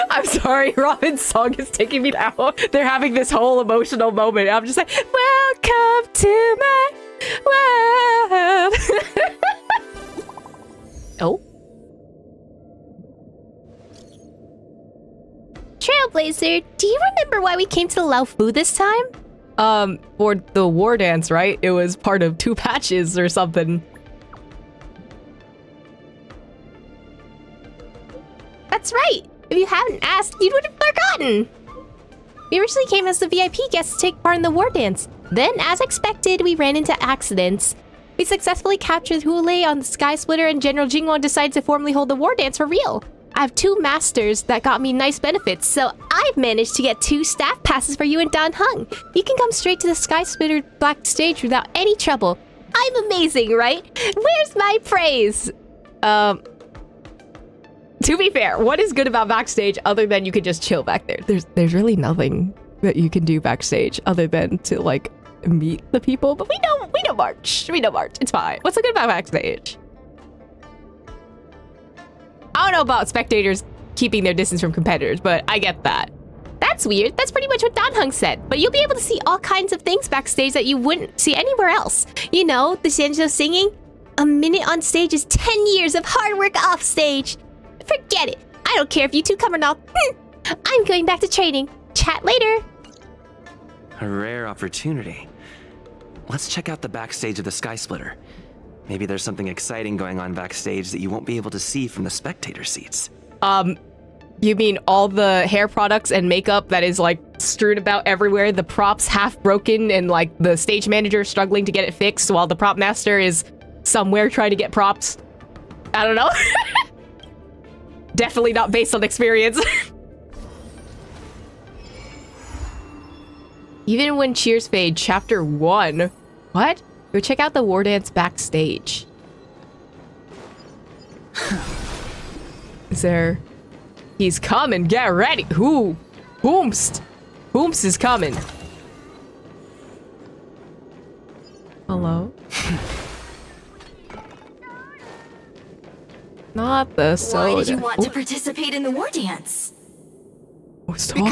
I'm sorry, Robin's song is taking me down. They're having this whole emotional moment. I'm just like, welcome to my world. Oh. Trailblazer, do you remember why we came to the Laofu this time? For the Wardance, right? It was part of 2 patches or something. That's right. If you hadn't asked, you would have forgotten. We originally came as the VIP guests to take part in the Wardance. Then, as expected, we ran into accidents. We successfully captured Hule on the Sky Splitter, and General Jingwon decided to formally hold the Wardance for real. I have 2 masters that got me nice benefits, so I've managed to get 2 staff passes for you and Dan Hung. You can come straight to the Sky Splitter backstage without any trouble. I'm amazing, right? Where's my praise? To be fair, what is good about backstage other than you can just chill back there? There's really nothing that you can do backstage other than to like meet the people. But we know March. We know March. It's fine. What's so good about backstage? I don't know about spectators keeping their distance from competitors, but I get that. That's weird. That's pretty much what Dan Hung said. But you'll be able to see all kinds of things backstage that you wouldn't see anywhere else. You know, the Shanjo singing. A minute on stage is 10 years of hard work off stage. Forget it. I don't care if you 2 come or not. I'm going back to training. Chat later. A rare opportunity. Let's check out the backstage of the Sky Splitter. Maybe there's something exciting going on backstage that you won't be able to see from the spectator seats. You mean all the hair products and makeup that is like strewn about everywhere, the props half broken and like the stage manager struggling to get it fixed while the prop master is somewhere trying to get props? I don't know. Definitely not based on experience. Even when cheers fade, chapter 1. What? Go check out the Wardance backstage. Is there... He's coming, get ready. Who? Whomst? Whomst is coming. Hello? Not the soda. Why did you want to participate in the Wardance? Who's talking?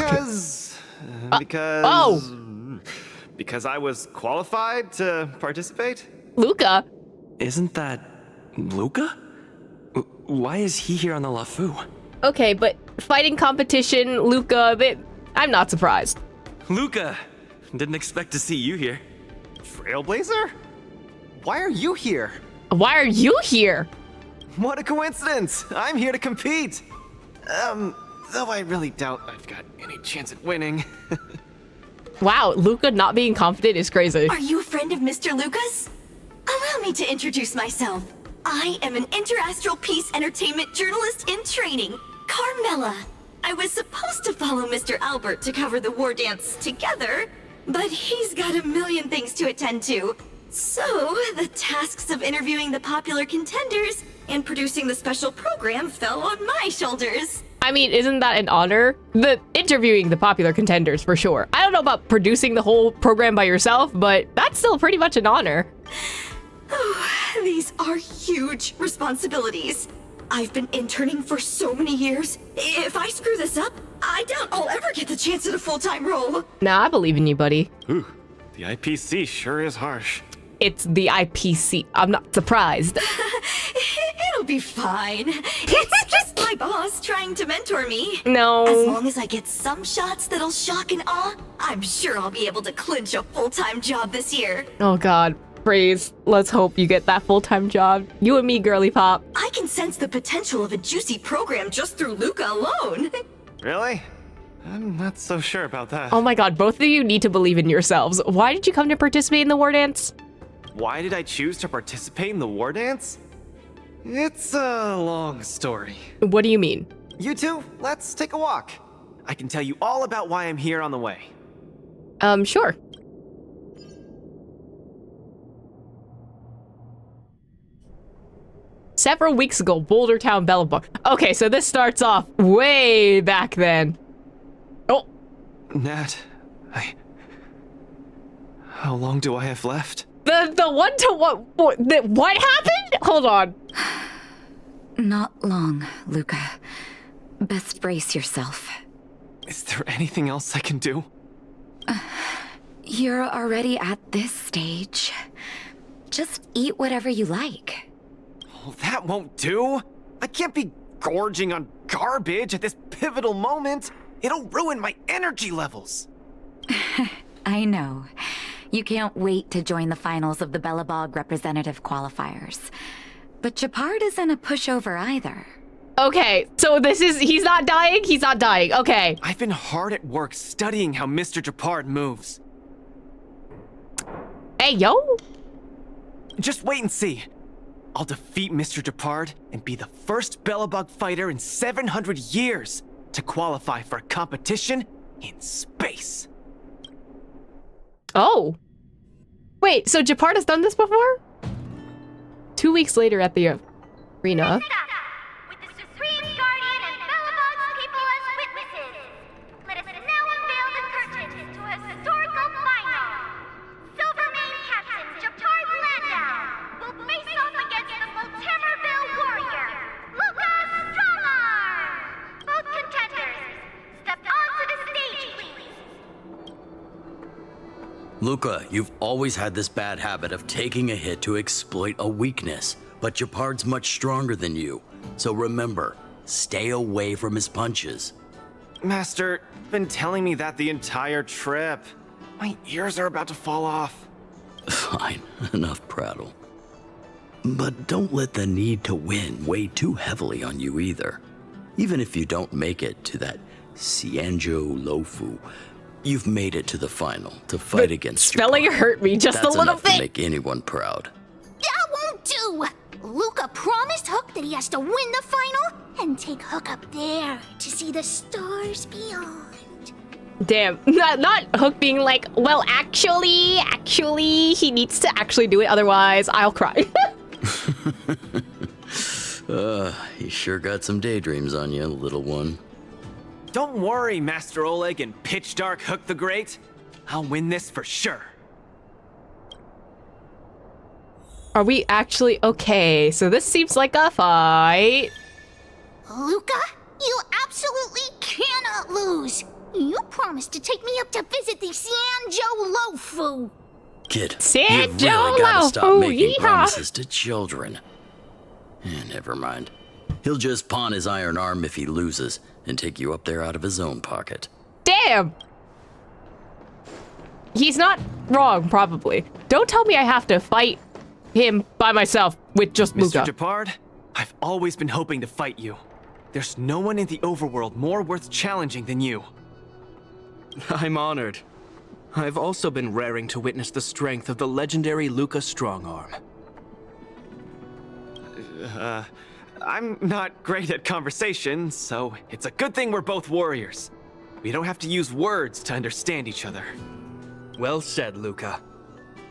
Because I was qualified to participate? Luka? Isn't that Luka? Why is he here on the Laofu? Okay, but fighting competition, Luka, I'm not surprised. Luka! Didn't expect to see you here. Trailblazer? Why are you here? Why are you here? What a coincidence! I'm here to compete! Though I really doubt I've got any chance at winning. Wow, Luka not being confident is crazy. Are you a friend of Mr. Lucas? Allow me to introduce myself. I am an interastral peace entertainment journalist in training, Carmela. I was supposed to follow Mr. Albert to cover the Wardance together, but he's got a million things to attend to. So, the tasks of interviewing the popular contenders and producing the special program fell on my shoulders. I mean, isn't that an honor? The interviewing the popular contenders, for sure. I don't know about producing the whole program by yourself, but that's still pretty much an honor. Oh, these are huge responsibilities. I've been interning for so many years. If I screw this up, I doubt I'll ever get the chance at a full-time role. Nah, I believe in you, buddy. Ooh, the IPC sure is harsh. It's the IPC. I'm not surprised. It'll be fine. It's just my boss trying to mentor me. No. As long as I get some shots that'll shock and awe, I'm sure I'll be able to clinch a full-time job this year. Oh god, praise. Let's hope you get that full-time job. You and me, girly pop. I can sense the potential of a juicy program just through Luka alone. Really? I'm not so sure about that. Oh my god, both of you need to believe in yourselves. Why did you come to participate in the Wardance? Why did I choose to participate in the Wardance? It's a long story. What do you mean? You two, let's take a walk. I can tell you all about why I'm here on the way. Sure. Several weeks ago, Boulder Town Bellabong. Okay, so this starts off way back then. Oh. Nat, how long do I have left? The one-to-one, what happened? Hold on. Not long, Luka. Best brace yourself. Is there anything else I can do? You're already at this stage. Just eat whatever you like. Oh, that won't do. I can't be gorging on garbage at this pivotal moment. It'll ruin my energy levels. I know. You can't wait to join the finals of the Bellabog representative qualifiers. But Japard isn't a pushover either. Okay, so he's not dying? He's not dying, okay. I've been hard at work studying how Mr. Japard moves. Hey, yo. Just wait and see. I'll defeat Mr. Japard and be the first Bellabog fighter in 700 years to qualify for a competition in space. Oh. Wait, so Japard has done this before? 2 weeks later at the arena. With the Supreme Guardian and Bellabog's people as witnesses, let us now unveil the curtain to a historical final. Silvermane Captain Japard Landau will face off against the Multimerville warrior, Luka Strongarm. Both contenders, step onto the stage, please. Luka, you've always had this bad habit of taking a hit to exploit a weakness, but Japard's much stronger than you. So remember, stay away from his punches. Master, been telling me that the entire trip. My ears are about to fall off. Fine, enough prattle. But don't let the need to win weigh too heavily on you either. Even if you don't make it to that Xianzhou Lofu, you've made it to the final to fight against Spelling Japard. hurt me just That's a little enough bit. to make anyone proud. That won't do! Luka promised Hook that he has to win the final and take Hook up there to see the stars beyond. Damn, not Hook being like, well, actually, he needs to actually do it, otherwise I'll cry. You sure got some daydreams on you, little one. Don't worry, Master Oleg and Pitch Dark Hook the Great. I'll win this for sure. Are we actually okay? So this seems like a fight. Luka, you absolutely cannot lose. You promised to take me up to visit the Xianzhou Lofu. Kid, Xianzhou you've really got to stop Lofu, making yeehaw. promises to children. Never mind. He'll just pawn his iron arm if he loses and take you up there out of his own pocket. Damn! He's not wrong, probably. Don't tell me I have to fight him by myself with just Mr. Luka. Japard, I've always been hoping to fight you. There's no one in the overworld more worth challenging than you. I'm honored. I've also been raring to witness the strength of the legendary Luka Strongarm. I'm not great at conversation, so it's a good thing we're both warriors. We don't have to use words to understand each other. Well said, Luka.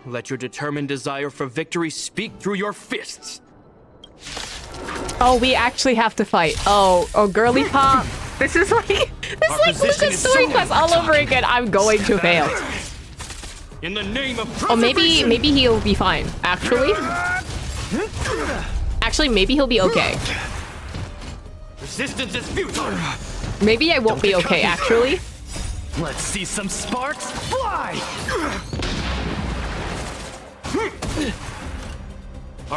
Let your determined desire for victory speak through your fists. Oh, we actually have to fight. Oh, girly pop. This is like Luka's story quest all over again. I'm going to fail. In the name of Oh, maybe he'll be fine. Actually, maybe he'll be okay. resistance is futile. Maybe I won't be okay, actually. Let's see some sparks fly!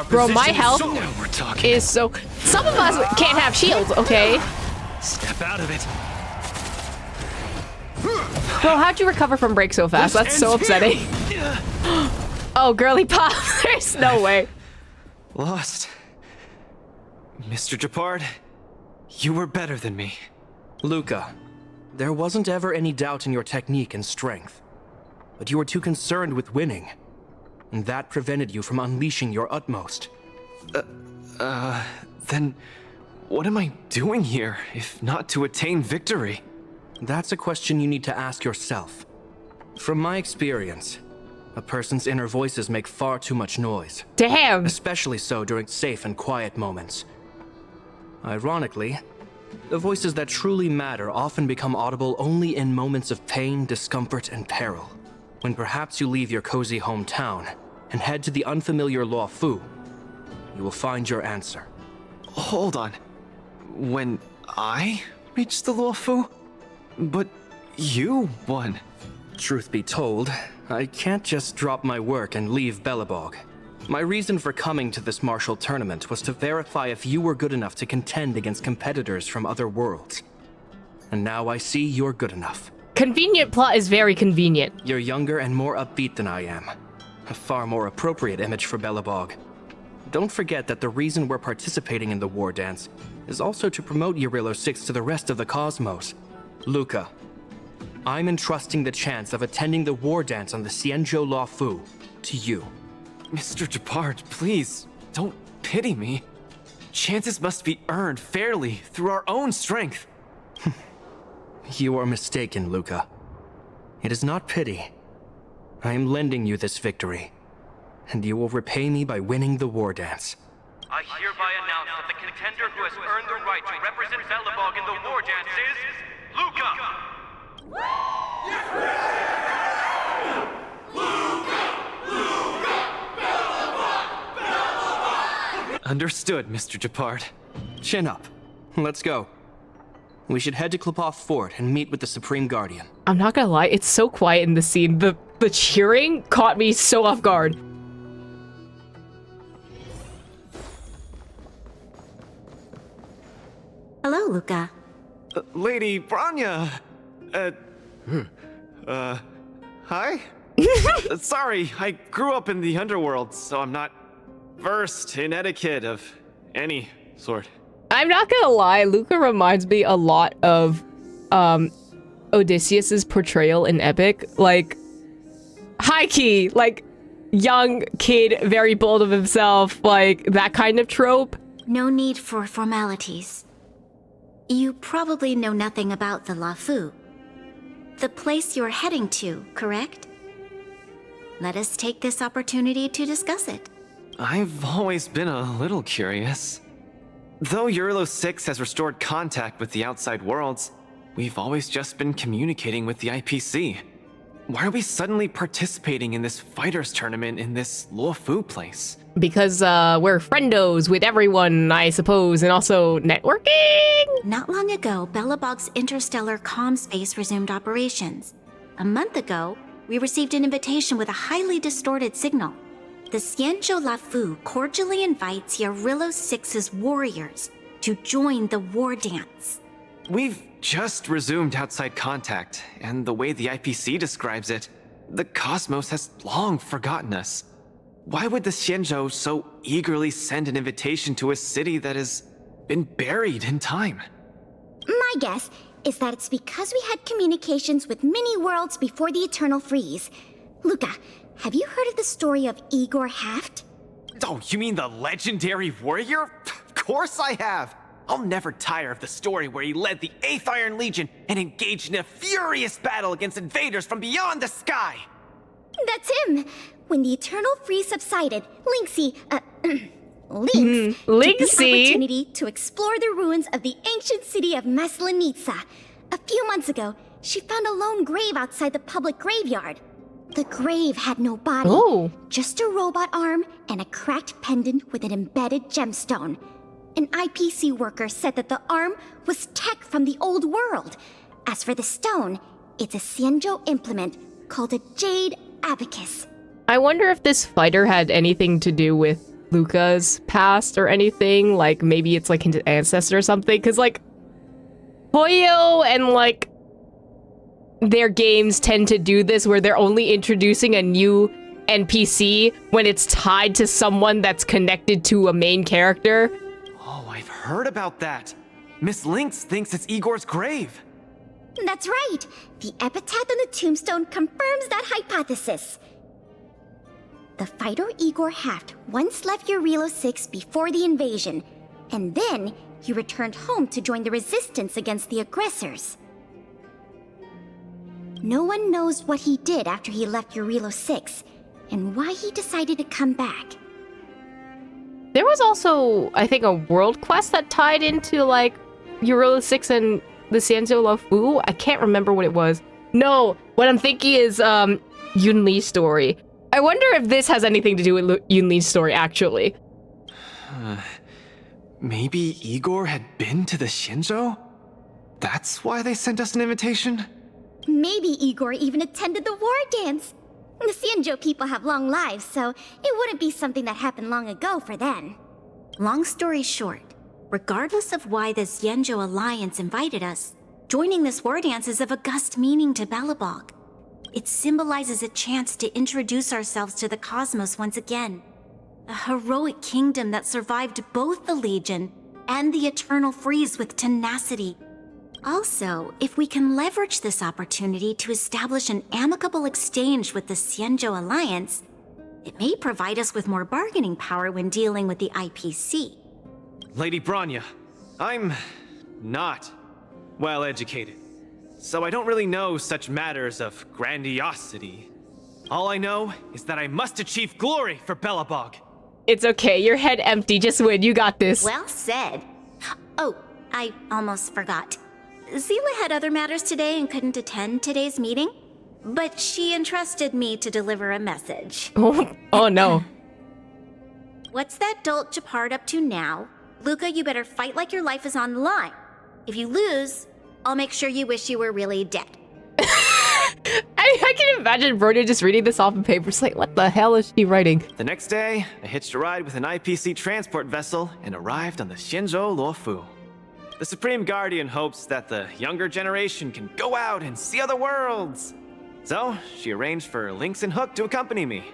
Bro, my health Now we're talking. is so... Some of us can't have shields, okay? Step out of it. Bro, how'd you recover from break so fast? That's so upsetting. Oh, girly pop. There's no way. Lost. Mr. Japard, you were better than me. Luka, there wasn't ever any doubt in your technique and strength. But you were too concerned with winning. And that prevented you from unleashing your utmost. Then what am I doing here, if not to attain victory? That's a question you need to ask yourself. From my experience, a person's inner voices make far too much noise. Damn. Especially so during safe and quiet moments. Ironically, the voices that truly matter often become audible only in moments of pain, discomfort, and peril. When perhaps you leave your cozy hometown and head to the unfamiliar Luofu, you will find your answer. Hold on. When I reached the Luofu. But you won. Truth be told, I can't just drop my work and leave Belobog. My reason for coming to this martial tournament was to verify if you were good enough to contend against competitors from other worlds. And now I see you're good enough. Convenient plot is very convenient. You're younger and more upbeat than I am. A far more appropriate image for Belobog. Don't forget that the reason we're participating in the War Dance is also to promote Eurilo 6 to the rest of the cosmos. Luka, I'm entrusting the chance of attending the War Dance on the Xianzhou Luofu to you. Mr. Gepard, please, don't pity me. Chances must be earned fairly through our own strength. You are mistaken, Luka. It is not pity. I am lending you this victory, and you will repay me by winning the War Dance. I hereby announce that the contender who has earned the right to represent Belobog in the War Dance is Luka! Understood, Mr. Gepard. Chin up. Let's go. We should head to Klopov Fort and meet with the Supreme Guardian. I'm not gonna lie, it's so quiet in the scene. The cheering caught me so off guard. Hello, Luka. Lady Branya! Hi? Sorry, I grew up in the underworld, so I'm not versed in etiquette of any sort. I'm not gonna lie, Luka reminds me a lot of Odysseus's portrayal in Epic. Like, high key, like, young kid, very bold of himself, like, that kind of trope. No need for formalities. You probably know nothing about the Luofu. The place you're heading to, correct? Let us take this opportunity to discuss it. I've always been a little curious. Though Eurilo 6 has restored contact with the outside worlds, we've always just been communicating with the IPC. Why are we suddenly participating in this fighters tournament in this Luofu place? Because we're friendos with everyone, I suppose, and also networking? Not long ago, Belobog's interstellar comm space resumed operations. A month ago, we received an invitation with a highly distorted signal. The Xianzhou Luofu cordially invites Eurilo 6's warriors to join the War Dance. We've just resumed outside contact, and the way the IPC describes it, the cosmos has long forgotten us. Why would the Xianzhou so eagerly send an invitation to a city that has been buried in time? My guess is that it's because we had communications with many worlds before the Eternal Freeze. Luka, have you heard of the story of Igor Haft? Oh, you mean the legendary warrior? Of course I have! I'll never tire of the story where he led the 8th Iron Legion and engaged in a furious battle against invaders from beyond the sky! That's him! When the Eternal Freeze subsided, Lynx took the opportunity to explore the ruins of the ancient city of Maslenitsa. A few months ago, she found a lone grave outside the public graveyard. The grave had no body, just a robot arm and a cracked pendant with an embedded gemstone. An IPC worker said that the arm was tech from the old world. As for the stone, it's a Xianzhou implement called a Jade Abacus. I wonder if this fighter had anything to do with Luka's past or anything. Like, maybe it's like his ancestor or something. Because, like, Hoyo and, like, their games tend to do this where they're only introducing a new NPC when it's tied to someone that's connected to a main character. Oh, I've heard about that. Miss Lynx thinks it's Igor's grave. That's right. The epitaph on the tombstone confirms that hypothesis. The fighter Igor Haft once left Eurilo 6 before the invasion, and then he returned home to join the resistance against the aggressors. No one knows what he did after he left Eurilo 6, and why he decided to come back. There was also, I think, a world quest that tied into, like, Eurilo 6 and the Xianzhou Luofu. I can't remember what it was. No, what I'm thinking is, Yun Li's story. I wonder if this has anything to do with Yun Li's story, actually. Maybe Igor had been to the Xianzhou? That's why they sent us an invitation? Maybe Igor even attended the war dance. The Xianzhou people have long lives, so it wouldn't be something that happened long ago for them. Long story short, regardless of why the Xianzhou Alliance invited us, joining this war dance is of august meaning to Belobog. It symbolizes a chance to introduce ourselves to the cosmos once again. A heroic kingdom that survived both the Legion and the Eternal Freeze with tenacity. Also, if we can leverage this opportunity to establish an amicable exchange with the Xianzhou Alliance, it may provide us with more bargaining power when dealing with the IPC. Lady Bronya, I'm not well educated, so I don't really know such matters of grandiosity. All I know is that I must achieve glory for Belobog. It's okay. Your head empty. Just win. You got this. Well said. Oh, I almost forgot. Zila had other matters today and couldn't attend today's meeting, but she entrusted me to deliver a message. Oh no. What's that dolt Japard up to now? Luka, you better fight like your life is on the line. If you lose, I'll make sure you wish you were really dead. I can imagine Bronya just reading this off of paper. It's like, what the hell is she writing? The next day, I hitched a ride with an IPC transport vessel and arrived on the Xianzhou Luofu. The Supreme Guardian hopes that the younger generation can go out and see other worlds. So, she arranged for Lynx and Hook to accompany me.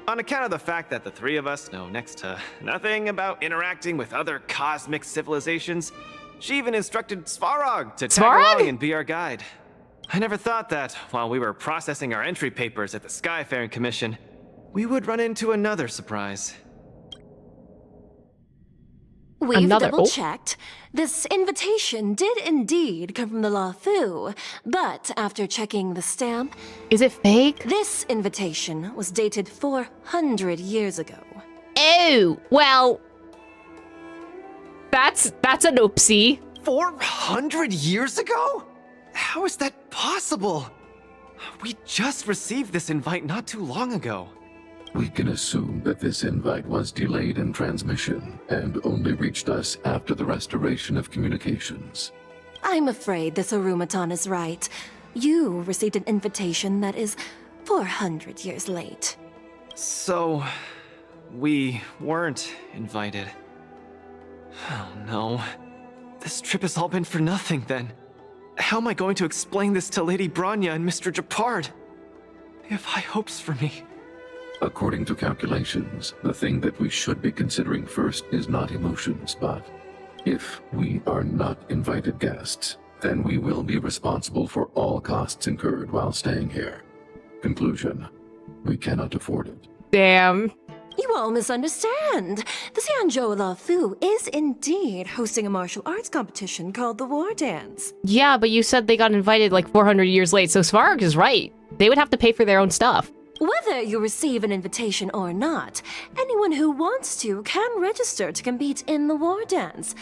On account of the fact that the three of us know next to nothing about interacting with other cosmic civilizations, she even instructed Svarog to tag along and be our guide. I never thought that, while we were processing our entry papers at the Skyfaring Commission, we would run into another surprise. We've double-checked. This invitation did indeed come from the Luofu, but after checking the stamp... Is it fake? This invitation was dated 400 years ago. Oh, well... That's an oopsie. 400 years ago? How is that possible? We just received this invite not too long ago. We can assume that this invite was delayed in transmission and only reached us after the restoration of communications. I'm afraid this Arumaton is right. You received an invitation that is 400 years late. So, we weren't invited. Oh no. This trip has all been for nothing then. How am I going to explain this to Lady Bronya and Mr. Japard? They have high hopes for me. According to calculations, the thing that we should be considering first is not emotions, but if we are not invited guests, then we will be responsible for all costs incurred while staying here. Conclusion, we cannot afford it. Damn. You all misunderstand. The Xianzhou Luofu is indeed hosting a martial arts competition called the Wardance. Yeah, but you said they got invited like 400 years late, so Svarog is right. They would have to pay for their own stuff. Whether you receive an invitation or not, anyone who wants to can register to compete in the Wardance.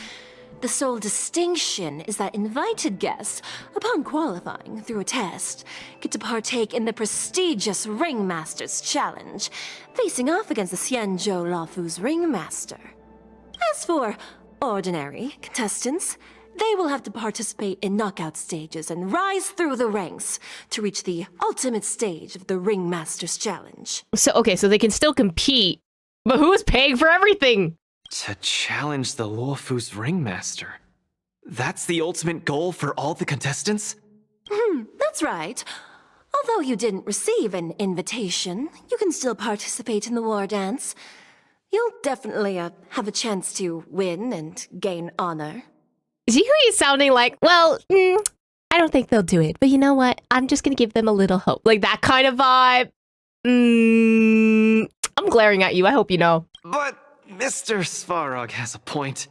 The sole distinction is that invited guests, upon qualifying through a test, get to partake in the prestigious Ringmaster's Challenge, facing off against the Xianzhou Luofu's Ringmaster. As for ordinary contestants, they will have to participate in knockout stages and rise through the ranks to reach the ultimate stage of the Ringmaster's Challenge. So they can still compete, but who's paying for everything? To challenge the Luofu's Ringmaster. That's the ultimate goal for all the contestants? That's right. Although you didn't receive an invitation, you can still participate in the Wardance. You'll definitely have a chance to win and gain honor. Zihuri's sounding like, well, I don't think they'll do it, but you know what? I'm just gonna give them a little hope. Like that kind of vibe. I'm glaring at you, I hope you know. But Mr. Svarog has a point.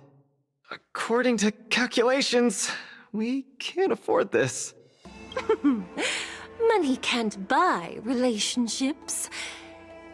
According to calculations, we can't afford this. Money can't buy relationships.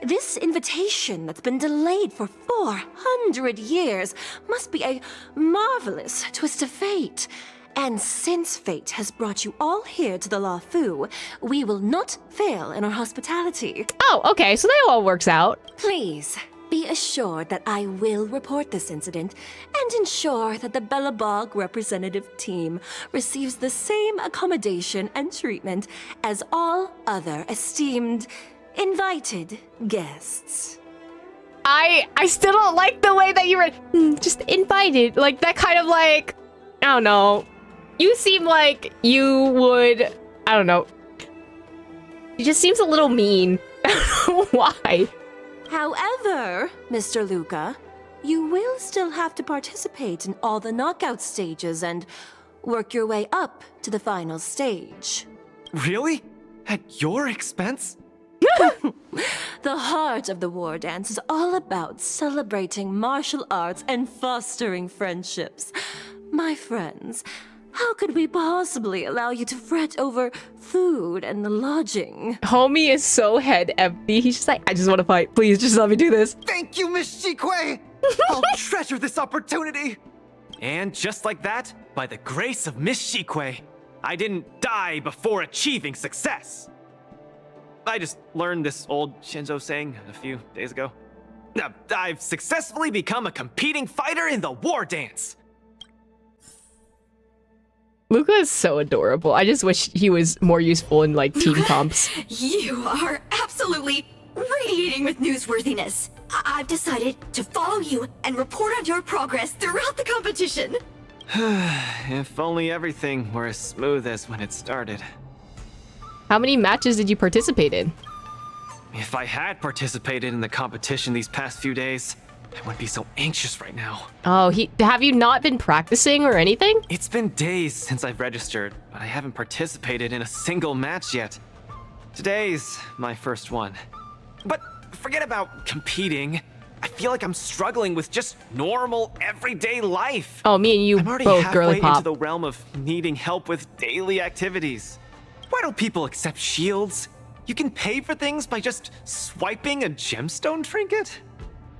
This invitation that's been delayed for 400 years must be a marvelous twist of fate. And since fate has brought you all here to the Luofu, we will not fail in our hospitality. Oh, okay, so that all works out. Please, Be assured that I will report this incident and ensure that the Belobog representative team receives the same accommodation and treatment as all other esteemed, invited guests. I still don't like the way that you were just invited. Like, that kind of like, I don't know. You seem like you would, I don't know. It just seems a little mean. I don't know why. However, Mr. Luka, you will still have to participate in all the knockout stages and work your way up to the final stage. Really? At your expense? The heart of the Wardance is all about celebrating martial arts and fostering friendships. My friends, how could we possibly allow you to fret over food and lodging? Homie is so head empty. He's just like, I just want to fight. Please, just let me do this. Thank you, Miss Shikwe! I'll treasure this opportunity! And just like that, by the grace of Miss Shikwe, I didn't die before achieving success. I just learned this old Shinzo saying a few days ago. I've successfully become a competing fighter in the Wardance. Luka is so adorable. I just wish he was more useful in like team comps. You are absolutely radiating with newsworthiness. I've decided to follow you and report on your progress throughout the competition. If only everything were as smooth as when it started. How many matches did you participate in? If I had participated in the competition these past few days, I wouldn't be so anxious right now. Oh, have you not been practicing or anything? It's been days since I've registered, but I haven't participated in a single match yet. Today's my first one. But forget about competing. I feel like I'm struggling with just normal, everyday life. Oh, me and you I'm already both halfway girly pop. into the realm of needing help with daily activities. Why don't people accept shields? You can pay for things by just swiping a gemstone trinket?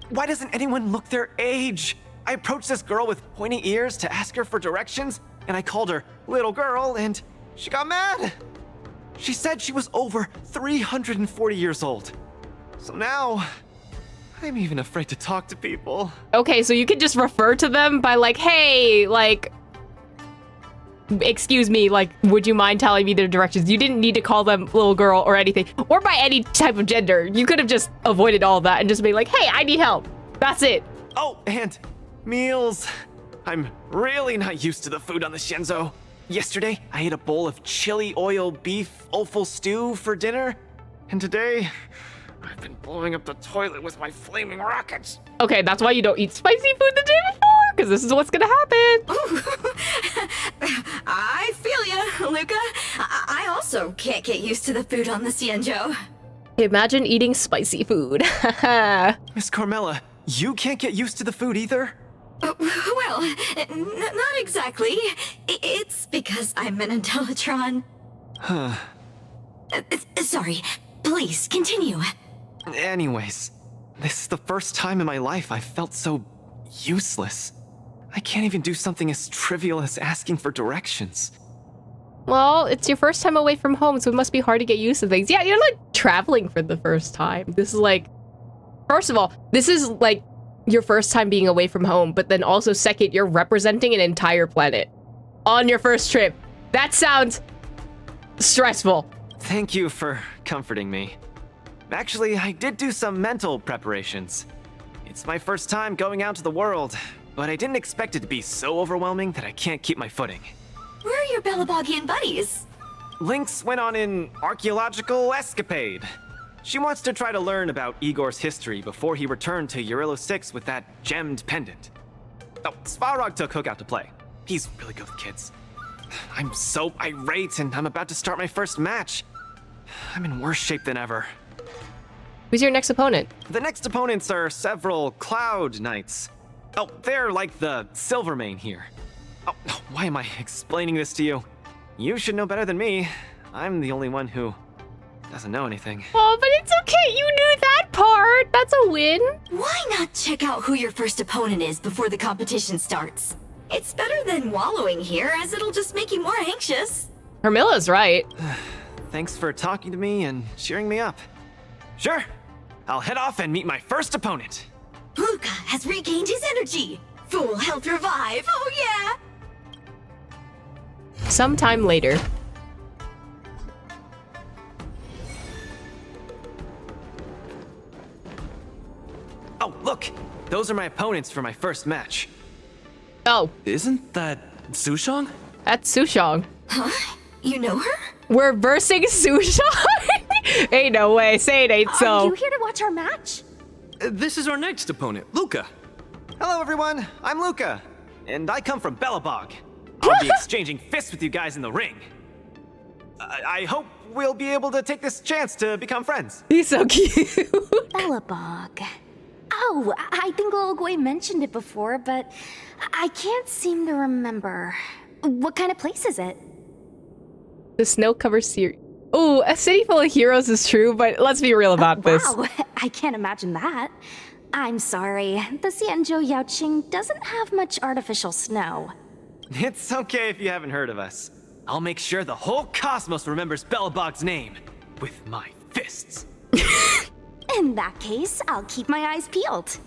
Why doesn't anyone look their age? I approached this girl with pointy ears to ask her for directions, and I called her little girl, and she got mad. She said she was over 340 years old. So now, I'm even afraid to talk to people. Okay, so you could just refer to them by like, hey, like, excuse me, like, would you mind telling me their directions? You didn't need to call them little girl or anything, or by any type of gender. You could have just avoided all that and just be like, hey, I need help. That's it. Oh, and meals. I'm really not used to the food on the Shinzo. Yesterday, I ate a bowl of chili oil beef offal stew for dinner, and today, I've been blowing up the toilet with my flaming rockets. Okay, that's why you don't eat spicy food the day before, because this is what's gonna happen. I feel ya, Luka. I also can't get used to the food on the Xianzhou. Imagine eating spicy food. Miss Carmela, you can't get used to the food either? Well, not exactly. It's because I'm an Intellitron. Sorry, please continue. Anyways, this is the first time in my life I've felt so useless. I can't even do something as trivial as asking for directions. Well, it's your first time away from home, so it must be hard to get used to things. Yeah, you're like traveling for the first time. This is like, first of all, this is like your first time being away from home, but then also second, you're representing an entire planet on your first trip. That sounds stressful. Thank you for comforting me. Actually, I did do some mental preparations. It's my first time going out to the world, but I didn't expect it to be so overwhelming that I can't keep my footing. Where are your Belabogian buddies? Lynx went on an archaeological escapade. She wants to try to learn about Igor's history before he returned to Urilo 6 with that gemmed pendant. Oh, Svarog took Hook out to play. He's really good with kids. I'm so irate and I'm about to start my first match. I'm in worse shape than ever. Who's your next opponent? The next opponents are several Cloud Knights. Oh, they're like the Silvermane here. Oh, why am I explaining this to you? You should know better than me. I'm the only one who doesn't know anything. Oh, but it's okay. You knew that part. That's a win. Why not check out who your first opponent is before the competition starts? It's better than wallowing here, as it'll just make you more anxious. Hermilla's right. Thanks for talking to me and cheering me up. Sure, I'll head off and meet my first opponent. Luka has regained his energy. Full health revive, oh yeah! Sometime later. Oh, look! Those are my opponents for my first match. Oh, Isn't that Sushong? that's Sushong. Huh? You know her? We're versing Sushong? Ain't no way. Say it ain't Are so. you here to watch our match? This is our next opponent, Luka. Hello, everyone. I'm Luka, and I come from Belobog. I'll be exchanging fists with you guys in the ring. I hope we'll be able to take this chance to become friends. He's so cute. Belobog. Oh, I think Lil Gwei mentioned it before, but I can't seem to remember. What kind of place is it? The snow-covered series. Ooh, a city full of heroes is true, but let's be real about this. Wow, I can't imagine that. I'm sorry, the Xianzhou Yaoqing doesn't have much artificial snow. It's okay if you haven't heard of us. I'll make sure the whole cosmos remembers Belobog's name with my fists. In that case, I'll keep my eyes peeled.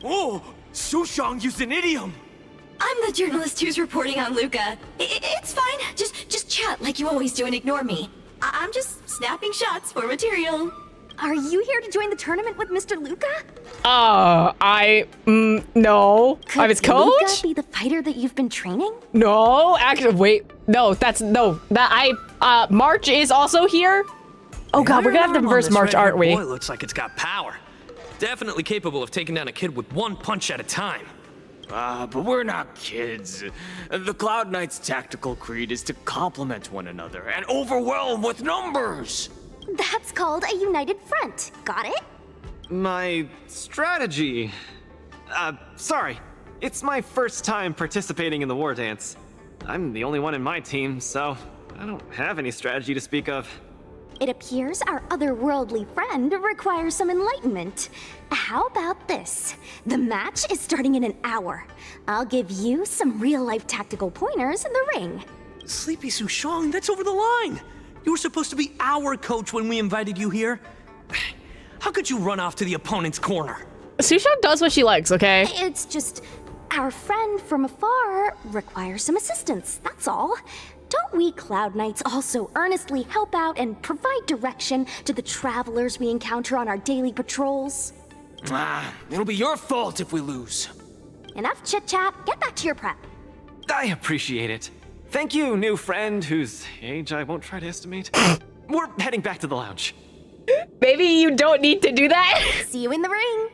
Oh, Sushong used an idiom. I'm the journalist who's reporting on Luka. It's fine. Just chat like you always do and ignore me. I'm just snapping shots for material. Are you here to join the tournament with Mr. Luka? No. Could I'm his coach? Luka be the fighter that you've been training? No, actually, wait. No, March is also here? Oh god, we're gonna have to verse March, aren't we? Boy looks like it's got power. Definitely capable of taking down a kid with one punch at a time. But we're not kids. The Cloud Knight's tactical creed is to complement one another and overwhelm with numbers. That's called a united front. Got it? My strategy. Sorry. It's my first time participating in the Wardance. I'm the only one in my team, so I don't have any strategy to speak of. It appears our otherworldly friend requires some enlightenment. How about this? The match is starting in an hour. I'll give you some real-life tactical pointers in the ring. Sleepy Sushong, that's over the line. You were supposed to be our coach when we invited you here. How could you run off to the opponent's corner? Sushong does what she likes, okay? It's just our friend from afar requires some assistance, that's all. Don't we Cloud Knights also earnestly help out and provide direction to the travelers we encounter on our daily patrols? It'll be your fault if we lose. Enough chit-chat, get back to your prep. I appreciate it. Thank you, new friend whose age I won't try to estimate. We're heading back to the lounge. Maybe you don't need to do that. See you in the ring.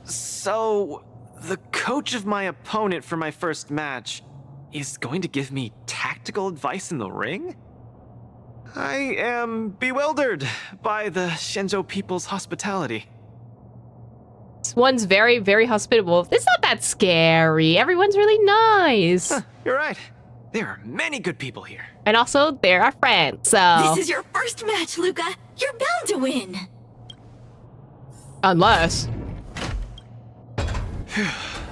So, the coach of my opponent for my first match is going to give me tactical advice in the ring? I am bewildered by the Shenzhou people's hospitality. This one's very, very hospitable. It's not that scary. Everyone's really nice. You're right. There are many good people here. And also, they're our friends, so... This is your first match, Luka. You're bound to win. Unless...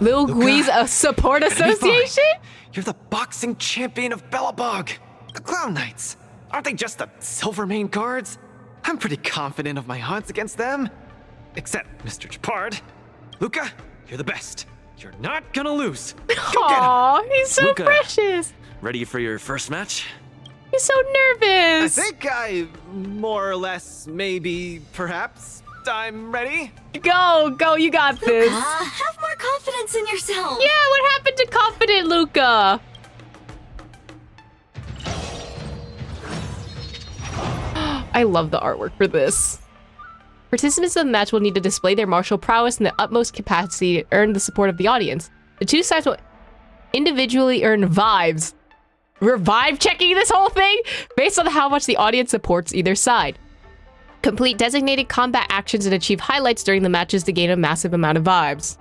Lil Gui's a support association? You're the boxing champion of Belobog. The Clown Knights. Aren't they just the Silvermane guards? I'm pretty confident of my odds against them. Except Mr. Japard. Luka, you're the best. You're not gonna lose. Go get him. Aw, he's so Luka. precious. Ready for your first match? He's so I nervous. think I more or less, maybe, perhaps, I'm ready. Go, you got this. Have more confidence in yourself. Yeah, what happened to confident Luka? I love the artwork for this. Participants in the match will need to display their martial prowess in the utmost capacity to earn the support of the audience. The two sides will individually earn vibes. We're vibe checking this whole thing based on how much the audience supports either side. Complete designated combat actions and achieve highlights during the matches to gain a massive amount of vibes.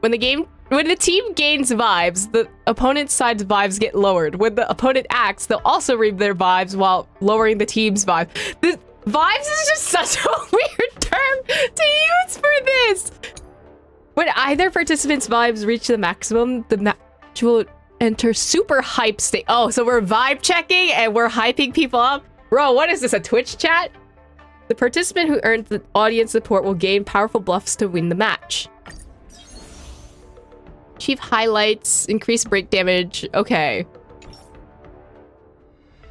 When the team gains vibes, the opponent's side's vibes get lowered. When the opponent acts, they'll also reap their vibes while lowering the team's vibes. This vibes is just such a weird term to use for this. When either participant's vibes reach the maximum, the match will enter super hype state. Oh, so we're vibe checking and we're hyping people up? Bro, what is this, a Twitch chat? The participant who earns the audience support will gain powerful buffs to win the match. Achieve highlights, increase break damage. Okay.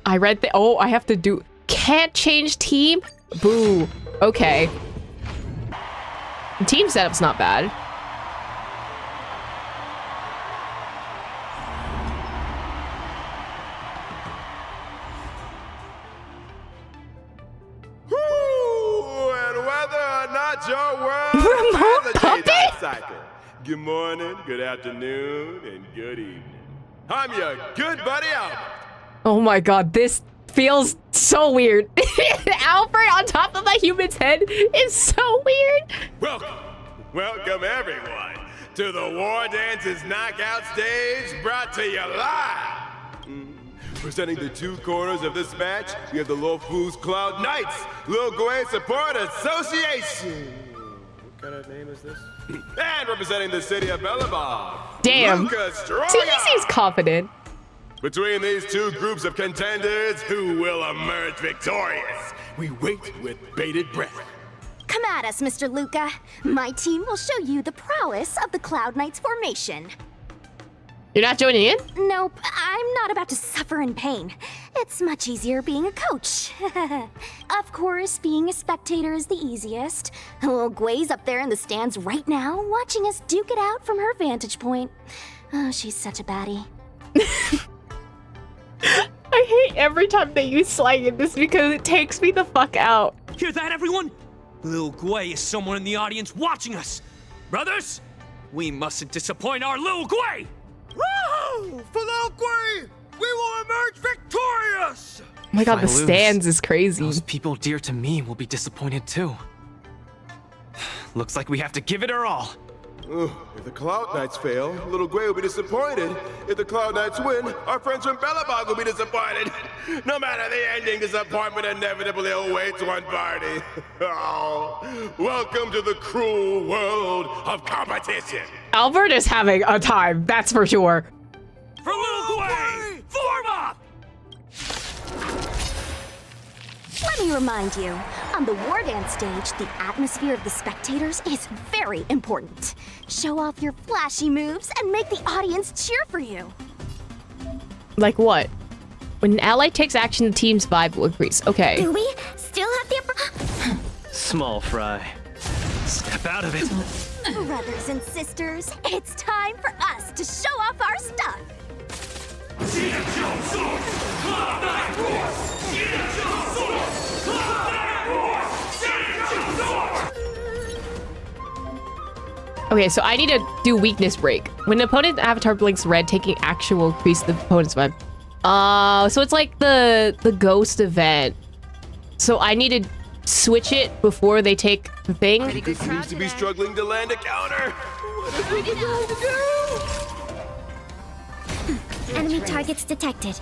I read the— oh, I have to do— can't change team? Boo. Okay. The team setup's not bad. And whether or not your world Remote has a puppet? day-night cycle. Good morning, good afternoon, and good evening. I'm your good buddy Albert. Oh my god, this feels so weird. Albert on top of a human's head is so weird. Welcome everyone to the Wardance's knockout stage, brought to you live. Presenting the two corners of this match, we have the Lofu's Cloud Knights, Lil Gwei Support Association. What kind of name is this? And representing the city of Bellabog. Damn. Luka See, he seems confident. Between these two groups of contenders, who will emerge victorious? We wait with bated breath. Come at us, Mr. Luka. My team will show you the prowess of the Cloud Knights formation. You're not joining in? Nope, I'm not about to suffer in pain. It's much easier being a coach. Of course, being a spectator is the easiest. Little Gwei's up there in the stands right now, watching us duke it out from her vantage point. Oh, she's such a baddie. I hate every time they use slang in this because it takes me the fuck out. Hear that, everyone? Lil Gwei is somewhere in the audience watching us. Brothers, we mustn't disappoint our Lil Gwei! Woohoo! For Lil Gwei, we will emerge victorious! Oh my god, If the I lose, stands is crazy. Those people dear to me will be disappointed too. Looks like we have to give it our all. If the Cloud Knights fail, Little Gwei will be disappointed. If the Cloud Knights win, our friends from Bellabog will be disappointed. No matter the ending, disappointment inevitably awaits one party. Oh, welcome to the cruel world of competition. Albert is having a time, that's for sure. For Lil Gwei, form up! Let me remind you, on the Wardance stage, the atmosphere of the spectators is very important. Show off your flashy moves and make the audience cheer for you. Like what? When an ally takes action, the team's vibe will increase. Okay. Do we still have the upper... Small fry. Step out of it. Brothers and sisters, it's time for us to show off our stuff. Okay, so I need to do weakness break. When an opponent's avatar blinks red, taking action will increase the opponent's vibe. So it's like the ghost event. So I need to switch it before they take the thing. Luka seems to be struggling to land a counter. What is Luka going to do? Enemy targets detected.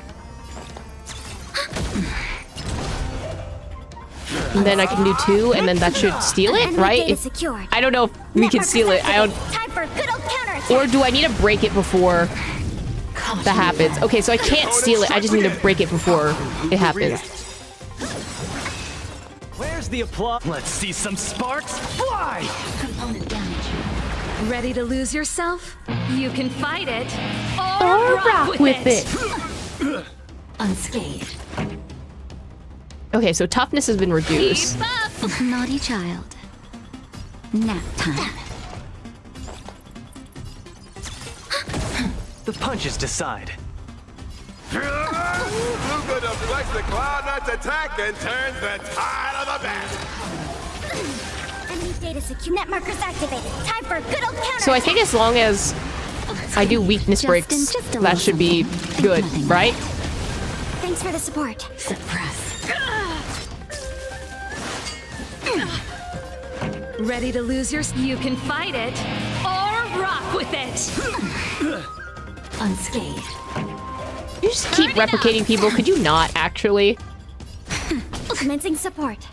And then I can do 2, and then that should steal it, right? I don't know if we can steal it. I don't. Time for a good old counterattack. Or do I need to break it before that happens? Okay, so I can't steal it. I just need to break it before it happens. Where's the applause? Let's see some sparks fly! Component damage. Ready to lose yourself? You can fight it, or rock with it. Unscathed. Okay, so toughness has been reduced. Naughty child. Nap time. The punches decide. Luka deflects the Cloud Knights attack and turns the tide of the battle. Enemy data secure. Net markers activated. Time for a good old counter. So I think as long as I do weakness breaks, that should be good, right? Thanks for the support. Suppress. Ready to lose your... You can fight it, or rock with it. Unscathed. You just keep replicating people. Could you not, actually? Commencing support.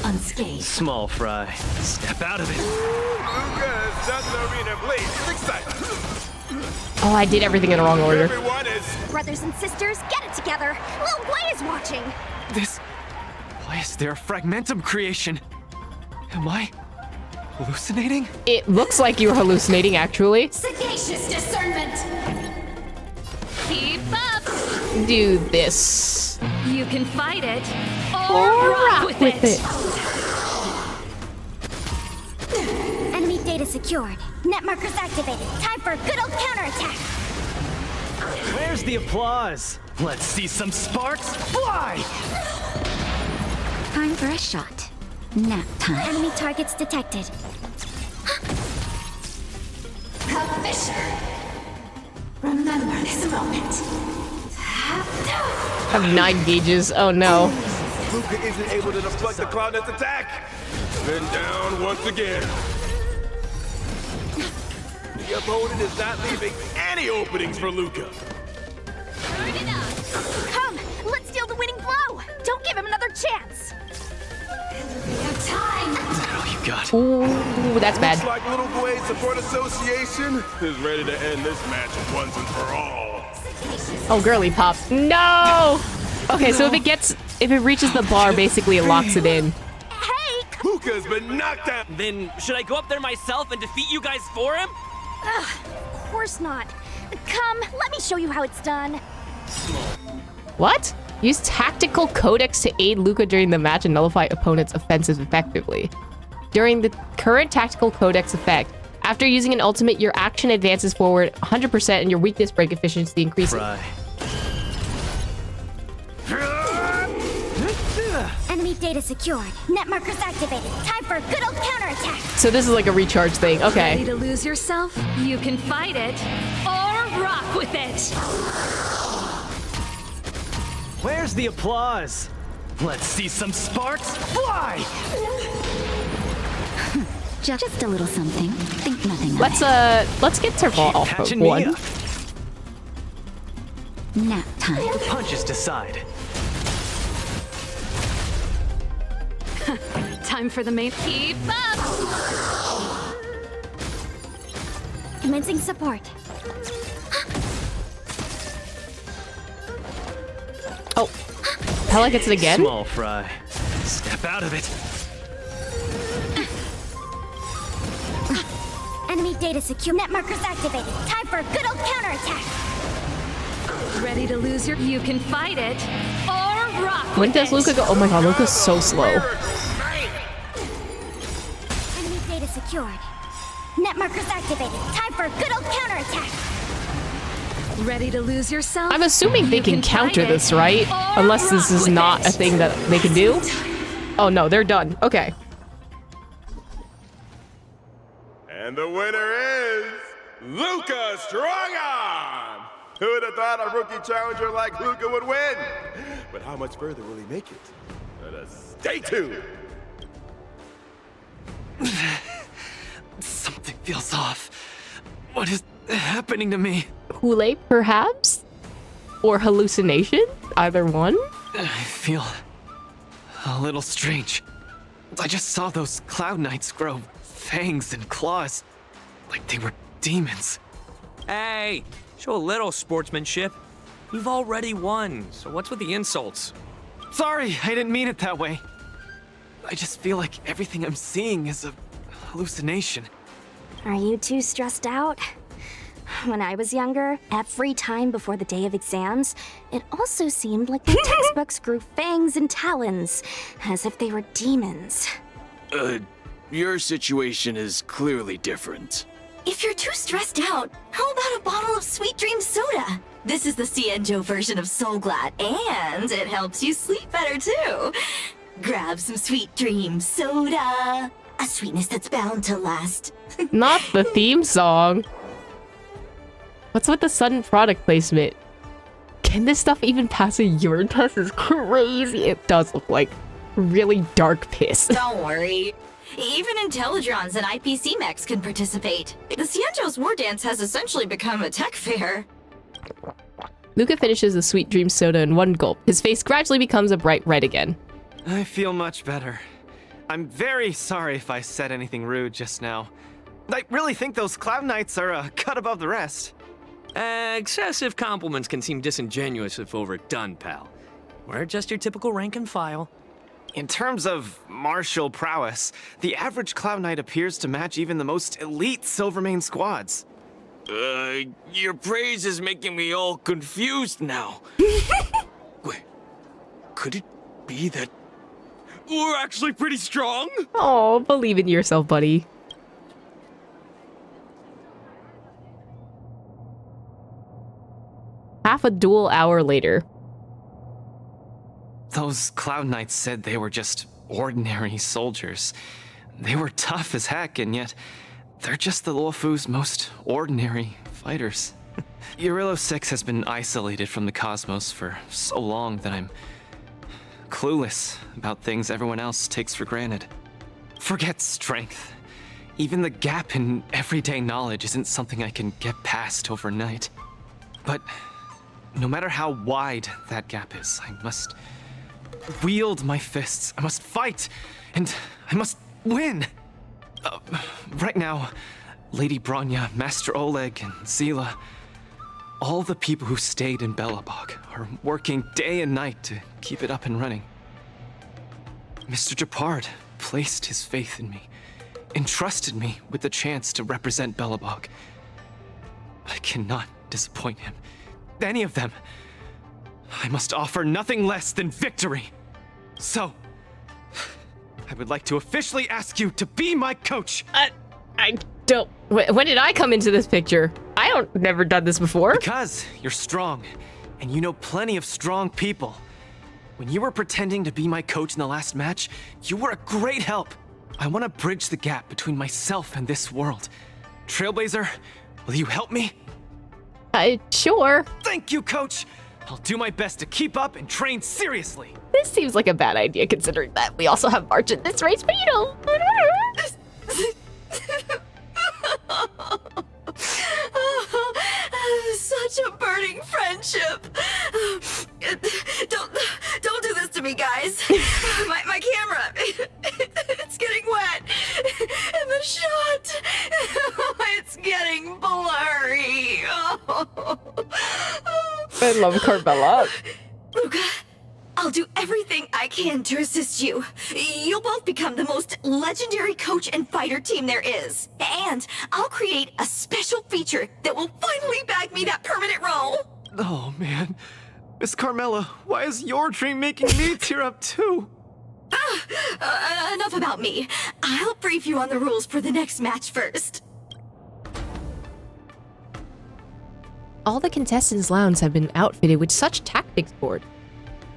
Unscathed. Small fry. Step out of it. Luka has done the arena bleed. It's exciting. Oh, I did everything in the wrong order. Everyone is... Brothers and sisters, get it together. Lil Gwei is watching. Why is there a fragmentum creation? Am I hallucinating? It looks like you're hallucinating, actually. Sagacious discernment. Keep up. Do this. You can fight it or rock with it. Enemy data secured. Net markers activated. Time for a good old counterattack. Where's the applause? Let's see some sparks fly! Time for a shot. Nap time. Enemy targets detected. Fisher. Remember this moment. I have 9 gauges. Oh no. Luka isn't able to deflect the Cloudnet's attack. Then down once again. The opponent is not leaving any openings for Luka. Come, let's steal the winning blow. Don't give him another chance. Oh, you got. Ooh, that's bad. Looks like Little Guay Support Association is ready to end this match once and for all. Oh, girly pop. No! Okay, so if it reaches the bar, basically it locks it in. Hey! Luka's been knocked out. Then should I go up there myself and defeat you guys for him? Of course not. Come, let me show you how it's done. What? Use tactical codex to aid Luka during the match and nullify opponent's offensives effectively. During the current tactical codex effect, after using an ultimate, your action advances forward 100% and your weakness break efficiency increases. Enemy data secured. Net markers activated. Time for a good old counterattack. So this is like a recharge thing. Okay. Ready to lose yourself? You can fight it or rock with it. Where's the applause? Let's see some sparks fly! Just a little something. Think nothing of it. Let's get Turtle off of Patching me one. up. Nap time. The punches decide. Time for the main. Keep up. Commencing support. Oh, Pella gets it again? Small fry. Step out of it. Enemy data secure. Net markers activated. Time for a good old counterattack. Ready to lose your. You can fight it or rock. When does Luka go? Oh my god, Luka's so slow. Enemy data secured. Net markers activated. Time for a good old counterattack. Ready to lose yourself? I'm assuming they can counter this, right? Unless this is not a thing that they can do. Oh no, they're done. Okay. And the winner is Luka Strongarm. Who would have thought a rookie challenger like Luka would win? But how much further will he make it? Let us stay tuned. Something feels off. What is happening to me? Kool-Aid, perhaps? Or hallucination? Either one? I feel a little strange. I just saw those Cloud Knights grow fangs and claws, like they were demons. Hey, show a little sportsmanship. You've already won, so what's with the insults? Sorry, I didn't mean it that way. I just feel like everything I'm seeing is a hallucination. Are you too stressed out? When I was younger, every time before the day of exams, it also seemed like the textbooks grew fangs and talons, as if they were demons. Your situation is clearly different. If you're too stressed out, how about a bottle of Sweet Dream Soda? This is the Cienjo version of Soul Glad, and it helps you sleep better too. Grab some Sweet Dream Soda. A sweetness that's bound to last. Not the theme song. What's with the sudden product placement? Can this stuff even pass a urine test? Is crazy. It does look like really dark piss. Don't worry. Even Intellitrons and IPC mechs can participate. The Cienjo's Wardance has essentially become a tech fair. Luka finishes the Sweet Dream Soda in one gulp. His face gradually becomes a bright red again. I feel much better. I'm very sorry if I said anything rude just now. I really think those Cloud Knights are a cut above the rest. Excessive compliments can seem disingenuous if overdone, pal. We're just your typical rank and file. In terms of martial prowess, the average Cloud Knight appears to match even the most elite Silvermane squads. Your praise is making me all confused now. Wait, could it be that we're actually pretty strong? Oh, believe in yourself, buddy. Half a dual hour later. Those Cloud Knights said they were just ordinary soldiers. They were tough as heck, and yet they're just the Luofu's most ordinary fighters. Eurillo 6 has been isolated from the cosmos for so long that I'm clueless about things everyone else takes for granted. Forget strength. Even the gap in everyday knowledge isn't something I can get past overnight. But no matter how wide that gap is, I must wield my fists. I must fight, and I must win. Right now, Lady Bronya, Master Oleg, and Zila, all the people who stayed in Belobog are working day and night to keep it up and running. Mr. Japard placed his faith in me, entrusted me with the chance to represent Belobog. I cannot disappoint him. Any of them. I must offer nothing less than victory. So, I would like to officially ask you to be my coach. I don't. When did I come into this picture? I don't. Never done this before. Because you're strong, and you know plenty of strong people. When you were pretending to be my coach in the last match, you were a great help. I want to bridge the gap between myself and this world. Trailblazer, will you help me? Sure. Thank you, coach. I'll do my best to keep up and train seriously. This seems like a bad idea considering that we also have March in this race, but you know. Such a burning friendship. Don't do this to me, guys. My camera, it's getting wet. And the shot, it's getting blurry. I love Carmella. Luka, I'll do everything I can to assist you. You'll both become the most legendary coach and fighter team there is. And I'll create a special feature that will finally bag me that permanent role. Oh, man. Miss Carmella, why is your dream making me tear up too? Enough about me. I'll brief you on the rules for the next match first. All the contestants' lounges have been outfitted with such tactics board.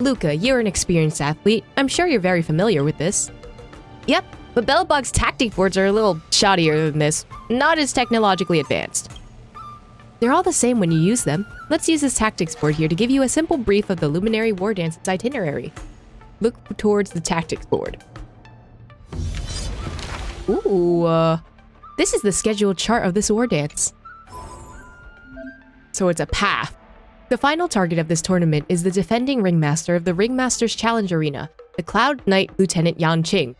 Luka, you're an experienced athlete. I'm sure you're very familiar with this. Yep, but Belobog's tactic boards are a little shoddier than this, not as technologically advanced. They're all the same when you use them. Let's use this tactics board here to give you a simple brief of the Luminary Wardance's itinerary. Look towards the tactics board. Ooh, this is the scheduled chart of this Wardance. So it's a path. The final target of this tournament is the defending ringmaster of the Ringmasters Challenge Arena, the Cloud Knight Lieutenant Yanqing.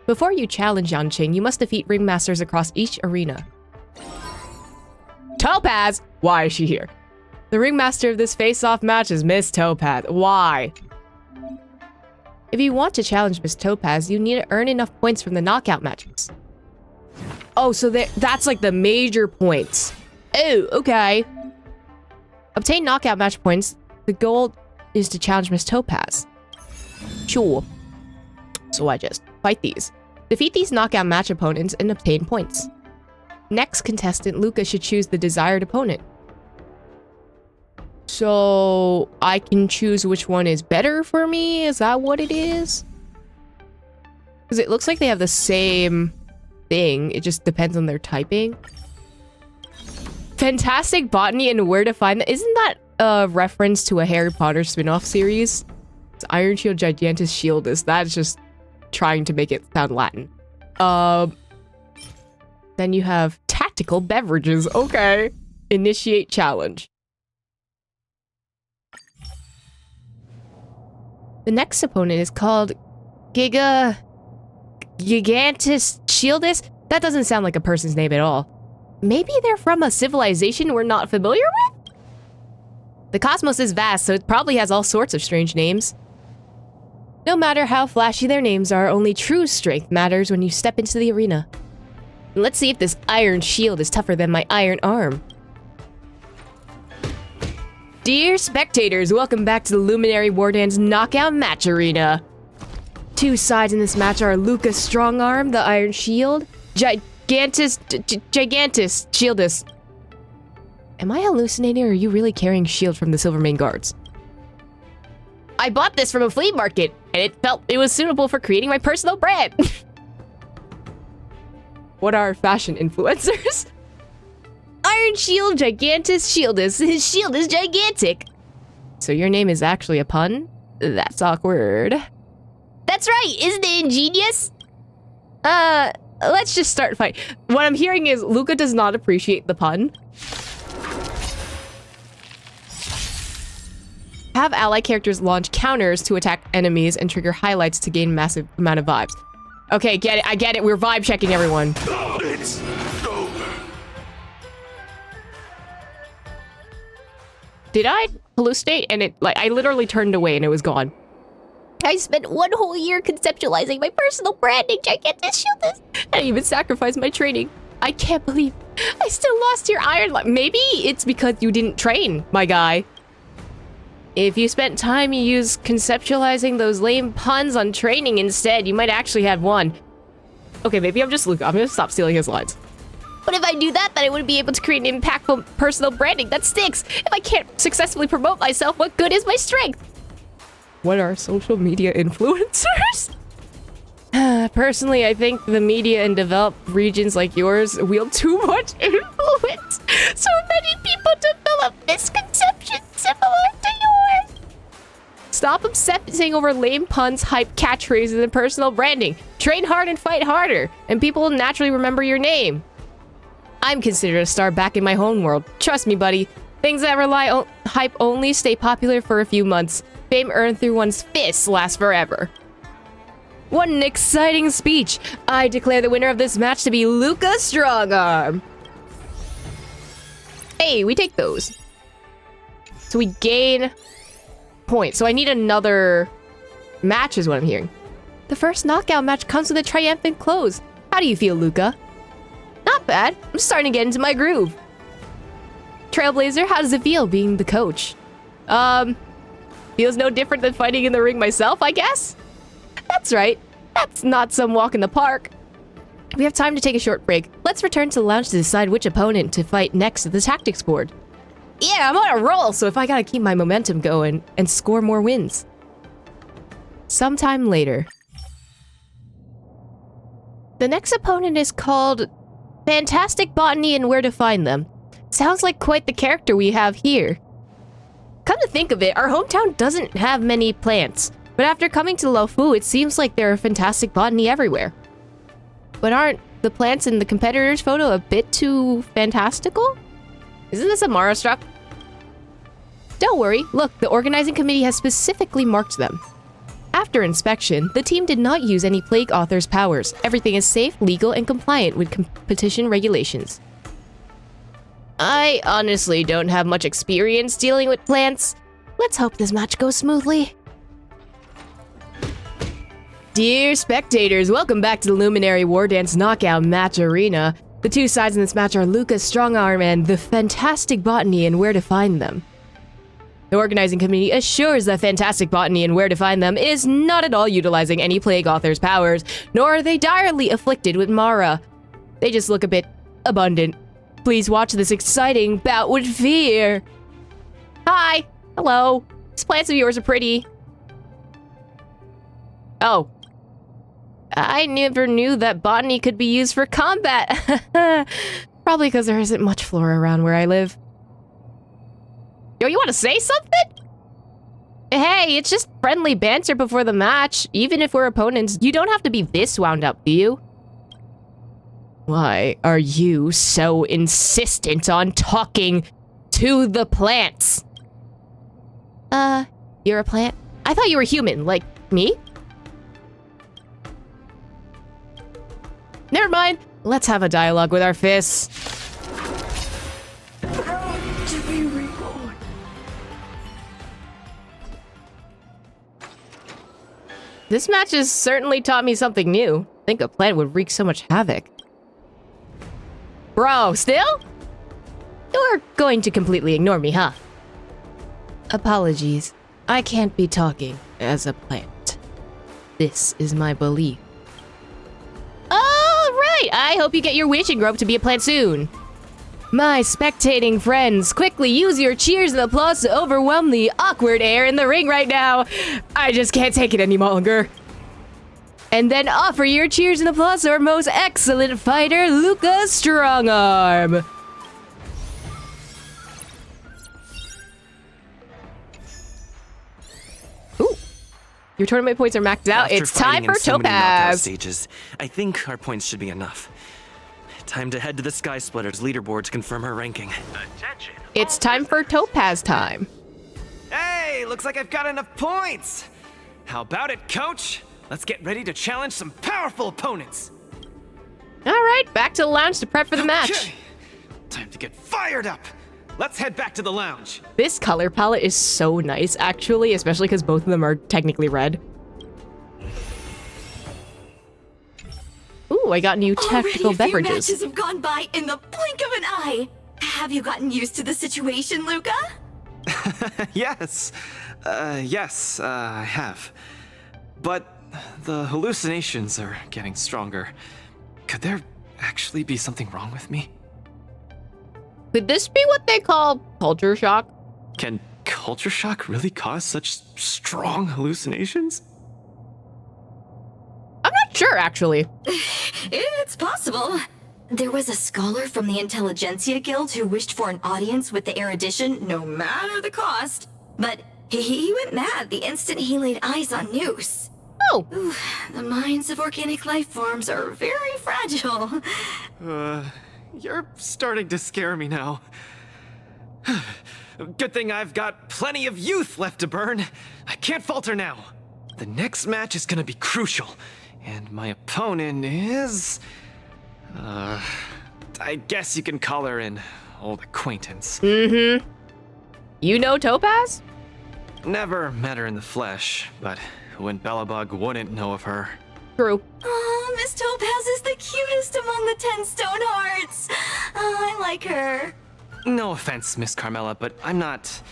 Before you challenge Yanqing, you must defeat ringmasters across each arena. Topaz! Why is she here? The ringmaster of this face-off match is Miss Topaz. Why? If you want to challenge Miss Topaz, you need to earn enough points from the knockout matches. Oh, so that's like the major points. Oh, okay. Obtain knockout match points. The goal is to challenge Miss Topaz. Sure. So I just fight these. Defeat these knockout match opponents and obtain points. Next contestant, Luka, should choose the desired opponent. So I can choose which one is better for me? Is that what it is? Because it looks like they have the same thing. It just depends on their typing. Fantastic Botany and Where to Find that. Isn't that a reference to a Harry Potter spin-off series? It's Iron Shield Gigantus Shieldus. That's just trying to make it sound Latin. Then you have tactical beverages. Okay. Initiate challenge. The next opponent is called Gigantus Shieldus. That doesn't sound like a person's name at all. Maybe they're from a civilization we're not familiar with? The cosmos is vast, so it probably has all sorts of strange names. No matter how flashy their names are, only true strength matters when you step into the arena. Let's see if this iron shield is tougher than my iron arm. Dear spectators, welcome back to the Luminary Wardance Knockout Match Arena. Two sides in this match are Luka's strong arm, the iron shield, Gigantus Shieldus. Am I hallucinating, or are you really carrying shield from the Silvermane guards? I bought this from a flea market, and it was suitable for creating my personal brand. What are fashion influencers? Iron Shield Gigantus Shieldus. His shield is gigantic. So your name is actually a pun? That's awkward. That's right, isn't it ingenious? Let's just start fight. What I'm hearing is Luka does not appreciate the pun. Have ally characters launch counters to attack enemies and trigger highlights to gain massive amount of vibes. Okay, get it. I get it. We're vibe checking everyone. It's over. Did I hallucinate? And I literally turned away and it was gone. I spent 1 whole year conceptualizing my personal branding, Gigantus Shieldus. I even sacrificed my training. I can't believe I still lost your iron. Maybe it's because you didn't train, my guy. If you spent time you used conceptualizing those lame puns on training instead, you might actually have won. Okay, maybe I'm just Luka. I'm gonna stop stealing his lines. But if I do that, then I wouldn't be able to create an impactful personal branding that sticks. If I can't successfully promote myself, what good is my strength? What are social media influencers? Personally, I think the media in developed regions like yours wield too much influence. So many people develop misconceptions similar to yours. Stop obsessing over lame puns, hype, catchphrases, and personal branding. Train hard and fight harder, and people will naturally remember your name. I'm considered a star back in my home world. Trust me, buddy. Things that rely on hype only stay popular for a few months. Fame earned through one's fists lasts forever. What an exciting speech! I declare the winner of this match to be Luka Strongarm. Hey, we take those. So we gain points. So I need another match is what I'm hearing. The first knockout match comes with a triumphant close. How do you feel, Luka? Not bad. I'm starting to get into my groove. Trailblazer, how does it feel being the coach? Feels no different than fighting in the ring myself, I guess? That's right. That's not some walk in the park. We have time to take a short break. Let's return to the lounge to decide which opponent to fight next at the tactics board. Yeah, I'm on a roll, so if I gotta keep my momentum going and score more wins. Sometime later. The next opponent is called Fantastic Botany and Where to Find Them. Sounds like quite the character we have here. Come to think of it, our hometown doesn't have many plants, but after coming to Lofu, it seems like there are fantastic botany everywhere. But aren't the plants in the competitor's photo a bit too fantastical? Isn't this a Mara struck? Don't worry, look, the organizing committee has specifically marked them. After inspection, the team did not use any Plague Author's powers. Everything is safe, legal, and compliant with competition regulations. I honestly don't have much experience dealing with plants. Let's hope this match goes smoothly. Dear spectators, welcome back to the Luminary Wardance Knockout Match Arena. The two sides in this match are Luka's strong arm and the fantastic botany and where to find them. The organizing committee assures that fantastic botany and where to find them is not at all utilizing any Plague Author's powers, nor are they direly afflicted with Mara. They just look a bit abundant. Please watch this exciting bout with fear. Hi. Hello. These plants of yours are pretty. Oh. I never knew that botany could be used for combat. Probably because there isn't much flora around where I live. Yo, you want to say something? Hey, it's just friendly banter before the match. Even if we're opponents, you don't have to be this wound up, do you? Why are you so insistent on talking to the plants? You're a plant? I thought you were human, like me? Never mind. Let's have a dialogue with our fists. This match has certainly taught me something new. I think a plan would wreak so much havoc. Bro, still? You're going to completely ignore me, huh? Apologies. I can't be talking as a plant. This is my belief. Alright, I hope you get your wishing rope to be a plant soon. My spectating friends, quickly use your cheers and applause to overwhelm the awkward air in the ring right now. I just can't take it any longer. And then offer your cheers and applause to our most excellent fighter, Luka Strongarm. Ooh. Your tournament points are maxed out. After It's time fighting for in so many knockout Topaz. stages, I think our points should be enough. Time to head to the Sky Splitter's leaderboard to confirm her ranking. Attention. It's time for Topaz time. Hey, looks like I've got enough points. How about it, coach? Let's get ready to challenge some powerful opponents. All right, back to the lounge to prep for the match. Okay. Time to get fired up. Let's head back to the lounge. This color palette is so nice, actually, especially because both of them are technically red. Ooh, I got new tactical Already a few beverages. matches have gone by in the blink of an eye. Have you gotten used to the situation, Luka? Yes. Yes, I have. But the hallucinations are getting stronger. Could there actually be something wrong with me? Could this be what they call culture shock? Can culture shock really cause such strong hallucinations? I'm not sure, actually. It's possible. There was a scholar from the Intelligentsia Guild who wished for an audience with the erudition, no matter the cost. But he went mad the instant he laid eyes on Noose. Oh. Ooh, the minds of organic life forms are very fragile. You're starting to scare me now. Good thing I've got plenty of youth left to burn. I can't falter now. The next match is gonna be crucial, and my opponent is... I guess you can call her an old acquaintance. Mm-hmm. You know Topaz? Never met her in the flesh, but who in Belobog wouldn't know of her? True. Oh, Miss Topaz is the cutest among the 10 stone hearts. Oh, I like her. No offense, Miss Carmela, but I'm not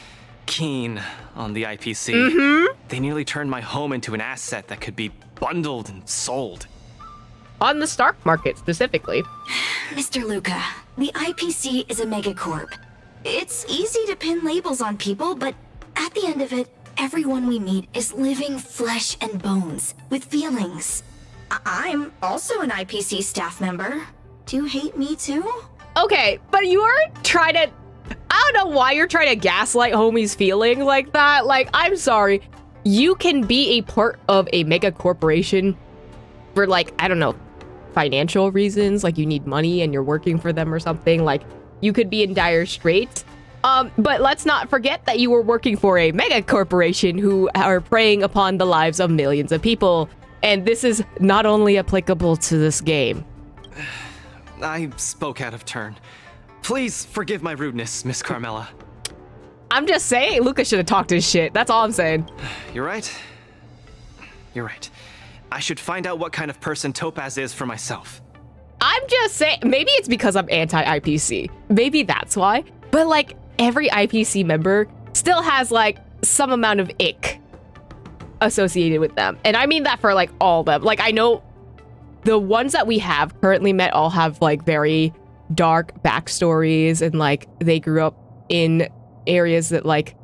keen on the IPC. Mm-hmm. They nearly turned my home into an asset that could be bundled and sold. On the Stark market, specifically. Mr. Luka, the IPC is a megacorp. It's easy to pin labels on people, but at the end of it, everyone we meet is living flesh and bones with feelings. I'm also an IPC staff member. Do you hate me too? Okay, but you're trying to... I don't know why you're trying to gaslight homies feeling like that. Like, I'm sorry. You can be a part of a mega corporation for, like, I don't know, financial reasons. Like, you need money and you're working for them or something. Like, you could be in dire straits. But let's not forget that you were working for a mega corporation who are preying upon the lives of millions of people. And this is not only applicable to this game. I spoke out of turn. Please forgive my rudeness, Miss Carmela. I'm just saying, Luka should have talked his shit. That's all I'm saying. You're right. You're right. I should find out what kind of person Topaz is for myself. I'm just saying, maybe it's because I'm anti-IPC. Maybe that's why. But, like, every IPC member still has, like, some amount of ick associated with them. And I mean that for, like, all of them. Like, I know the ones that we have currently met all have, like, very dark backstories. And, like, they grew up in areas that, like,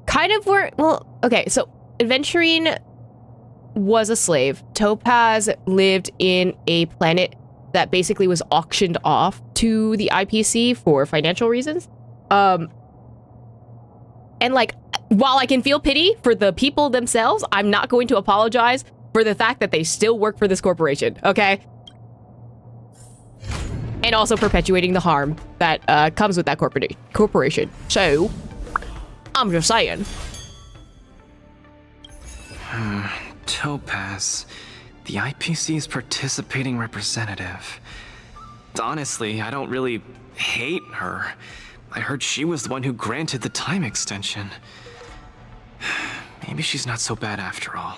kind of were... Well, okay, so Adventurine was a slave. Topaz lived in a planet that basically was auctioned off to the IPC for financial reasons. And like, while I can feel pity for the people themselves, I'm not going to apologize for the fact that they still work for this corporation, okay? And also perpetuating the harm that comes with that corporation. So, I'm just saying. Topaz, the IPC's participating representative. Honestly, I don't really hate her. I heard she was the one who granted the time extension. Maybe she's not so bad after all.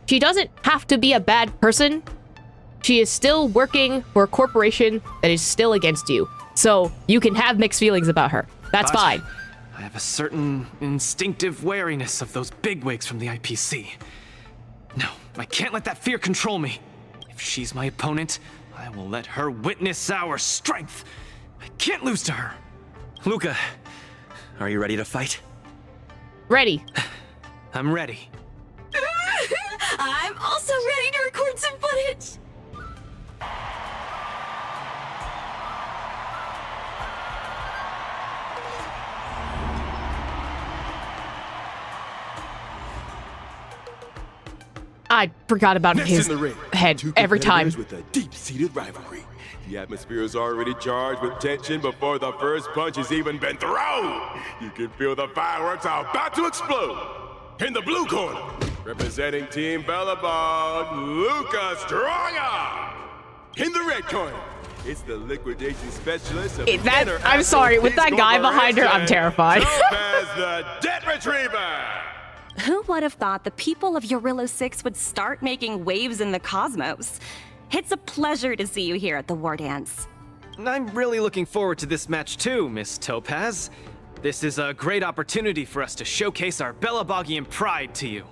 She doesn't have to be a bad person. She is still working for a corporation that is still against you. So you can have mixed feelings about her. That's fine. I have a certain instinctive wariness of those bigwigs from the IPC. No, I can't let that fear control me. If she's my opponent, I will let her witness our strength. I can't lose to her. Luka, are you ready to fight? Ready. I'm ready. I'm also ready to record some footage. I forgot about Next his in the ring, head two every time. competitors with a deep-seated rivalry. The atmosphere is already charged with tension before the first punch has even been thrown. You can feel the fireworks are about to explode. In the blue corner, representing Team Bellabog, Luka Stronga. In the red corner, it's the liquidation specialist of the I'm sorry, with that guy behind her, I'm terrified. Topaz the Debt Retriever. Who would have thought the people of Yorilo 6 would start making waves in the cosmos? It's a pleasure to see you here at the Wardance. I'm really looking forward to this match too, Miss Topaz. This is a great opportunity for us to showcase our Bellabogian pride to you.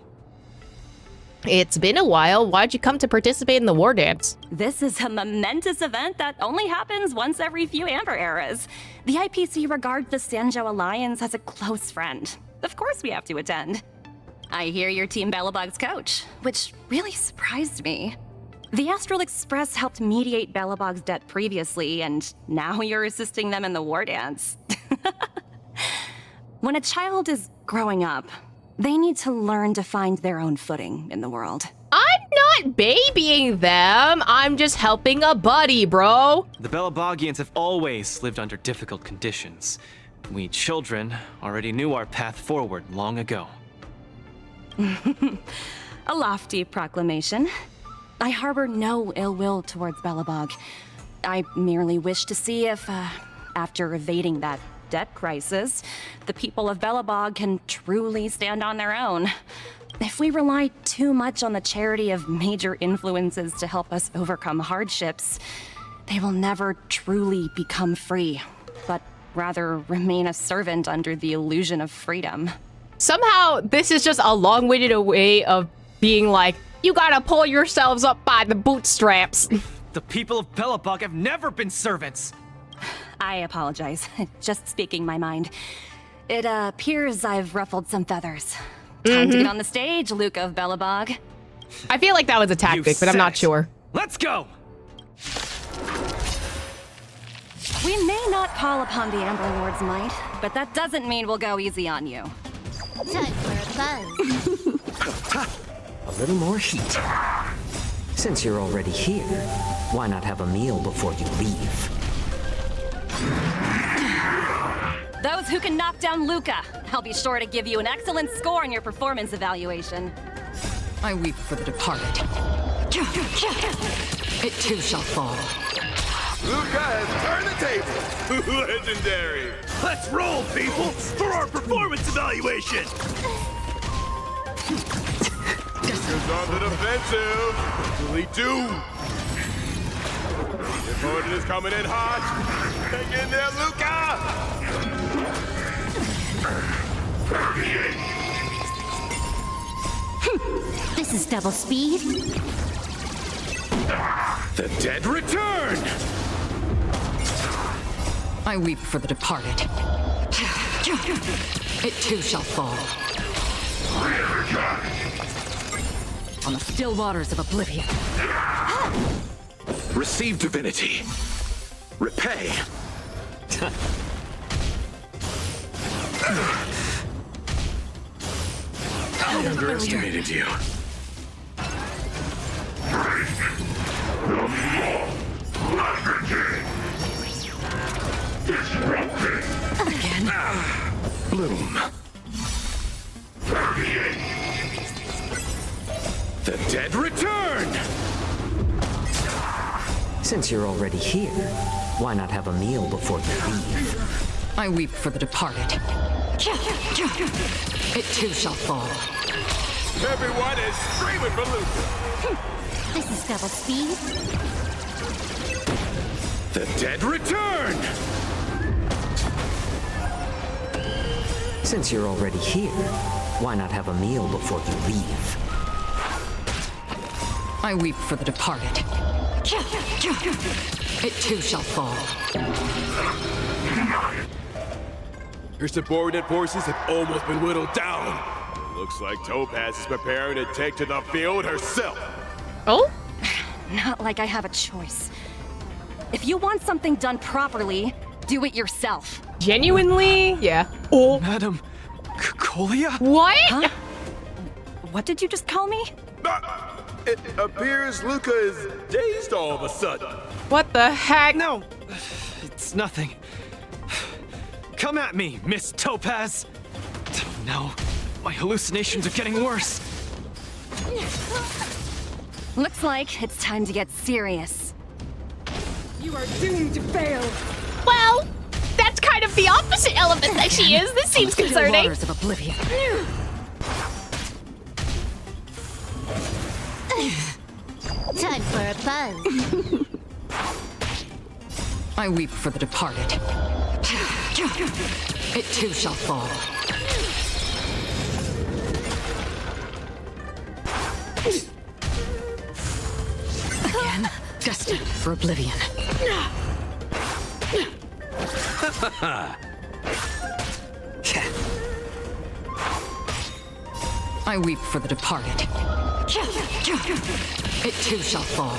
It's been a while. Why'd you come to participate in the Wardance? This is a momentous event that only happens once every few Amber eras. The IPC regards the Sanjo Alliance as a close friend. Of course we have to attend. I hear you're Team Bellabog's coach, which really surprised me. The Astral Express helped mediate Bellabog's debt previously, and now you're assisting them in the Wardance. When a child is growing up, they need to learn to find their own footing in the world. I'm not babying them. I'm just helping a buddy, bro. The Bellabogians have always lived under difficult conditions. We children already knew our path forward long ago. A lofty proclamation. I harbor no ill will towards Bellabog. I merely wish to see if, after evading that debt crisis, the people of Bellabog can truly stand on their own. If we rely too much on the charity of major influences to help us overcome hardships, they will never truly become free, but rather remain a servant under the illusion of freedom. Somehow, this is just a long-winded way of being like, you gotta pull yourselves up by the bootstraps. The people of Bellabog have never been servants. I apologize. Just speaking my mind. It appears I've ruffled some feathers. Time to get on the stage, Luka of Bellabog. I feel like that was a tactic, but I'm not sure. Let's go! We may not call upon the Amber Lord's might, but that doesn't mean we'll go easy on you. Time for a buzz. A little more heat. Since you're already here, why not have a meal before you leave? Those who can knock down Luka, I'll be sure to give you an excellent score in your performance evaluation. I weep for the departed. It too shall fall. Luka has turned the table. Legendary. Let's roll, people, for our performance evaluation. Luka's on the defensive. What will he do? The opponent is coming in hot. Hang in there, Luka! This is double speed. The dead return! I weep for the departed. It too shall fall. On the still waters of oblivion. Receive divinity. Repay. I underestimated you. Again. Bloom. The dead return! Since you're already here, why not have a meal before you leave? I weep for the departed. It too shall fall. Everyone is screaming for Luka. This is double speed. The dead return! Since you're already here, why not have a meal before you leave? I weep for the departed. It too shall fall. Her subordinate forces have almost been whittled down. Looks like Topaz is preparing to take to the field herself. Oh? Not like I have a choice. If you want something done properly, do it yourself. Genuinely? Yeah. Oh. Madam Colia? What? Huh? What did you just call me? It appears Luka is dazed all of a sudden. What the heck? No, it's nothing. Come at me, Miss Topaz. No, my hallucinations are getting worse. Looks like it's time to get serious. You are doomed to fail. Well, that's kind of the opposite element that she is. This seems Still concerning. waters of oblivion. Time for a buzz. I weep for the departed. It too shall fall. Again, destined for oblivion. I weep for the departed. It too shall fall.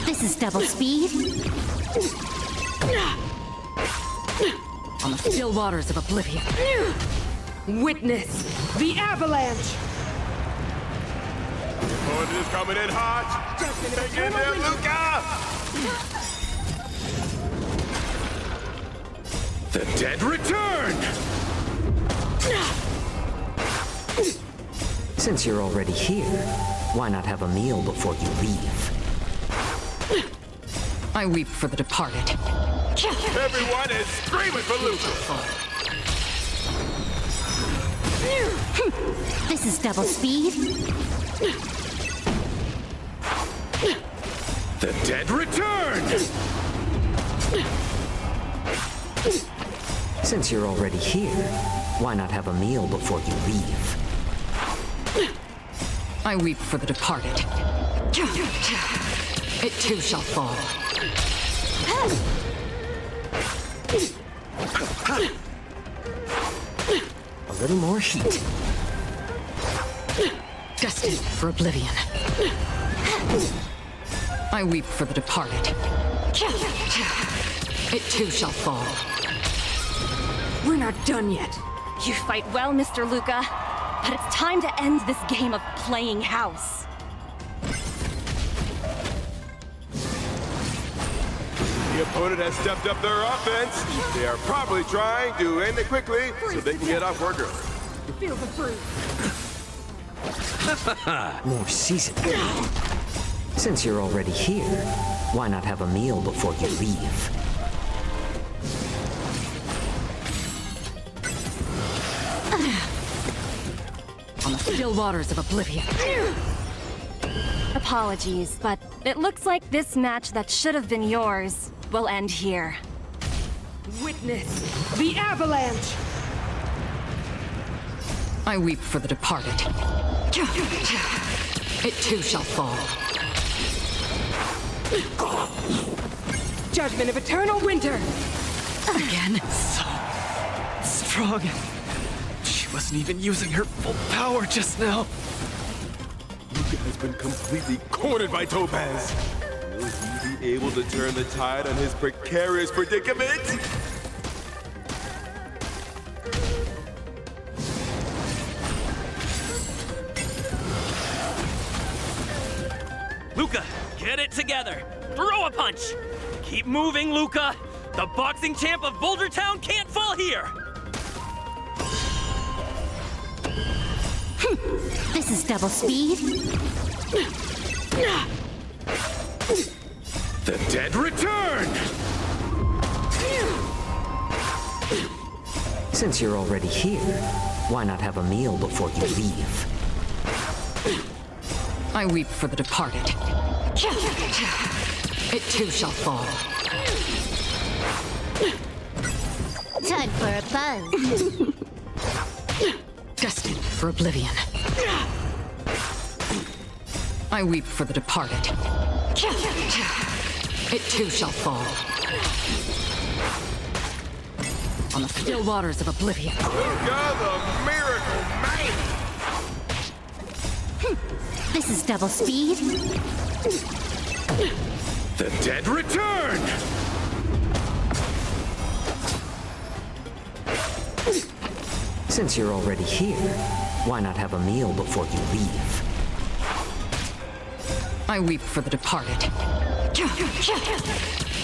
This is double speed. On the still waters of oblivion. Witness the avalanche. Opponent is coming in hot. Take in there, Luka! The dead return! Since you're already here, why not have a meal before you leave? I weep for the departed. Everyone is screaming for Luka! This is double speed. The dead return! Since you're already here, why not have a meal before you leave? I weep for the departed. It too shall fall. A little more heat. Destined for oblivion. I weep for the departed. It too shall fall. We're not done yet. You fight well, Mr. Luka, but it's time to end this game of playing house. The opponent has stepped up their offense. They are probably trying to end it quickly so they can get off work early. Feel the fruit. More seasoning. Since you're already here, why not have a meal before you leave? On the still waters of oblivion. Apologies, but it looks like this match that should have been yours will end here. Witness the avalanche. I weep for the departed. It too shall fall. Judgment of eternal winter. Again? So strong. She wasn't even using her full power just now. Luka has been completely cornered by Topaz. Will he be able to turn the tide on his precarious predicament? Luka, get it together. Throw a punch. Keep moving, Luka. The boxing champ of Boulder Town can't fall here. This is double speed. The dead return! Since you're already here, why not have a meal before you leave? I weep for the departed. It too shall fall. Time for a buzz. Destined for oblivion. I weep for the departed. It too shall fall. On the still waters of oblivion. Luka, the miracle man! This is double speed. The dead return! Since you're already here, why not have a meal before you leave? I weep for the departed.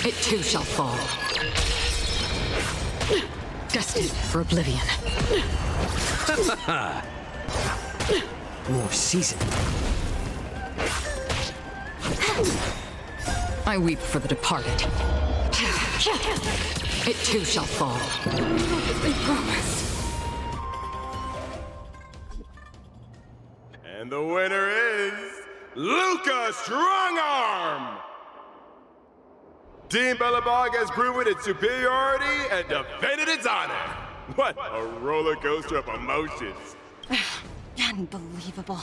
It too shall fall. Destined for oblivion. More seasoned. I weep for the departed. It too shall fall. They promised. And the winner is Luka Strongarm! Team Belobog has proven its superiority and defended its honor. What a roller coaster of emotions. Unbelievable.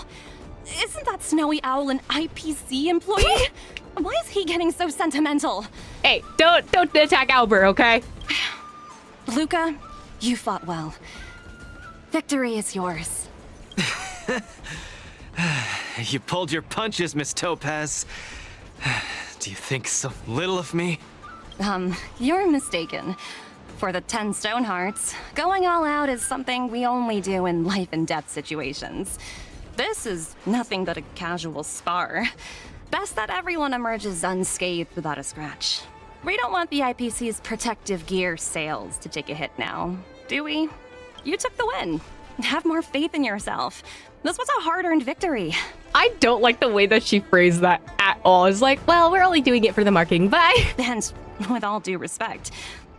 Isn't that Snowy Owl an IPC employee? Why is he getting so sentimental? Hey, don't attack Albert, okay? Luka, you fought well. Victory is yours. You pulled your punches, Miss Topaz. Do you think so little of me? You're mistaken. For the 10 Stone Hearts, going all out is something we only do in life and death situations. This is nothing but a casual spar. Best that everyone emerges unscathed without a scratch. We don't want the IPC's protective gear sales to take a hit now, do we? You took the win. Have more faith in yourself. This was a hard-earned victory. I don't like the way that she phrased that at all. It's like, well, we're only doing it for the marketing. Bye. And with all due respect,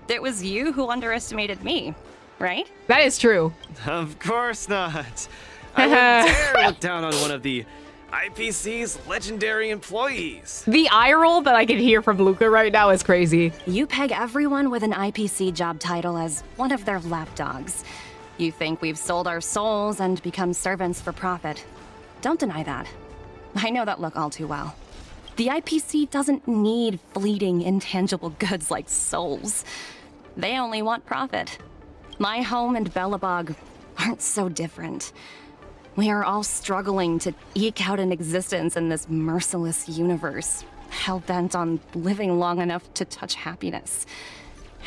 it was you who underestimated me, right? That is true. Of course not. I wouldn't dare look down on one of the IPC's legendary employees. The eye roll that I can hear from Luka right now is crazy. You peg everyone with an IPC job title as one of their lapdogs. You think we've sold our souls and become servants for profit. Don't deny that. I know that look all too well. The IPC doesn't need fleeting, intangible goods like souls. They only want profit. My home and Belobog aren't so different. We are all struggling to eke out an existence in this merciless universe, hell-bent on living long enough to touch happiness.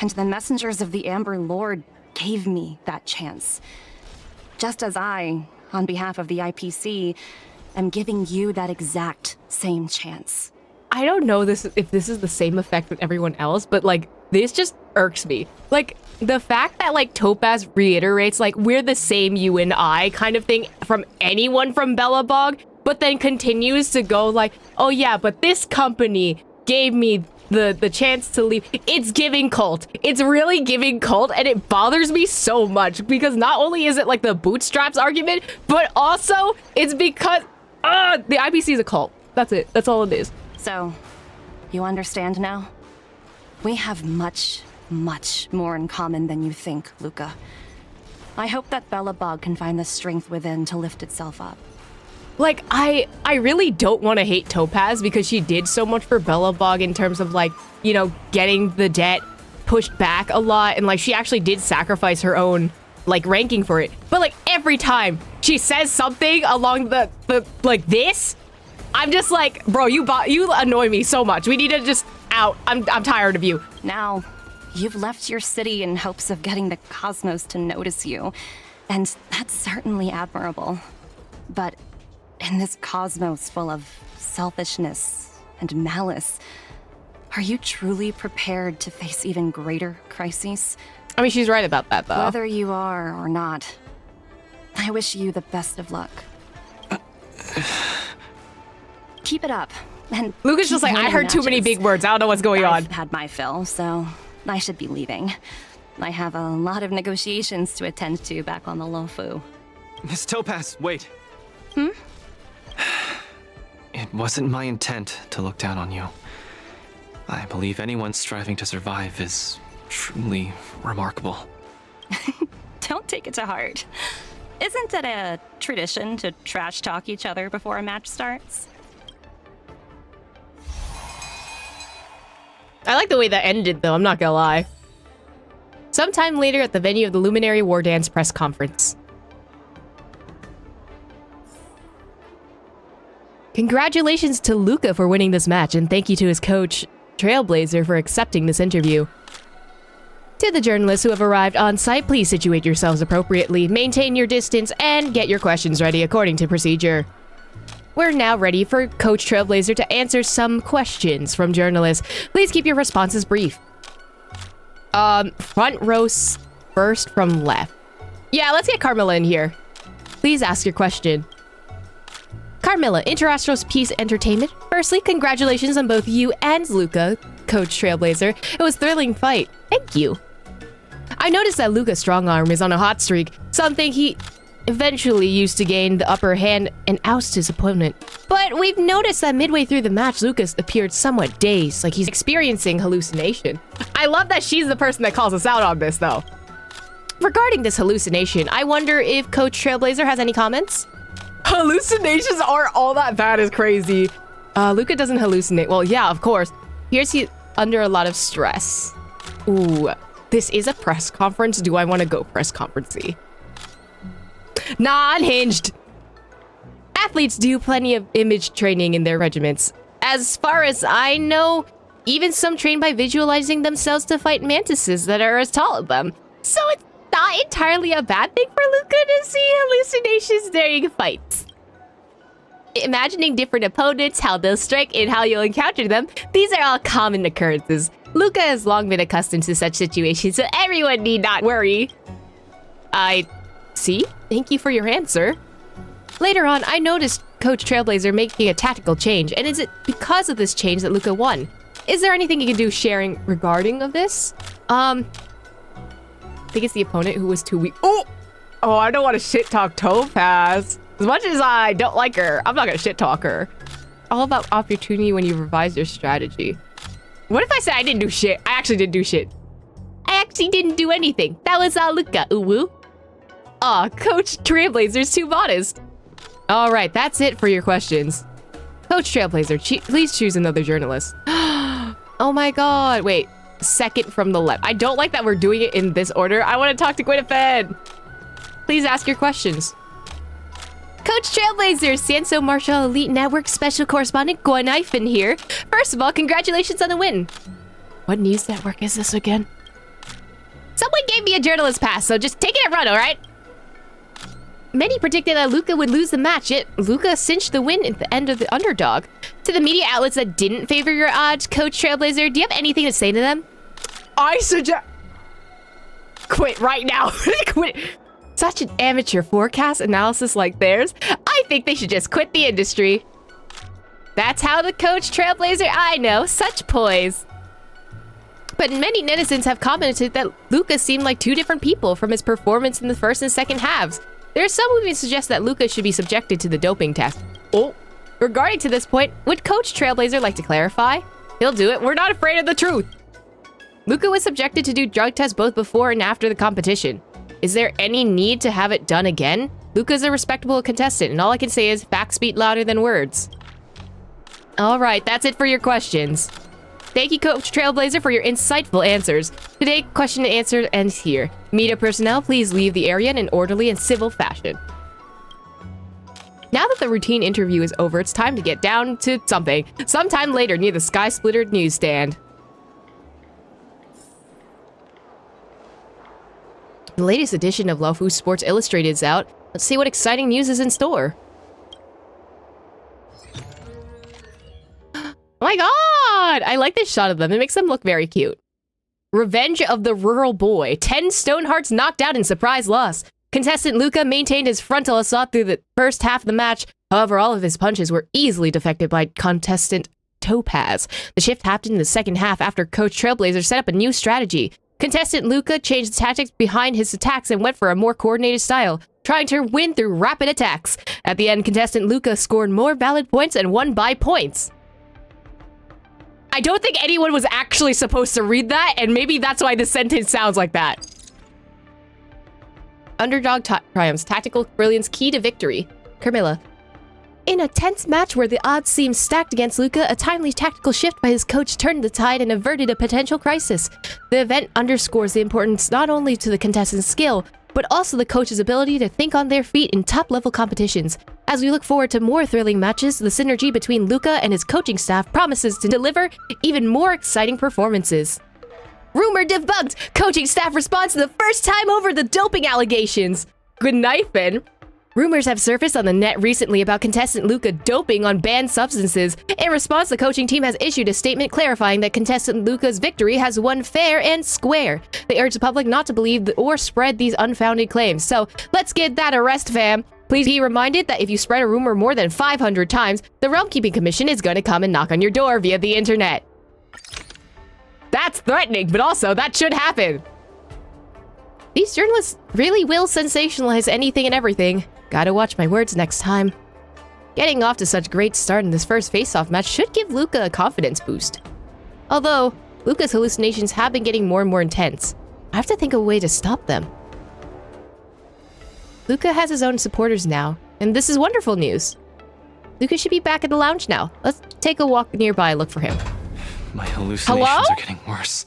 And the messengers of the Amber Lord gave me that chance. Just as I, on behalf of the IPC, am giving you that exact same chance. I don't know if this is the same effect with everyone else, but like, this just irks me. Like, the fact that like Topaz reiterates like, we're the same you and I kind of thing from anyone from Belobog, but then continues to go like, oh yeah, but this company gave me the chance to leave. It's giving cult. It's really giving cult, and it bothers me so much because not only is it like the bootstraps argument, but also it's because the IPC is a cult. That's it. That's all it is. So, you understand now? We have much, much more in common than you think, Luka. I hope that Belobog can find the strength within to lift itself up. Like, I really don't want to hate Topaz because she did so much for Belobog in terms of like, you know, getting the debt pushed back a lot, and like she actually did sacrifice her own like ranking for it. But like every time she says something along the like this, I'm just like, bro, you annoy me so much. We need to just out. I'm tired of you. Now, you've left your city in hopes of getting the cosmos to notice you, and that's certainly admirable. But in this cosmos full of selfishness and malice, are you truly prepared to face even greater crises? I mean, she's right about that, though. Whether you are or not, I wish you the best of luck. Keep it up. And Luka's just like, I heard too many big words. I don't know what's going on. I've had my fill, so I should be leaving. I have a lot of negotiations to attend to back on the Lofu. Miss Topaz, wait. Hmm? It wasn't my intent to look down on you. I believe anyone striving to survive is truly remarkable. Don't take it to heart. Isn't it a tradition to trash talk each other before a match starts? I like the way that ended, though, I'm not gonna lie. Sometime later at the venue of the Luminary Wardance press conference. Congratulations to Luka for winning this match, and thank you to his coach, Trailblazer, for accepting this interview. To the journalists who have arrived on site, please situate yourselves appropriately, maintain your distance, and get your questions ready according to procedure. We're now ready for Coach Trailblazer to answer some questions from journalists. Please keep your responses brief. Front row first from left. Yeah, let's get Carmilla in here. Please ask your question. Carmilla, Interastro's Peace Entertainment. Firstly, congratulations on both you and Luka, Coach Trailblazer. It was a thrilling fight. Thank you. I noticed that Luka's strong arm is on a hot streak, something he eventually used to gain the upper hand and oust his opponent. But we've noticed that midway through the match, Lucas appeared somewhat dazed, like he's experiencing hallucination. I love that she's the person that calls us out on this, though. Regarding this hallucination, I wonder if Coach Trailblazer has any comments? Hallucinations aren't all that bad is crazy. Luka doesn't hallucinate. Well, yeah, of course. Here's under a lot of stress. Ooh, this is a press conference. Do I want to go press conference-y? Nah, unhinged. Athletes do plenty of image training in their regiments. As far as I know, even some train by visualizing themselves to fight mantises that are as tall as them. So it's not entirely a bad thing for Luka to see hallucinations during fights. Imagining different opponents, how they'll strike, and how you'll encounter them, these are all common occurrences. Luka has long been accustomed to such situations, so everyone need not worry. I see. Thank you for your answer. Later on, I noticed Coach Trailblazer making a tactical change, and is it because of this change that Luka won? Is there anything you can do sharing regarding of this? I think it's the opponent who was too weak. Oh, I don't want to shit talk Topaz. As much as I don't like her, I'm not gonna shit talk her. All about opportunity when you revise your strategy. What if I say I didn't do shit? I actually didn't do shit. I actually didn't do anything. That was Luka, uwu. Aw, Coach Trailblazer's too modest. All right, that's it for your questions. Coach Trailblazer, please choose another journalist. Oh my god, wait. Second from the left. I don't like that we're doing it in this order. I want to talk to Gwyneth. Please ask your questions. Coach Trailblazer, Sanso Marshall Elite Network Special Correspondent Gwyneth here. First of all, congratulations on the win. What news network is this again? Someone gave me a journalist pass, so just take it and run, alright? Many predicted that Luka would lose the match, yet Luka cinched the win at the end of the underdog. To the media outlets that didn't favor your odds, Coach Trailblazer, do you have anything to say to them? I suggest... Quit right now. Quit. Such an amateur forecast analysis like theirs. I think they should just quit the industry. That's how the Coach Trailblazer I know. Such poise. But many netizens have commented that Luka seemed like two different people from his performance in the first and second halves. There are some who even suggest that Luka should be subjected to the doping test. Oh, regarding to this point, would Coach Trailblazer like to clarify? He'll do it. We're not afraid of the truth. Luka was subjected to do drug tests both before and after the competition. Is there any need to have it done again? Luka's a respectable contestant, and all I can say is facts speak louder than words. All right, that's it for your questions. Thank you, Coach Trailblazer, for your insightful answers. Today, question and answer ends here. Media personnel, please leave the area in an orderly and civil fashion. Now that the routine interview is over, it's time to get down to something. Sometime later near the Sky Splitter newsstand. The latest edition of Lofu Sports Illustrated is out. Let's see what exciting news is in store. Oh my god! I like this shot of them. It makes them look very cute. Revenge of the Rural Boy. 10 stone hearts knocked out in surprise loss. Contestant Luka maintained his frontal assault through the first half of the match. However, all of his punches were easily deflected by contestant Topaz. The shift happened in the second half after Coach Trailblazer set up a new strategy. Contestant Luka changed the tactics behind his attacks and went for a more coordinated style, trying to win through rapid attacks. At the end, contestant Luka scored more valid points and won by points. I don't think anyone was actually supposed to read that, and maybe that's why the sentence sounds like that. Underdog triumphs, tactical brilliance key to victory. Carmilla. In a tense match where the odds seemed stacked against Luka, a timely tactical shift by his coach turned the tide and averted a potential crisis. The event underscores the importance not only to the contestant's skill, but also the coach's ability to think on their feet in top-level competitions. As we look forward to more thrilling matches, the synergy between Luka and his coaching staff promises to deliver even more exciting performances. Rumor debunked! Coaching staff responds to the first time over the doping allegations! Good night, Ben. Rumors have surfaced on the net recently about contestant Luka doping on banned substances. In response, the coaching team has issued a statement clarifying that contestant Luka's victory has won fair and square. They urge the public not to believe or spread these unfounded claims. So, let's get that arrest, fam. Please be reminded that if you spread a rumor more than 500 times, the Realm Keeping Commission is going to come and knock on your door via the internet. That's threatening, but also that should happen. These journalists really will sensationalize anything and everything. Gotta watch my words next time. Getting off to such a great start in this first face-off match should give Luka a confidence boost. Although, Luka's hallucinations have been getting more and more intense. I have to think of a way to stop them. Luka has his own supporters now, and this is wonderful news. Luka should be back at the lounge now. Let's take a walk nearby and look for him. My hallucinations are getting worse.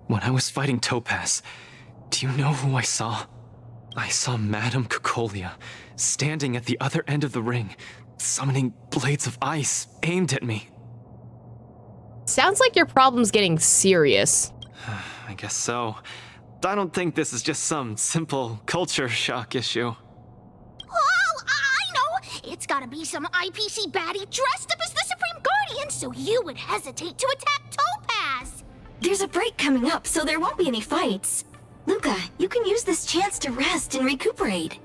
When I was fighting Topaz, do you know who I saw? I saw Madame Cocolia standing at the other end of the ring, summoning blades of ice aimed at me. Sounds like your problem's getting serious. I guess so. I don't think this is just some simple culture shock issue. Well, I know! It's gotta be some IPC baddie dressed up as the Supreme Guardian, so you would hesitate to attack Topaz! There's a break coming up, so there won't be any fights. Luka, you can use this chance to rest and recuperate.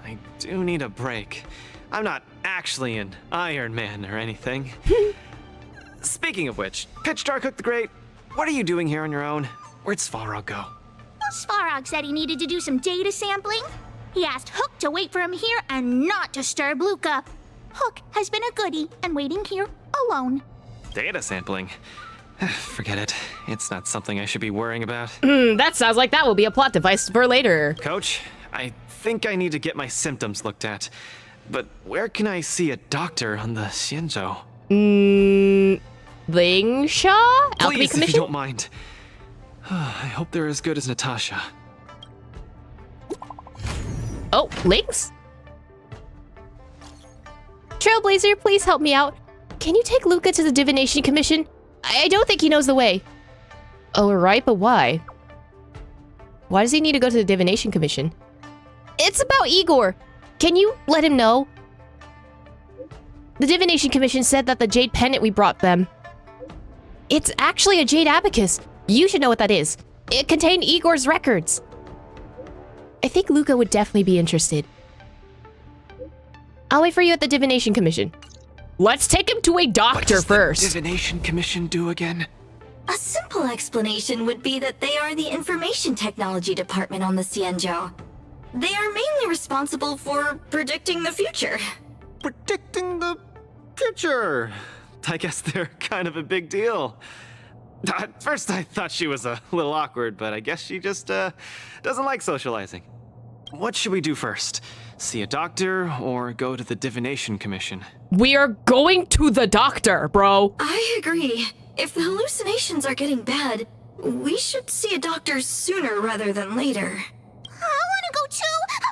I do need a break. I'm not actually an Iron Man or anything. Speaking of which, Pitch Darkhook the Great, what are you doing here on your own? Where'd Svarog go? Svarog said he needed to do some data sampling. He asked Hook to wait for him here and not disturb Luka. Hook has been a goodie and waiting here alone. Data sampling? Forget it. It's not something I should be worrying about. That sounds like that will be a plot device for later. Coach, I think I need to get my symptoms looked at. But where can I see a doctor on the Xianzhou? Lingshaw? Alchemy Please, Commission? if you don't mind. I hope they're as good as Natasha. Oh, Lynx? Trailblazer, please help me out. Can you take Luka to the Divination Commission? I don't think he knows the way. Oh, right, but why? Why does he need to go to the Divination Commission? It's about Igor. Can you let him know? The Divination Commission said that the Jade Pendant we brought them. It's actually a Jade Abacus. You should know what that is. It contained Igor's records. I think Luka would definitely be interested. I'll wait for you at the Divination Commission. Let's take him to a doctor first. What does the Divination Commission do again? A simple explanation would be that they are the Information Technology Department on the Xianzhou. They are mainly responsible for predicting the future. Predicting the future? I guess they're kind of a big deal. At first I thought she was a little awkward, but I guess she just doesn't like socializing. What should we do first? See a doctor or go to the Divination Commission? We are going to the doctor, bro. I agree. If the hallucinations are getting bad, we should see a doctor sooner rather than later. I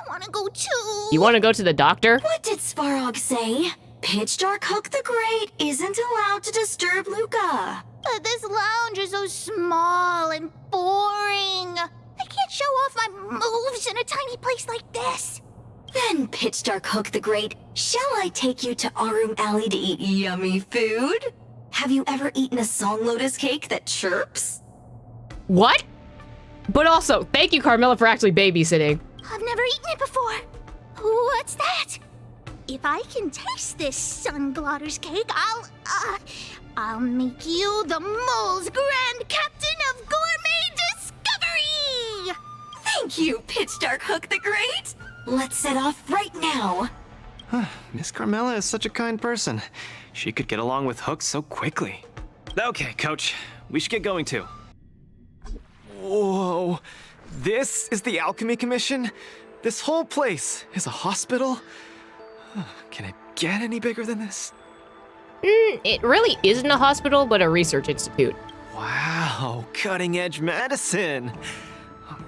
wanna go too! You wanna go to the doctor? What did Svarog say? Pitch Darkhook the Great isn't allowed to disturb Luka. But this lounge is so small and boring. I can't show off my moves in a tiny place like this. Then, Pitch Darkhook the Great, shall I take you to Arum Alley to eat yummy food? Have you ever eaten a song lotus cake that chirps? What? But also, thank you, Carmilla, for actually babysitting. I've never eaten it before. What's that? If I can taste this Sunglotter's cake, I'll make you the mole's grand captain of gourmet you, Pitch Dark Hook the Great! Let's set off right now. Miss Carmela is such a kind person. She could get along with Hook so quickly. Okay, Coach. We should get going too. Whoa. This is the Alchemy Commission? This whole place is a hospital? Can it get any bigger than this? It really isn't a hospital, but a research institute. Wow, cutting edge medicine.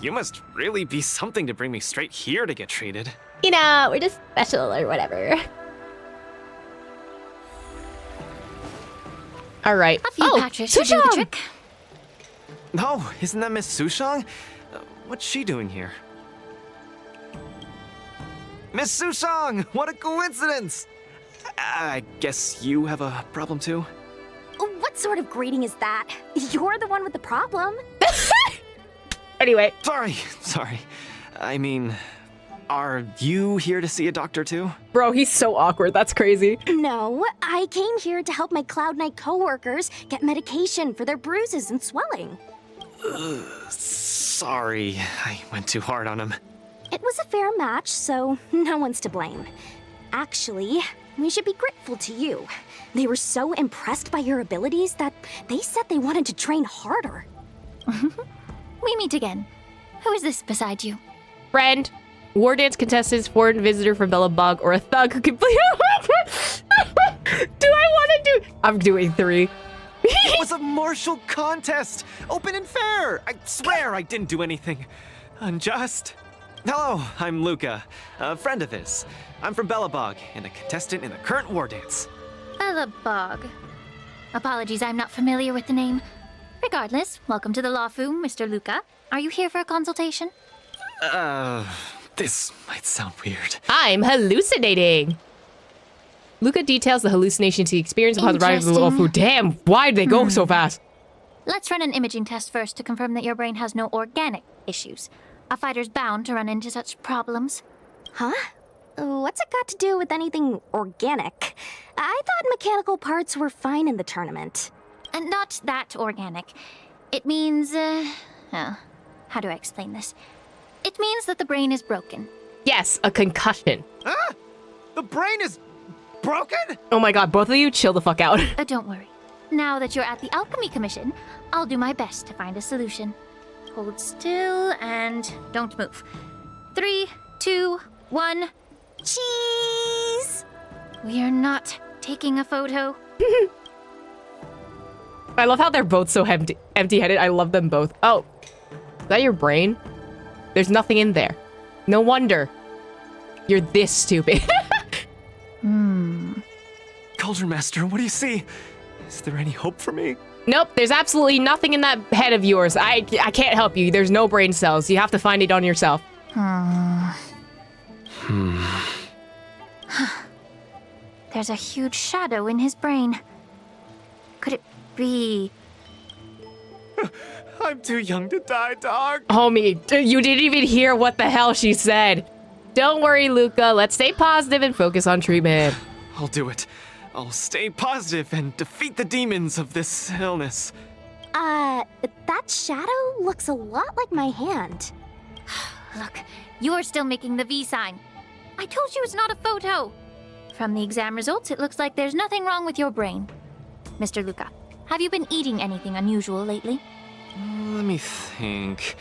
You must really be something to bring me straight here to get treated. You know, we're just special or whatever. All right. Off you, Patrick, to do the trick. Oh, isn't that Miss Sushang? What's she doing here? Miss Sushang, what a coincidence! I guess you have a problem too? What sort of greeting is that? You're the one with the problem. Anyway. Sorry. I mean, are you here to see a doctor too? Bro, he's so awkward. That's crazy. No, I came here to help my Cloud Knight coworkers get medication for their bruises and swelling. Sorry, I went too hard on him. It was a fair match, so no one's to blame. Actually, we should be grateful to you. They were so impressed by your abilities that they said they wanted to train harder. We meet again. Who is this beside you? Friend, Wardance contestants, foreign visitor from Bellabog, or a thug who complete. Do I want to do? I'm doing 3. It was a martial contest, open and fair. I swear I didn't do anything unjust. Hello, I'm Luka, a friend of his. I'm from Bellabog and a contestant in the current Wardance. Bellabog. Apologies, I'm not familiar with the name. Regardless, welcome to the Lawfu, Mr. Luka. Are you here for a consultation? This might sound weird. I'm hallucinating. Luka details the hallucinations he experienced upon the rise of the Lawfu. Damn, why did they go so fast? Let's run an imaging test first to confirm that your brain has no organic issues. A fighter's bound to run into such problems. Huh? What's it got to do with anything organic? I thought mechanical parts were fine in the tournament. And not that organic. It means, how do I explain this? It means that the brain is broken. Yes, a concussion. Ah! The brain is broken? Oh my god, both of you chill the fuck out. Don't worry. Now that you're at the Alchemy Commission, I'll do my best to find a solution. Hold still and don't move. 3, 2, 1. Cheese! We are not taking a photo. I love how they're both so empty-headed. I love them both. Oh, is that your brain? There's nothing in there. No wonder you're this stupid. Cauldron Master, what do you see? Is there any hope for me? Nope, there's absolutely nothing in that head of yours. I can't help you. There's no brain cells. You have to find it on yourself. There's a huge shadow in his brain. Could it be... I'm too young to die, dog. Homie, you didn't even hear what the hell she said. Don't worry, Luka. Let's stay positive and focus on treatment. I'll do it. I'll stay positive and defeat the demons of this illness. That shadow looks a lot like my hand. Look, you're still making the V sign. I told you it's not a photo. From the exam results, it looks like there's nothing wrong with your brain. Mr. Luka, have you been eating anything unusual lately? Let me think.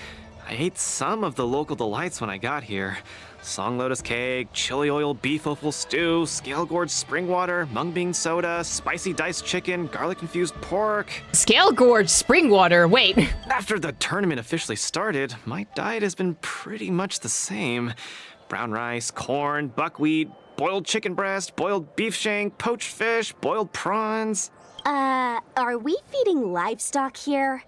I ate some of the local delights when I got here. Song lotus cake, chili oil beef offal stew, scale gorge spring water, mung bean soda, spicy diced chicken, garlic infused pork. Scale gorge spring water, wait. After the tournament officially started, my diet has been pretty much the same. Brown rice, corn, buckwheat, boiled chicken breast, boiled beef shank, poached fish, boiled prawns. Are we feeding livestock here?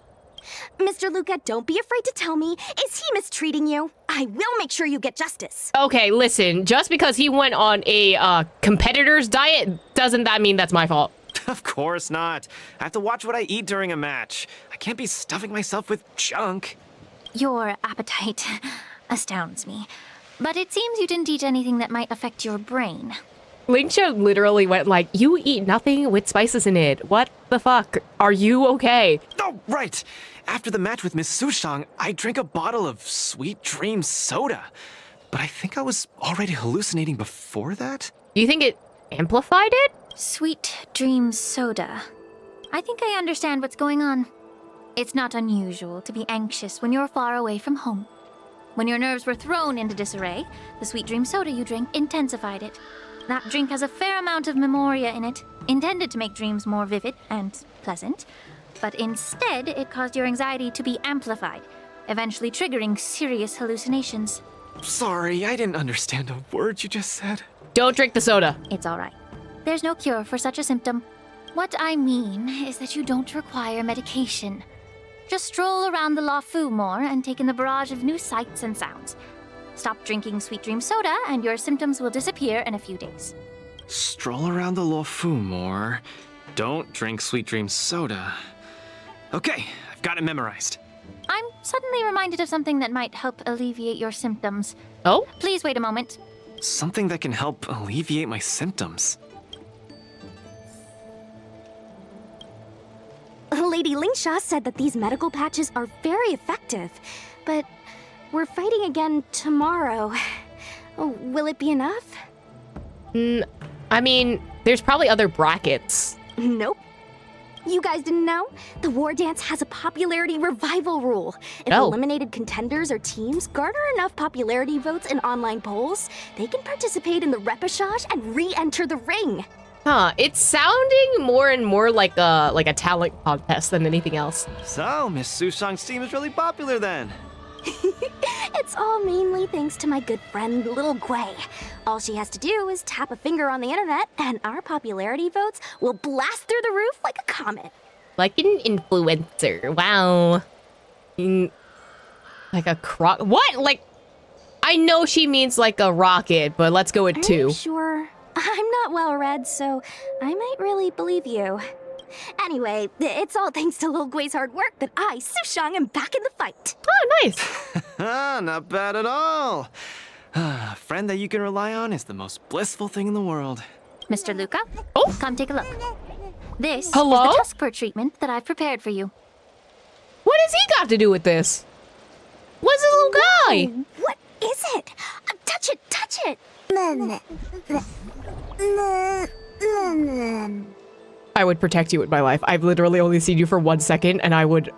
Mr. Luka, don't be afraid to tell me. Is he mistreating you? I will make sure you get justice. Okay, listen. Just because he went on a competitor's diet, doesn't that mean that's my fault? Of course not. I have to watch what I eat during a match. I can't be stuffing myself with junk. Your appetite astounds me. But it seems you didn't eat anything that might affect your brain. Linkcha literally went like, you eat nothing with spices in it. What the fuck? Are you okay? Oh, right! After the match with Miss Sushang, I drank a bottle of Sweet Dream soda. But I think I was already hallucinating before that? You think it amplified it? Sweet Dream soda. I think I understand what's going on. It's not unusual to be anxious when you're far away from home. When your nerves were thrown into disarray, the Sweet Dream soda you drank intensified it. That drink has a fair amount of memoria in it, intended to make dreams more vivid and pleasant, but instead it caused your anxiety to be amplified, eventually triggering serious hallucinations. Sorry, I didn't understand a word you just said. Don't drink the soda. It's all right. There's no cure for such a symptom. What I mean is that you don't require medication. Just stroll around the La Fu more and take in the barrage of new sights and sounds. Stop drinking Sweet Dream soda and your symptoms will disappear in a few days. Stroll around the Lo Fu more. Don't drink Sweet Dream soda. Okay, I've got it memorized. I'm suddenly reminded of something that might help alleviate your symptoms. Oh? Please wait a moment. Something that can help alleviate my symptoms. Lady Lingsha said that these medical patches are very effective, but we're fighting again tomorrow. Oh, will it be enough? I mean, there's probably other brackets. Nope. You guys didn't know? The Wardance has a popularity revival rule. If Oh. eliminated contenders or teams garner enough popularity votes in online polls, they can participate in the repechage and re-enter the ring. Huh, it's sounding more and more like a talent contest than anything else. So, Miss Sushang's team is really popular then. It's all mainly thanks to my good friend, Little Gwei. All she has to do is tap a finger on the internet, and our popularity votes will blast through the roof like a comet. Like an influencer. Wow. Like a what? Like, I know she means like a rocket, but let's go with Are 2. you sure? I'm not well read, so I might really believe you. Anyway, it's all thanks to Lil Gwei's hard work that I, Sushang, am back in the fight. Oh, nice. Not bad at all. A friend that you can rely on is the most blissful thing in the world. Mr. Luka, come take a look. This Hello? is the Tuskper treatment that I've prepared for you. What has he got to do with this? What's this little guy? What is it? Touch it, touch it. I would protect you with my life. I've literally only seen you for 1 second, and I would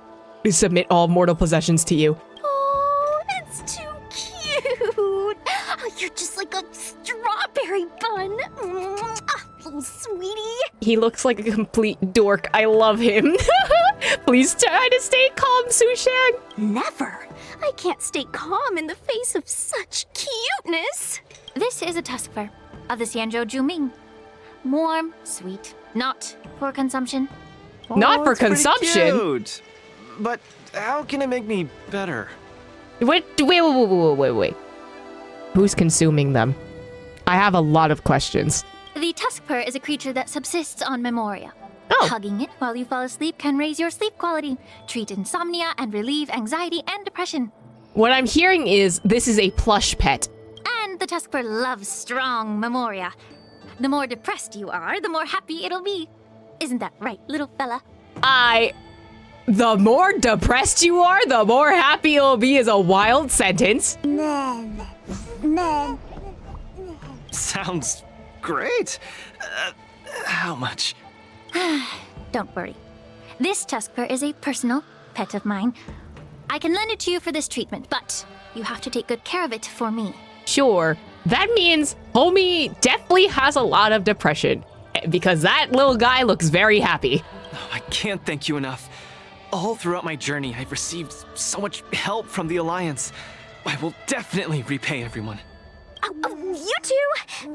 submit all mortal possessions to you. Oh, it's too cute. Oh, you're just like a strawberry bun. Little sweetie. He looks like a complete dork. I love him. Please try to stay calm, Sushang. Never. I can't stay calm in the face of such cuteness. This is a Tuskper of the Xianzhou Juming. Warm, sweet, not for consumption. Not for it's pretty consumption? Cute. But how can it make me better? Wait. Who's consuming them? I have a lot of questions. The Tuskper is a creature that subsists on memoria. Oh. Hugging it while you fall asleep can raise your sleep quality, treat insomnia, and relieve anxiety and depression. What I'm hearing is this is a plush pet. And the Tuskper loves strong memoria. The more depressed you are, the more happy it'll be. Isn't that right, little fella? The more depressed you are, the more happy you'll be is a wild sentence. Sounds great. How much? Don't worry. This Tuskper is a personal pet of mine. I can lend it to you for this treatment, but you have to take good care of it for me. Sure. That means homie definitely has a lot of depression, because that little guy looks very happy. Oh, I can't thank you enough. All throughout my journey, I've received so much help from the Alliance. I will definitely repay everyone. You two?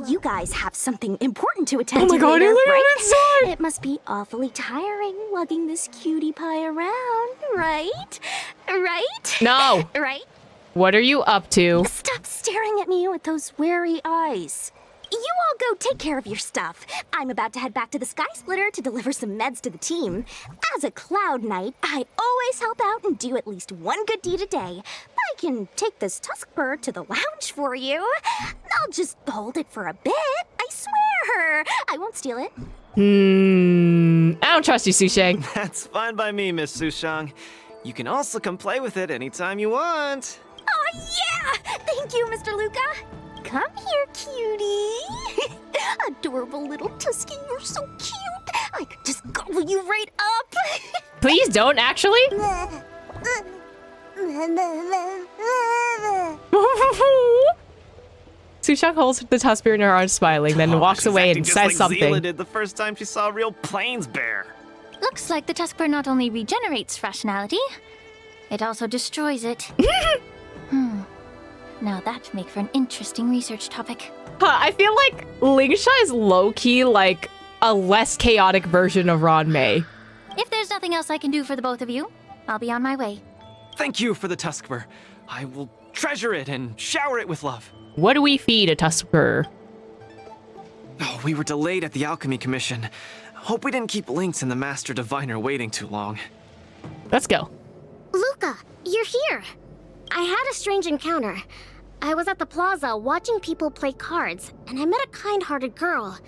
You guys have something important to attend to Oh my god, later, look right? inside! It must be awfully tiring lugging this cutie pie around, right? Right? No. Right? What are you up to? Stop staring at me with those wary eyes. You all go take care of your stuff. I'm about to head back to the Sky Splitter to deliver some meds to the team. As a Cloud Knight, I always help out and do at least one good deed a day. I can take this Tuskper to the lounge for you. I'll just hold it for a bit. I swear. I won't steal it. I don't trust you, Sushang. That's fine by me, Miss Sushang. You can also come play with it anytime you want. Oh, yeah! Thank you, Mr. Luka. Come here, cutie. Adorable little Tusky, you're so cute. I could just gobble you right up. Please don't, actually. Sushang holds the Tusker in her arms, smiling, then walks away and just says like something. Zila did the first time she saw a real plains bear. Looks like the Tusker not only regenerates rationality, it also destroys it. Now that'd make for an interesting research topic. I feel like Lingsha is low-key like a less chaotic version of Ranmei. If there's nothing else I can do for the both of you, I'll be on my way. Thank you for the Tuskper. I will treasure it and shower it with love. What do we feed a Tusker? Oh, we were delayed at the Alchemy Commission. Hope we didn't keep Lynx and the Master Diviner waiting too long. Let's go. Luka, you're here. I had a strange encounter. I was at the plaza watching people play cards, and I met a kind-hearted girl.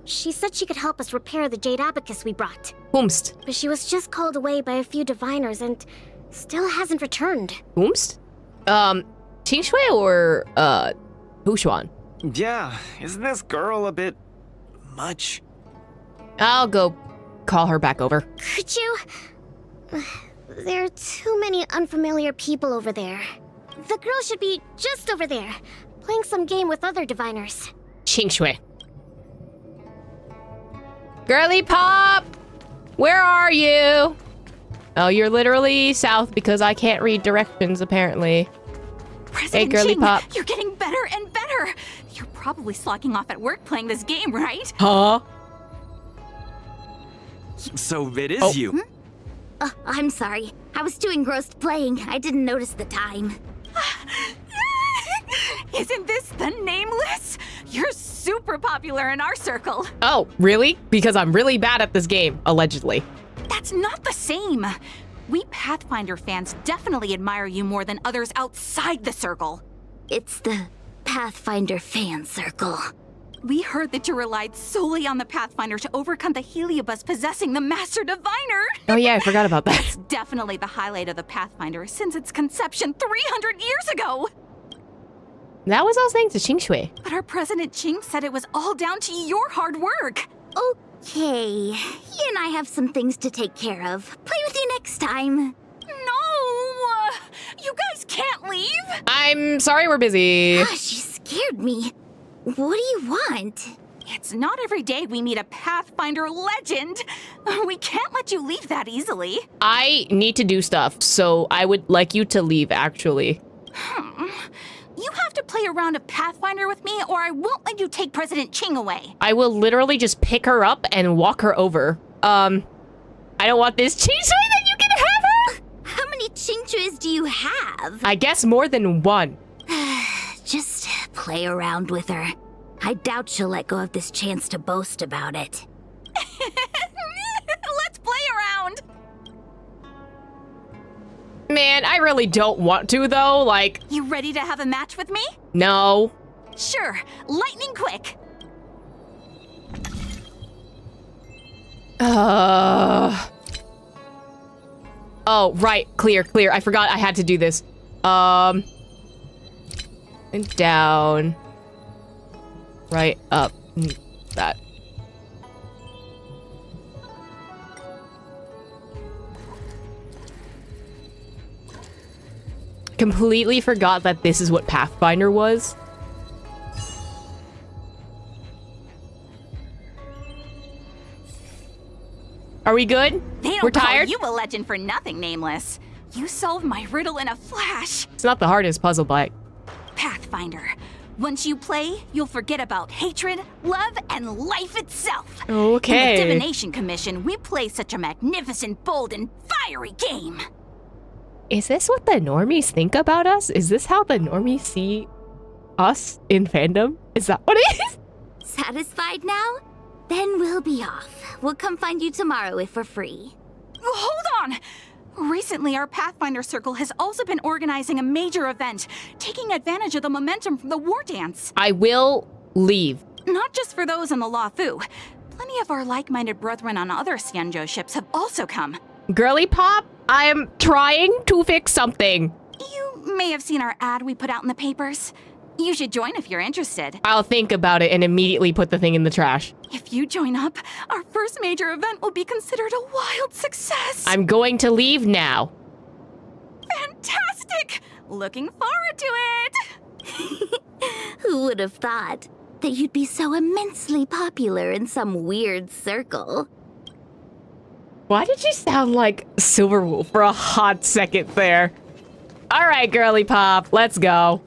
She said she could help us repair the Jade Abacus we brought. Whomst? But she was just called away by a few diviners and still hasn't returned. Whomst? Qingshui or, Hushuan? Yeah, isn't this girl a bit much? I'll go call her back over. Could you? There are too many unfamiliar people over there. The girl should be just over there, playing some game with other diviners. Qingshui. Girly Pop! Where are you? Oh, you're literally south because I can't read directions, apparently. President Hey, Girly Ching, Pop. you're getting better and better. You're probably slacking off at work playing this game, right? Huh? So it is you. I'm sorry. I was too engrossed playing. I didn't notice the time. Isn't this the Nameless? You're super popular in our circle. Oh, really? Because I'm really bad at this game, allegedly. That's not the same. We Pathfinder fans definitely admire you more than others outside the circle. It's the Pathfinder fan circle. We heard that you relied solely on the Pathfinder to overcome the Heliobus possessing the Master Diviner. Oh yeah, I forgot about that. That's definitely the highlight of the Pathfinder since its conception 300 years ago. That was all thanks to Qingshui. But our President Ching said it was all down to your hard work. Okay, he and I have some things to take care of. Play with you next time. No! You guys can't leave! I'm sorry we're busy. Gosh, you scared me. What do you want? It's not every day we meet a Pathfinder legend. We can't let you leave that easily. I need to do stuff, so I would like you to leave, actually. You have to play a round of Pathfinder with me, or I won't let you take President Ching away. I will literally just pick her up and walk her over. I don't want this Qingshui that you can have her! How many Qingchuis do you have? I guess more than one. Just play around with her. I doubt she'll let go of this chance to boast about it. Let's play around! Man, I really don't want to, though, like... You ready to have a match with me? No. Sure, lightning quick! Oh, right, clear. I forgot I had to do this. And down. Right, up. That. Completely forgot that this is what Pathfinder was. Are we good? They don't We're tired? call you a legend for nothing, Nameless. You solved my riddle in a flash. It's not the hardest puzzle, but... Pathfinder. Once you play, you'll forget about hatred, love, and life itself. Okay. In the Divination Commission, we play such a magnificent, bold, and fiery game. Is this what the normies think about us? Is this how the normies see us in fandom? Is that what it is? Satisfied now? Then we'll be off. We'll come find you tomorrow if we're free. Hold on! Recently, our Pathfinder Circle has also been organizing a major event, taking advantage of the momentum from the Wardance. I will leave. Not just for those in the Law Fu. plenty of our like-minded brethren on other Xianzhou ships have also come. Girly Pop, I am trying to fix something. You may have seen our ad we put out in the papers. You should join if you're interested. I'll think about it and immediately put the thing in the trash. If you join up, our first major event will be considered a wild success. I'm going to leave now. Fantastic! Looking forward to it! Who would have thought that you'd be so immensely popular in some weird circle? Why did you sound like Silverwolf for a hot second there? All right, Girly Pop, let's go.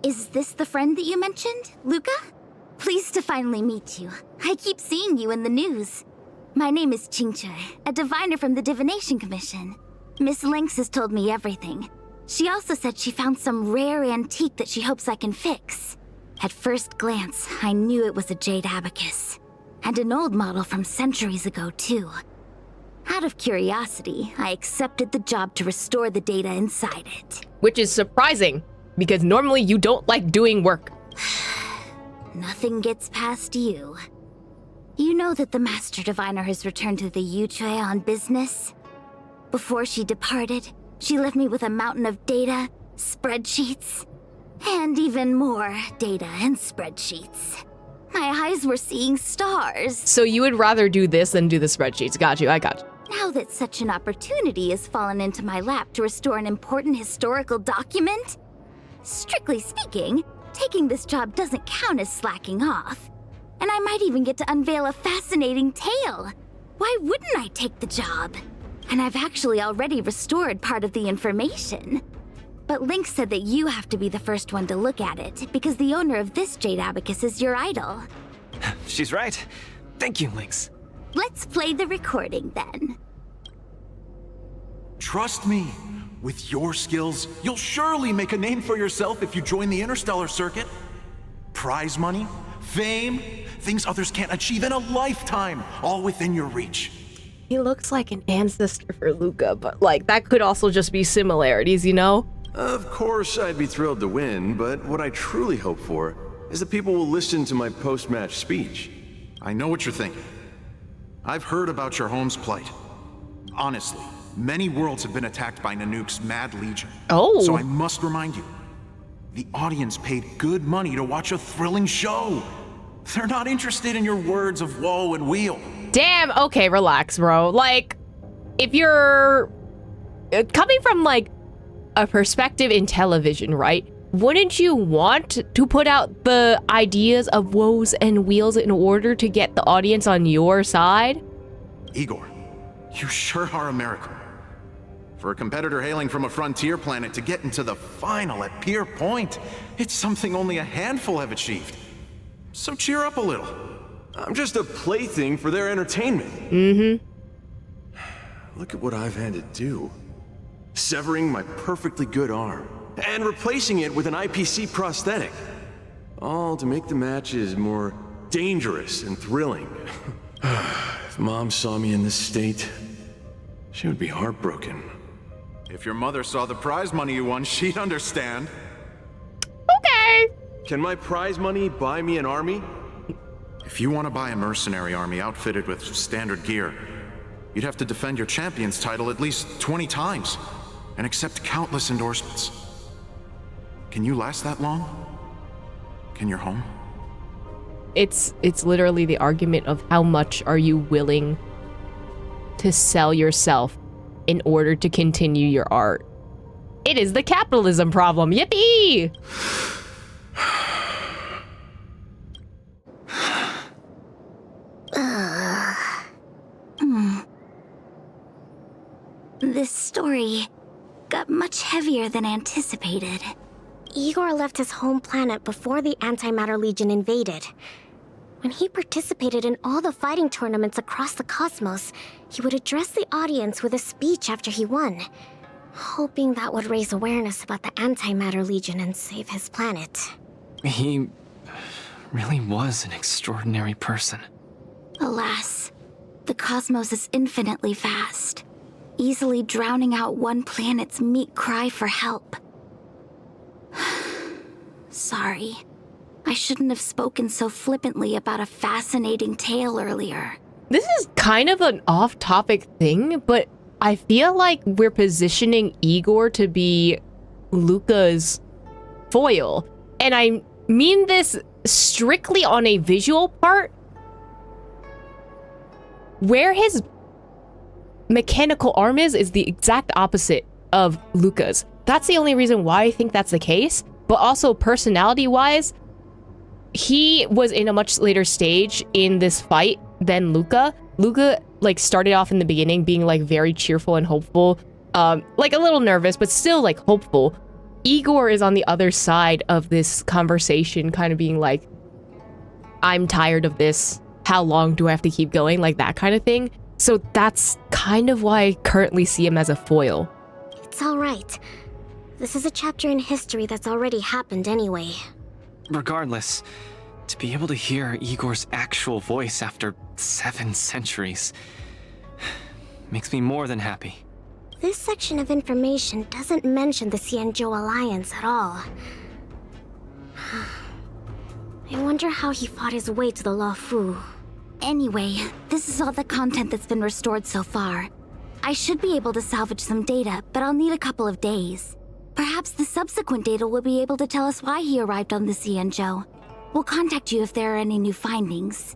Is this the friend that you mentioned, Luka? Pleased to finally meet you. I keep seeing you in the news. My name is Qingche, a diviner from the Divination Commission. Miss Lynx has told me everything. She also said she found some rare antique that she hopes I can fix. At first glance, I knew it was a jade abacus. And an old model from centuries ago, too. Out of curiosity, I accepted the job to restore the data inside it. Which is surprising, because normally you don't like doing work. Nothing gets past you. You know that the Master Diviner has returned to the Yuchui on business? Before she departed, she left me with a mountain of data, spreadsheets, and even more data and spreadsheets. My eyes were seeing stars. So you would rather do this than do the spreadsheets. Got you, I got you. Now that such an opportunity has fallen into my lap to restore an important historical document, strictly speaking, taking this job doesn't count as slacking off. And I might even get to unveil a fascinating tale. Why wouldn't I take the job? And I've actually already restored part of the information. But Lynx said that you have to be the first one to look at it, because the owner of this jade abacus is your idol. She's right. Thank you, Lynx. Let's play the recording then. Trust me, with your skills, you'll surely make a name for yourself if you join the interstellar circuit. Prize money, fame, things others can't achieve in a lifetime, all within your reach. He looks like an ancestor for Luka, but like that could also just be similarities, you know? Of course, I'd be thrilled to win, but what I truly hope for is that people will listen to my post-match speech. I know what you're thinking. I've heard about your home's plight. Honestly, many worlds have been attacked by Nanook's Mad Legion. Oh. So I must remind you, the audience paid good money to watch a thrilling show. They're not interested in your words of woe and weal. Damn, okay, relax, bro. Like, if you're coming from like a perspective in television, right? Wouldn't you want to put out the ideas of woes and weals in order to get the audience on your side? Igor, you sure are a miracle. For a competitor hailing from a frontier planet to get into the final at Pier Point, it's something only a handful have achieved. So cheer up a little. I'm just a plaything for their entertainment. Mm-hmm. Look at what I've had to do. Severing my perfectly good arm and replacing it with an IPC prosthetic. All to make the matches more dangerous and thrilling. If Mom saw me in this state, she would be heartbroken. If your mother saw the prize money you won, she'd understand. Okay. Can my prize money buy me an army? If you want to buy a mercenary army outfitted with standard gear, you'd have to defend your champion's title at least 20 times and accept countless endorsements. Can you last that long? Can your home? It's literally the argument of how much are you willing to sell yourself in order to continue your art. It is the capitalism problem. Yippee! This story got much heavier than anticipated. Igor left his home planet before the Antimatter Legion invaded. When he participated in all the fighting tournaments across the cosmos, he would address the audience with a speech after he won, hoping that would raise awareness about the Antimatter Legion and save his planet. He really was an extraordinary person. Alas, the cosmos is infinitely vast, easily drowning out one planet's meek cry for help. Sorry. I shouldn't have spoken so flippantly about a fascinating tale earlier. This is kind of an off-topic thing, but I feel like we're positioning Igor to be Luka's foil. And I mean this strictly on a visual part. Where his mechanical arm is the exact opposite of Luka's. That's the only reason why I think that's the case. But also personality-wise, he was in a much later stage in this fight than Luka. Luka, like, started off in the beginning being, like, very cheerful and hopeful. Like, a little nervous, but still, like, hopeful. Igor is on the other side of this conversation, kind of being like, I'm tired of this. How long do I have to keep going? Like, that kind of thing. So that's kind of why I currently see him as a foil. It's alright. This is a chapter in history that's already happened anyway. Regardless, to be able to hear Igor's actual voice after 7 centuries makes me more than happy. This section of information doesn't mention the Xianzhou Alliance at all. I wonder how he fought his way to the Luofu. Anyway, this is all the content that's been restored so far. I should be able to salvage some data, but I'll need a couple of days. Perhaps the subsequent data will be able to tell us why he arrived on the Xianzhou. We'll contact you if there are any new findings.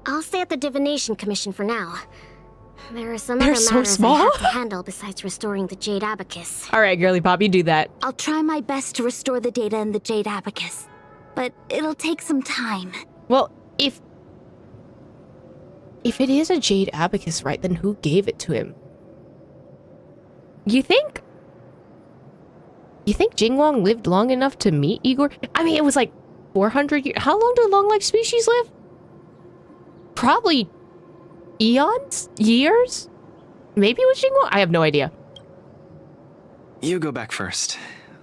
I'll stay at the Divination Commission for now. There are some They're other so matters small. I have to handle besides restoring the Jade Abacus. All right, girly pop, you do that. I'll try my best to restore the data in the Jade Abacus, but it'll take some time. Well, if it is a Jade Abacus, right, then who gave it to him? You think Jingwang lived long enough to meet Igor? I mean, it was like 400 years. How long do long-life species live? Probably eons? Years? Maybe it was Jingwang? I have no idea. You go back first.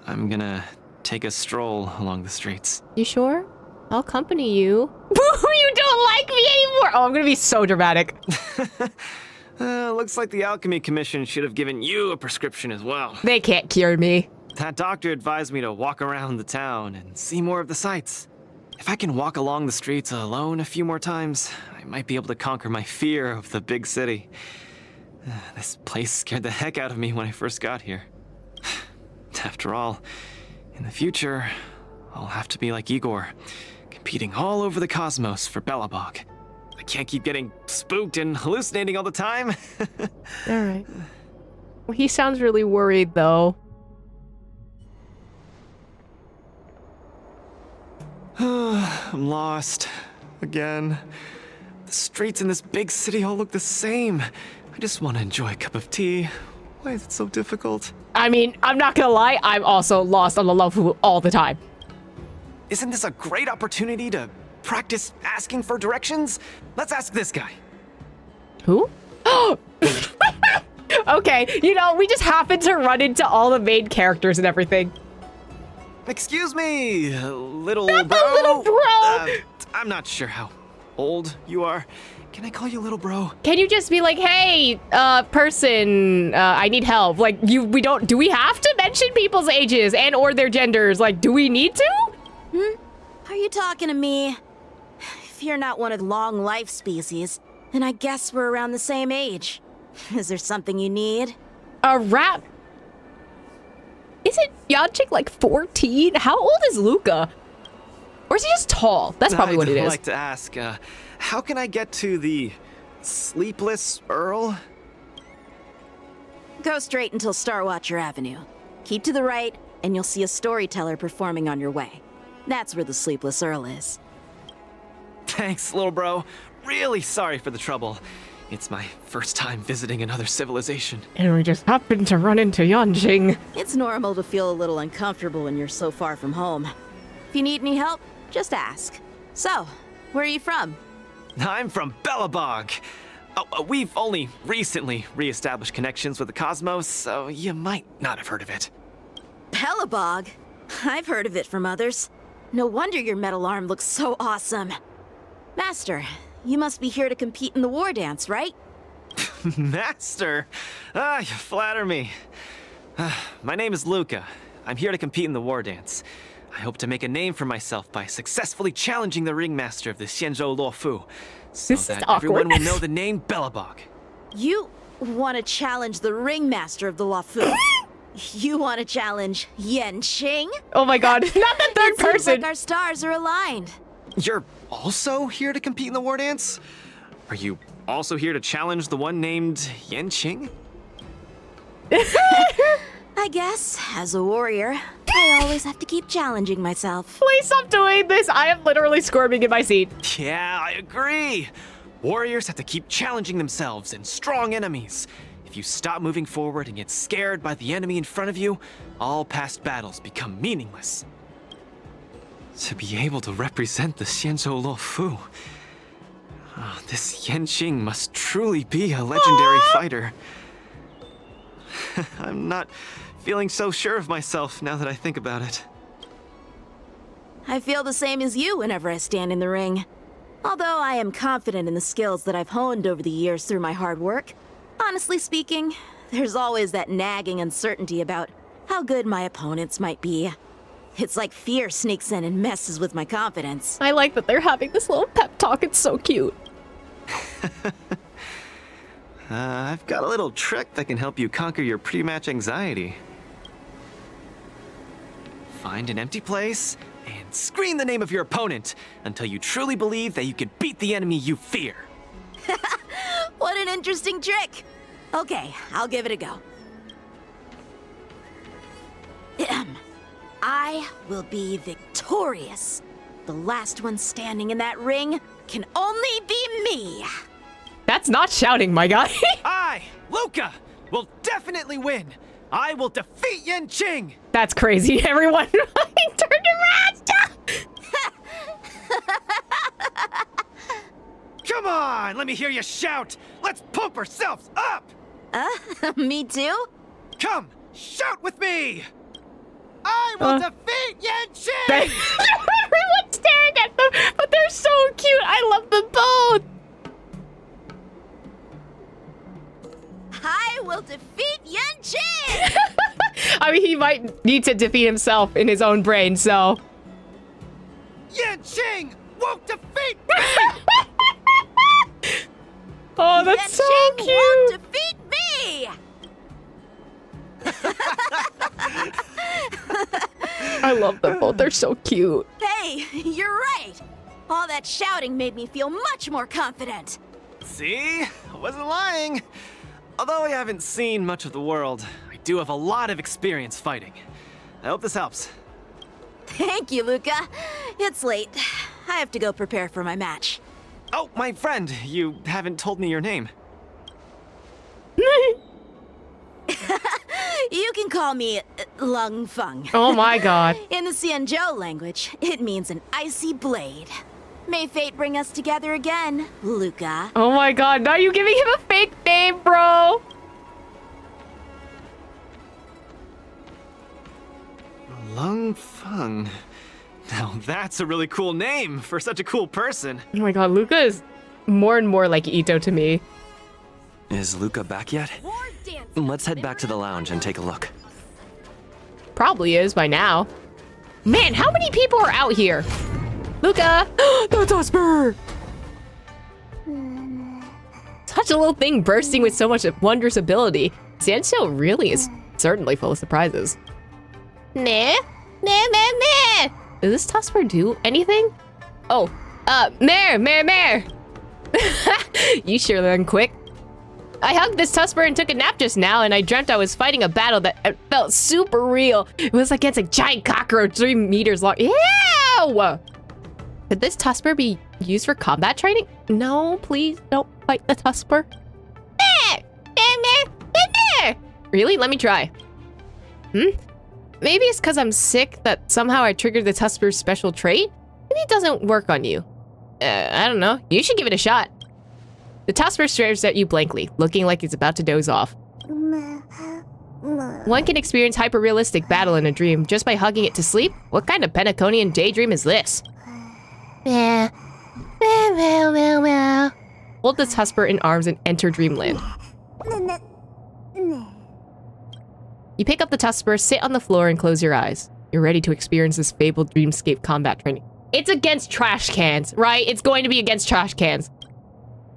I'm gonna take a stroll along the streets. You sure? I'll accompany you. You don't like me anymore! Oh, I'm gonna be so dramatic. Looks like the Alchemy Commission should have given you a prescription as well. They can't cure me. That doctor advised me to walk around the town and see more of the sights. If I can walk along the streets alone a few more times, I might be able to conquer my fear of the big city. This place scared the heck out of me when I first got here. After all, in the future, I'll have to be like Igor, competing all over the cosmos for Belobog. I can't keep getting spooked and hallucinating all the time. Alright. Well, he sounds really worried, though. I'm lost. Again. The streets in this big city all look the same. I just want to enjoy a cup of tea. Why is it so difficult? I mean, I'm not gonna lie, I'm also lost on the Luofu all the time. Isn't this a great opportunity to practice asking for directions? Let's ask this guy. Who? Okay, you know, we just happened to run into all the main characters and everything. Excuse me, little Not bro. the little bro! I'm not sure how old you are. Can I call you little bro? Can you just be like, hey, person, I need help? Like, do we have to mention people's ages and or their genders? Like, do we need to? Are you talking to me? If you're not one of the long life species, then I guess we're around the same age. Is there something you need? A rap? Isn't Yanchik like 14? How old is Luka? Or is he just tall? That's probably what it is. I'd like to ask, how can I get to the Sleepless Earl? Go straight until Starwatcher Avenue. Keep to the right, and you'll see a storyteller performing on your way. That's where the Sleepless Earl is. Thanks, little bro. Really sorry for the trouble. It's my first time visiting another civilization. And we just happened to run into Yanjing. It's normal to feel a little uncomfortable when you're so far from home. If you need any help, just ask. So, where are you from? I'm from Belobog. We've only recently re-established connections with the cosmos, so you might not have heard of it. Belobog? I've heard of it from others. No wonder your metal arm looks so awesome. Master, you must be here to compete in the Wardance, right? Master? You flatter me. My name is Luka. I'm here to compete in the Wardance. I hope to make a name for myself by successfully challenging the ringmaster of the Xianzhou Luofu, so that everyone will know the name Belobog. You want to challenge the ringmaster of the Luofu? You want to challenge Yanqing? Oh my god, not the third it seems person! like our stars are aligned. You're also here to compete in the Wardance? Are you also here to challenge the one named Yanqing? I guess, as a warrior, I always have to keep challenging myself. Please stop doing this! I am literally squirming in my seat. Yeah, I agree. Warriors have to keep challenging themselves and strong enemies. If you stop moving forward and get scared by the enemy in front of you, all past battles become meaningless. To be able to represent the Xianzhou Luofu, this Yanqing must truly be a legendary fighter. I'm not feeling so sure of myself now that I think about it. I feel the same as you whenever I stand in the ring. Although I am confident in the skills that I've honed over the years through my hard work, honestly speaking, there's always that nagging uncertainty about how good my opponents might be. It's like fear sneaks in and messes with my confidence. I like that they're having this little pep talk. It's so cute. I've got a little trick that can help you conquer your pre-match anxiety. Find an empty place and scream the name of your opponent until you truly believe that you can beat the enemy you fear. What an interesting trick! Okay, I'll give it a go. I will be victorious. The last one standing in that ring can only be me. That's not shouting, my guy. I, Luka, will definitely win. I will defeat Yanqing. That's crazy. Everyone turn around. Come on, let me hear you shout. Let's pump ourselves up. Me too? Come, shout with me. I will defeat Yanqing. Everyone's staring at them, but they're so cute. I love them both. I will defeat Yanqing! I mean, he might need to defeat himself in his own brain, so. Yanqing won't defeat me! Oh, that's so cute! Won't defeat me! I love them both. They're so cute. Hey, you're right! All that shouting made me feel much more confident. See? I wasn't lying. Although I haven't seen much of the world, I do have a lot of experience fighting. I hope this helps. Thank you, Luka. It's late. I have to go prepare for my match. Oh, my friend, you haven't told me your name. You can call me Lung Feng. Oh my god. In the Xianzhou language, it means an icy blade. May fate bring us together again, Luka. Oh my god, now you giving him a fake name, bro. Lung Feng. Now that's a really cool name for such a cool person. Oh my god, Luka is more and more like Ito to me. Is Luka back yet? Let's head back to the lounge and take a look. Probably is by now. Man, how many people are out here? Luka! The Tusper! Such a little thing bursting with so much wondrous ability. Xianzhou really is certainly full of surprises. Meh? Meh, meh, meh! Does this Tusper do anything? Oh, mare! You sure learn quick. I hugged this Tusper and took a nap just now, and I dreamt I was fighting a battle that felt super real. It was like against a giant cockroach 3 meters long. Ew! Could this Tusper be used for combat training? No, please don't fight the Tusper. Really? Let me try. Maybe it's because I'm sick that somehow I triggered the Tusper's special trait? Maybe it doesn't work on you. I don't know. You should give it a shot. The Tusper stares at you blankly, looking like it's about to doze off. One can experience hyper-realistic battle in a dream just by hugging it to sleep? What kind of Penaconian daydream is this? Hold the Tusper in arms and enter dreamland. You pick up the Tusper, sit on the floor, and close your eyes. You're ready to experience this fabled dreamscape combat training. It's against trash cans, right? It's going to be against trash cans.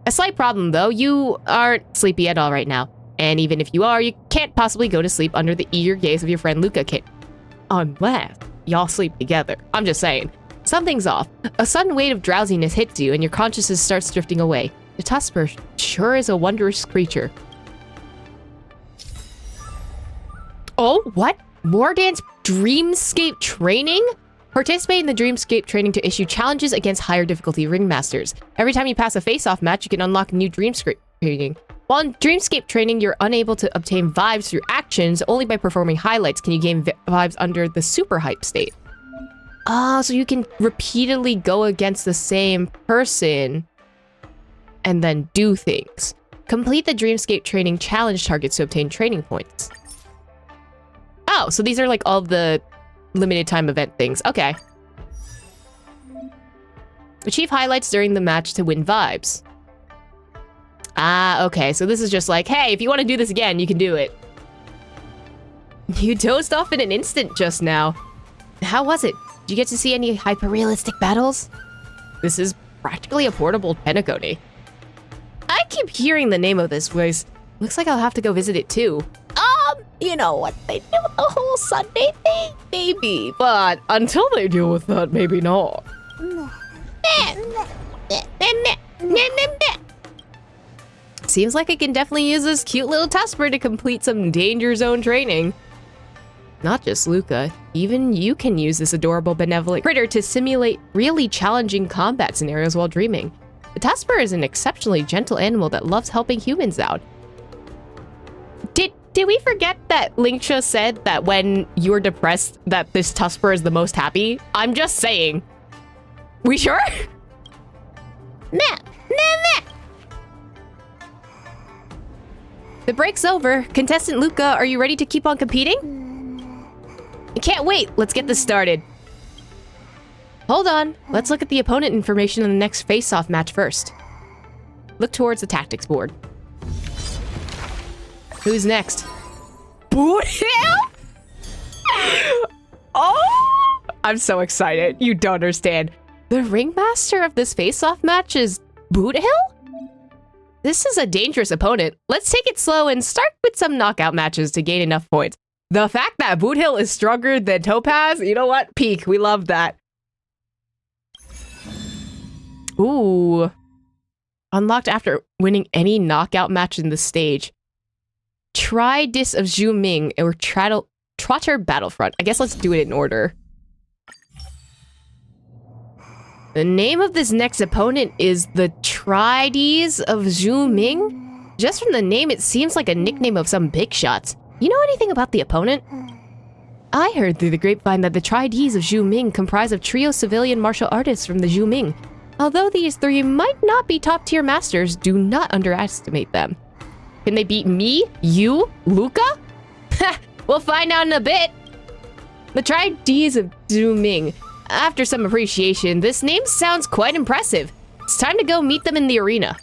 A slight problem, though. You aren't sleepy at all right now. And even if you are, you can't possibly go to sleep under the eager gaze of your friend Luka, kid. Unless y'all sleep together. I'm just saying. Something's off. A sudden wave of drowsiness hits you, and your consciousness starts drifting away. The Tusper sure is a wondrous creature. Oh, what? Wardance Dreamscape Training? Participate in the Dreamscape Training to issue challenges against higher difficulty ringmasters. Every time you pass a face-off match, you can unlock new Dreamscape Training. While in Dreamscape Training, you're unable to obtain vibes through actions. Only by performing highlights can you gain vibes under the super hype state. Oh, so you can repeatedly go against the same person and then do things. Complete the Dreamscape Training challenge targets to obtain training points. Oh, so these are like all the limited time event things. Okay. Achieve highlights during the match to win vibes. Ah, okay. So this is just like, hey, if you want to do this again, you can do it. You dozed off in an instant just now. How was it? Did you get to see any hyper-realistic battles? This is practically a portable Penacony. I keep hearing the name of this place. Looks like I'll have to go visit it too. You know what they do with the whole Sunday thing? Maybe, but until they deal with that, maybe not. Seems like I can definitely use this cute little Tusper to complete some danger zone training. Not just Luka, even you can use this adorable benevolent critter to simulate really challenging combat scenarios while dreaming. The Tusper is an exceptionally gentle animal that loves helping humans out. Did we forget that Linksha said that when you're depressed that this Tusper is the most happy? I'm just saying. We sure? Nah. The break's over. Contestant Luka, are you ready to keep on competing? I can't wait. Let's get this started. Hold on. Let's look at the opponent information in the next face-off match first. Look towards the tactics board. Who's next? Boot Hill? Oh! I'm so excited. You don't understand. The ringmaster of this face-off match is Boot Hill? This is a dangerous opponent. Let's take it slow and start with some knockout matches to gain enough points. The fact that Boot Hill is stronger than Topaz, you know what? Peak. We love that. Ooh. Unlocked after winning any knockout match in the stage. Try Dis of Zhu Ming or Trotter Battlefront. I guess let's do it in order. The name of this next opponent is the Trides of Zhu Ming. Just from the name, it seems like a nickname of some big shots. You know anything about the opponent? I heard through the grapevine that the Trides of Zhu Ming comprise of trio civilian martial artists from the Zhu Ming. Although these three might not be top-tier masters, do not underestimate them. Can they beat me? You? Luka? We'll find out in a bit. The Trides of Zhu Ming. After some appreciation, this name sounds quite impressive. It's time to go meet them in the arena.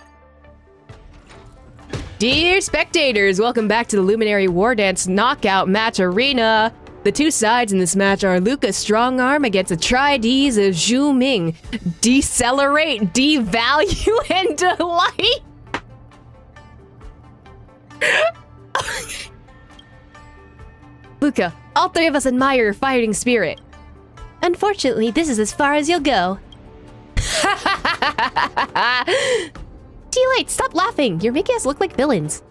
Dear spectators, welcome back to the Luminary Wardance Knockout Match Arena. The two sides in this match are Luka's strong arm against the Trides of Zhu Ming. Decelerate, devalue, and delight. Luka, all three of us admire your fighting spirit. Unfortunately, this is as far as you'll go. T-Light, stop laughing. You're making us look like villains.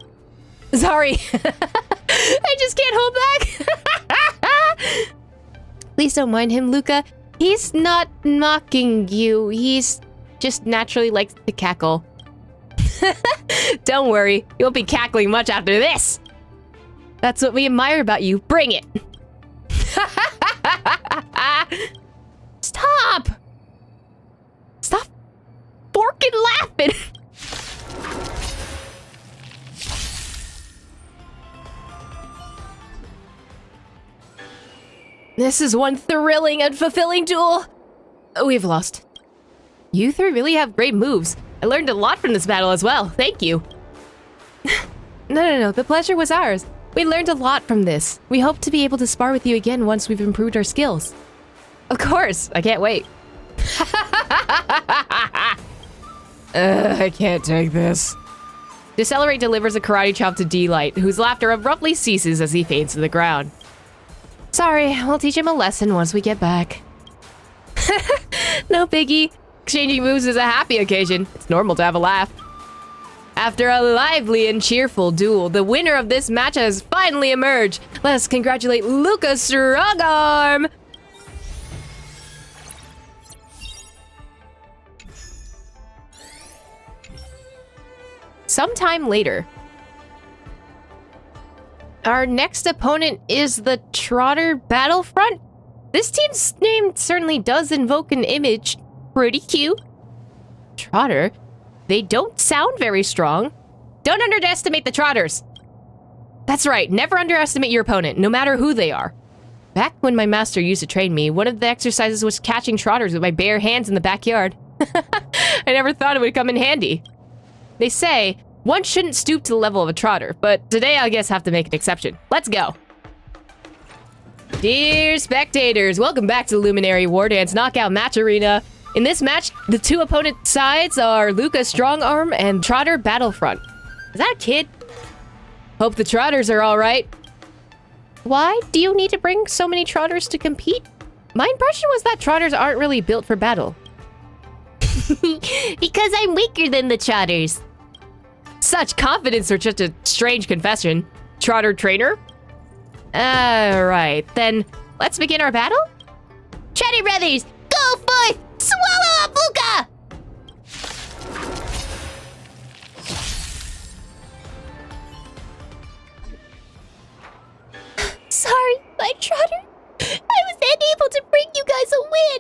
Sorry. I just can't hold back. Please don't mind him, Luka. He's not mocking you. He's just naturally likes to cackle. Don't worry. You won't be cackling much after this. That's what we admire about you. Bring it. Stop! Stop forking laughing! This is one thrilling and fulfilling duel. We've lost. You three really have great moves. I learned a lot from this battle as well. Thank you. No. The pleasure was ours. We learned a lot from this. We hope to be able to spar with you again once we've improved our skills. Of course, I can't wait. I can't take this. Decelerate delivers a karate chop to D-Light, whose laughter abruptly ceases as he fades to the ground. Sorry, we'll teach him a lesson once we get back. No biggie. Exchanging moves is a happy occasion. It's normal to have a laugh. After a lively and cheerful duel, the winner of this match has finally emerged. Let us congratulate Luka Strongarm! Sometime later. Our next opponent is the Trotter Battlefront. This team's name certainly does invoke an image. Pretty cute. Trotter? They don't sound very strong. Don't underestimate the Trotters. That's right, never underestimate your opponent, no matter who they are. Back when my master used to train me, one of the exercises was catching Trotters with my bare hands in the backyard. I never thought it would come in handy. They say, one shouldn't stoop to the level of a Trotter, but today I guess have to make an exception. Let's go. Dear spectators, welcome back to the Luminary Wardance Knockout Match Arena. In this match, the two opponent sides are Luka Strongarm and Trotter Battlefront. Is that a kid? Hope the Trotters are alright. Why do you need to bring so many Trotters to compete? My impression was that Trotters aren't really built for battle. Because I'm weaker than the Trotters. Such confidence or just a strange confession. Trotter trainer? Alright, then let's begin our battle? Trotter brothers, go forth! Swallow up Luka! Sorry, my Trotter. I was unable to bring you guys a win.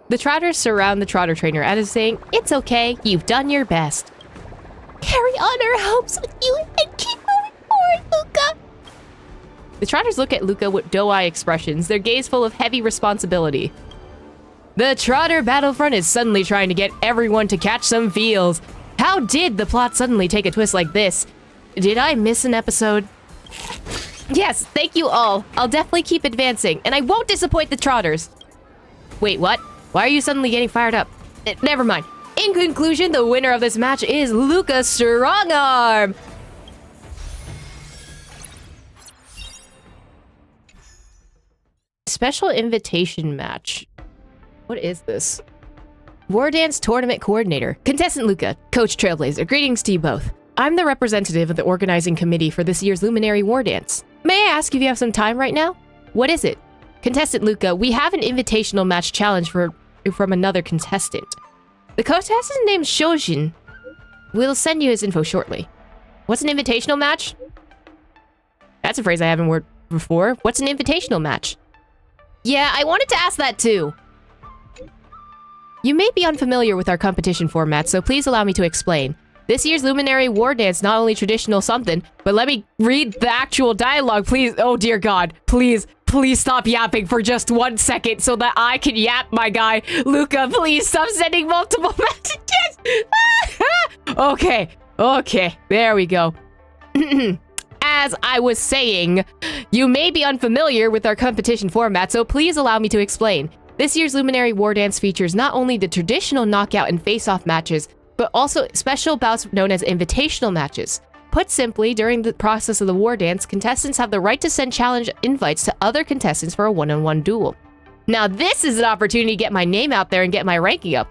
The Trotters surround the Trotter trainer as saying, "It's okay, you've done your best." Carry on our hopes with you and keep moving forward, Luka. The Trotters look at Luka with doe-eye expressions, their gaze full of heavy responsibility. The Trotter Battlefront is suddenly trying to get everyone to catch some feels. How did the plot suddenly take a twist like this? Did I miss an episode? Yes, thank you all. I'll definitely keep advancing, and I won't disappoint the Trotters. Wait, what? Why are you suddenly getting fired up? Never mind. In conclusion, the winner of this match is Luka Strongarm. Special invitation match. What is this? Wardance Tournament Coordinator. Contestant Luka, Coach Trailblazer. Greetings to you both. I'm the representative of the organizing committee for this year's Luminary Wardance. May I ask if you have some time right now? What is it? Contestant Luka, we have an invitational match challenge from another contestant. The contestant named Shojin. We'll send you his info shortly. What's an invitational match? That's a phrase I haven't heard before. What's an invitational match? Yeah, I wanted to ask that too. You may be unfamiliar with our competition format, so please allow me to explain. This year's Luminary Wardance not only traditional something, but let me read the actual dialogue, please. Oh dear God, please stop yapping for just 1 second so that I can yap, my guy. Luka, please stop sending multiple messages. Okay, there we go. As I was saying, you may be unfamiliar with our competition format, so please allow me to explain. This year's Luminary Wardance features not only the traditional knockout and face-off matches, but also special bouts known as invitational matches. Put simply, during the process of the Wardance, contestants have the right to send challenge invites to other contestants for a one-on-one duel. Now this is an opportunity to get my name out there and get my ranking up.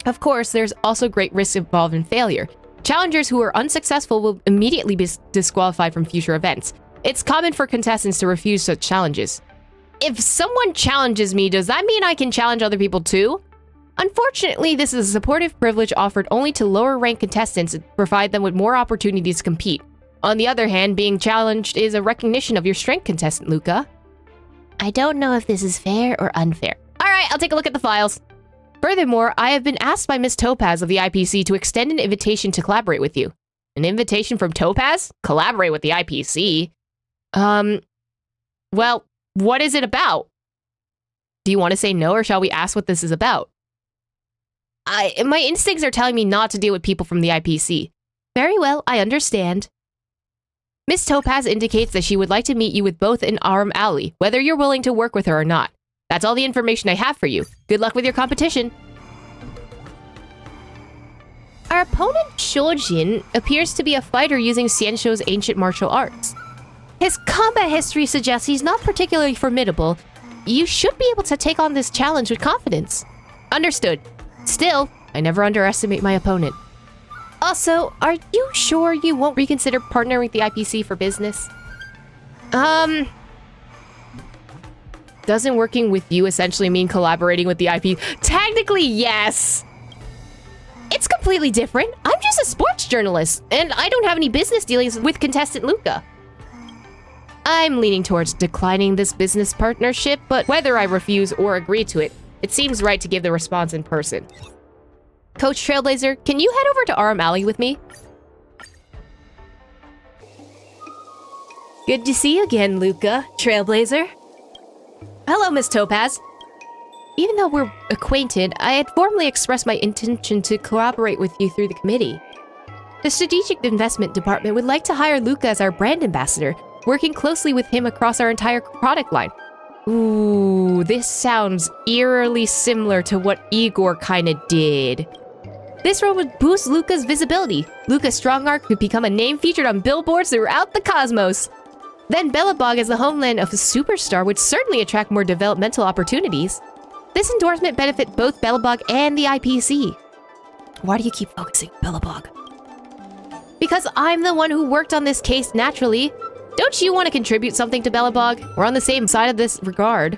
Of course, there's also great risks involved in failure. Challengers who are unsuccessful will immediately be disqualified from future events. It's common for contestants to refuse such challenges. If someone challenges me, does that mean I can challenge other people too? Unfortunately, this is a supportive privilege offered only to lower-ranked contestants to provide them with more opportunities to compete. On the other hand, being challenged is a recognition of your strength, contestant Luka. I don't know if this is fair or unfair. Alright, I'll take a look at the files. Furthermore, I have been asked by Miss Topaz of the IPC to extend an invitation to collaborate with you. An invitation from Topaz? Collaborate with the IPC? Well, what is it about? Do you want to say no, or shall we ask what this is about? My instincts are telling me not to deal with people from the IPC. Very well, I understand. Miss Topaz indicates that she would like to meet you with both in Arum Alley, whether you're willing to work with her or not. That's all the information I have for you. Good luck with your competition. Our opponent, Shojin, appears to be a fighter using Xianshou's ancient martial arts. His combat history suggests he's not particularly formidable. You should be able to take on this challenge with confidence. Understood. Still, I never underestimate my opponent. Also, are you sure you won't reconsider partnering with the IPC for business? Doesn't working with you essentially mean collaborating with the IP? Technically, yes! It's completely different. I'm just a sports journalist, and I don't have any business dealings with contestant Luka. I'm leaning towards declining this business partnership, but whether I refuse or agree to it, it seems right to give the response in person. Coach Trailblazer, can you head over to Arum Alley with me? Good to see you again, Luka. Trailblazer. Hello, Miss Topaz. Even though we're acquainted, I had formally expressed my intention to cooperate with you through the committee. The Strategic Investment Department would like to hire Luka as our brand ambassador, working closely with him across our entire product line. Ooh, this sounds eerily similar to what Igor kinda did. This role would boost Luka's visibility. Luka's strong arc could become a name featured on billboards throughout the cosmos. Then Belobog as the homeland of a superstar would certainly attract more developmental opportunities. This endorsement benefits both Belobog and the IPC. Why do you keep focusing on Belobog? Because I'm the one who worked on this case naturally. Don't you want to contribute something to Belobog? We're on the same side of this regard.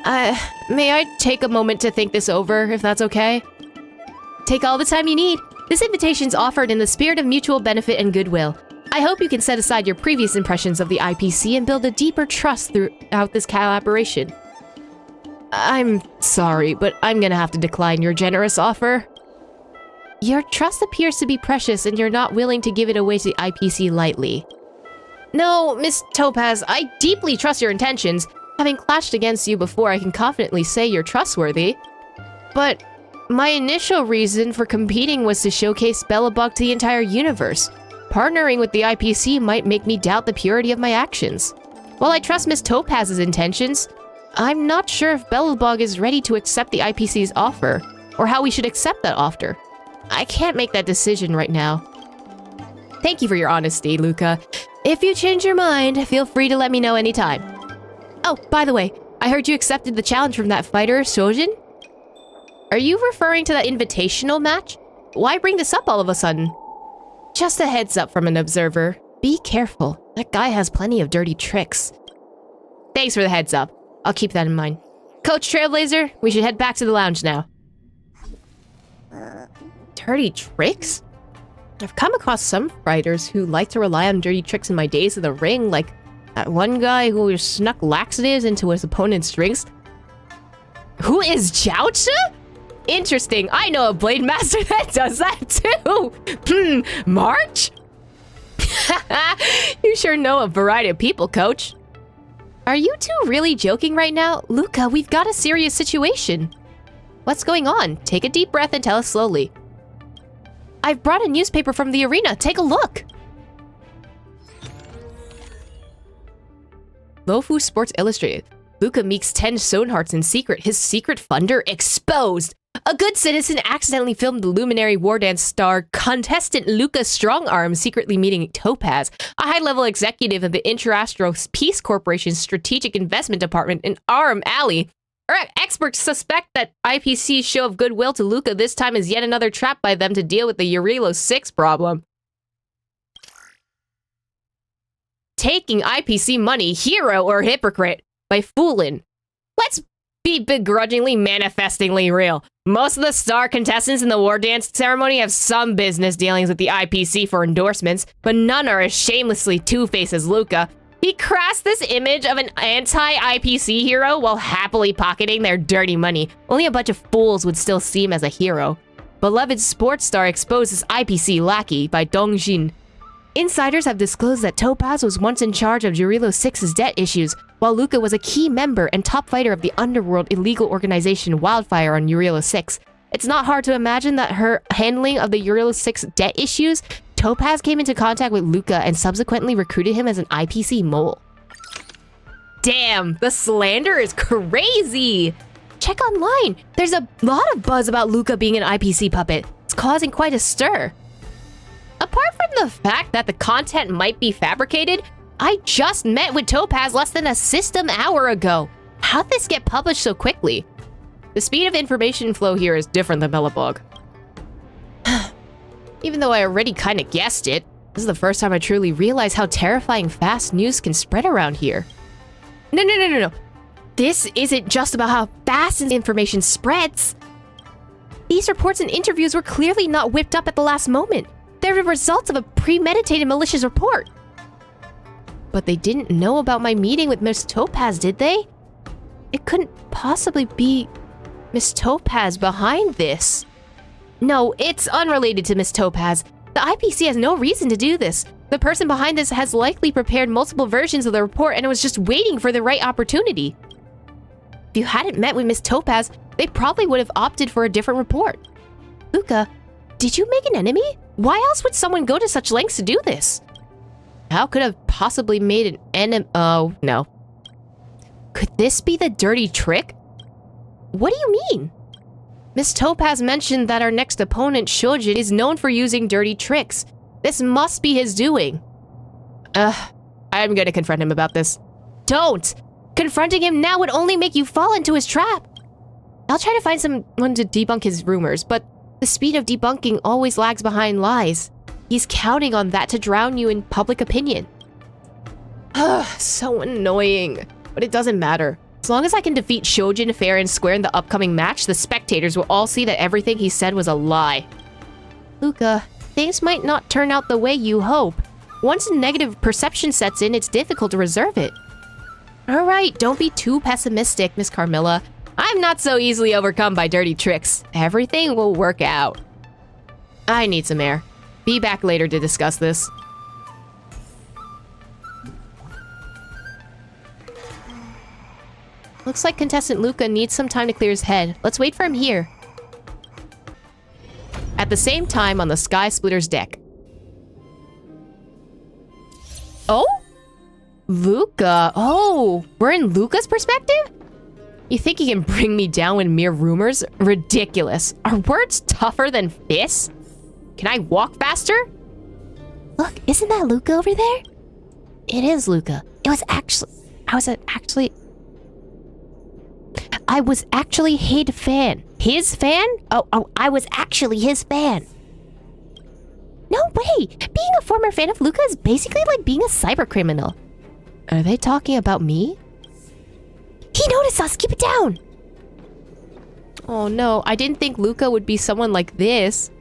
May I take a moment to think this over, if that's okay? Take all the time you need. This invitation's offered in the spirit of mutual benefit and goodwill. I hope you can set aside your previous impressions of the IPC and build a deeper trust throughout this collaboration. I'm sorry, but I'm gonna have to decline your generous offer. Your trust appears to be precious and you're not willing to give it away to the IPC lightly. No, Miss Topaz, I deeply trust your intentions. Having clashed against you before, I can confidently say you're trustworthy. But my initial reason for competing was to showcase Belobog to the entire universe. Partnering with the IPC might make me doubt the purity of my actions. While I trust Miss Topaz's intentions, I'm not sure if Belobog is ready to accept the IPC's offer, or how we should accept that offer. I can't make that decision right now. Thank you for your honesty, Luka. If you change your mind, feel free to let me know anytime. Oh, by the way, I heard you accepted the challenge from that fighter, Shojin? Are you referring to that invitational match? Why bring this up all of a sudden? Just a heads up from an observer. Be careful. That guy has plenty of dirty tricks. Thanks for the heads up. I'll keep that in mind. Coach Trailblazer, we should head back to the lounge now. Dirty tricks? I've come across some fighters who like to rely on dirty tricks in my days in the ring, like that one guy who snuck laxatives into his opponent's drinks. Who is Jiaocha? Interesting. I know a blade master that does that too. March? You sure know a variety of people, coach. Are you two really joking right now? Luka, we've got a serious situation. What's going on? Take a deep breath and tell us slowly. I've brought a newspaper from the arena. Take a look. Lofu Sports Illustrated. Luka meets 10 Stonehearts in secret. His secret funder exposed. A good citizen accidentally filmed the Luminary Wardance star contestant Luka Strongarm secretly meeting Topaz, a high-level executive of the Interastro Peace Corporation's Strategic Investment Department in Arum Alley. Experts suspect that IPC's show of goodwill to Luka this time is yet another trap by them to deal with the Eurilo 6 problem. Taking IPC money, hero or hypocrite, by fooling. Let's be begrudgingly manifestingly real. Most of the star contestants in the Wardance ceremony have some business dealings with the IPC for endorsements, but none are as shamelessly two-faced as Luka. He crafts this image of an anti-IPC hero while happily pocketing their dirty money. Only a bunch of fools would still see him as a hero. Beloved sports star exposes IPC lackey by Dongjin. Insiders have disclosed that Topaz was once in charge of Eurilo 6's debt issues, while Luka was a key member and top fighter of the underworld illegal organization Wildfire on Eurilo 6. It's not hard to imagine that her handling of the Euro 6 debt issues, Topaz came into contact with Luka and subsequently recruited him as an IPC mole. Damn, the slander is crazy! Check online. There's a lot of buzz about Luka being an IPC puppet. It's causing quite a stir. Apart from the fact that the content might be fabricated, I just met with Topaz less than a system hour ago. How'd this get published so quickly? The speed of information flow here is different than Belobog. Even though I already kinda guessed it, this is the first time I truly realized how terrifying fast news can spread around here. No. This isn't just about how fast information spreads. These reports and interviews were clearly not whipped up at the last moment. They're the results of a premeditated malicious report. But they didn't know about my meeting with Miss Topaz, did they? It couldn't possibly be Miss Topaz behind this. No, it's unrelated to Miss Topaz. The IPC has no reason to do this. The person behind this has likely prepared multiple versions of the report and was just waiting for the right opportunity. If you hadn't met with Miss Topaz, they probably would have opted for a different report. Luka, did you make an enemy? Why else would someone go to such lengths to do this? How could I have possibly made an enemy? Oh, no. Could this be the dirty trick? What do you mean? Miss Topaz mentioned that our next opponent, Shojin, is known for using dirty tricks. This must be his doing. I'm gonna confront him about this. Don't! Confronting him now would only make you fall into his trap. I'll try to find someone to debunk his rumors, but the speed of debunking always lags behind lies. He's counting on that to drown you in public opinion. So annoying. But it doesn't matter. As long as I can defeat Shojin fair and square in the upcoming match, the spectators will all see that everything he said was a lie. Luka, things might not turn out the way you hope. Once a negative perception sets in, it's difficult to reserve it. Alright, don't be too pessimistic, Miss Carmilla. I'm not so easily overcome by dirty tricks. Everything will work out. I need some air. Be back later to discuss this. Looks like contestant Luka needs some time to clear his head. Let's wait for him here. At the same time on the Sky Splitter's deck. Oh? Luka. Oh, we're in Luka's perspective? You think he can bring me down with mere rumors? Ridiculous. Are words tougher than fists? Can I walk faster? Look, isn't that Luka over there? It is Luka. I was actually his fan. His fan? Oh, I was actually his fan. No way! Being a former fan of Luka is basically like being a cybercriminal. Are they talking about me? He noticed us! Keep it down! Oh no, I didn't think Luka would be someone like this.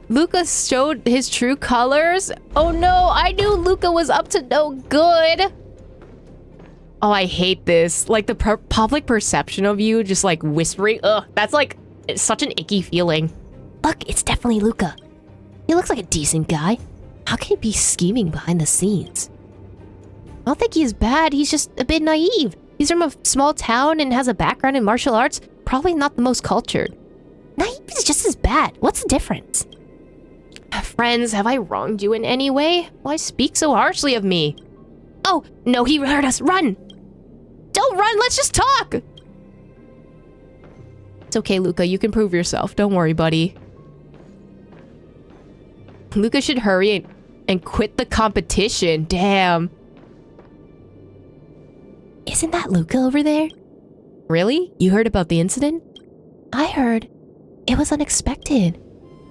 Luka showed his true colors? Oh no, I knew Luka was up to no good! Oh, I hate this. Like, the public perception of you just, like, whispering. Ugh, that's, like, such an icky feeling. Look, it's definitely Luka. He looks like a decent guy. How can he be scheming behind the scenes? I don't think he's bad. He's just a bit naive. He's from a small town and has a background in martial arts. Probably not the most cultured. Naive is just as bad. What's the difference? Friends, have I wronged you in any way? Why speak so harshly of me? Oh, no, he heard us. Run! Don't run, let's just talk! It's okay, Luka, you can prove yourself. Don't worry, buddy. Luka should hurry and quit the competition. Damn. Isn't that Luka over there? Really? You heard about the incident? I heard. It was unexpected.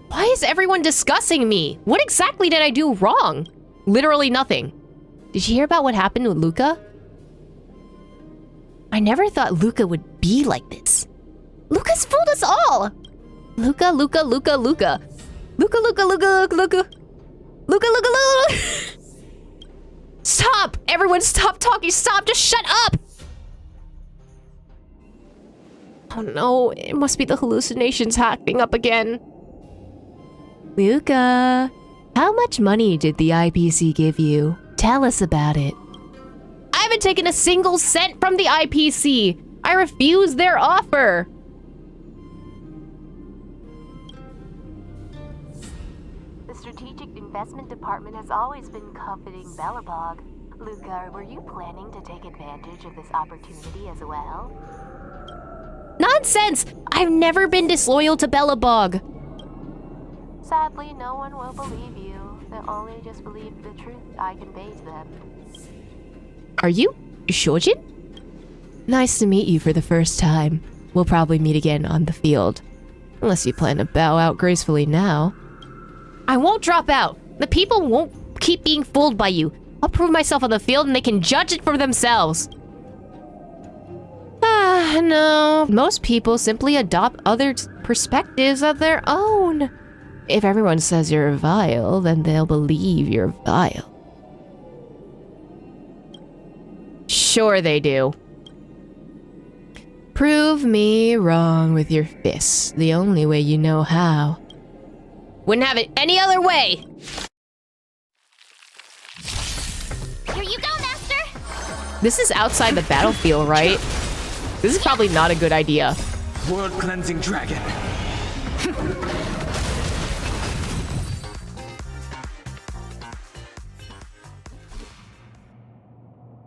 Why is everyone discussing me? What exactly did I do wrong? Literally nothing. Did you hear about what happened with Luka? I never thought Luka would be like this. Luka's fooled us all! Luka. Stop! Everyone stop talking! Stop! Just shut up! Oh no, it must be the hallucinations acting up again. Luka, how much money did the IPC give you? Tell us about it. I haven't taken a single cent from the IPC. I refuse their offer. investment department has always been coveting Belobog. Luka, were you planning to take advantage of this opportunity as well? Nonsense! I've never been disloyal to Belobog. Sadly, no one will believe you. They'll only just believe the truth I convey to them. Are you Shojin? Nice to meet you for the first time. We'll probably meet again on the field. Unless you plan to bow out gracefully now. I won't drop out. The people won't keep being fooled by you. I'll prove myself on the field and they can judge it for themselves. No. Most people simply adopt other perspectives of their own. If everyone says you're vile, then they'll believe you're vile. Sure they do. Prove me wrong with your fists, the only way you know how. Wouldn't have it any other way! Here you go, Master! This is outside the battlefield, right? This is probably not a good idea. World cleansing dragon.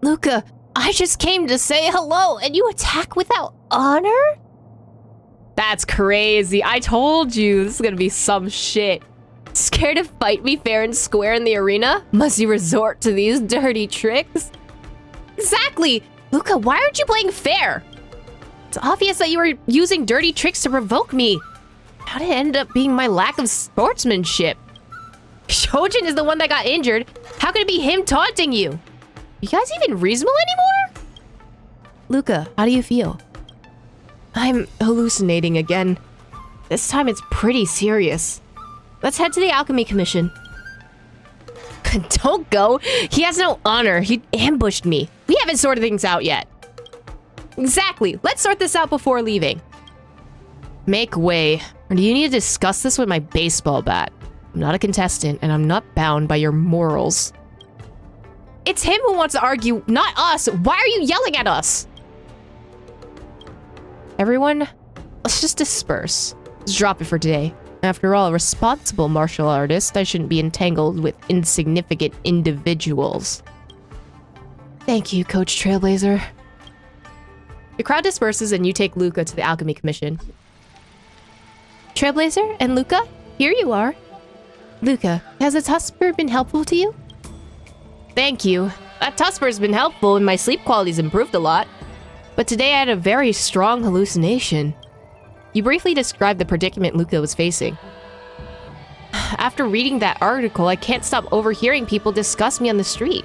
Luka, I just came to say hello and you attack without honor? That's crazy. I told you this is gonna be some shit. Scared to fight me fair and square in the arena? Must you resort to these dirty tricks? Exactly! Luka, why aren't you playing fair? It's obvious that you were using dirty tricks to provoke me. How did it end up being my lack of sportsmanship? Shojin is the one that got injured. How could it be him taunting you? You guys even reasonable anymore? Luka, how do you feel? I'm hallucinating again. This time it's pretty serious. Let's head to the Alchemy Commission. Don't go. He has no honor. He ambushed me. We haven't sorted things out yet. Exactly. Let's sort this out before leaving. Make way. Or do you need to discuss this with my baseball bat? I'm not a contestant, and I'm not bound by your morals. It's him who wants to argue, not us. Why are you yelling at us? Everyone, let's just disperse. Let's drop it for today. After all, a responsible martial artist, I shouldn't be entangled with insignificant individuals. Thank you, Coach Trailblazer. The crowd disperses and you take Luka to the Alchemy Commission. Trailblazer and Luka, here you are. Luka, has the Tusper been helpful to you? Thank you. That Tusper's been helpful and my sleep quality's improved a lot. But today I had a very strong hallucination. You briefly described the predicament Luka was facing. After reading that article, I can't stop overhearing people discuss me on the street.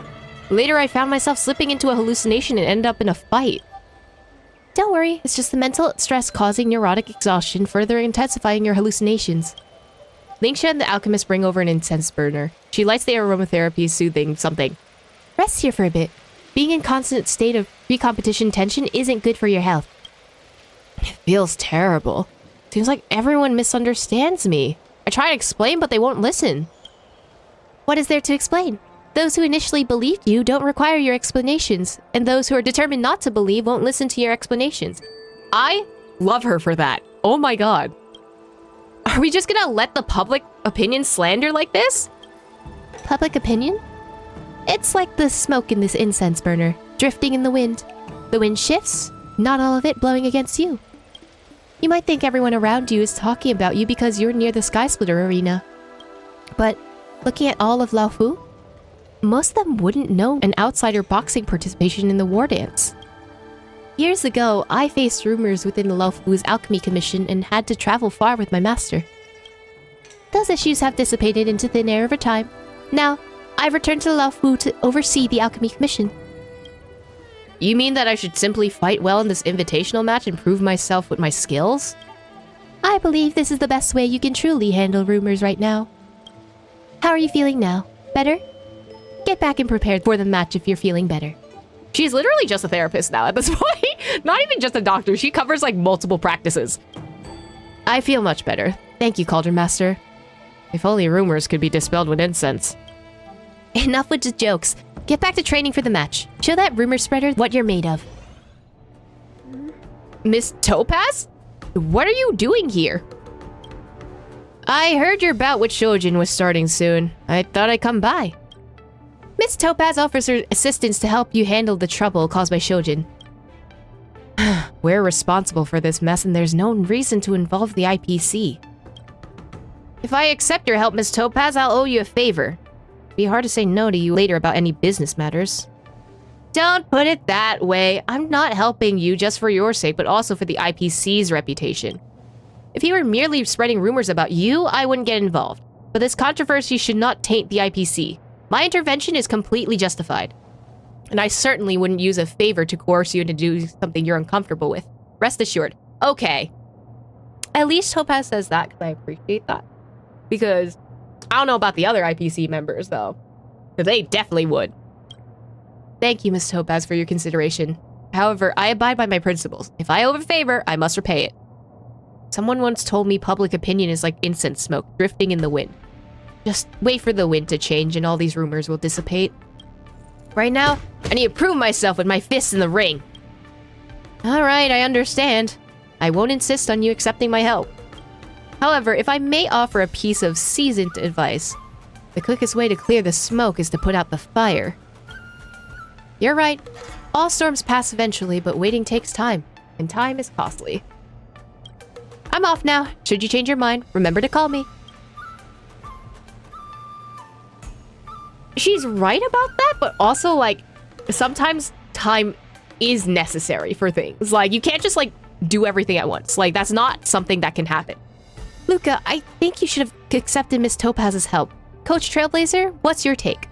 Later, I found myself slipping into a hallucination and ended up in a fight. Don't worry, it's just the mental stress causing neurotic exhaustion, further intensifying your hallucinations. Lingsha and the alchemist bring over an incense burner. She lights the aromatherapy, soothing something. Rest here for a bit. Being in constant state of pre-competition tension isn't good for your health. It feels terrible. Seems like everyone misunderstands me. I try to explain, but they won't listen. What is there to explain? Those who initially believed you don't require your explanations, and those who are determined not to believe won't listen to your explanations. I love her for that. Oh my god. Are we just gonna let the public opinion slander like this? Public opinion? It's like the smoke in this incense burner, drifting in the wind. The wind shifts, not all of it blowing against you. You might think everyone around you is talking about you because you're near the Sky Splitter arena. But looking at all of Laofu, most of them wouldn't know an outsider boxing participation in the Wardance. Years ago, I faced rumors within the Laofu's Alchemy Commission and had to travel far with my master. Those issues have dissipated into thin air over time. Now, I've returned to Laofu to oversee the Alchemy Commission. You mean that I should simply fight well in this invitational match and prove myself with my skills? I believe this is the best way you can truly handle rumors right now. How are you feeling now? Better? Get back and prepare for the match if you're feeling better. She's literally just a therapist now at this point. Not even just a doctor. She covers like multiple practices. I feel much better. Thank you, Cauldron Master. If only rumors could be dispelled with incense. Enough with the jokes. Get back to training for the match. Show that rumor spreader what you're made of. Miss Topaz? What are you doing here? I heard your bout with Shojin was starting soon. I thought I'd come by. Miss Topaz offers her assistance to help you handle the trouble caused by Shojin. We're responsible for this mess and there's no reason to involve the IPC. If I accept your help, Miss Topaz, I'll owe you a favor. It'd be hard to say no to you later about any business matters. Don't put it that way. I'm not helping you just for your sake, but also for the IPC's reputation. If you were merely spreading rumors about you, I wouldn't get involved. But this controversy should not taint the IPC. My intervention is completely justified. And I certainly wouldn't use a favor to coerce you into doing something you're uncomfortable with. Rest assured. Okay. At least Topaz says that, because I appreciate that. Because I don't know about the other IPC members, though. Because they definitely would. Thank you, Miss Topaz, for your consideration. However, I abide by my principles. If I owe a favor, I must repay it. Someone once told me public opinion is like incense smoke drifting in the wind. Just wait for the wind to change and all these rumors will dissipate. Right now, I need to prove myself with my fists in the ring. Alright, I understand. I won't insist on you accepting my help. However, if I may offer a piece of seasoned advice, the quickest way to clear the smoke is to put out the fire. You're right. All storms pass eventually, but waiting takes time, and time is costly. I'm off now. Should you change your mind, remember to call me. She's right about that, but also, like, sometimes time is necessary for things. Like, you can't just, like, do everything at once. Like, that's not something that can happen. Luka, I think you should have accepted Miss Topaz's help. Coach Trailblazer, what's your take?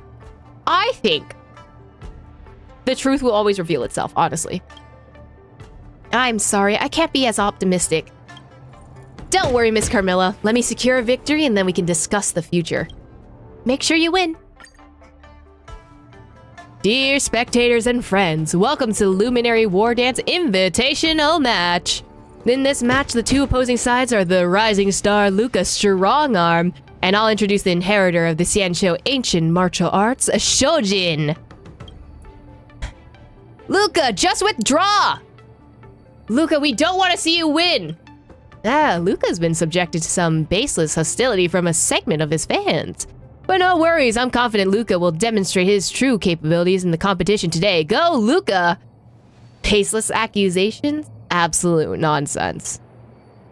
I think the truth will always reveal itself, honestly. I'm sorry, I can't be as optimistic. Don't worry, Miss Carmilla. Let me secure a victory and then we can discuss the future. Make sure you win. Dear spectators and friends, welcome to Luminary Wardance Invitational Match. In this match, the two opposing sides are the rising star Luka Strongarm, and I'll introduce the inheritor of the Xianqiu ancient martial arts, Shojin. Luka, just withdraw! Luka, we don't want to see you win! Luka's been subjected to some baseless hostility from a segment of his fans. But no worries, I'm confident Luka will demonstrate his true capabilities in the competition today. Go, Luka! Baseless accusations? Absolute nonsense.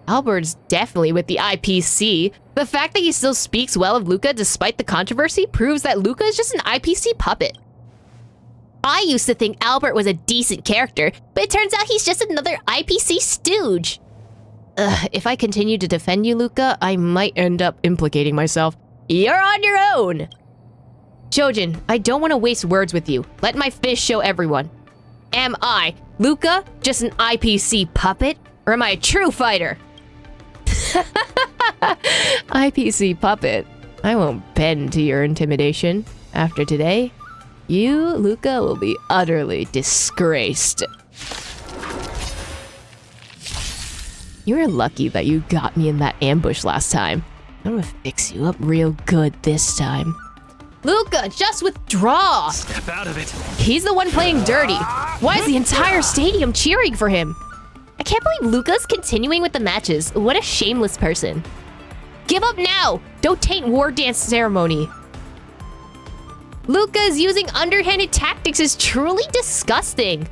Albert's definitely with the IPC. The fact that he still speaks well of Luka despite the controversy proves that Luka is just an IPC puppet. I used to think Albert was a decent character, but it turns out he's just another IPC stooge. If I continue to defend you, Luka, I might end up implicating myself. You're on your own! Shojin, I don't want to waste words with you. Let my fist show everyone. Am I, Luka, just an IPC puppet? Or am I a true fighter? IPC puppet. I won't bend to your intimidation. After today, you, Luka, will be utterly disgraced. You're lucky that you got me in that ambush last time. I'm gonna fix you up real good this time. Luka, just withdraw! Step out of it. He's the one playing dirty. Why is the entire stadium cheering for him? I can't believe Luka's continuing with the matches. What a shameless person. Give up now! Don't taint Wardance ceremony. Luka's using underhanded tactics is truly disgusting.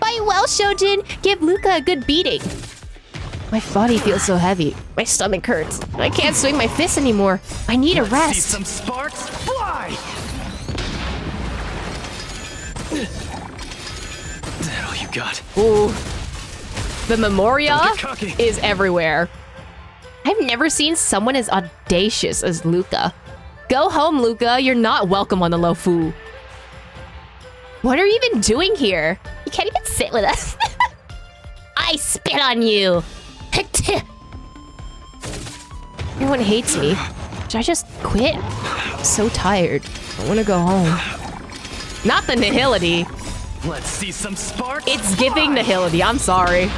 Fight well, Shojin. Give Luka a good beating. My body feels so heavy. My stomach hurts. I can't swing my fists anymore. I need a rest. See some sparks fly! That all you got? Ooh. The Memoria is everywhere. I've never seen someone as audacious as Luka. Go home, Luka. You're not welcome on the Lofu. What are you even doing here? You can't even sit with us. I spit on you. Everyone hates me. Should I just quit? I'm so tired. I want to go home. Not the nihility. Let's see some sparks. It's giving nihility. I'm sorry.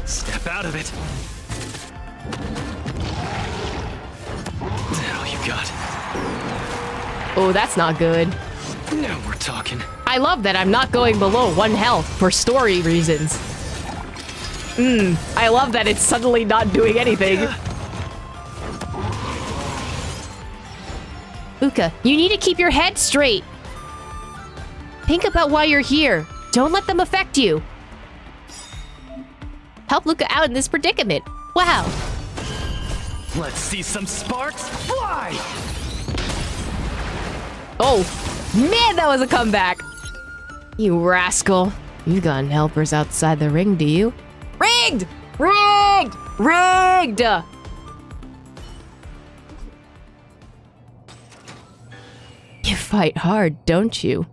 Step out of it. That all you got? Oh, that's not good. Now we're talking. I love that I'm not going below 1 health for story reasons. I love that it's suddenly not doing anything. Luka, you need to keep your head straight. Think about why you're here. Don't let them affect you. Help Luka out in this predicament. Wow. Let's see some sparks fly! Oh, man, that was a comeback. You rascal. You got helpers outside the ring, do you? Rigged! Rigged! Rigged! You fight hard, don't you?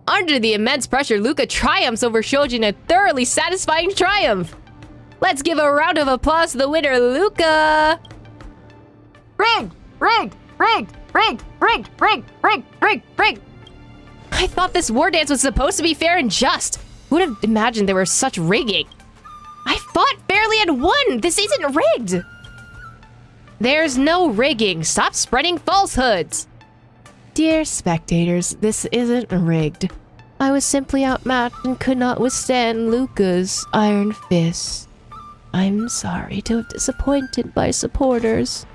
Under the immense pressure, Luka triumphs over Shoji in a thoroughly satisfying triumph. Let's give a round of applause to the winner, Luka! Rigged! Rigged! Rigged! Rigged! Rigged! Rigged! Rigged! Rigged! Rigged! I thought this war dance was supposed to be fair and just. Who would have imagined there was such rigging? I fought fairly and won! This isn't rigged! There's no rigging. Stop spreading falsehoods. Dear spectators, this isn't rigged. I was simply outmatched and could not withstand Luka's iron fist. I'm sorry to have disappointed my supporters.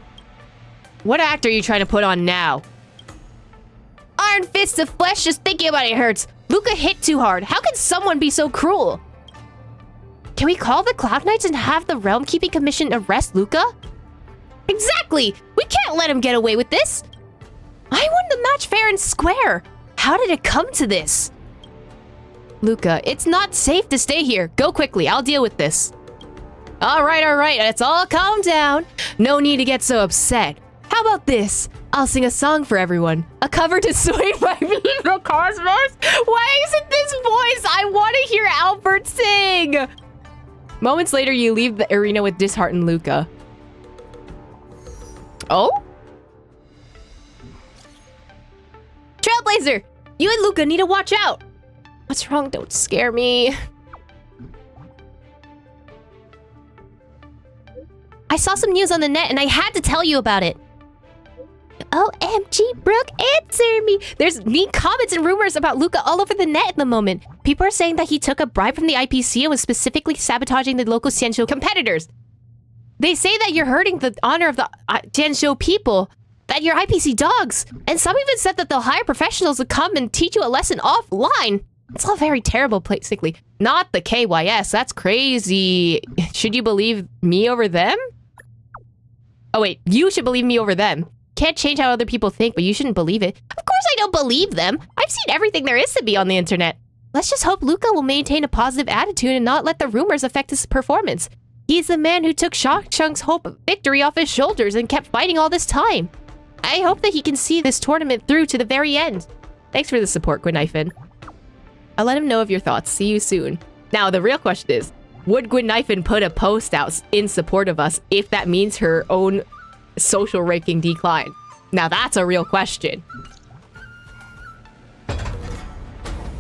What act are you trying to put on now? Iron fist of flesh, just thinking about it hurts. Luka hit too hard. How can someone be so cruel? Can we call the Cloud Knights and have the Realm Keeping Commission arrest Luka? Exactly! We can't let him get away with this! I won the match fair and square! How did it come to this? Luka, it's not safe to stay here. Go quickly, I'll deal with this. Alright, let's all calm down. No need to get so upset. How about this? I'll sing a song for everyone. A cover to Sway by the Cosmos? Why isn't this voice? I want to hear Albert sing! Moments later, you leave the arena with disheartened Luka. Oh? Trailblazer! You and Luka need to watch out! What's wrong? Don't scare me. I saw some news on the net and I had to tell you about it. OMG, Brooke, answer me! There's mean comments and rumors about Luka all over the net at the moment. People are saying that he took a bribe from the IPC and was specifically sabotaging the local Xianzhou competitors. They say that you're hurting the honor of the Xianzhou people, that you're IPC dogs, and some even said that they'll hire professionals to come and teach you a lesson offline. It's all very terrible, basically. Not the KYS, that's crazy. Should you believe me over them? Oh wait, you should believe me over them. Can't change how other people think, but you shouldn't believe it. Of course I don't believe them. I've seen everything there is to be on the internet. Let's just hope Luka will maintain a positive attitude and not let the rumors affect his performance. He's the man who took Shock Chunk's hope of victory off his shoulders and kept fighting all this time. I hope that he can see this tournament through to the very end. Thanks for the support, Gwynnifin. I'll let him know of your thoughts. See you soon. Now, the real question is, would Gwynnifin put a post out in support of us if that means her own social ranking decline? Now, that's a real question.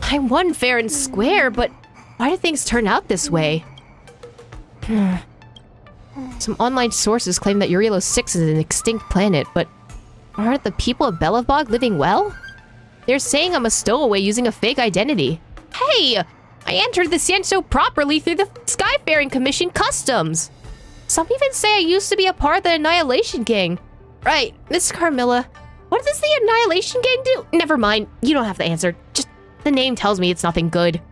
I won fair and square, but why do things turn out this way? Some online sources claim that Urielo 6 is an extinct planet, but aren't the people of Belobog living well? They're saying I'm a stowaway using a fake identity. Hey! I entered the Xianzhou properly through the Skyfaring Commission customs. Some even say I used to be a part of the Annihilation Gang. Right, Miss Carmilla, what does the Annihilation Gang do? Never mind, you don't have to answer. Just, the name tells me it's nothing good.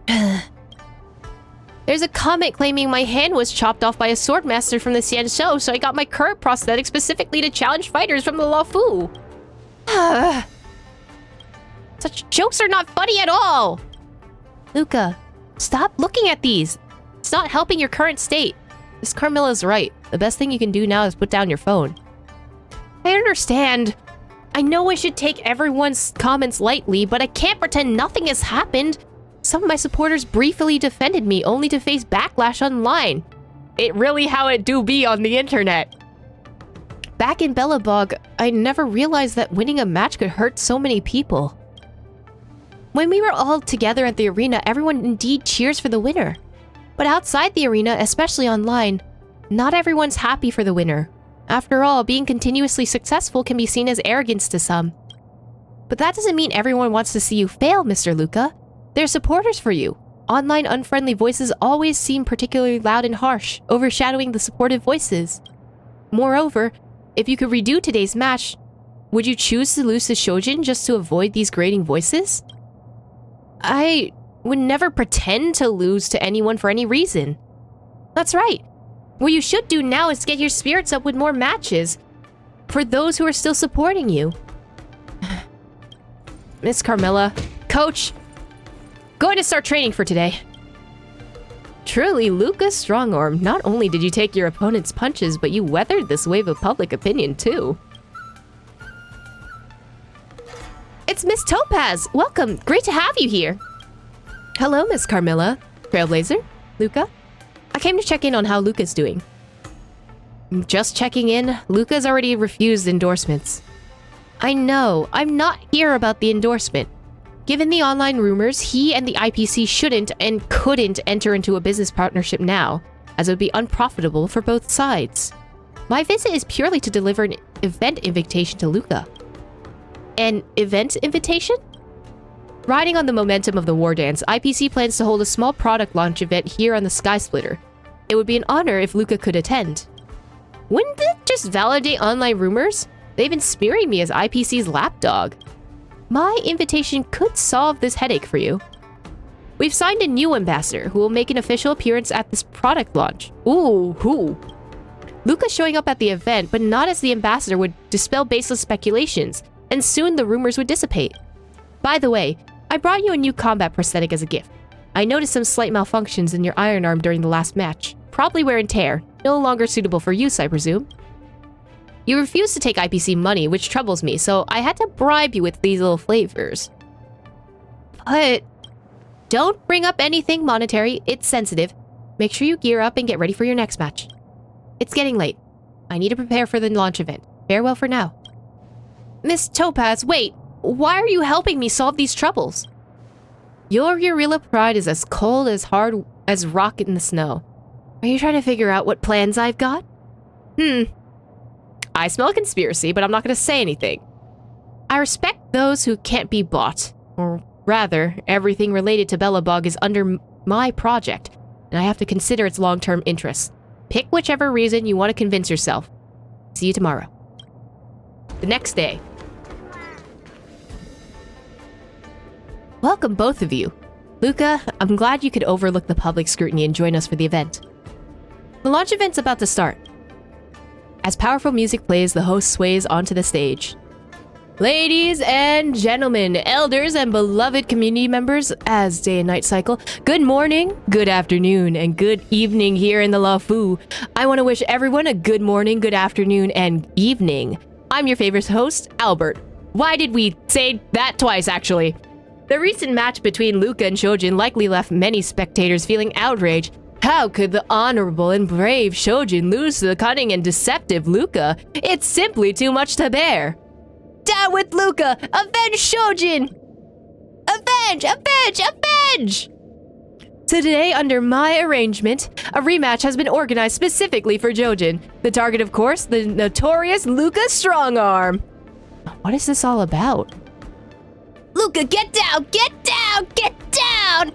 There's a comment claiming my hand was chopped off by a swordmaster from the Xianzhou, so I got my current prosthetic specifically to challenge fighters from the Luofu. Such jokes are not funny at all! Luka, stop looking at these. It's not helping your current state. Miss Carmilla's right. The best thing you can do now is put down your phone. I understand. I know I should take everyone's comments lightly, but I can't pretend nothing has happened. Some of my supporters briefly defended me, only to face backlash online. It really how it do be on the internet. Back in Belobog, I never realized that winning a match could hurt so many people. When we were all together at the arena, everyone indeed cheers for the winner. But outside the arena, especially online, not everyone's happy for the winner. After all, being continuously successful can be seen as arrogance to some. But that doesn't mean everyone wants to see you fail, Mr. Luka. They're supporters for you. Online unfriendly voices always seem particularly loud and harsh, overshadowing the supportive voices. Moreover, if you could redo today's match, would you choose to lose to Shojin just to avoid these grating voices? I would never pretend to lose to anyone for any reason. That's right. What you should do now is get your spirits up with more matches for those who are still supporting you. Miss Carmilla, Coach, going to start training for today. Truly, Luka's strong arm. Not only did you take your opponent's punches, but you weathered this wave of public opinion too. It's Miss Topaz! Welcome! Great to have you here! Hello, Miss Carmilla. Trailblazer? Luka? I came to check in on how Luka's doing. Just checking in. Luka's already refused endorsements. I know. I'm not here about the endorsement. Given the online rumors, he and the IPC shouldn't and couldn't enter into a business partnership now, as it would be unprofitable for both sides. My visit is purely to deliver an event invitation to Luka. An event invitation? Riding on the momentum of the Wardance, IPC plans to hold a small product launch event here on the Sky Splitter. It would be an honor if Luka could attend. Wouldn't that just validate online rumors? They've been smearing me as IPC's lapdog. My invitation could solve this headache for you. We've signed a new ambassador who will make an official appearance at this product launch. Ooh, who? Luka's showing up at the event, but not as the ambassador would dispel baseless speculations, and soon the rumors would dissipate. By the way, I brought you a new combat prosthetic as a gift. I noticed some slight malfunctions in your iron arm during the last match. Probably wear and tear. No longer suitable for use, I presume. You refused to take IPC money, which troubles me, so I had to bribe you with these little flavors. But don't bring up anything monetary. It's sensitive. Make sure you gear up and get ready for your next match. It's getting late. I need to prepare for the launch event. Farewell for now. Miss Topaz, wait. Why are you helping me solve these troubles? Your Urilla pride is as cold as hard as rock in the snow. Are you trying to figure out what plans I've got? I smell a conspiracy, but I'm not going to say anything. I respect those who can't be bought. Or rather, everything related to Belobog is under my project, and I have to consider its long-term interests. Pick whichever reason you want to convince yourself. See you tomorrow. The next day. Welcome, both of you. Luka, I'm glad you could overlook the public scrutiny and join us for the event. The launch event's about to start. As powerful music plays, the host sways onto the stage. Ladies and gentlemen, elders and beloved community members, as day and night cycle, good morning, good afternoon, and good evening here in the Lafu. I want to wish everyone a good morning, good afternoon, and evening. I'm your favorite host, Albert. Why did we say that twice, actually? The recent match between Luka and Shojin likely left many spectators feeling outraged. How could the honorable and brave Shojin lose to the cunning and deceptive Luka? It's simply too much to bear. Down with Luka! Avenge Shojin! Avenge! Avenge! Avenge! Today, under my arrangement, a rematch has been organized specifically for Shojin. The target, of course, the notorious Luka Strongarm. What is this all about? Luka, get down! Get down! Get down!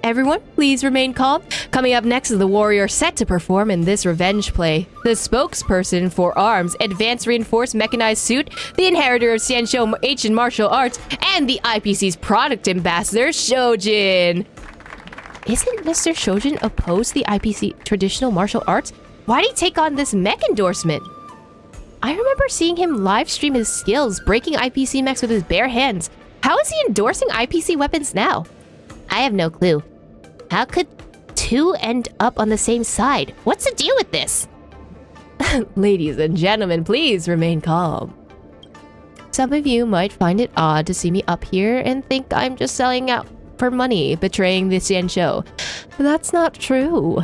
Everyone, please remain calm. Coming up next is the warrior set to perform in this revenge play. The spokesperson for ARMS, Advanced Reinforced Mechanized Suit, the inheritor of Xianshou Ancient Martial Arts, and the IPC's product ambassador, Shojin. Isn't Mr. Shojin opposed to the IPC traditional martial arts? Why did he take on this mech endorsement? I remember seeing him live stream his skills, breaking IPC mechs with his bare hands. How is he endorsing IPC weapons now? I have no clue. How could two end up on the same side? What's the deal with this? Ladies and gentlemen, please remain calm. Some of you might find it odd to see me up here and think I'm just selling out for money, betraying the Xianshou. But that's not true.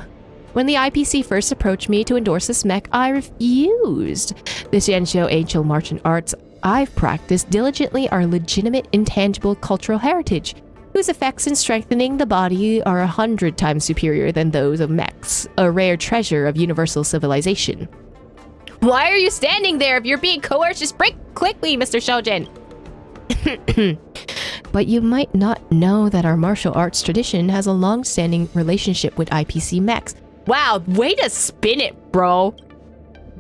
When the IPC first approached me to endorse this mech, I refused. The Xianshou Ancient Martial Arts I've practiced diligently are legitimate, intangible cultural heritage, whose effects in strengthening the body are 100 times superior than those of mechs, a rare treasure of universal civilization. Why are you standing there? If you're being coerced, just break quickly, Mr. Shojin. But you might not know that our martial arts tradition has a long-standing relationship with IPC mechs. Wow, way to spin it, bro!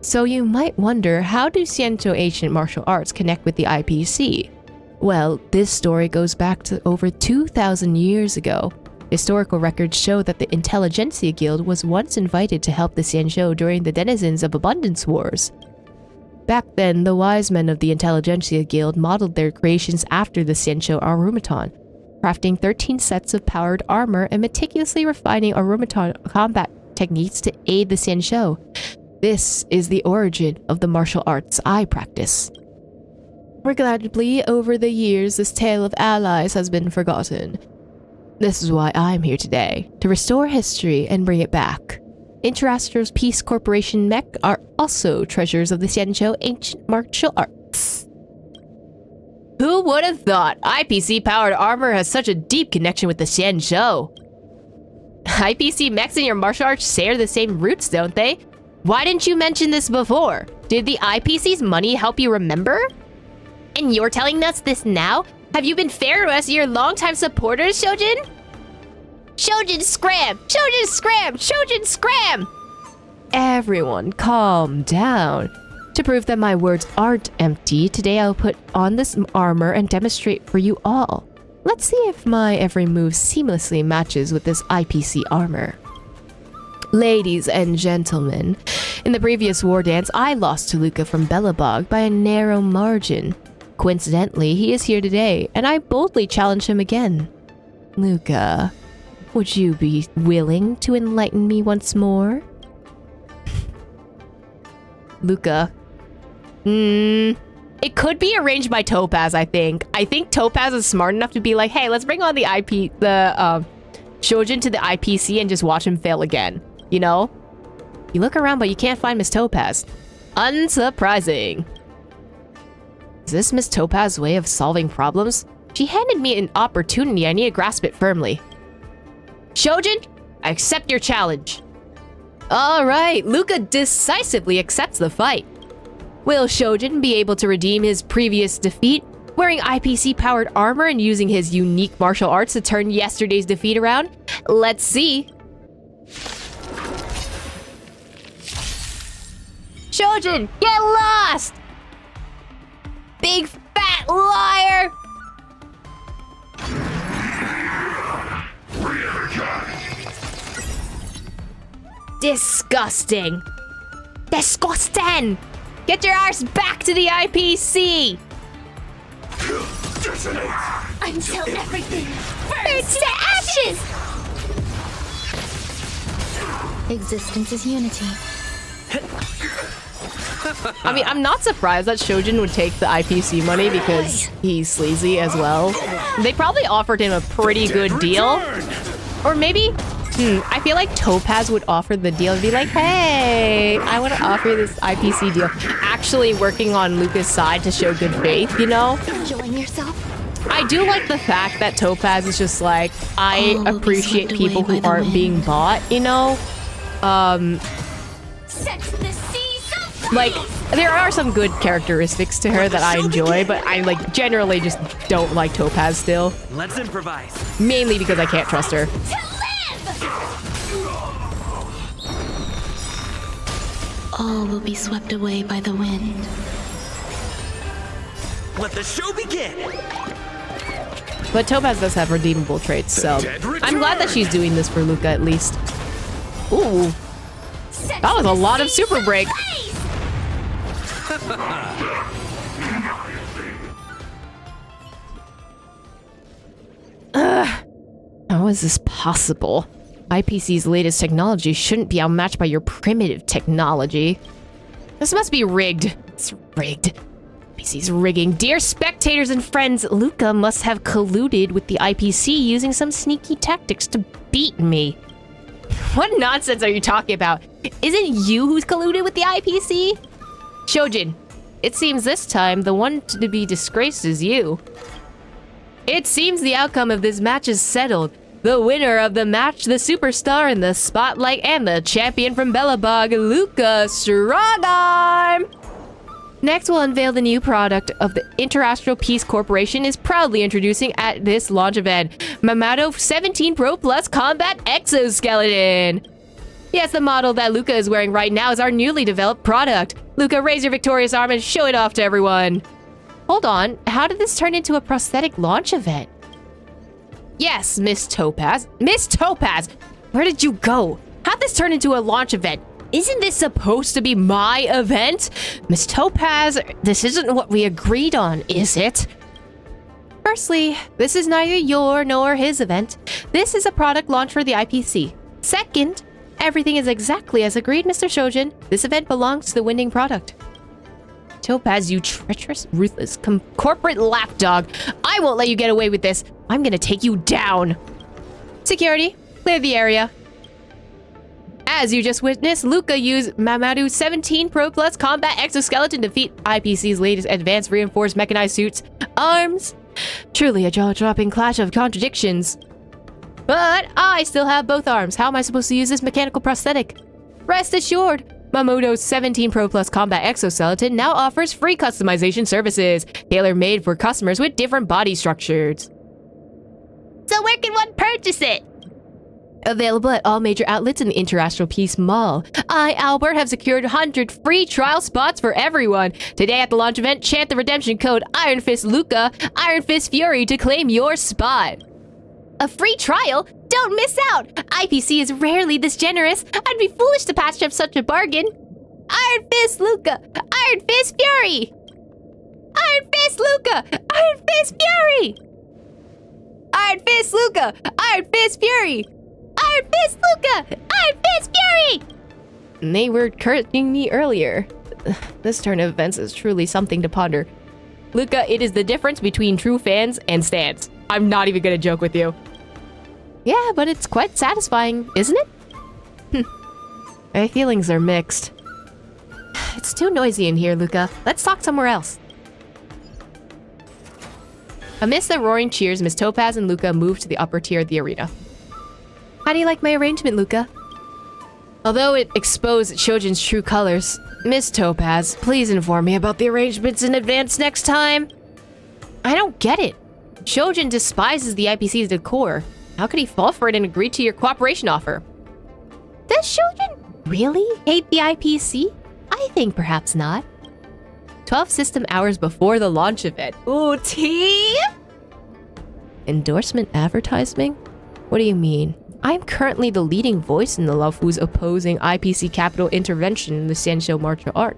So you might wonder, how do Xianzhou ancient martial arts connect with the IPC? Well, this story goes back to over 2,000 years ago. Historical records show that the Intelligentsia Guild was once invited to help the Xianzhou during the Denizens of Abundance Wars. Back then, the wise men of the Intelligentsia Guild modeled their creations after the Xianzhou Arumaton, crafting 13 sets of powered armor and meticulously refining Arumaton combat techniques to aid the Xianzhou. This is the origin of the martial arts I practice. Regrettably, over the years, this tale of allies has been forgotten. This is why I'm here today, to restore history and bring it back. Interastral's Peace Corporation mech are also treasures of the Xianzhou ancient martial arts. Who would have thought IPC-powered armor has such a deep connection with the Xianzhou? IPC mechs and your martial arts share the same roots, don't they? Why didn't you mention this before? Did the IPC's money help you remember? And you're telling us this now? Have you been fair to us, your longtime supporters, Shojin? Shojin scram! Shojin scram! Shojin scram! Everyone, calm down. To prove that my words aren't empty, today I'll put on this armor and demonstrate for you all. Let's see if my every move seamlessly matches with this IPC armor. Ladies and gentlemen, in the previous war dance, I lost to Luka from Belobog by a narrow margin. Coincidentally, he is here today, and I boldly challenge him again. Luka, would you be willing to enlighten me once more? Luka. It could be arranged by Topaz, I think. I think Topaz is smart enough to be like, hey, let's bring on the Shojin to the IPC and just watch him fail again. You know? You look around, but you can't find Miss Topaz. Unsurprising. Is this Miss Topaz's way of solving problems? She handed me an opportunity. I need to grasp it firmly. Shojin, I accept your challenge. Alright, Luka decisively accepts the fight. Will Shojin be able to redeem his previous defeat, wearing IPC-powered armor and using his unique martial arts to turn yesterday's defeat around? Let's see. Shojin, get lost! Big fat liar! Disgusting! Disgusting! Get your arse back to the IPC! Until everything burns to ashes! Existence is unity. I mean, I'm not surprised that Shojin would take the IPC money because he's sleazy as well. They probably offered him a pretty good deal. Or maybe, I feel like Topaz would offer the deal and be like, hey, I want to offer this IPC deal. Actually working on Luka's side to show good faith, you know? Enjoying yourself? I do like the fact that Topaz is just like, I appreciate people who aren't being bought, you know? Like, there are some good characteristics to her that I enjoy, but I, like, generally just don't like Topaz still. Let's improvise. Mainly because I can't trust her. All will be swept away by the wind. Let the show begin! But Topaz does have redeemable traits, so I'm glad that she's doing this for Luka at least. Ooh. That was a lot of super break. How is this possible? IPC's latest technology shouldn't be outmatched by your primitive technology. This must be rigged. It's rigged. IPC's rigging. Dear spectators and friends, Luka must have colluded with the IPC using some sneaky tactics to beat me. What nonsense are you talking about? Isn't you who's colluded with the IPC? Shojin, it seems this time the one to be disgraced is you. It seems the outcome of this match is settled. The winner of the match, the superstar in the spotlight, and the champion from Belobog, Luka Strongarm! Next, we'll unveil the new product of the Interastral Peace Corporation is proudly introducing at this launch event, Mamato 17 Pro Plus Combat Exoskeleton. Yes, the model that Luka is wearing right now is our newly developed product. Luka, raise your victorious arm and show it off to everyone. Hold on, how did this turn into a prosthetic launch event? Yes, Miss Topaz. Miss Topaz! Where did you go? How'd this turn into a launch event? Isn't this supposed to be my event? Miss Topaz, this isn't what we agreed on, is it? Firstly, this is neither your nor his event. This is a product launch for the IPC. Second, everything is exactly as agreed, Mr. Shojin. This event belongs to the winning product. Topaz, you treacherous, ruthless, corporate lapdog. I won't let you get away with this. I'm gonna take you down. Security, clear the area. As you just witnessed, Luka used Mamato 17 Pro Plus Combat Exoskeleton to defeat IPC's latest advanced reinforced mechanized suits. Arms? Truly a jaw-dropping clash of contradictions. But I still have both arms. How am I supposed to use this mechanical prosthetic? Rest assured, Mamamoto's 17 Pro Plus Combat Exoskeleton now offers free customization services, tailor-made for customers with different body structures. So where can one purchase it? Available at all major outlets in the Interastral Peace Mall. I, Albert, have secured 100 free trial spots for everyone. Today at the launch event, chant the redemption code Iron Fist Luka, Iron Fist Fury to claim your spot. A free trial? Don't miss out! IPC is rarely this generous. I'd be foolish to pass up such a bargain. Iron Fist Luka! Iron Fist Fury! Iron Fist Luka! Iron Fist Fury! Iron Fist Luka! Iron Fist Fury! Iron Fist Luka! Iron Fist Fury! They were encouraging me earlier. This turn of events is truly something to ponder. Luka, it is the difference between true fans and stans. I'm not even gonna joke with you. Yeah, but it's quite satisfying, isn't it? My feelings are mixed. It's too noisy in here, Luka. Let's talk somewhere else. Amidst the roaring cheers, Miss Topaz and Luka move to the upper tier of the arena. How do you like my arrangement, Luka? Although it exposed Shojin's true colors, Miss Topaz, please inform me about the arrangements in advance next time. I don't get it. Shojin despises the IPC's decor. How could he fall for it and agree to your cooperation offer? Does Shojin really hate the IPC? I think perhaps not. 12 system hours before the launch event. Ooh, tea? Endorsement advertising? What do you mean? I'm currently the leading voice in the Luofu's opposing IPC capital intervention in the Sanshou martial art.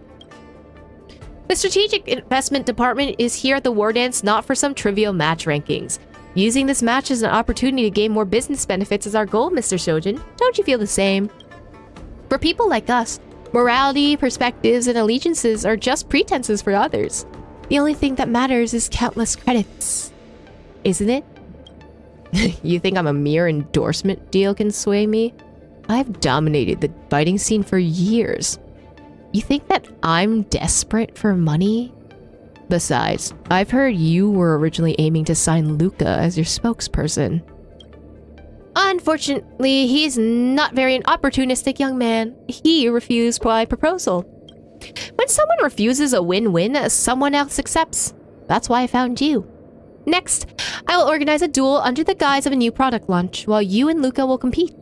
The Strategic Investment Department is here at the Wardance not for some trivial match rankings. Using this match as an opportunity to gain more business benefits is our goal, Mr. Shojin. Don't you feel the same? For people like us, morality, perspectives, and allegiances are just pretenses for others. The only thing that matters is countless credits. Isn't it? You think I'm a mere endorsement deal can sway me? I've dominated the fighting scene for years. You think that I'm desperate for money? Besides, I've heard you were originally aiming to sign Luka as your spokesperson. Unfortunately, he's not very an opportunistic young man. He refused my proposal. When someone refuses a win-win, someone else accepts. That's why I found you. Next, I will organize a duel under the guise of a new product launch, while you and Luka will compete.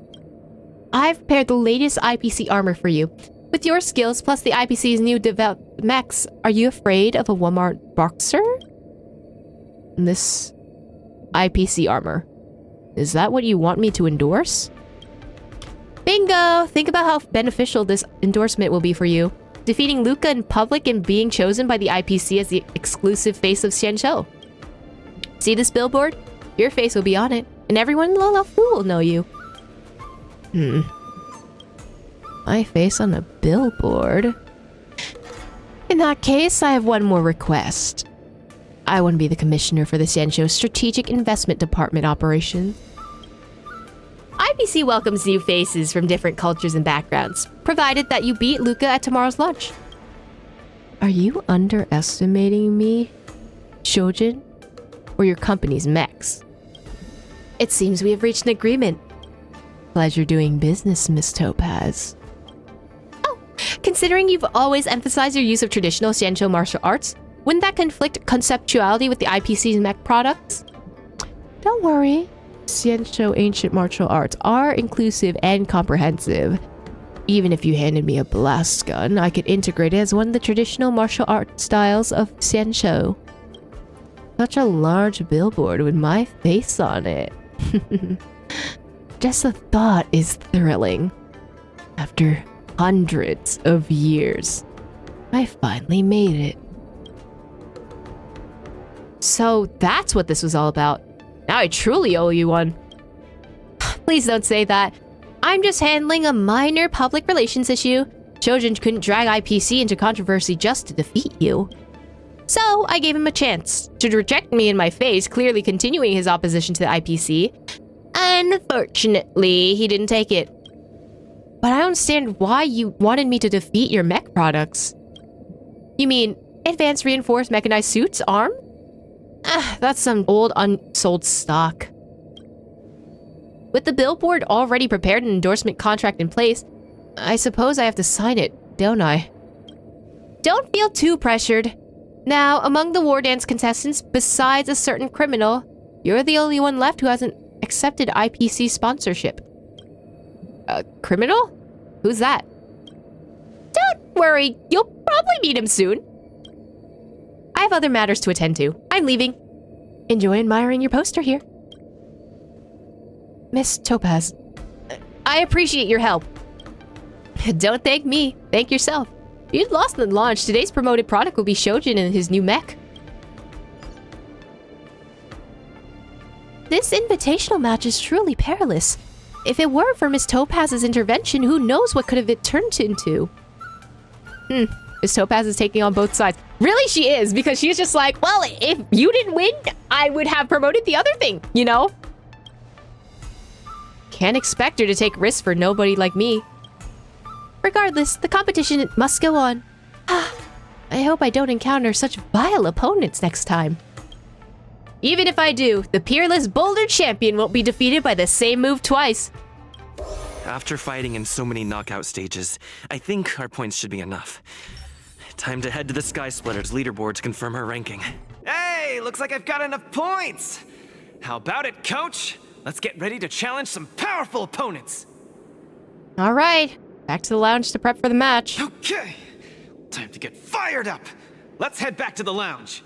I've prepared the latest IPC armor for you. With your skills, plus the IPC's new developed mechs, are you afraid of a Walmart boxer? This IPC armor. Is that what you want me to endorse? Bingo! Think about how beneficial this endorsement will be for you. Defeating Luka in public and being chosen by the IPC as the exclusive face of Sanshou. See this billboard? Your face will be on it, and everyone in Luofu will know you. My face on a billboard? In that case, I have one more request. I want to be the commissioner for the Sanshou Strategic Investment Department operations. IPC welcomes new faces from different cultures and backgrounds, provided that you beat Luka at tomorrow's lunch. Are you underestimating me, Shojin? Or your company's mechs? It seems we have reached an agreement. Pleasure doing business, Miss Topaz. Oh, consider Considering you've always emphasized your use of traditional Xianzhou martial arts, wouldn't that conflict conceptuality with the IPC's mech products? Don't worry. Xianzhou ancient martial arts are inclusive and comprehensive. Even if you handed me a blast gun, I could integrate it as one of the traditional martial art styles of Xianzhou. Such a large billboard with my face on it. Just the thought is thrilling. After hundreds of years, I finally made it. So that's what this was all about. Now I truly owe you one. Please don't say that. I'm just handling a minor public relations issue. Chojin couldn't drag IPC into controversy just to defeat you. So I gave him a chance to reject me in my face, clearly continuing his opposition to the IPC. Unfortunately, he didn't take it. But I don't understand why you wanted me to defeat your mech products. You mean advanced reinforced mechanized suits, ARM? That's some old unsold stock. With the billboard already prepared and endorsement contract in place, I suppose I have to sign it, don't I? Don't feel too pressured. Now, among the Wardance contestants, besides a certain criminal, you're the only one left who hasn't accepted IPC sponsorship. A criminal? Who's that? Don't worry, you'll probably meet him soon. I have other matters to attend to. I'm leaving. Enjoy admiring your poster here. Miss Topaz, I appreciate your help. Don't thank me, thank yourself. You'd lost the launch. Today's promoted product will be Shojin and his new mech. This invitational match is truly perilous. If it weren't for Miss Topaz's intervention, who knows what could have it turned into? Miss Topaz is taking on both sides. Really, she is, because she's just like, well, if you didn't win, I would have promoted the other thing, you know? Can't expect her to take risks for nobody like me. Regardless, the competition must go on. I hope I don't encounter such vile opponents next time. Even if I do, the peerless Boulder champion won't be defeated by the same move twice. After fighting in so many knockout stages, I think our points should be enough. Time to head to the Sky Splitter's leaderboard to confirm her ranking. Hey, looks like I've got enough points. How about it, coach? Let's get ready to challenge some powerful opponents. All right, back to the lounge to prep for the match. Okay, time to get fired up. Let's head back to the lounge.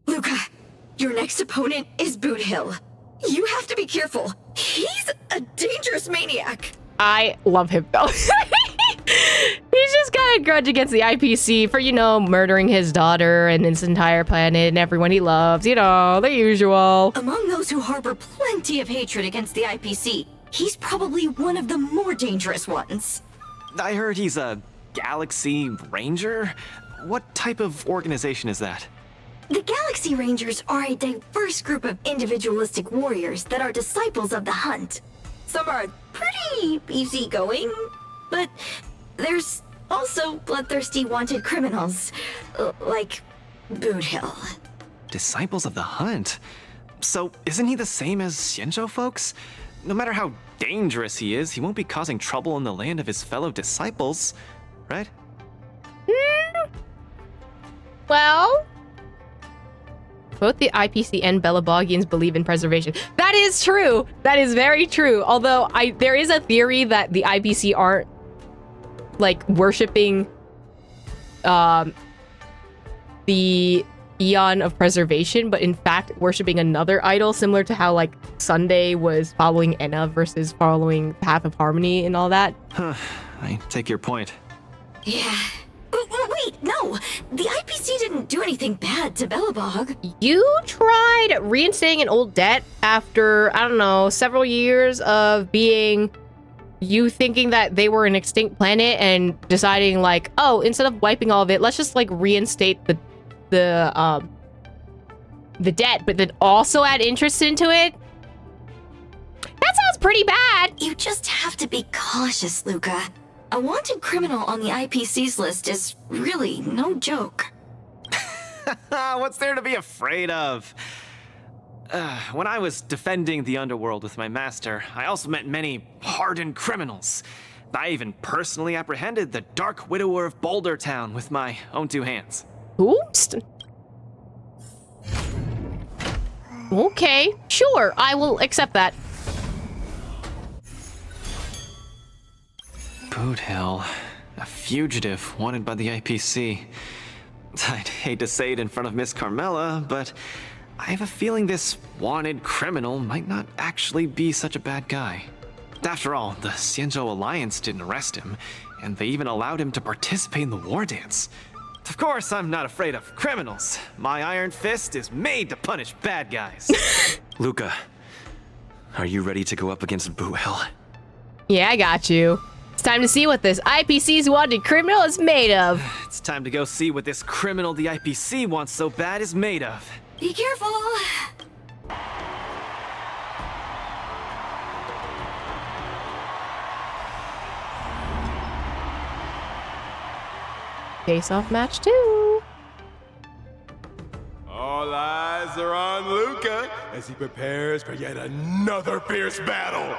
Luka, your next opponent is Boot Hill. You have to be careful. He's a dangerous maniac. I love him though. He's just got a grudge against the IPC for, you know, murdering his daughter and his entire planet and everyone he loves. You know, the usual. Among those who harbor plenty of hatred against the IPC, he's probably one of the more dangerous ones. I heard he's a Galaxy Ranger? What type of organization is that? The Galaxy Rangers are a diverse group of individualistic warriors that are disciples of the hunt. Some are pretty easygoing, but there's also bloodthirsty wanted criminals, like Boot Hill. Disciples of the hunt? So isn't he the same as Xianzhou folks? No matter how dangerous he is, he won't be causing trouble in the land of his fellow disciples, right? Well, both the IPC and Belabogians believe in preservation. That is true. That is very true. Although there is a theory that the IPC aren't like worshipping the Eon of Preservation, but in fact worshipping another idol, similar to how like Sunday was following Enna versus following Path of Harmony and all that. I take your point. Yeah. Wait, no! The IPC didn't do anything bad to Belobog. You tried reinstating an old debt after, I don't know, several years of being you thinking that they were an extinct planet and deciding like, oh, instead of wiping all of it, let's just like reinstate the debt, but then also add interest into it? That sounds pretty bad. You just have to be cautious, Luka. A wanted criminal on the IPC's list is really no joke. What's there to be afraid of? when I was defending the underworld with my master, I also met many hardened criminals. I even personally apprehended the Dark Widower of Boulder Town with my own 2 hands. Oops. Okay, sure, I will accept that. Boot Hill, a fugitive wanted by the IPC. I'd hate to say it in front of Miss Carmela, but I have a feeling this wanted criminal might not actually be such a bad guy. After all, the Xianzhou Alliance didn't arrest him, and they even allowed him to participate in the Wardance. Of course, I'm not afraid of criminals. My iron fist is made to punish bad guys. Luka, are you ready to go up against Boot Hill? Yeah, I got you. It's time to see what this IPC's wanted criminal is made of. It's time to go see what this criminal the IPC wants so bad is made of. Be careful! Face-off match 2. All eyes are on Luka as he prepares for yet another fierce battle.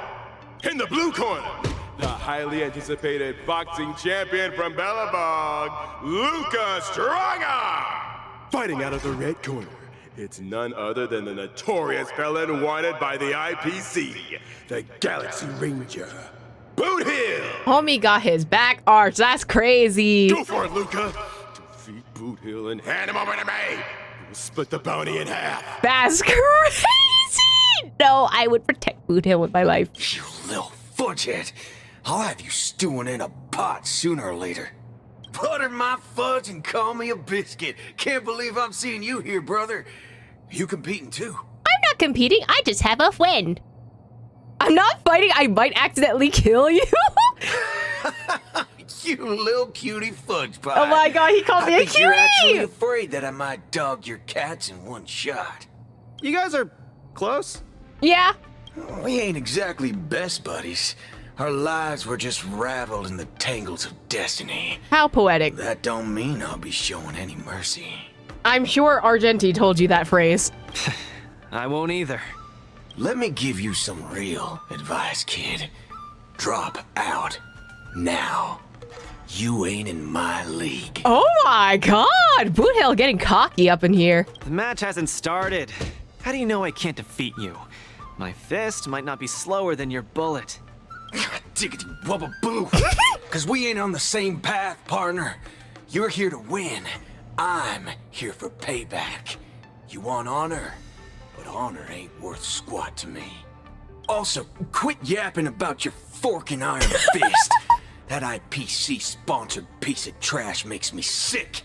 In the blue corner, the highly anticipated boxing champion from Bellabog, Luka Strongarm! Fighting out of the red corner, it's none other than the notorious felon wanted by the IPC, the Galaxy Ranger, Boot Hill! Homie got his back arched. That's crazy. Go for it, Luka! Defeat Boot Hill and hand him over to me! We'll split the bounty in half. That's crazy. No, I would protect Boot Hill with my life. You little fudgehead. I'll have you stewing in a pot sooner or later. Butter my fudge and call me a biscuit. Can't believe I'm seeing you here, brother. You competing too? I'm not competing. I just have a friend. I'm not fighting. I might accidentally kill you. You little cutie fudge pie. Oh my god, he called me a I think you're actually cutie. afraid that I might dog your cats in one shot. You guys are close? Yeah. We ain't exactly best buddies. Our lives were just raveled in the tangles of destiny. How poetic. That don't mean I'll be showing any mercy. I'm sure Argenti told you that phrase. I won't either. Let me give you some real advice, kid. Drop out. Now. You ain't in my league. Oh my god! Boot Hill getting cocky up in here. The match hasn't started. How do you know I can't defeat you? My fist might not be slower than your bullet. Diggity wubba boo! Cause we ain't on the same path, partner. You're here to win. I'm here for payback. You want honor? But honor ain't worth squat to me. Also, quit yapping about your forking iron fist. That IPC-sponsored piece of trash makes me sick.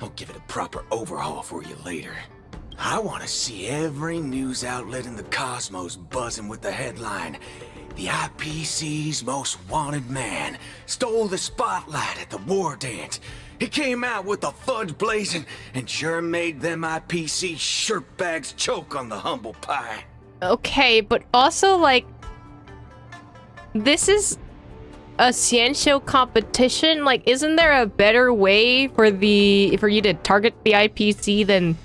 I'll give it a proper overhaul for you later. I want to see every news outlet in the cosmos buzzing with the headline, "The IPC's most wanted man stole the spotlight at the Wardance. He came out with the fudge blazing and sure made them IPC shirtbags choke on the humble pie." Okay, but also, like, this is a Xianzhou competition. Like, isn't there a better way for you to target the IPC than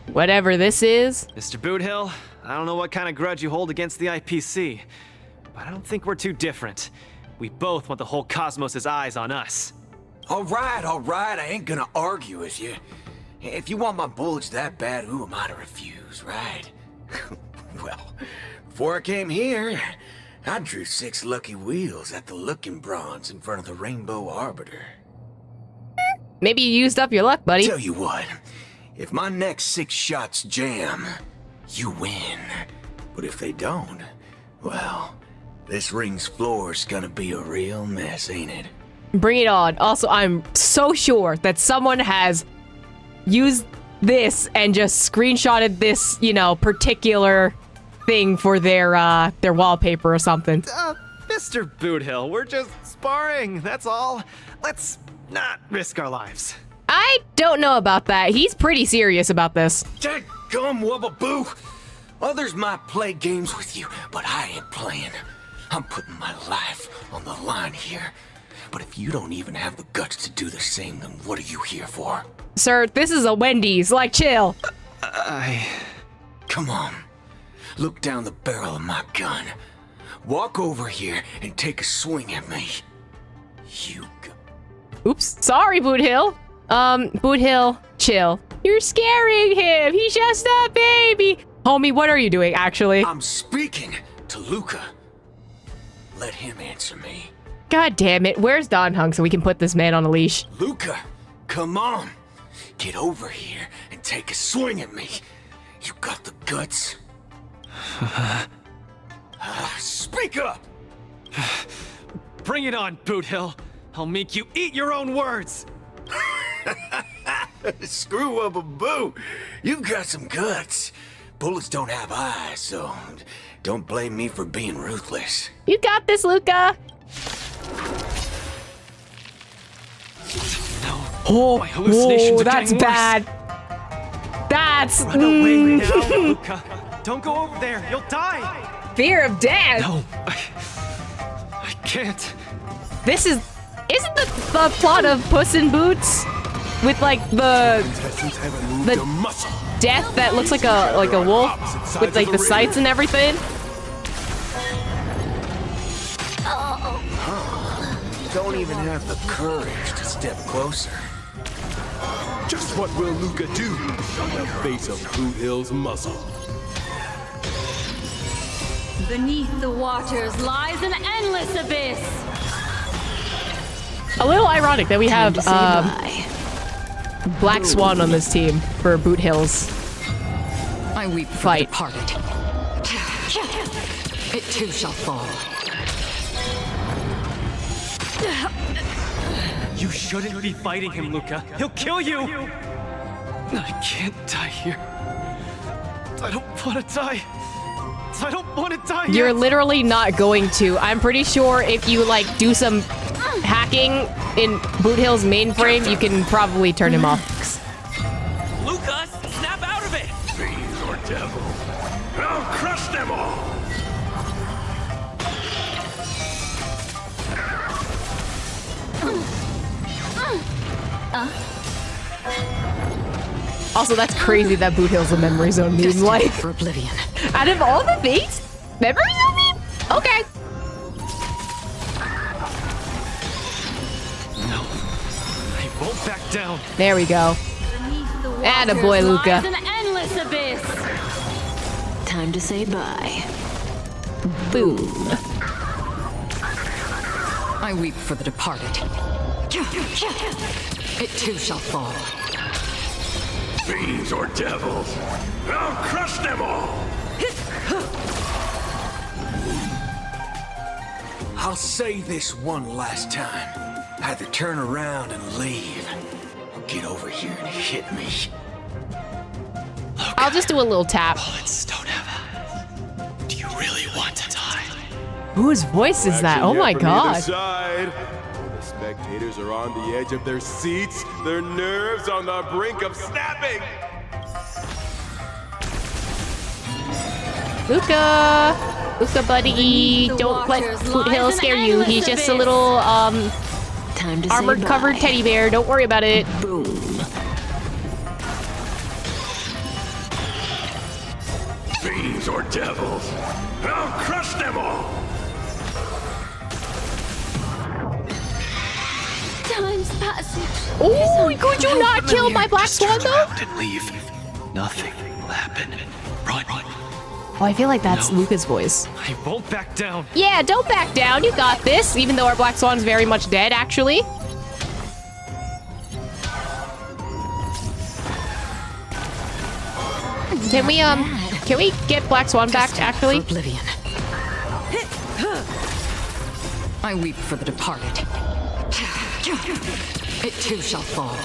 whatever this is? Mr. Boot Hill, I don't know what kind of grudge you hold against the IPC, but I don't think we're too different. We both want the whole cosmos' eyes on us. All right, I ain't gonna argue with you. If you want my bullets that bad, who am I to refuse, right? Well, before I came here, I drew 6 lucky wheels at the Looking Bronze in front of the Rainbow Arbiter. Maybe you used up your luck, buddy. Tell you what, if my next 6 shots jam, you win. But if they don't, well, this ring's floor's gonna be a real mess, ain't it? Bring it on. Also, I'm so sure that someone has used this and just screenshotted this, particular thing for their wallpaper or something. Mr. Boot Hill, we're just sparring, that's all. Let's not risk our lives. I don't know about that. He's pretty serious about this. Dadgum wubba-boo! Others might play games with you, but I ain't playing. I'm putting my life on the line here. But if you don't even have the guts to do the same, then what are you here for? Sir, this is a Wendy's. Like, chill. Come on. Look down the barrel of my gun. Walk over here and take a swing at me. You Oops. Sorry, Boot Hill. Boot Hill, chill. You're scaring him. He's just a baby. Homie, what are you doing, actually? I'm speaking to Luka. Let him answer me. God damn it. Where's Don Hung so we can put this man on a leash? Luka, come on. Get over here and take a swing at me. You got the guts? Speak up! Bring it on, Boot Hill. I'll make you eat your own words. Screw up a boo. You've got some guts. Bullets don't have eyes, so don't blame me for being ruthless. You got this, Luka. Oh, my hallucinations are that's getting bad. worse. That's Run away now, Luka. Don't go over there. You'll die. Fear of death. No, I can't. This isn't the plot of Puss in Boots with like the death that looks like a wolf with like the sights and everything. Don't even have the courage to step closer. Just what will Luka do on the face of Boot Hill's muzzle? Beneath the waters lies an endless abyss. A little ironic that we have Black Swan on this team for Boot Hill's I weep for fight. the departed. It too shall fall. You shouldn't be fighting him, Luka. He'll kill you. I can't die here. I don't want to die. I don't want to die You're yet. literally not going to. I'm pretty sure if you like do some hacking in Boot Hill's mainframe, you can probably turn him off. Luka, snap out of it. Fiends or devils, I'll crush them all. Also, that's crazy that Boot Hill's a memory zone meme. Like, For oblivion. out of all the things, memory zone meme? Okay. No, I won't back down. There we go. Attaboy, Luka. Lies an endless abyss. Time to say bye. Boom. I weep for the departed. It too shall fall. Fiends or devils, I'll crush them all. I'll say this one last time. Either turn around and leave, or get over here and hit me. I'll just do a little tap. Bullets don't have eyes. Do you really want to die? Whose voice is that? Oh my god. Side. The spectators are on the edge of their seats, their nerves on the brink of snapping. Luka, buddy, don't let Boot Hill scare you. He's just a little Time to armored say covered bye. teddy bear. Don't worry about it. Boom. Fiends or devils, I'll crush them all. Time's passage. Oh, could you not kill my Black Swan though? And leave. Nothing will happen. Run. Oh, I feel like that's Luka's voice. I won't back down. Yeah, don't back down. You got this. Even though our Black Swan's very much dead, actually. Can we get Black Swan back, actually? Oblivion. I weep for the departed. It too shall fall.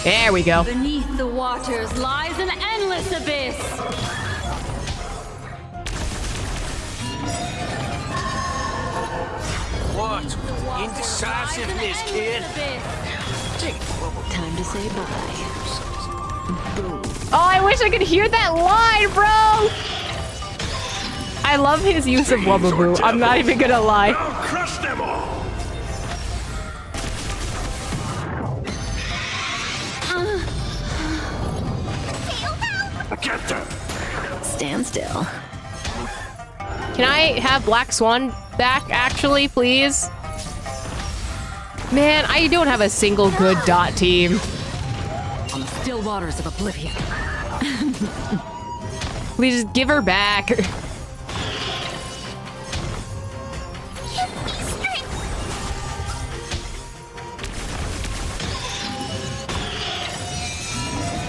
There we go. Beneath the waters lies an endless abyss. What? Indecisiveness, kid? Time to say bye. Oh, I wish I could hear that line, bro! I love his use of Wubbaboo. I'm not even gonna lie. I'll crush them all. Get them! Stand still. Can I have Black Swan back, actually, please? Man, I don't have a single good dot team. On the still waters of oblivion. Please just give her back.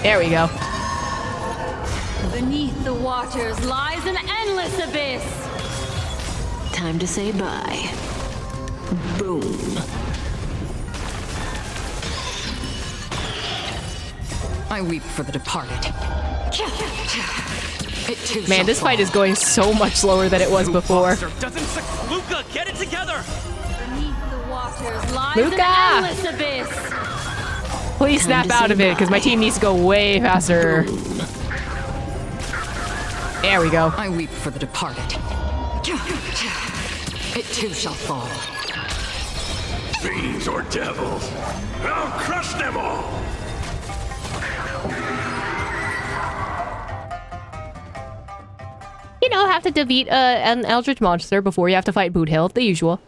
There we go. Beneath the waters lies an endless abyss. Time to say bye. Boom. I weep for the departed. It too Man, this fight is going so much slower than it was before. Luka, get it together! Beneath the waters lies Luka! an endless abyss. Please snap out of it, because my team needs to go way faster. There we go. I weep for the departed. It too shall fall. Fiends or devils, I'll crush them all! You know, have to defeat an Eldritch monster before you have to fight Boot Hill, the usual.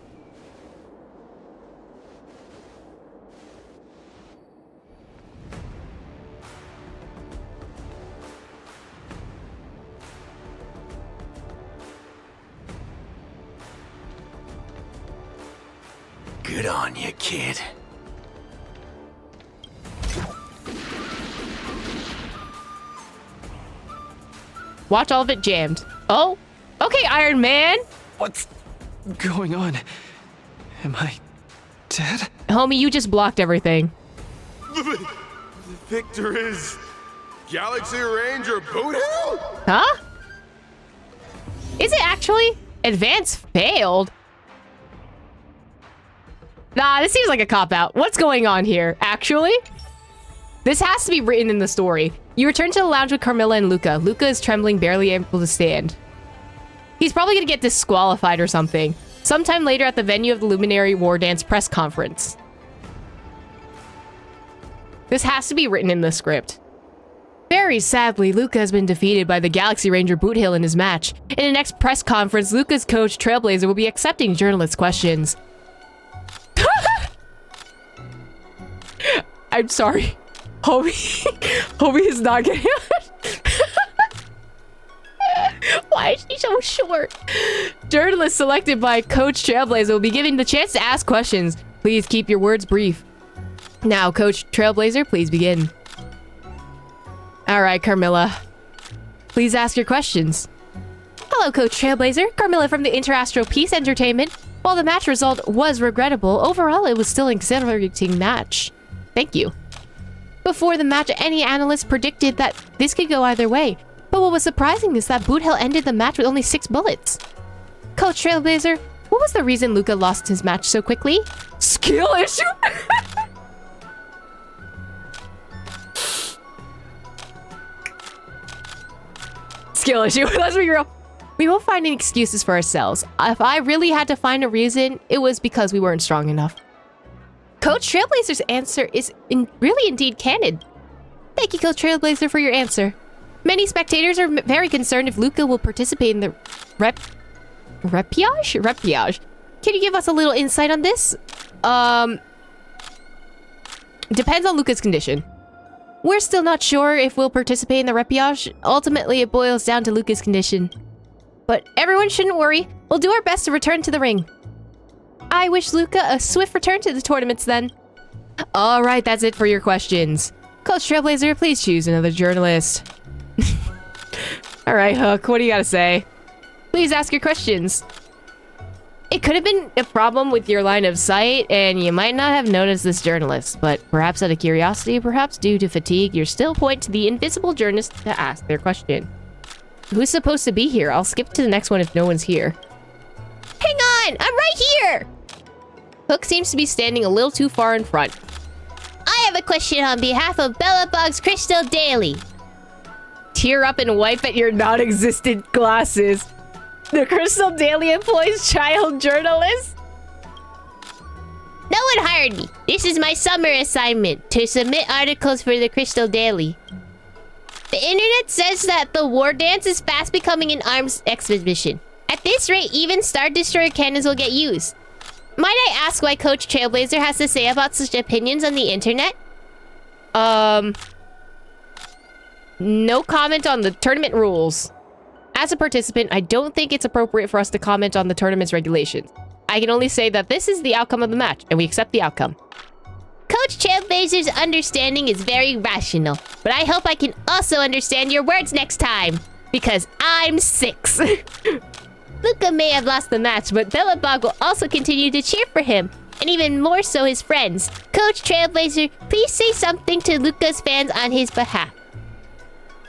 Good on you, kid. Watch all of it jammed. Oh, okay, Iron Man. What's going on? Am I dead? Homie, you just blocked everything. The victor is Galaxy Ranger Boot Hill? Huh? Is it actually? Advance failed? Nah, this seems like a cop-out. What's going on here, actually? This has to be written in the story. You return to the lounge with Carmilla and Luka. Luka is trembling, barely able to stand. He's probably gonna get disqualified or something. Sometime later at the venue of the Luminary Wardance press conference. This has to be written in the script. Very sadly, Luka has been defeated by the Galaxy Ranger Boot Hill in his match. In the next press conference, Luka's coach, Trailblazer, will be accepting journalists' questions. I'm sorry. Homie is not getting it. Why is she so short? Journalists selected by Coach Trailblazer will be given the chance to ask questions. Please keep your words brief. Now, Coach Trailblazer, please begin. All right, Carmilla. Please ask your questions. Hello, Coach Trailblazer. Carmilla from the Interastral Peace Entertainment. While the match result was regrettable, overall it was still an exhilarating match. Thank you. Before the match, any analyst predicted that this could go either way. But what was surprising is that Boot Hill ended the match with only 6 bullets. Coach Trailblazer, what was the reason Luka lost his match so quickly? Skill issue? Skill issue, let's be real. We won't find any excuses for ourselves. If I really had to find a reason, it was because we weren't strong enough. Coach Trailblazer's answer is really indeed candid. Thank you, Coach Trailblazer, for your answer. Many spectators are very concerned if Luka will participate in the repechage? Can you give us a little insight on this? Depends on Luka's condition. We're still not sure if we'll participate in the repechage. Ultimately, it boils down to Luka's condition. But everyone shouldn't worry. We'll do our best to return to the ring. I wish Luka a swift return to the tournaments then. All right, that's it for your questions. Coach Trailblazer, please choose another journalist. All right, Hook, what do you gotta say? Please ask your questions. It could have been a problem with your line of sight, and you might not have noticed this journalist, but perhaps out of curiosity, perhaps due to fatigue, you're still point to the invisible journalist to ask their question. Who's supposed to be here? I'll skip to the next one if no one's here. Hang on! I'm right here! Hook seems to be standing a little too far in front. I have a question on behalf of Bellabug's Crystal Daily. Tear up and wipe at your non-existent glasses. The Crystal Daily employs child journalists? No one hired Party. This is my summer assignment, to submit articles for the Crystal Daily. The internet says that the Wardance is fast becoming an arms exhibition. At this rate, even Star Destroyer cannons will get used. Might I ask why Coach Trailblazer has to say about such opinions on the internet? No comment on the tournament rules. As a participant, I don't think it's appropriate for us to comment on the tournament's regulations. I can only say that this is the outcome of the match, and we accept the outcome. Coach Trailblazer's understanding is very rational, but I hope I can also understand your words next time, because I'm 6. Luka may have lost the match, but Belobog will also continue to cheer for him, and even more so his friends. Coach Trailblazer, please say something to Luka's fans on his behalf.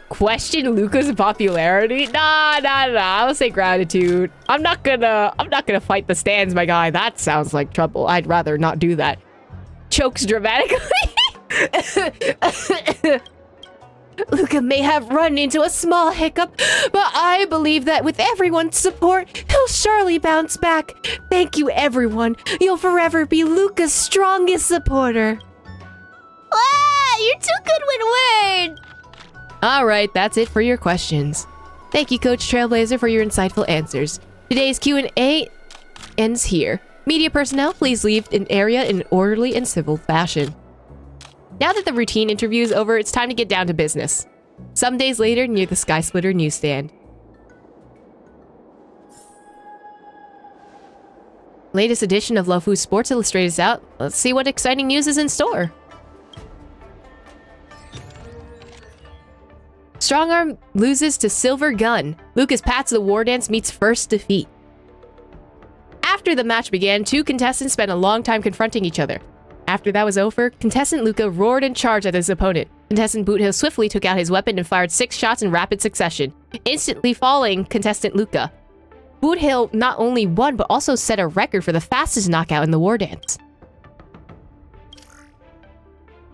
Question Luka's popularity? Nah. I'll say gratitude. I'm not gonna fight the stands, my guy. That sounds like trouble. I'd rather not do that. Chokes dramatically. Luka may have run into a small hiccup, but I believe that with everyone's support, he'll surely bounce back. Thank you, everyone. You'll forever be Luka's strongest supporter. Wow, you're too good with words. All right, that's it for your questions. Thank you, Coach Trailblazer, for your insightful answers. Today's Q&A ends here. Media personnel, please leave an area in an orderly and civil fashion. Now that the routine interview is over, it's time to get down to business. Some days later, near the Sky Splitter newsstand. Latest edition of LoveFu Sports Illustrated is out. Let's see what exciting news is in store. Strongarm loses to Silver Gun. Luka's path to the Wardance meets first defeat. After the match began, two contestants spent a long time confronting each other. After that was over, contestant Luka roared and charged at his opponent. Contestant Boothill swiftly took out his weapon and fired 6 shots in rapid succession, instantly falling contestant Luka. Boothill not only won, but also set a record for the fastest knockout in the Wardance.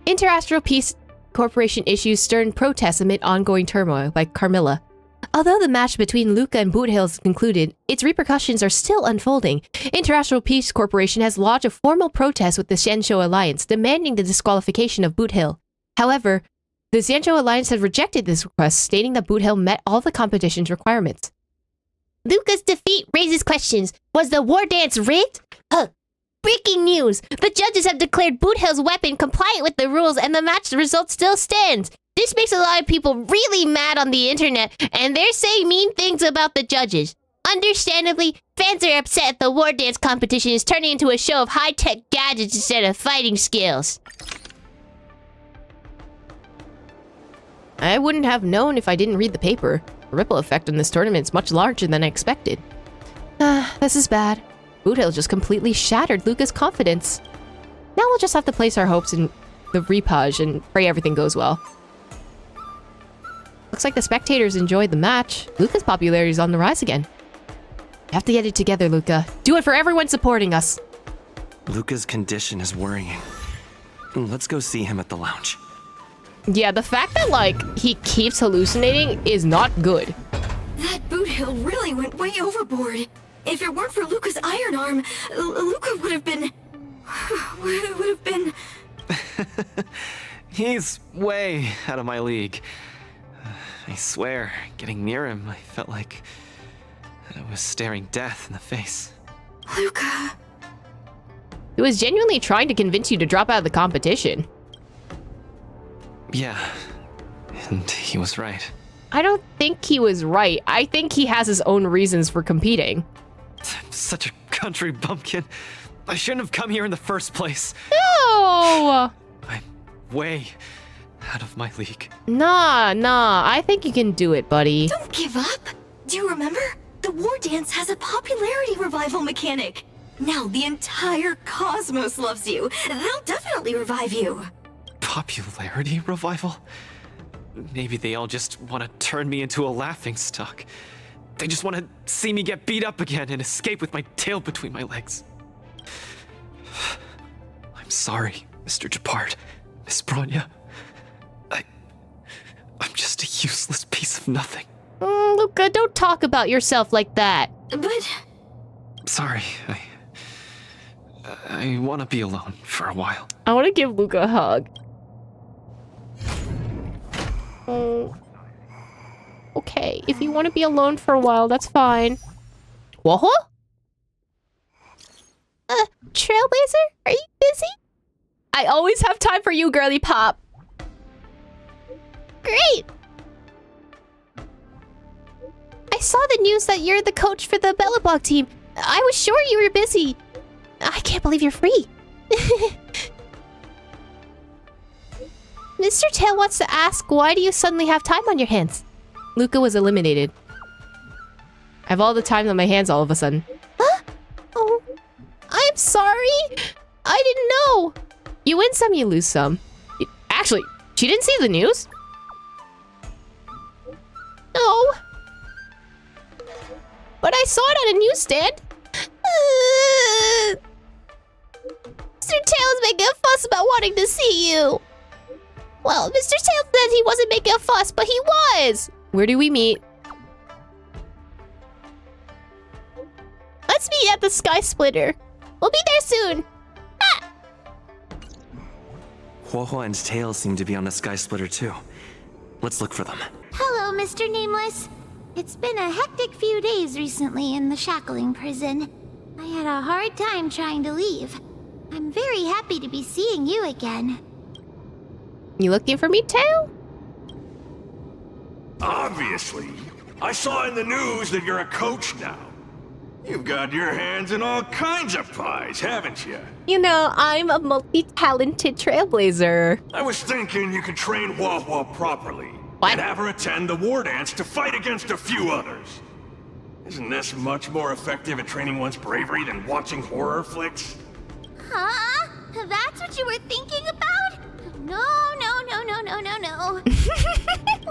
Interastral Peace Corporation issues stern protests amid ongoing turmoil by Carmilla. Although the match between Luka and Boothill is concluded, its repercussions are still unfolding. International Peace Corporation has lodged a formal protest with the Xianzhou Alliance, demanding the disqualification of Boothill. However, the Xianzhou Alliance has rejected this request, stating that Boothill met all the competition's requirements. Luka's defeat raises questions. Was the Wardance rigged? Breaking news! The judges have declared Boothill's weapon compliant with the rules, and the match result still stands. This makes a lot of people really mad on the internet, and they're saying mean things about the judges. Understandably, fans are upset the Wardance competition is turning into a show of high-tech gadgets instead of fighting skills. I wouldn't have known if I didn't read the paper. The ripple effect on this tournament is much larger than I expected. This is bad. Boothill just completely shattered Luka's confidence. Now we'll just have to place our hopes in the repage and pray everything goes well. Looks like the spectators enjoyed the match. Luka's popularity is on the rise again. You have to get it together, Luka. Do it for everyone supporting us. Luka's condition is worrying. Let's go see him at the lounge. Yeah, the fact that, like, he keeps hallucinating is not good. That Boothill really went way overboard. If it weren't for Luka's iron arm, Luka would have been... He's way out of my league. I swear, getting near him, I felt like I was staring death in the face. Luka... He was genuinely trying to convince you to drop out of the competition. Yeah, and he was right. I don't think he was right. I think he has his own reasons for competing. I'm such a country bumpkin. I shouldn't have come here in the first place. No! I'm way out of my league. Nah. I think you can do it, buddy. Don't give up. Do you remember? The Wardance has a popularity revival mechanic. Now the entire cosmos loves you. They'll definitely revive you. Popularity revival? Maybe they all just want to turn me into a laughingstock. They just want to see me get beat up again and escape with my tail between my legs. I'm sorry, Mr. Gepard, Miss Bronya. I'm just a useless piece of nothing. Luka, don't talk about yourself like that. But... Sorry, I want to be alone for a while. I want to give Luka a hug. Oh. Okay, if you want to be alone for a while, that's fine. What? Trailblazer? Are you busy? I always have time for you, girly pop. Great! I saw the news that you're the coach for the Belobog team. I was sure you were busy. I can't believe you're free. Mr. Tail wants to ask, why do you suddenly have time on your hands? Luka was eliminated. I have all the time on my hands all of a sudden. Huh? Oh, I'm sorry. I didn't know. You win some, you lose some. Actually, she didn't see the news? No. But I saw it on a newsstand. Mr. Tail's making a fuss about wanting to see you. Well, Mr. Tail said he wasn't making a fuss, but he was. Where do we meet? Let's meet at the Sky Splitter. We'll be there soon. Ah! Huohuo and Tail seem to be on the Sky Splitter too. Let's look for them. Hello, Mr. Nameless. It's been a hectic few days recently in the shackling prison. I had a hard time trying to leave. I'm very happy to be seeing you again. You looking for me, Tail? Obviously. I saw in the news that you're a coach now. You've got your hands in all kinds of pies, haven't you? You know, I'm a multi-talented trailblazer. I was thinking you could train Huohuo properly. And have her attend the Wardance to fight against a few others. Isn't this much more effective at training one's bravery than watching horror flicks? Huh? That's what you were thinking about? No.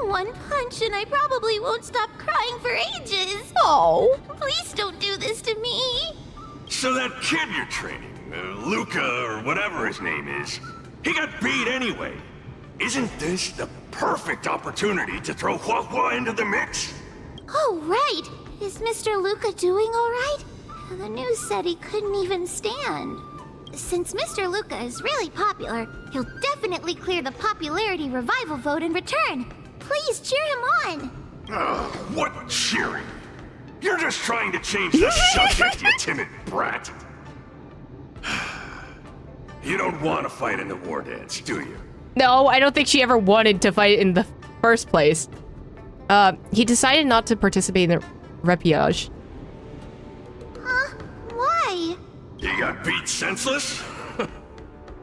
One punch and I probably won't stop crying for ages. Oh. Please don't do this to me. So that kid you're training, Luka or whatever his name is, he got beat anyway. Isn't this the perfect opportunity to throw Huohuo into the mix? Oh, right. Is Mr. Luka doing all right? The news said he couldn't even stand. Since Mr. Luka is really popular, he'll definitely clear the popularity revival vote in return. Please cheer him on. What cheering? You're just trying to change the subject, you timid brat. You don't want to fight in the Wardance, do you? No, I don't think she ever wanted to fight in the first place. He decided not to participate in the repechage. Huh? Why? You got beat senseless?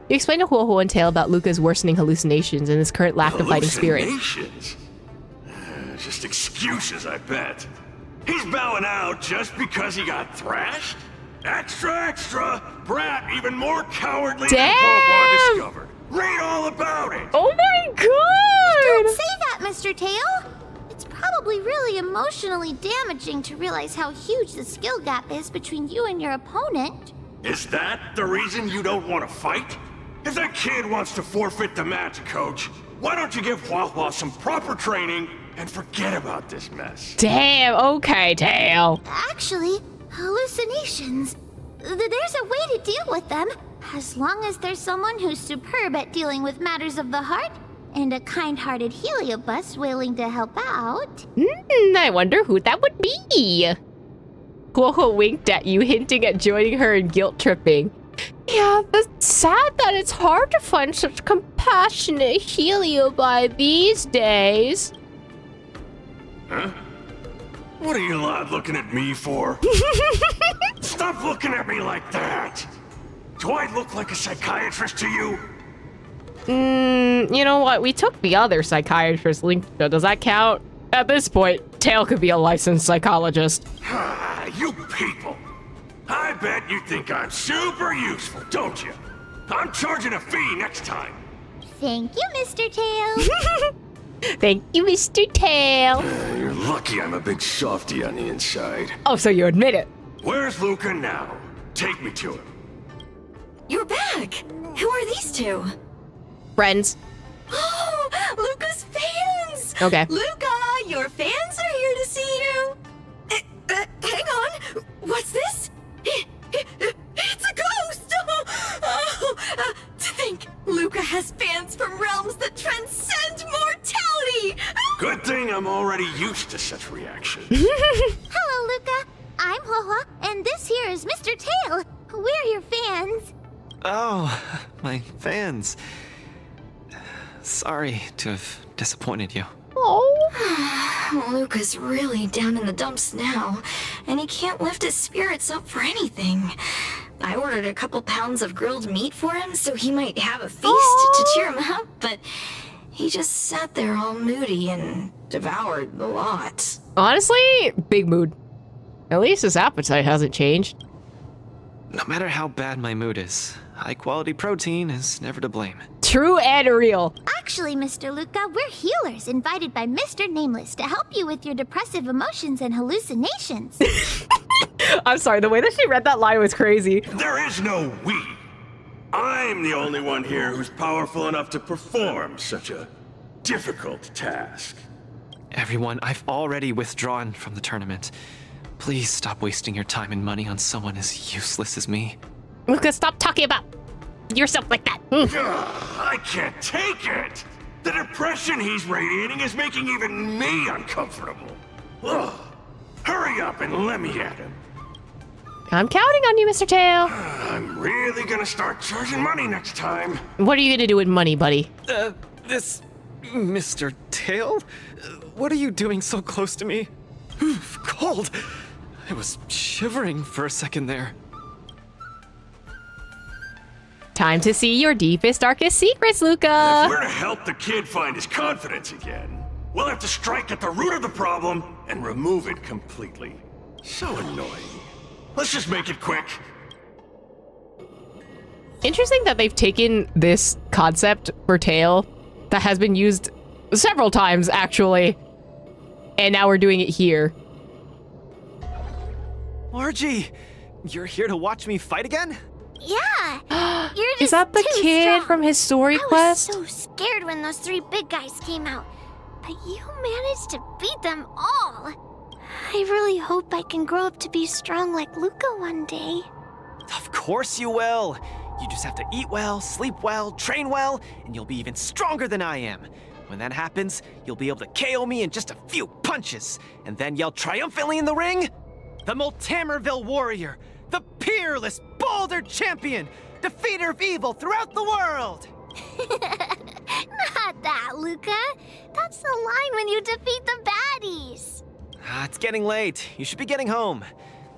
He explained to Huohuo and Tail about Luka's worsening hallucinations and his current lack of fighting spirit. Hallucinations? Just excuses, I bet. He's bowing out just because he got thrashed? Extra! Brat even more cowardly than Huohuo discovered. Read all about it! Oh my god! Don't say that, Mr. Tail! It's probably really emotionally damaging to realize how huge the skill gap is between you and your opponent. Is that the reason you don't want to fight? If that kid wants to forfeit the match, Coach, why don't you give Huohuo some proper training and forget about this mess? Damn, okay, Tail. Actually, hallucinations. There's a way to deal with them, as long as there's someone who's superb at dealing with matters of the heart, and a kind-hearted Heliobus willing to help out. I wonder who that would be. Huohuo winked at you, hinting at joining her in guilt tripping. Yeah, it's sad that it's hard to find such compassionate Heliobi these days. Huh? What are you lot looking at me for? Stop looking at me like that! Do I look like a psychiatrist to you? You know what? We took the other psychiatrist, Linka. Does that count? At this point, Tail could be a licensed psychologist. You people! I bet you think I'm super useful, don't you? I'm charging a fee next time. Thank you, Mr. Tail. Thank you, Mr. Tail. You're lucky I'm a big softy on the inside. Oh, so you admit it. Where's Luka now? Take me to him. You're back! Who are these two? Friends. Oh, Luka's fans! Okay. Luka, your fans are here to see you! Hang on! What's this? It's a ghost! I'm already used to such reactions. Hello, Luka. I'm Hoa, and this here is Mr. Tail. We're your fans. Oh, my fans. Sorry to have disappointed you. Luka's really down in the dumps now, and he can't lift his spirits up for anything. I ordered a couple pounds of grilled meat for him so he might have a feast to cheer him up, but he just sat there all moody and devoured the lot. Honestly, big mood. At least his appetite hasn't changed. No matter how bad my mood is, high-quality protein is never to blame. True and real. Actually, Mr. Luka, we're healers invited by Mr. Nameless to help you with your depressive emotions and hallucinations. I'm sorry, the way that she read that line was crazy. There is no we. I'm the only one here who's powerful enough to perform such a difficult task. Everyone, I've already withdrawn from the tournament. Please stop wasting your time and money on someone as useless as me. Luka, stop talking about yourself like that. I can't take it! The depression he's radiating is making even me uncomfortable. Ugh. Hurry up and let me at him. I'm counting on you, Mr. Tail. I'm really gonna start charging money next time. What are you gonna do with money, buddy? This Mr. Tail? What are you doing so close to me? Cold. I was shivering for a second there. Time to see your deepest, darkest secrets, Luka. If we're to help the kid find his confidence again, we'll have to strike at the root of the problem and remove it completely. So annoying. Let's just make it quick. Interesting that they've taken this concept for Tail that has been used several times, actually, and now we're doing it here. Margie, you're here to watch me fight again? Yeah. You're just Is that the too kid strong. from his story quest? I was so scared when those 3 big guys came out, but you managed to beat them all. I really hope I can grow up to be strong like Luka one day. Of course you will. You just have to eat well, sleep well, train well, and you'll be even stronger than I am. When that happens, you'll be able to KO me in just a few punches, and then yell triumphantly in the ring, "The Multamerville Warrior, the peerless Boulder Champion, defeater of evil throughout the world!" Not that, Luka. That's the line when you defeat the baddies. It's getting late. You should be getting home.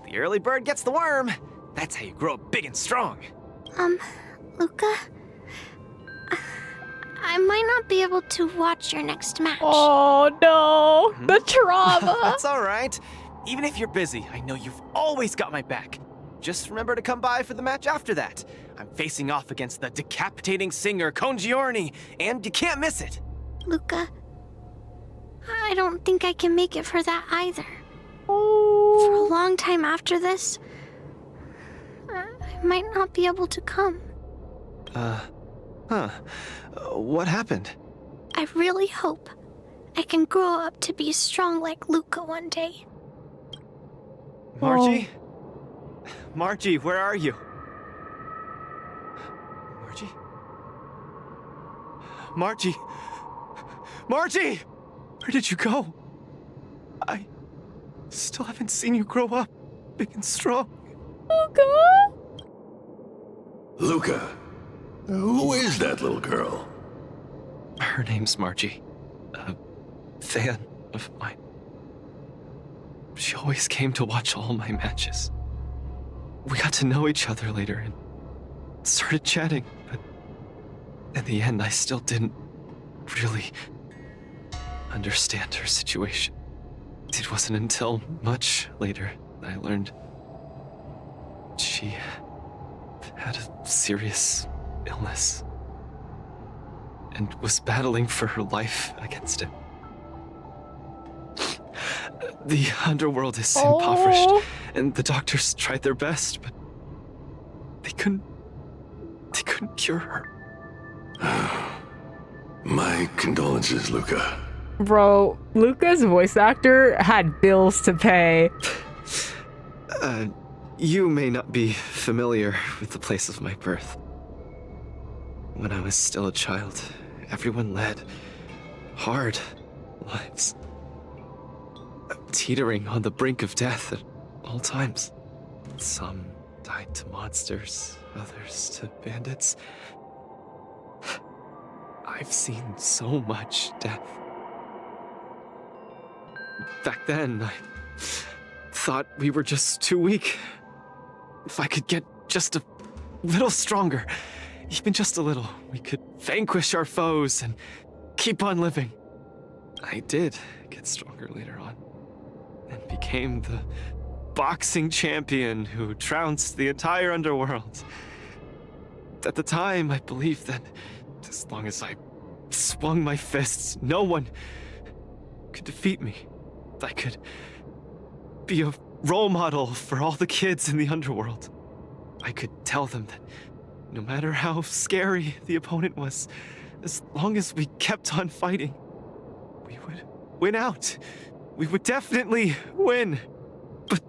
The early bird gets the worm. That's how you grow up big and strong. Luka? I might not be able to watch your next match. Oh no, the trauma. That's all right. Even if you're busy, I know you've always got my back. Just remember to come by for the match after that. I'm facing off against the decapitating singer Congiorni, and you can't miss it. Luka, I don't think I can make it for that either. For a long time after this, I might not be able to come. What happened? I really hope I can grow up to be strong like Luka one day. Margie? Margie, where are you? Margie? Margie? Margie! Where did you go? I still haven't seen you grow up big and strong. Luka? Luka, who is that little girl? Her name's Margie. A fan of mine. She always came to watch all my matches. We got to know each other later and started chatting, but in the end, I still didn't really understand her situation. It wasn't until much later that I learned she had a serious illness and was battling for her life against it. The underworld is impoverished, and the doctors tried their best, but they couldn't cure her. My condolences, Luka. Bro, Luka's voice actor had bills to pay. You may not be familiar with the place of my birth. When I was still a child, everyone led hard lives. teetering on the brink of death at all times. Some died to monsters, others to bandits. I've seen so much death. Back then, I thought we were just too weak. If I could get just a little stronger, even just a little, we could vanquish our foes and keep on living. I did get stronger later on, and became the boxing champion who trounced the entire underworld. At the time, I believed that as long as I swung my fists, no one could defeat me. I could be a role model for all the kids in the underworld. I could tell them that no matter how scary the opponent was, as long as we kept on fighting, we would win out. We would definitely win. But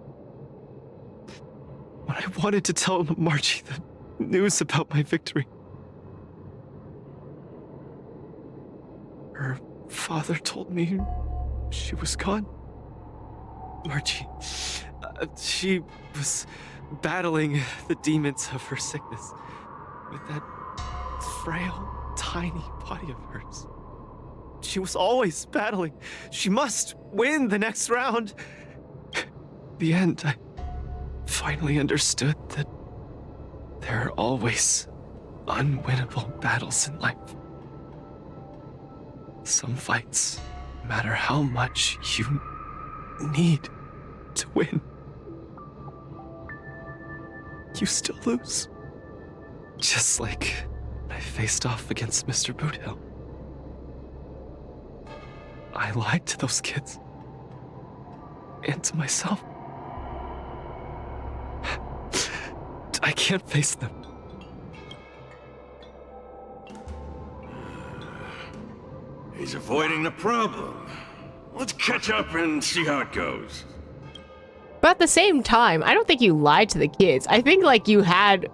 when I wanted to tell Margie the news about my victory, her father told me she was gone. Margie, she was battling the demons of her sickness with that frail, tiny body of hers. She was always battling. She must win the next round. The end, I finally understood that there are always unwinnable battles in life. Some fights, no matter how much you need to win, you still lose. Just like I faced off against Mr. Boothill. I lied to those kids. And to myself. I can't face them. He's avoiding the problem. Let's catch up and see how it goes. But at the same time, I don't think you lied to the kids. I think, like, you had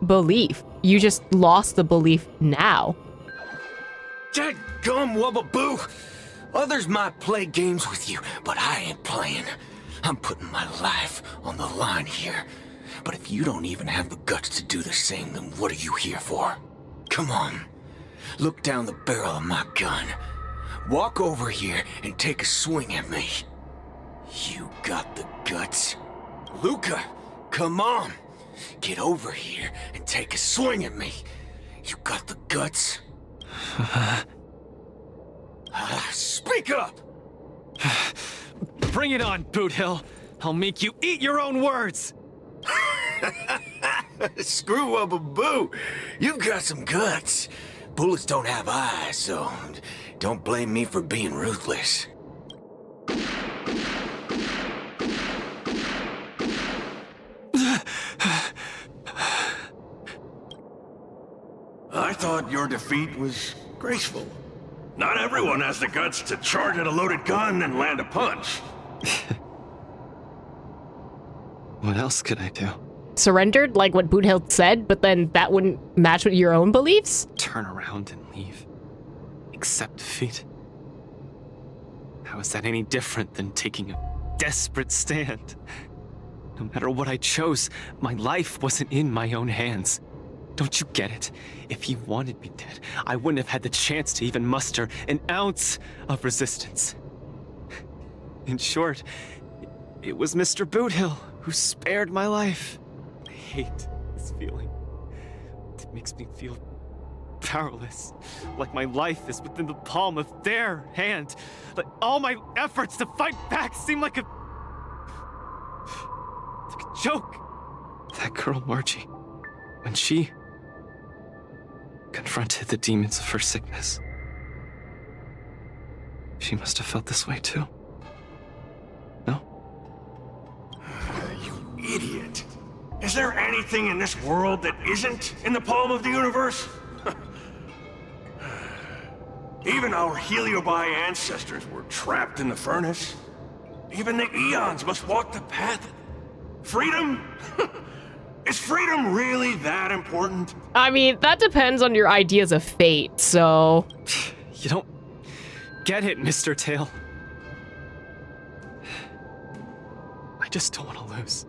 belief. You just lost the belief now. Dadgum Wubbaboo! Others might play games with you, but I ain't playing. I'm putting my life on the line here. But if you don't even have the guts to do the same, then what are you here for? Come on. Look down the barrel of my gun. Walk over here and take a swing at me. You got the guts? Luka, come on. Get over here and take a swing at me. You got the guts? Speak up! Bring it on, Boothill. I'll make you eat your own words. Screw Wubbaboo. You've got some guts. Bullets don't have eyes, so don't blame me for being ruthless. I thought your defeat was graceful. Not everyone has the guts to charge at a loaded gun and land a punch. What else could I do? Surrendered, like what Boothill said, but then that wouldn't match with your own beliefs? Turn around and leave. Accept defeat. How is that any different than taking a desperate stand? No matter what I chose, my life wasn't in my own hands. Don't you get it? If he wanted me dead, I wouldn't have had the chance to even muster an ounce of resistance. In short, it was Mr. Boothill who spared my life. I hate this feeling. It makes me feel powerless, like my life is within the palm of their hand. Like all my efforts to fight back seem like a joke. That girl Margie, when she confronted the demons of her sickness, she must have felt this way too. No? You idiot. Is there anything in this world that isn't in the palm of the universe? Even our Heliobi ancestors were trapped in the furnace. Even the eons must walk the path. Freedom? Is freedom really that important? I mean, that depends on your ideas of fate, so... You don't get it, Mr. Tail. just don't want to lose.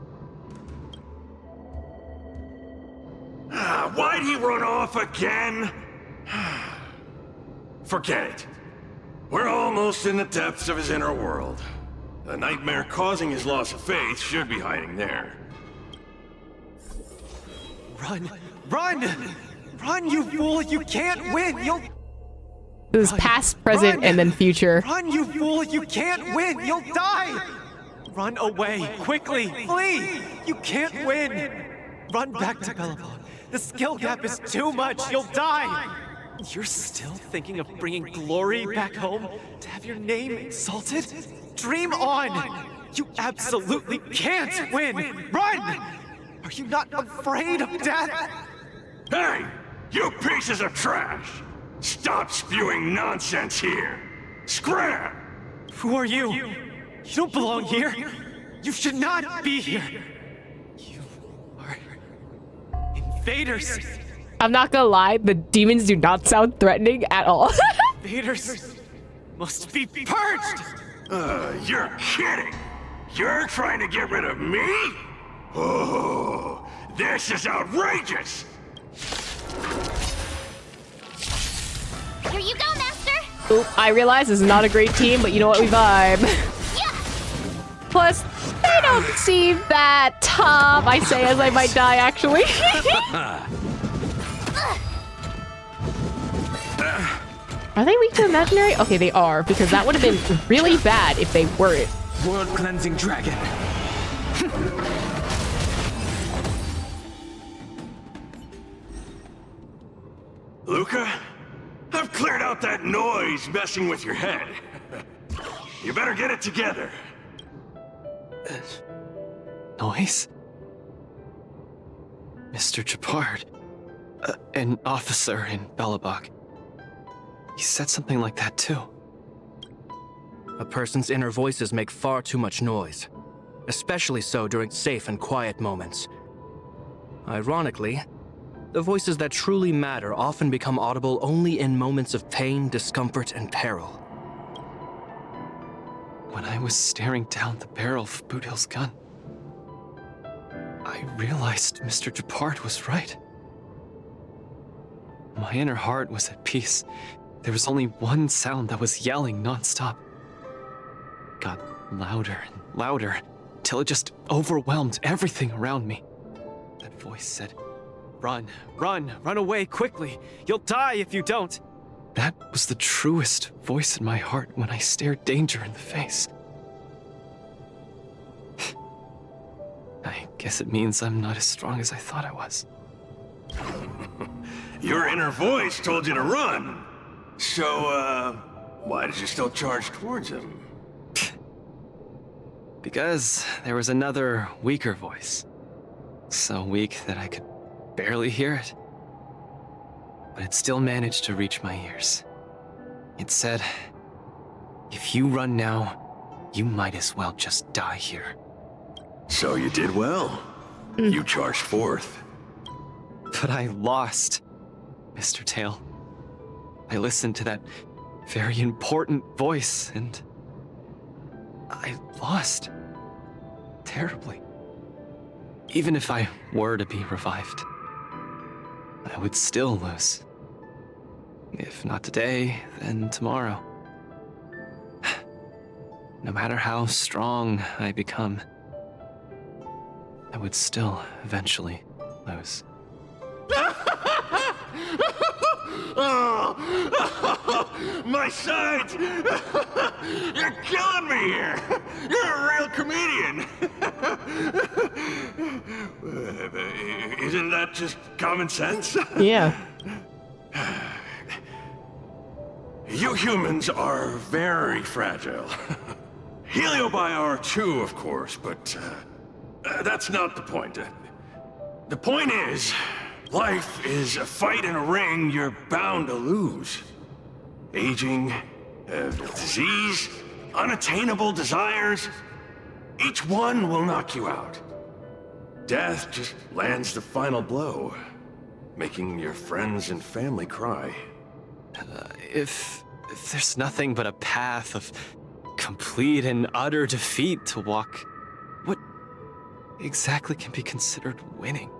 Why'd he run off again? Forget it. We're almost in the depths of his inner world. The nightmare causing his loss of faith should be hiding there. Run! Run! Run, you fool! You can't win! You'll... This is past, present, and then future. Run, you fool! You can't win! You'll die! Run away! Quickly! Flee! You can't win! Run back to Bellabog. The skill gap is too much! You'll die! You're still thinking of bringing glory back home? To have your name insulted? Dream on! You absolutely can't win! Run! Are you not afraid of death? Hey! You pieces of trash! Stop spewing nonsense here! Scram! Who are you? You don't belong here! You should not be here! You are... invaders! I'm not gonna lie, the demons do not sound threatening at all. Invaders must be purged! You're kidding! You're trying to get rid of me? Oh, this is outrageous! Here you go, Master! Oop, I realize this is not a great team, but you know what, we vibe. Plus, they don't seem that tough, I say as I might die, actually. Are they weak to imaginary? Okay, they are, because that would have been really bad if they weren't. World cleansing dragon. Luka, I've cleared out that noise messing with your head. You better get it together. Noise? Mr. Japard, an officer in Bellabog. He said something like that too. A person's inner voices make far too much noise, especially so during safe and quiet moments. Ironically, the voices that truly matter often become audible only in moments of pain, discomfort, and peril. When I was staring down the barrel of Boothill's gun, I realized Mr. Japard was right. My inner heart was at peace. There was only one sound that was yelling nonstop. It got louder and louder, till it just overwhelmed everything around me. That voice said, "Run, run, run away quickly. You'll die if you don't." That was the truest voice in my heart when I stared danger in the face. I guess it means I'm not as strong as I thought I was. Your inner voice told you to run. So, why did you still charge towards him? Because there was another weaker voice. So weak that I could barely hear it. But it still managed to reach my ears. It said, "If you run now, you might as well just die here." So you did well. You charged forth. But I lost, Mr. Tail. I listened to that very important voice, and I lost. Terribly. Even if I were to be revived, I would still lose. If not today, then tomorrow. No matter how strong I become, I would still eventually lose. Oh, my sides! You're killing me here! You're a real comedian! Isn't that just common sense? Yeah. You humans are very fragile. Heliobiar too, of course, but that's not the point. The point is, life is a fight in a ring you're bound to lose. Aging, disease, unattainable desires, each one will knock you out. Death just lands the final blow, making your friends and family cry. If there's nothing but a path of complete and utter defeat to walk, exactly can be considered winning?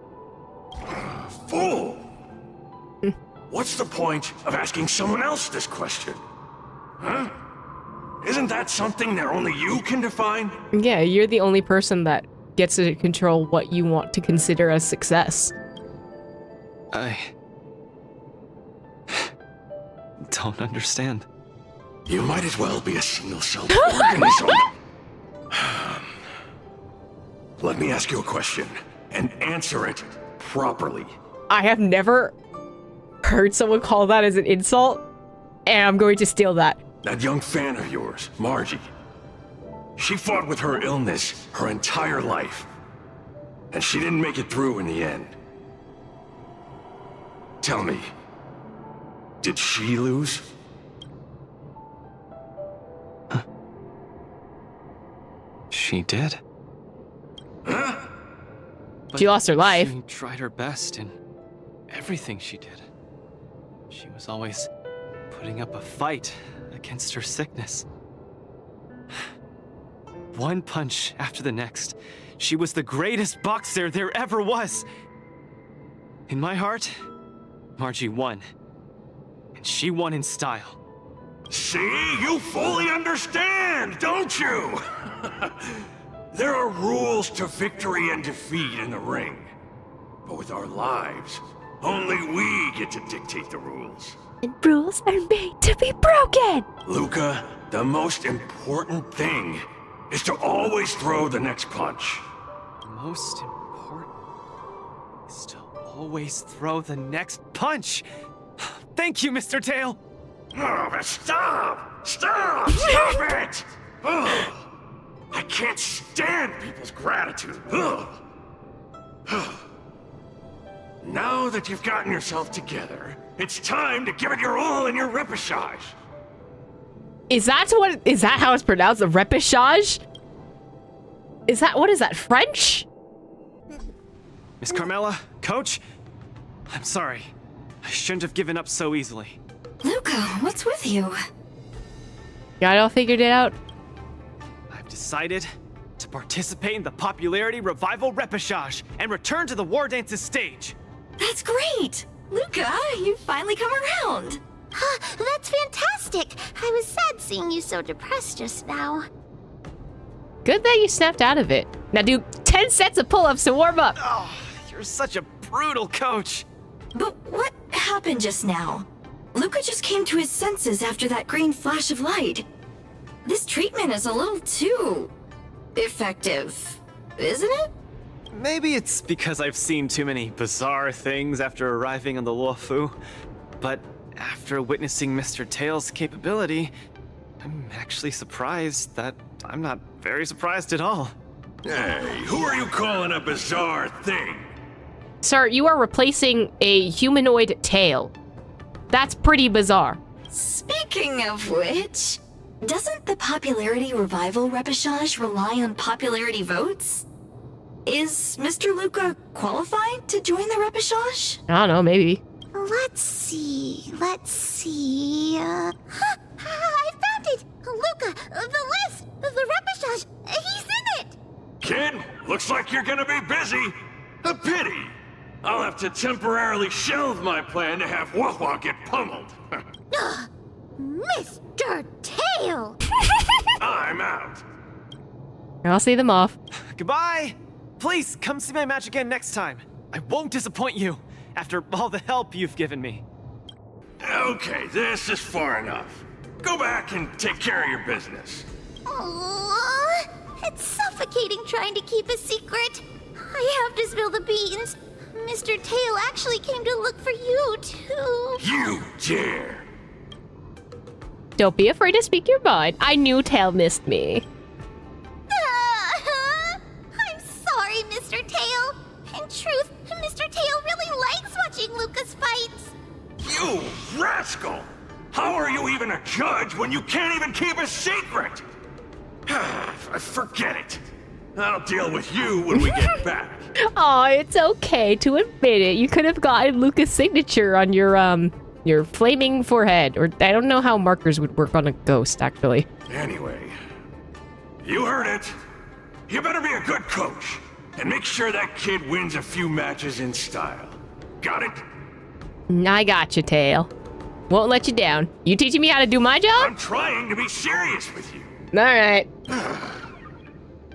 Fool! What's the point of asking someone else this question? Huh? Isn't that something that only you can define? Yeah, you're the only person that gets to control what you want to consider as success. I don't understand. You might as well be a single-celled organism. Let me ask you a question, and answer it properly. I have never heard someone call that as an insult, and I'm going to steal that. That young fan of yours, Margie, she fought with her illness her entire life, and she didn't make it through in the end. Tell me, did she lose? She did. Huh? She lost her life. She tried her best in everything she did. She was always putting up a fight against her sickness. One punch after the next, she was the greatest boxer there ever was. In my heart, Margie won. And she won in style. See, you fully understand, don't you? There are rules to victory and defeat in the ring. But with our lives, only we get to dictate the rules. And rules are made to be broken! Luka, the most important thing is to always throw the next punch. The most important is to always throw the next punch. Thank you, Mr. Tail. Oh, but stop! Stop! Stop it! Ugh. I can't stand people's gratitude. Ugh. Now that you've gotten yourself together, it's time to give it your all in your repechage. Is that how it's pronounced? A repechage? What is that, French? Miss Carmela, Coach, I'm sorry. I shouldn't have given up so easily. Luka, what's with you? Got it all figured it out? I've decided to participate in the popularity revival repechage and return to the Wardance's stage. That's great! Luka, you finally come around. That's fantastic. I was sad seeing you so depressed just now. Good that you snapped out of it. Now do 10 sets of pull-ups to warm up. Oh, you're such a brutal coach. But what happened just now? Luka just came to his senses after that green flash of light. This treatment is a little too effective, isn't it? Maybe it's because I've seen too many bizarre things after arriving on the Luofu, but after witnessing Mr. Tail's capability, I'm actually surprised that I'm not very surprised at all. Hey, who are you calling a bizarre thing? Sir, you are replacing a humanoid tail. That's pretty bizarre. Speaking of which, doesn't the popularity revival repechage rely on popularity votes? Is Mr. Luka qualified to join the repechage? I don't know, maybe. Let's see. I found it! Luka, the list! The repechage! He's in it! Kid, looks like you're gonna be busy. A pity. I'll have to temporarily shelve my plan to have Wawa get pummeled. Mr. Tail! I'm out. I'll see them off. Goodbye! Please, come see my match again next time. I won't disappoint you, after all the help you've given me. Okay, this is far enough. Go back and take care of your business. Aww, it's suffocating trying to keep a secret. I have to spill the beans. Mr. Tail actually came to look for you, too. You dare! Don't be afraid to speak your mind. I knew Tail missed me. I'm sorry, Mr. Tail. In truth, Mr. Tail really likes watching Luka's fights. You rascal! How are you even a judge when you can't even keep a secret? Forget it. I'll deal with you when we get back. Oh, it's okay to admit it. You could have gotten Luka's signature on your flaming forehead, or I don't know how markers would work on a ghost, actually. Anyway, you heard it. You better be a good coach. And make sure that kid wins a few matches in style. Got it? I got you, Tail. Won't let you down. You teaching me how to do my job? I'm trying to be serious with you. Alright.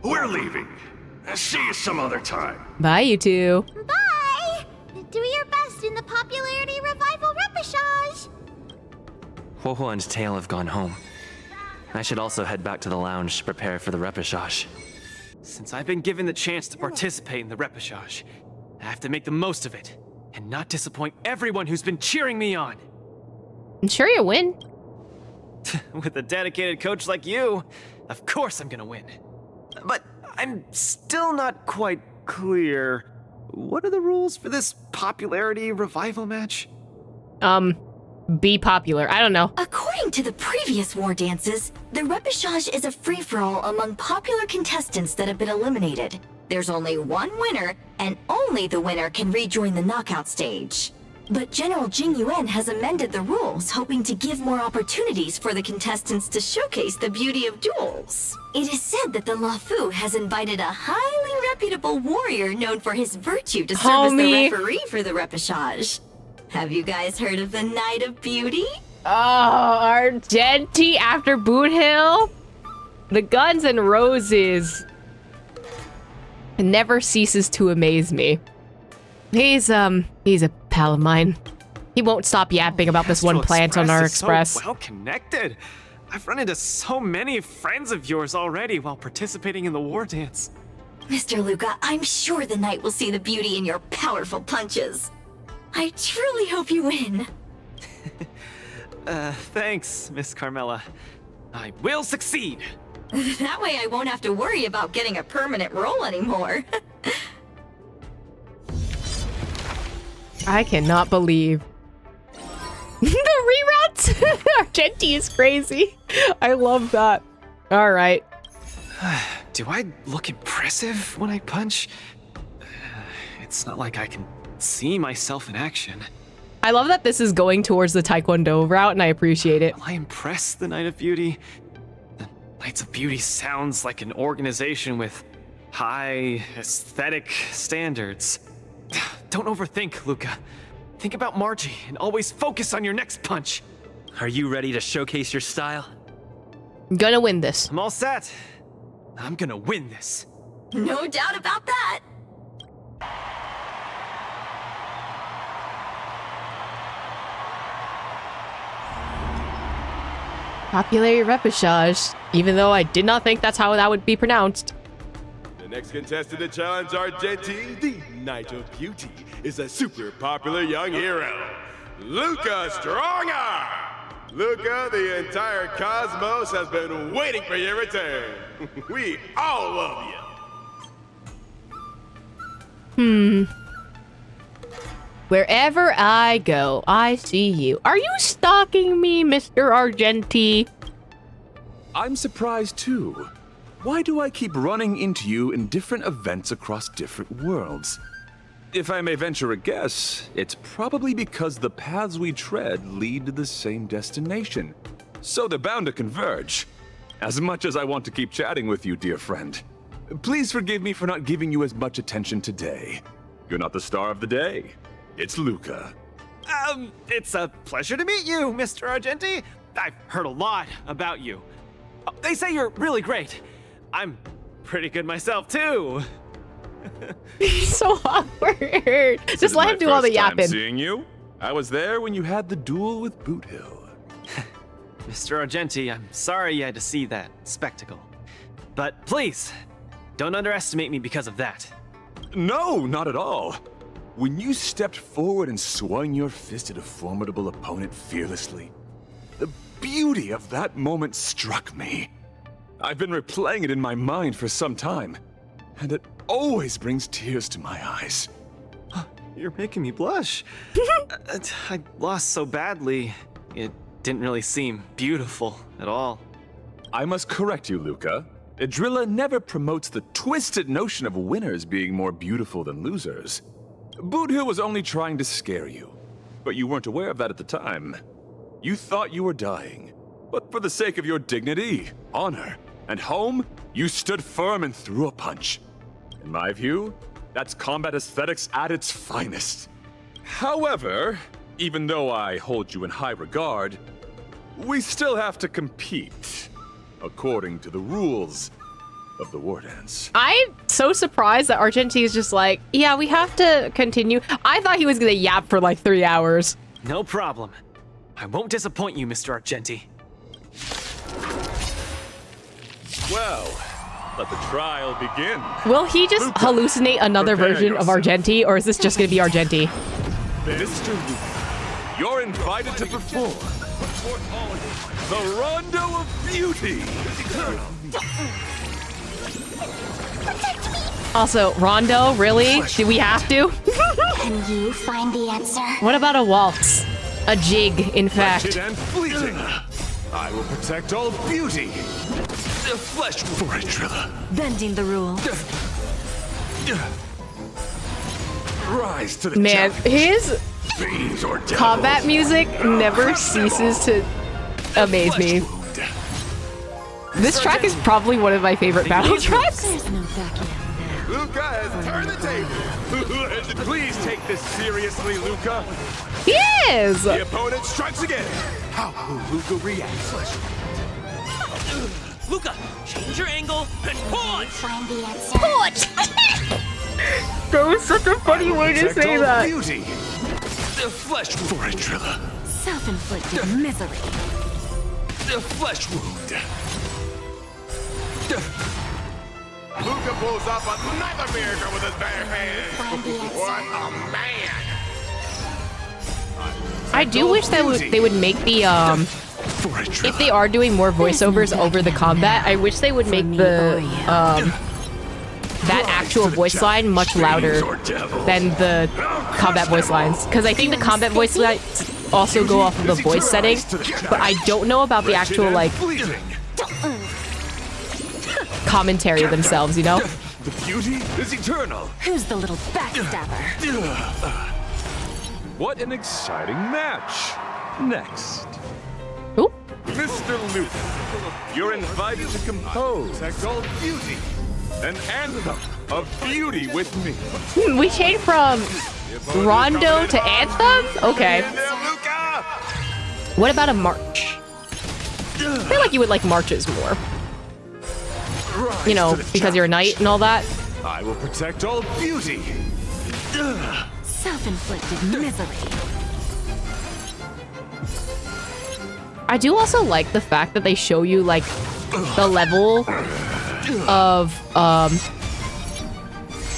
We're leaving. See you some other time. Bye, you two. Bye! Do your best in the popularity revival repechage. Huohuo and Tail have gone home. I should also head back to the lounge to prepare for the repechage. Since I've been given the chance to participate in the repechage, I have to make the most of it and not disappoint everyone who's been cheering me on. I'm sure you'll win. With a dedicated coach like you, of course I'm gonna win. But I'm still not quite clear. What are the rules for this popularity revival match? Be popular. I don't know. According to the previous war dances, the repechage is a free-for-all among popular contestants that have been eliminated. There's only one winner, and only the winner can rejoin the knockout stage. But General Jing Yuan has amended the rules, hoping to give more opportunities for the contestants to showcase the beauty of duels. It is said that the Luofu has invited a highly reputable warrior known for his virtue to serve as the referee for the repechage. Have you guys heard of the Night of Beauty? Oh, Argenti after Boot Hill? The Guns and Roses. It never ceases to amaze me. He's a pal of mine. He won't stop yapping about this one plant on our express. So well connected. I've run into so many friends of yours already while participating in the war dance. Mr. Luka, I'm sure the night will see the beauty in your powerful punches. I truly hope you win. Thanks, Miss Carmela. I will succeed. That way I won't have to worry about getting a permanent role anymore. I cannot believe. The reroutes? Argenti is crazy. I love that. All right. Do I look impressive when I punch? It's not like I can see myself in action. I love that this is going towards the Taekwondo route, and I appreciate it. Will I impress the Night of Beauty? The Knights of Beauty sounds like an organization with high aesthetic standards. Don't overthink, Luka. Think about Margie and always focus on your next punch. Are you ready to showcase your style? I'm gonna win this. I'm all set. I'm gonna win this. No doubt about that. Popularity repechage, even though I did not think that's how that would be pronounced. The next contestant to challenge Argenti, the Knight of Beauty, is a super popular young hero, Luka Stronger! Luka, the entire cosmos has been waiting for your return. We all love you. Wherever I go, I see you. Are you stalking me, Mr. Argenti? I'm surprised too. Why do I keep running into you in different events across different worlds? If I may venture a guess, it's probably because the paths we tread lead to the same destination. So they're bound to converge. As much as I want to keep chatting with you, dear friend, please forgive me for not giving you as much attention today. You're not the star of the day. It's Luka. It's a pleasure to meet you, Mr. Argenti. I've heard a lot about you. They say you're really great. I'm pretty good myself, too. So awkward. Just let him do all the yapping. Seeing you? I was there when you had the duel with Boot Hill. Mr. Argenti, I'm sorry you had to see that spectacle. But please, don't underestimate me because of that. No, not at all. When you stepped forward and swung your fist at a formidable opponent fearlessly, the beauty of that moment struck me. I've been replaying it in my mind for some time, and it always brings tears to my eyes. You're making me blush. I lost so badly, it didn't really seem beautiful at all. I must correct you, Luka. Idrilla never promotes the twisted notion of winners being more beautiful than losers. Boot Hill was only trying to scare you, but you weren't aware of that at the time. You thought you were dying, but for the sake of your dignity, honor, and home, you stood firm and threw a punch. In my view, that's combat aesthetics at its finest. However, even though I hold you in high regard, we still have to compete according to the rules of the Wardance. I'm so surprised that Argenti is just like, yeah, we have to continue. I thought he was gonna yap for like 3 hours. No problem. I won't disappoint you, Mr. Argenti. Well, let the trial begin. Will he just Luka, hallucinate another prepare version of yourself. Argenti, or is this just gonna be Argenti? Mr. Luka, you're invited to perform the Rondo of Beauty. Also, Rondo, really? Do we have to? Can you find the answer? What about a waltz? A jig, in fact. Wretched and fleeting. I will protect all beauty. The flesh for a Trilla. Bending the rules. Rise to the Man, challenge. his Fiends or devils. combat music never ceases to amaze me. This track is probably one of my favorite battle tracks. There's no backing out now. Luka has turned the table. Please take this seriously, Luka. He is! The opponent strikes again. How will Luka react? Luka, change your angle and punch! Find the answer. Punch! That was such a funny way to say that. Beauty. The flesh for a Trilla. Self-inflicted misery. The flesh wound. Luka pulls off another miracle with his bare hands. What a man! I do wish that they would make the if they are doing more voiceovers over the combat, I wish they would make the that actual voice line much louder than the combat voice lines, because I think the combat voice lines also go off of the voice setting, but I don't know about the actual like commentary themselves, you know? The beauty is eternal. Who's the little backstabber? What an exciting match. Next. Ooh. Mr. Luka, you're invited to compose Protect all beauty. An anthem of beauty with me. We changed from Rondo to Anthem? Okay. What about a march? I feel like you would like marches more. You know, because you're a knight and all that. I will protect all beauty. Self-inflicted misery. I do also like the fact that they show you like the level of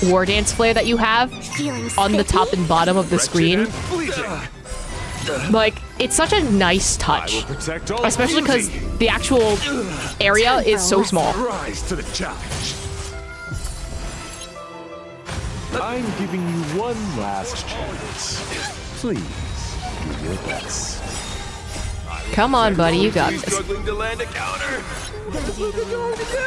Wardance flare that you have on the top and bottom of the screen. Like, it's such a nice touch, especially because the actual area is so small. Rise to the challenge. I'm giving you one last chance. Please do your best. Come on, buddy, you got this. Struggling to land a counter. What's Luka going to do?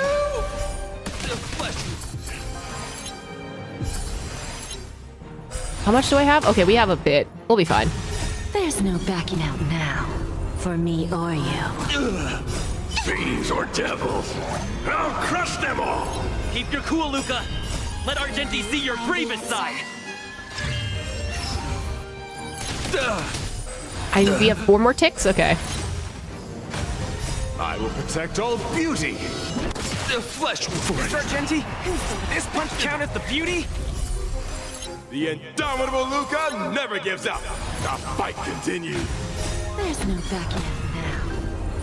How much do I have? Okay, we have a bit. We'll be fine. There's no backing out now. For me or you. Fiends or devils. I'll crush them all. Keep your cool, Luka. Let Argenti see your bravest side. We have 4 more ticks? Okay. I will protect all beauty. The flesh will for Mr. Argenti, this punch count as the beauty? The indomitable Luka never gives up. The fight continues. There's no backing out now.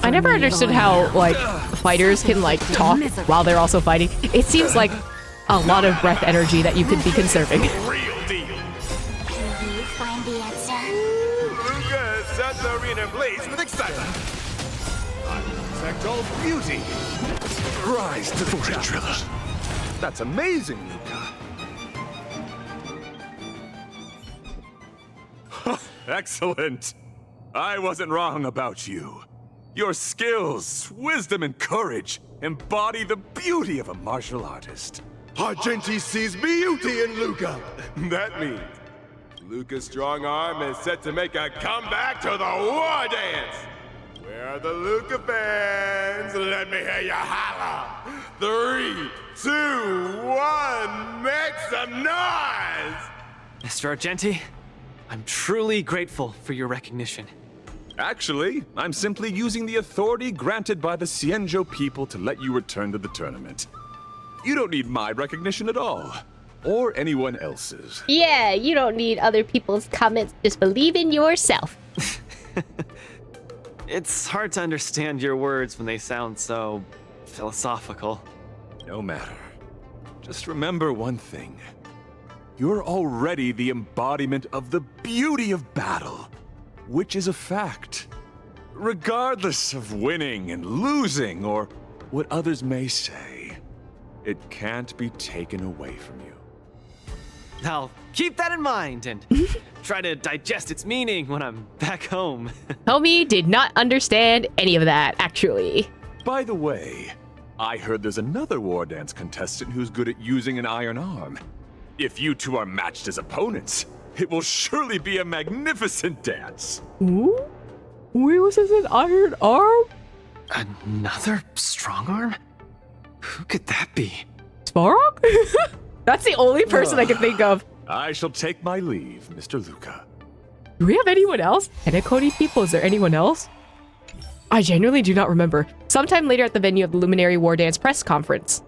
I never understood how, like, fighters can, like, talk while they're also fighting. It seems like a lot of breath energy that you could be conserving. Real deal. Can you find the answer? Luka has set the arena ablaze with excitement. I will protect all beauty. Rise to the challenge. That's amazing, Luka. Excellent. I wasn't wrong about you. Your skills, wisdom, and courage embody the beauty of a martial artist. Argenti sees beauty in Luka. That means Luka's strong arm is set to make a comeback to the Wardance. Where are the Luka fans? Let me hear you holler. 3, 2, 1, make some noise! Mr. Argenti, I'm truly grateful for your recognition. Actually, I'm simply using the authority granted by the Cienjo people to let you return to the tournament. You don't need my recognition at all, or anyone else's. Yeah, you don't need other people's comments. Just believe in yourself. It's hard to understand your words when they sound so philosophical. No matter. Just remember one thing. You're already the embodiment of the beauty of battle, which is a fact. Regardless of winning and losing, or what others may say, it can't be taken away from you. I'll keep that in mind and try to digest its meaning when I'm back home. Homie did not understand any of that, actually. By the way, I heard there's another Wardance contestant who's good at using an iron arm. If you two are matched as opponents, it will surely be a magnificent dance. Ooh? Wait, was this an iron arm? Another strong arm? Who could that be? Svarog? That's the only person I can think of. I shall take my leave, Mr. Luka. Do we have anyone else? Henekone people, is there anyone else? I genuinely do not remember. Sometime later at the venue of the Luminary Wardance press conference.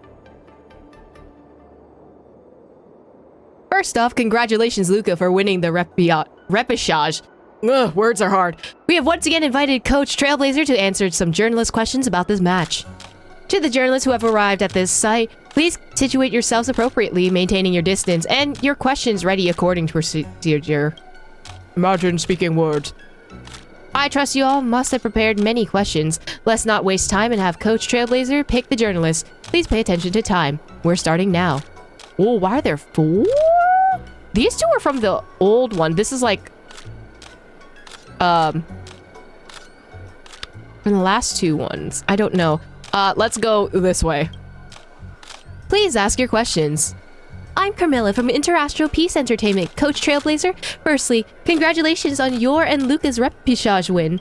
First off, congratulations, Luka, for winning the repechage. Ugh, words are hard. We have once again invited Coach Trailblazer to answer some journalist questions about this match. To the journalists who have arrived at this site, please situate yourselves appropriately, maintaining your distance, and your questions ready according to procedure. Imagine speaking words. I trust you all must have prepared many questions. Let's not waste time and have Coach Trailblazer pick the journalists. Please pay attention to time. We're starting now. Oh, why are there 4? These 2 are from the old one. This is like... from the last 2 ones. I don't know. Let's go this way. Please ask your questions. I'm Carmilla from Interastral Peace Entertainment. Coach Trailblazer, firstly, congratulations on your and Luka's repechage win.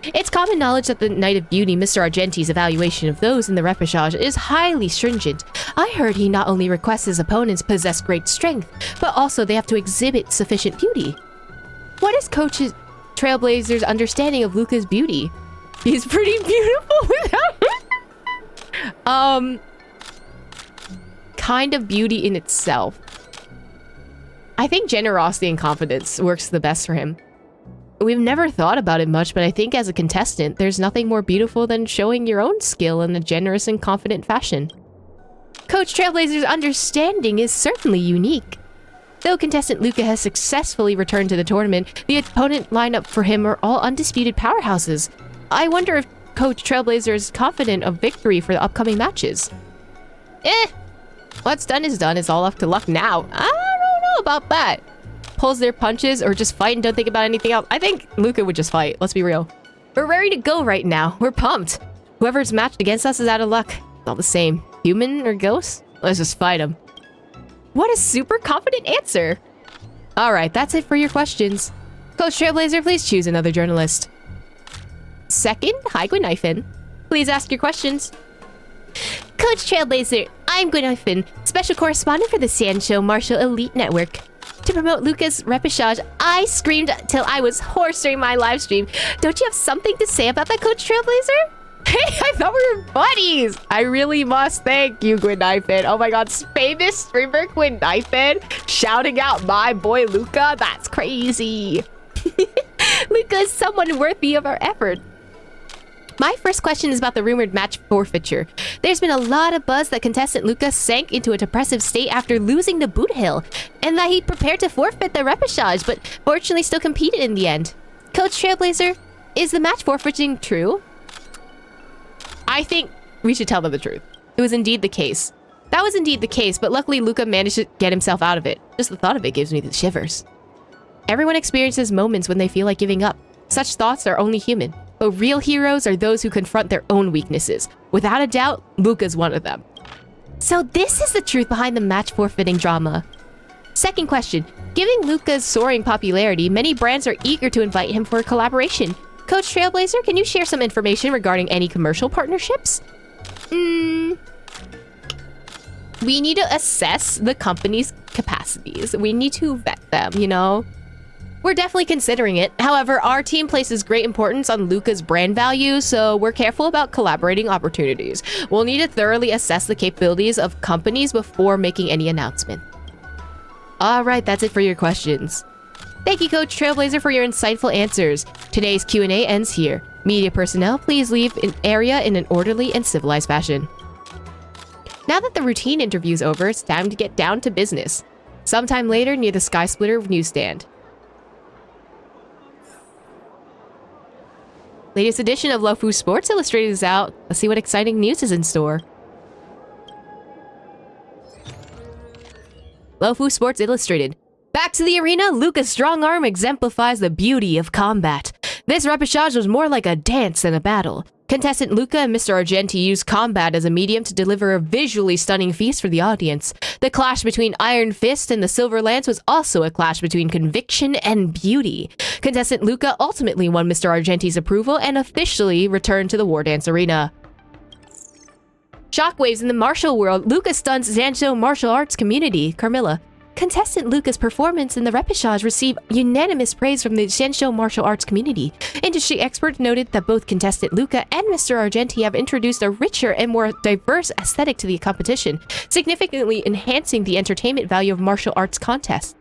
It's common knowledge that the Knight of Beauty, Mr. Argenti's evaluation of those in the repechage is highly stringent. I heard he not only requests his opponents possess great strength, but also they have to exhibit sufficient beauty. What is Coach Trailblazer's understanding of Luka's beauty? He's pretty beautiful without kind of beauty in itself. I think generosity and confidence works the best for him. We've never thought about it much, but I think as a contestant, there's nothing more beautiful than showing your own skill in a generous and confident fashion. Coach Trailblazer's understanding is certainly unique. Though contestant Luka has successfully returned to the tournament, the opponent lineup for him are all undisputed powerhouses. I wonder if Coach Trailblazer is confident of victory for the upcoming matches. What's done is done. It's all up to luck now. I don't know about that. Pulls their punches or just fight and don't think about anything else. I think Luka would just fight. Let's be real. We're ready to go right now. We're pumped. Whoever's matched against us is out of luck. All the same. Human or ghost? Let's just fight him. What a super confident answer. Alright, that's it for your questions. Coach Trailblazer, please choose another journalist. Second, hi Gwynnifin. Please ask your questions. Coach Trailblazer, I'm Gwynnifin, special correspondent for the Sancho Martial Elite Network. To promote Luka's repechage, I screamed till I was hoarse during my live stream. Don't you have something to say about that, Coach Trailblazer? Hey, I thought we were buddies! I really must thank you, Gwynnifin. Oh my god, famous streamer Gwynnifin shouting out my boy Luka? That's crazy. Luka is someone worthy of our effort. My first question is about the rumored match forfeiture. There's been a lot of buzz that contestant Luka sank into a depressive state after losing to Boot Hill, and that he prepared to forfeit the repechage, but fortunately still competed in the end. Coach Trailblazer, is the match forfeiting true? I think we should tell them the truth. It was indeed the case. That was indeed the case, but luckily Luka managed to get himself out of it. Just the thought of it gives me the shivers. Everyone experiences moments when they feel like giving up. Such thoughts are only human. But real heroes are those who confront their own weaknesses. Without a doubt, Luka's one of them. So this is the truth behind the match forfeiting drama. Second question. Given Luka's soaring popularity, many brands are eager to invite him for a collaboration. Coach Trailblazer, can you share some information regarding any commercial partnerships? we need to assess the company's capacities. We need to vet them, you know? We're definitely considering it. However, our team places great importance on Luka's brand value, so we're careful about collaborating opportunities. We'll need to thoroughly assess the capabilities of companies before making any announcement. All right, that's it for your questions. Thank you, Coach Trailblazer, for your insightful answers. Today's Q&A ends here. Media personnel, please leave an area in an orderly and civilized fashion. Now that the routine interview's over, it's time to get down to business. Sometime later, near the Sky Splitter newsstand. Latest edition of Lofu Sports Illustrated is out. Let's see what exciting news is in store. Lofu Sports Illustrated. Back to the arena, Luka's strong arm exemplifies the beauty of combat. This repechage was more like a dance than a battle. Contestant Luka and Mr. Argenti used combat as a medium to deliver a visually stunning feast for the audience. The clash between Iron Fist and the Silver Lance was also a clash between conviction and beauty. Contestant Luka ultimately won Mr. Argenti's approval and officially returned to the Wardance arena. Shockwaves in the martial world, Luka stuns Zanzhou martial arts community. Carmilla. Contestant Luka's performance in the repechage received unanimous praise from the Zanzhou martial arts community. Industry experts noted that both contestant Luka and Mr. Argenti have introduced a richer and more diverse aesthetic to the competition, significantly enhancing the entertainment value of martial arts contests.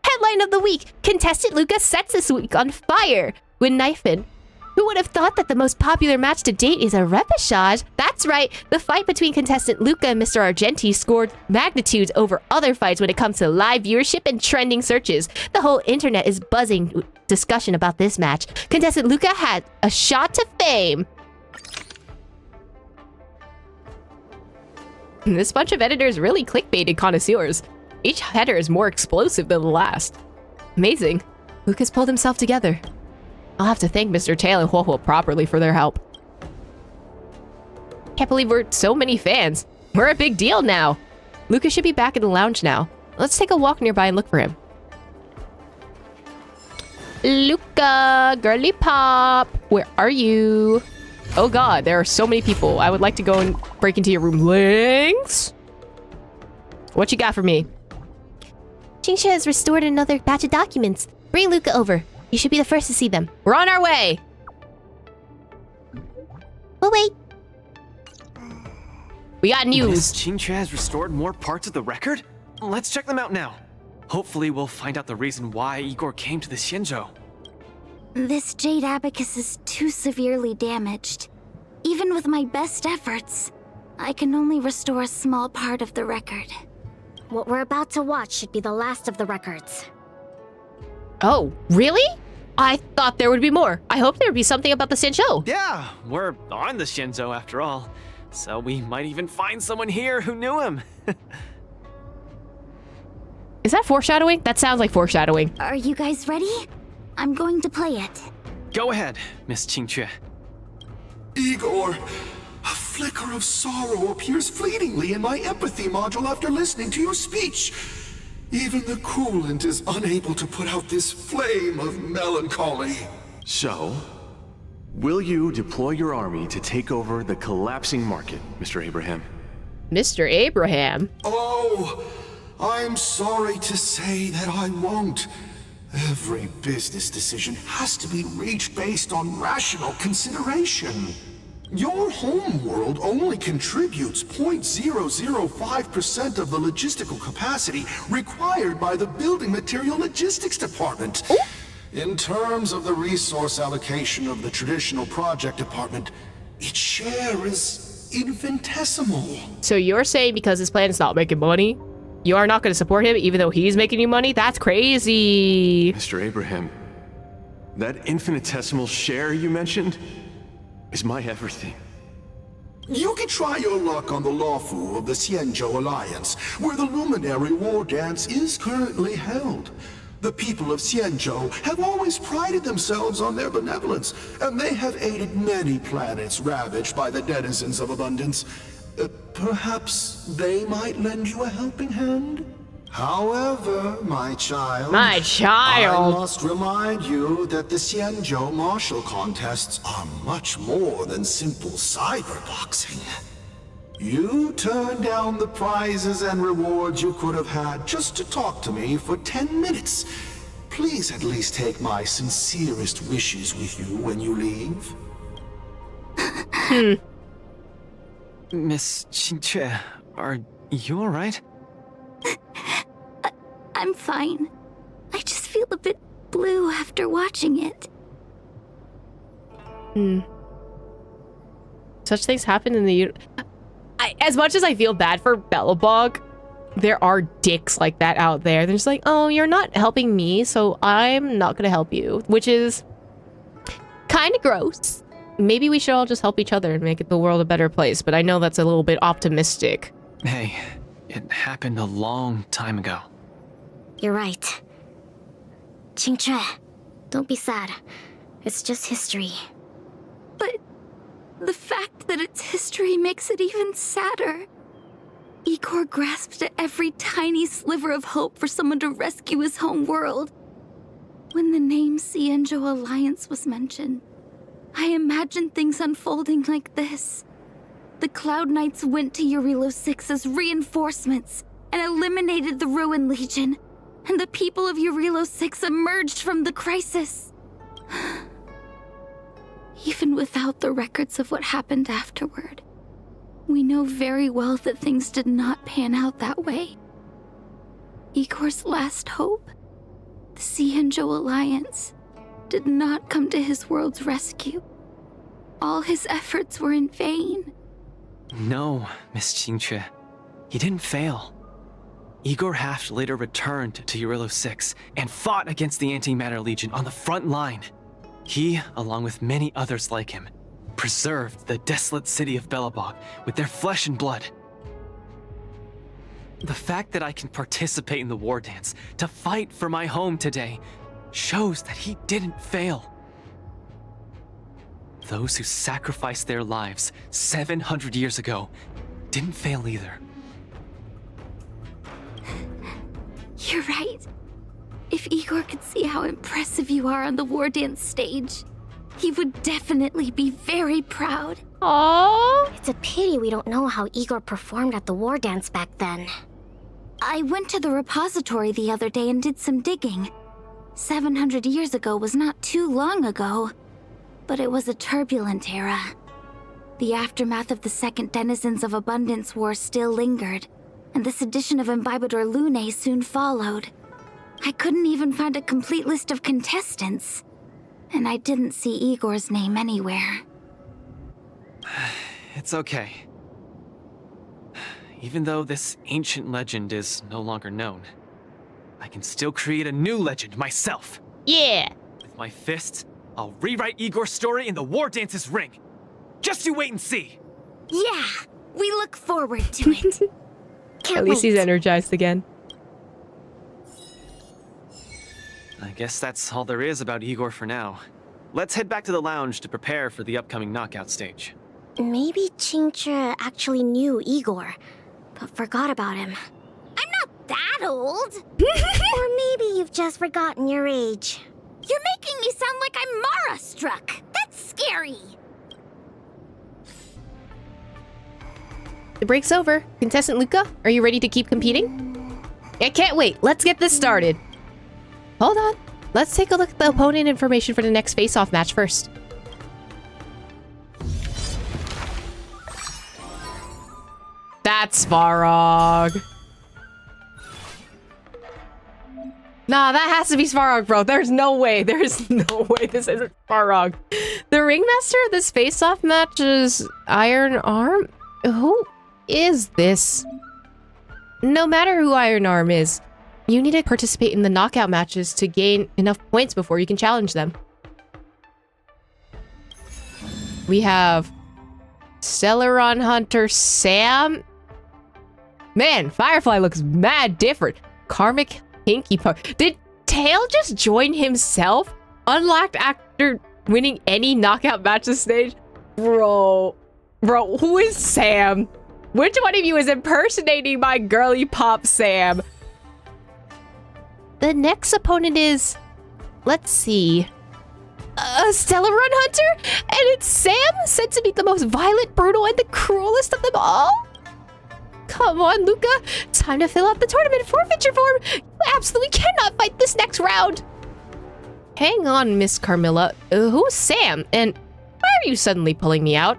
Headline of the week! Contestant Luka sets this week on fire with Knifin. Who would have thought that the most popular match to date is a repechage? That's right, the fight between contestant Luka and Mr. Argenti scored magnitudes over other fights when it comes to live viewership and trending searches. The whole internet is buzzing with discussion about this match. Contestant Luka had a shot to fame. This bunch of editors really clickbaited connoisseurs. Each header is more explosive than the last. Amazing. Luka's pulled himself together. I'll have to thank Mr. Tail and Huohuo properly for their help. Can't believe we're so many fans. We're a big deal now. Luka should be back in the lounge now. Let's take a walk nearby and look for him. Luka, girly pop, where are you? Oh god, there are so many people. I would like to go and break into your room. Lynx? What you got for me? Qingxue has restored another batch of documents. Bring Luka over. You should be the first to see them. We're on our way! We'll wait. We got news. Miss Qingxue has restored more parts of the record? Let's check them out now. Hopefully we'll find out the reason why Igor came to the Xianzhou. This jade abacus is too severely damaged. Even with my best efforts, I can only restore a small part of the record. What we're about to watch should be the last of the records. Oh, really? I thought there would be more. I hope there would be something about the Xianzhou. Yeah, we're on the Xianzhou after all. So we might even find someone here who knew him. Is that foreshadowing? That sounds like foreshadowing. Are you guys ready? I'm going to play it. Go ahead, Miss Qingxue. Igor, a flicker of sorrow appears fleetingly in my empathy module after listening to your speech. Even the coolant is unable to put out this flame of melancholy. So, will you deploy your army to take over the collapsing market, Mr. Abraham? Mr. Abraham? Oh, I'm sorry to say that I won't. Every business decision has to be reached based on rational consideration. Your home world only contributes 0.005% of the logistical capacity required by the Building Material Logistics Department. In terms of the resource allocation of the traditional project department, its share is infinitesimal. So you're saying because his plan is not making money, you are not going to support him even though he's making you money? That's crazy. Mr. Abraham, that infinitesimal share you mentioned is my everything. You can try your luck on the Lawfu of the Xianzhou Alliance, where the Luminary Wardance is currently held. The people of Xianzhou have always prided themselves on their benevolence, and they have aided many planets ravaged by the denizens of abundance. Perhaps they might lend you a helping hand? However, my child... My child! I must remind you that the Xianzhou martial contests are much more than simple cyberboxing. You turned down the prizes and rewards you could have had just to talk to me for 10 minutes. Please at least take my sincerest wishes with you when you leave. Miss Xingque, are you alright? I'm fine. I just feel a bit blue after watching it. Such things happen in the... as much as I feel bad for Belobog, there are dicks like that out there. They're just like, oh, you're not helping me, so I'm not gonna help you. Which is kind of gross. Maybe we should all just help each other and make the world a better place, but I know that's a little bit optimistic. Hey, it happened a long time ago. You're right. Xingque, don't be sad. It's just history. But the fact that it's history makes it even sadder. Igor grasped at every tiny sliver of hope for someone to rescue his home world. When the name Xianzhou Alliance was mentioned, I imagined things unfolding like this. The Cloud Knights went to Eurilo 6 as reinforcements and eliminated the Ruin Legion, and the people of Eurilo 6 emerged from the crisis. Even without the records of what happened afterward, we know very well that things did not pan out that way. Igor's last hope, the Xianzhou Alliance, did not come to his world's rescue. All his efforts were in vain. No, Miss Xingque. He didn't fail. Igor Haft later returned to Eurilo 6 and fought against the Antimatter Legion on the front line. He, along with many others like him, preserved the desolate city of Belobog with their flesh and blood. The fact that I can participate in the Wardance to fight for my home today shows that he didn't fail. Those who sacrificed their lives 700 years ago didn't fail either. You're right. If Igor could see how impressive you are on the Wardance stage, he would definitely be very proud. Aww. It's a pity we don't know how Igor performed at the Wardance back then. I went to the repository the other day and did some digging. 700 years ago was not too long ago, but it was a turbulent era. The aftermath of the Second Denizens of Abundance War still lingered, and the sedition of Imbibador Lune soon followed. I couldn't even find a complete list of contestants, and I didn't see Igor's name anywhere. It's okay. Even though this ancient legend is no longer known, I can still create a new legend myself. Yeah! With my fists, I'll rewrite Igor's story in the Wardance's ring. Just you wait and see. Yeah, we look forward to it. At least he's energized again. I guess that's all there is about Igor for now. Let's head back to the lounge to prepare for the upcoming knockout stage. Maybe Xingque actually knew Igor, but forgot about him. I'm not that old. Or maybe you've just forgotten your age. You're making me sound like I'm Mara-struck. That's scary. The break's over. Contestant Luka, are you ready to keep competing? I can't wait. Let's get this started. Hold on. Let's take a look at the opponent information for the next face-off match first. That's Svarog. Nah, that has to be Svarog, bro. There's no way. There's no way this isn't Svarog. The ringmaster of this face-off match is Iron Arm? Who is this? No matter who Iron Arm is, you need to participate in the knockout matches to gain enough points before you can challenge them. We have Stellaron Hunter Sam. Man, Firefly looks mad different. Karmic Pinky Puck. Did Tail just join himself? Unlocked after winning any knockout match this stage? Bro, who is Sam? Which one of you is impersonating my girly pop Sam? The next opponent is, let's see, Stellar Run Hunter? And it's Sam, said to be the most violent, brutal, and the cruelest of them all? Come on, Luka. Time to fill out the tournament forfeiture form. You absolutely cannot fight this next round. Hang on, Miss Carmilla. Who's Sam? And why are you suddenly pulling me out?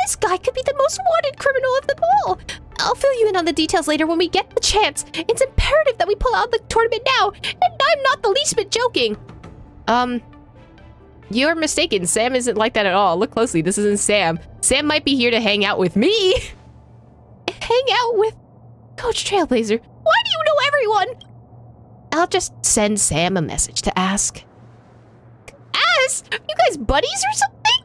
This guy could be the most wanted criminal of them all. I'll fill you in on the details later when we get the chance. It's imperative that we pull out the tournament now, and I'm not the least bit joking. You're mistaken. Sam isn't like that at all. Look closely. This isn't Sam. Sam might be here to hang out with me. Hang out with Coach Trailblazer. Why do you know everyone? I'll just send Sam a message to ask. Ask? You guys buddies or something?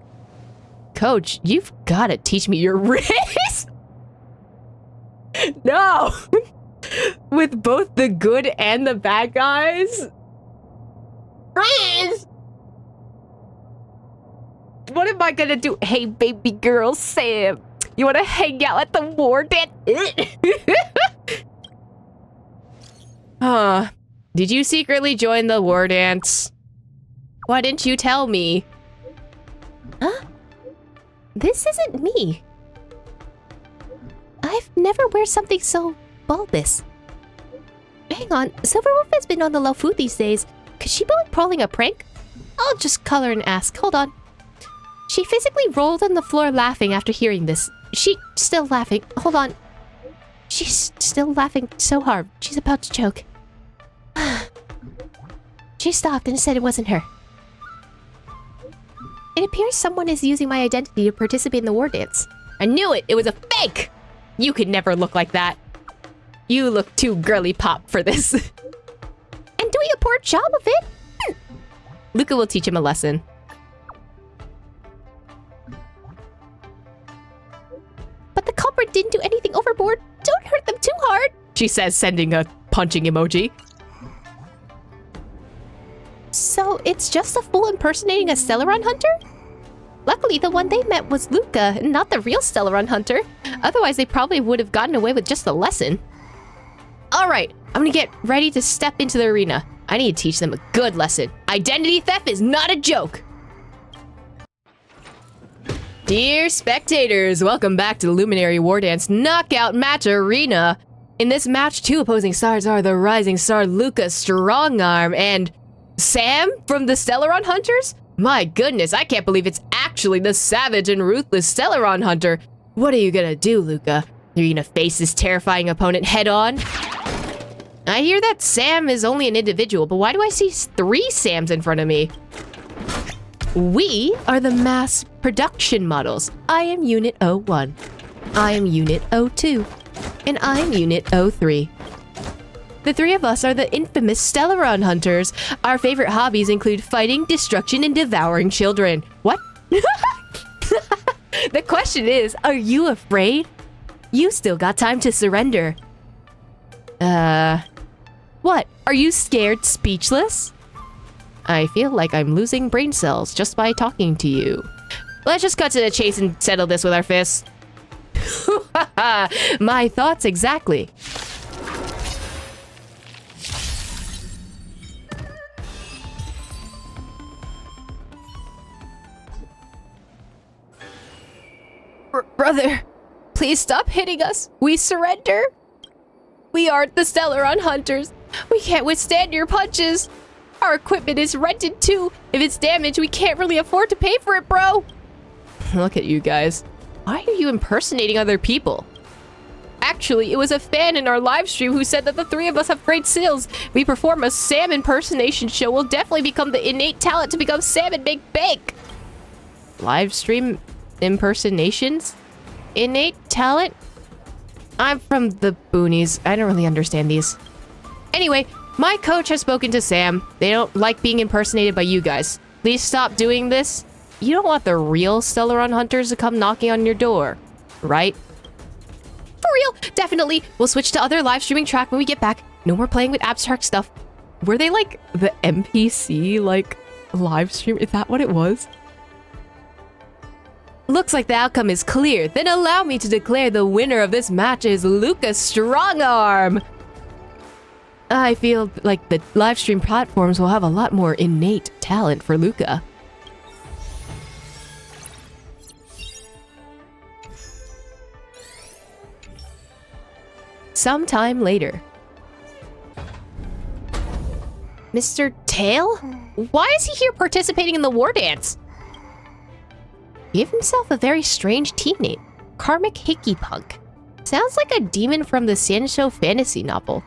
Coach, you've got to teach me your race. No. With both the good and the bad guys. Riz! What am I gonna do? Hey, baby girl, Sam. You wanna hang out at the Wardance? Did you secretly join the Wardance? Why didn't you tell me? Huh? This isn't me. I've never wear something so bulbous. Hang on, Silverwolf has been on the low food these days. Could she be like pulling a prank? I'll just call her and ask. Hold on. She physically rolled on the floor laughing after hearing this. She's still laughing. Hold on. She's still laughing so hard. She's about to choke. She stopped and said it wasn't her. It appears someone is using my identity to participate in the Wardance. I knew it! It was a fake! You could never look like that. You look too girly pop for this. And doing a poor job of it? Luka will teach him a lesson. But the culprit didn't do anything overboard. Don't hurt them too hard, she says, sending a punching emoji. So it's just a fool impersonating a Stellaron hunter? Luckily, the one they met was Luka, not the real Stellaron hunter. Otherwise, they probably would have gotten away with just a lesson. Alright, I'm gonna get ready to step into the arena. I need to teach them a good lesson. Identity theft is not a joke! Dear spectators, welcome back to the Luminary Wardance Knockout Match Arena. In this match, two opposing stars are the rising star Luka Strongarm and Sam from the Stellaron Hunters? My goodness, I can't believe it's actually the savage and ruthless Stellaron Hunter. What are you gonna do, Luka? Are you gonna face this terrifying opponent head on? I hear that Sam is only an individual, but why do I see 3 Sams in front of me? We are the mass production models. I am Unit 01. I am Unit 02. And I'm Unit 03. The 3 of us are the infamous Stellaron Hunters. Our favorite hobbies include fighting, destruction, and devouring children. What? The question is, are you afraid? You still got time to surrender. What? Are you scared speechless? I feel like I'm losing brain cells just by talking to you. Let's just cut to the chase and settle this with our fists. My thoughts exactly. Brother, please stop hitting us. We surrender. We aren't the Stellaron Hunters. We can't withstand your punches. Our equipment is rented too. If it's damaged, we can't really afford to pay for it, bro. Look at you guys. Why are you impersonating other people? Actually, it was a fan in our live stream who said that the 3 of us have great skills. If we perform a Sam impersonation show, we'll definitely become the innate talent to become Sam and make bank. Live stream impersonations? Innate talent? I'm from the boonies. I don't really understand these. Anyway, my coach has spoken to Sam. They don't like being impersonated by you guys. Please stop doing this. You don't want the real Stellaron Hunters to come knocking on your door, right? For real, definitely. We'll switch to other live streaming track when we get back. No more playing with abstract stuff. Were they like the NPC, like, live stream? Is that what it was? Looks like the outcome is clear. Then allow me to declare the winner of this match is Luka Strongarm. I feel like the live stream platforms will have a lot more innate talent for Luka. sometime later. Mr. Tail? Why is he here participating in the war dance? Give himself a very strange team name. Karmic Hickey Punk. Sounds like a demon from the Xianzhou fantasy novel.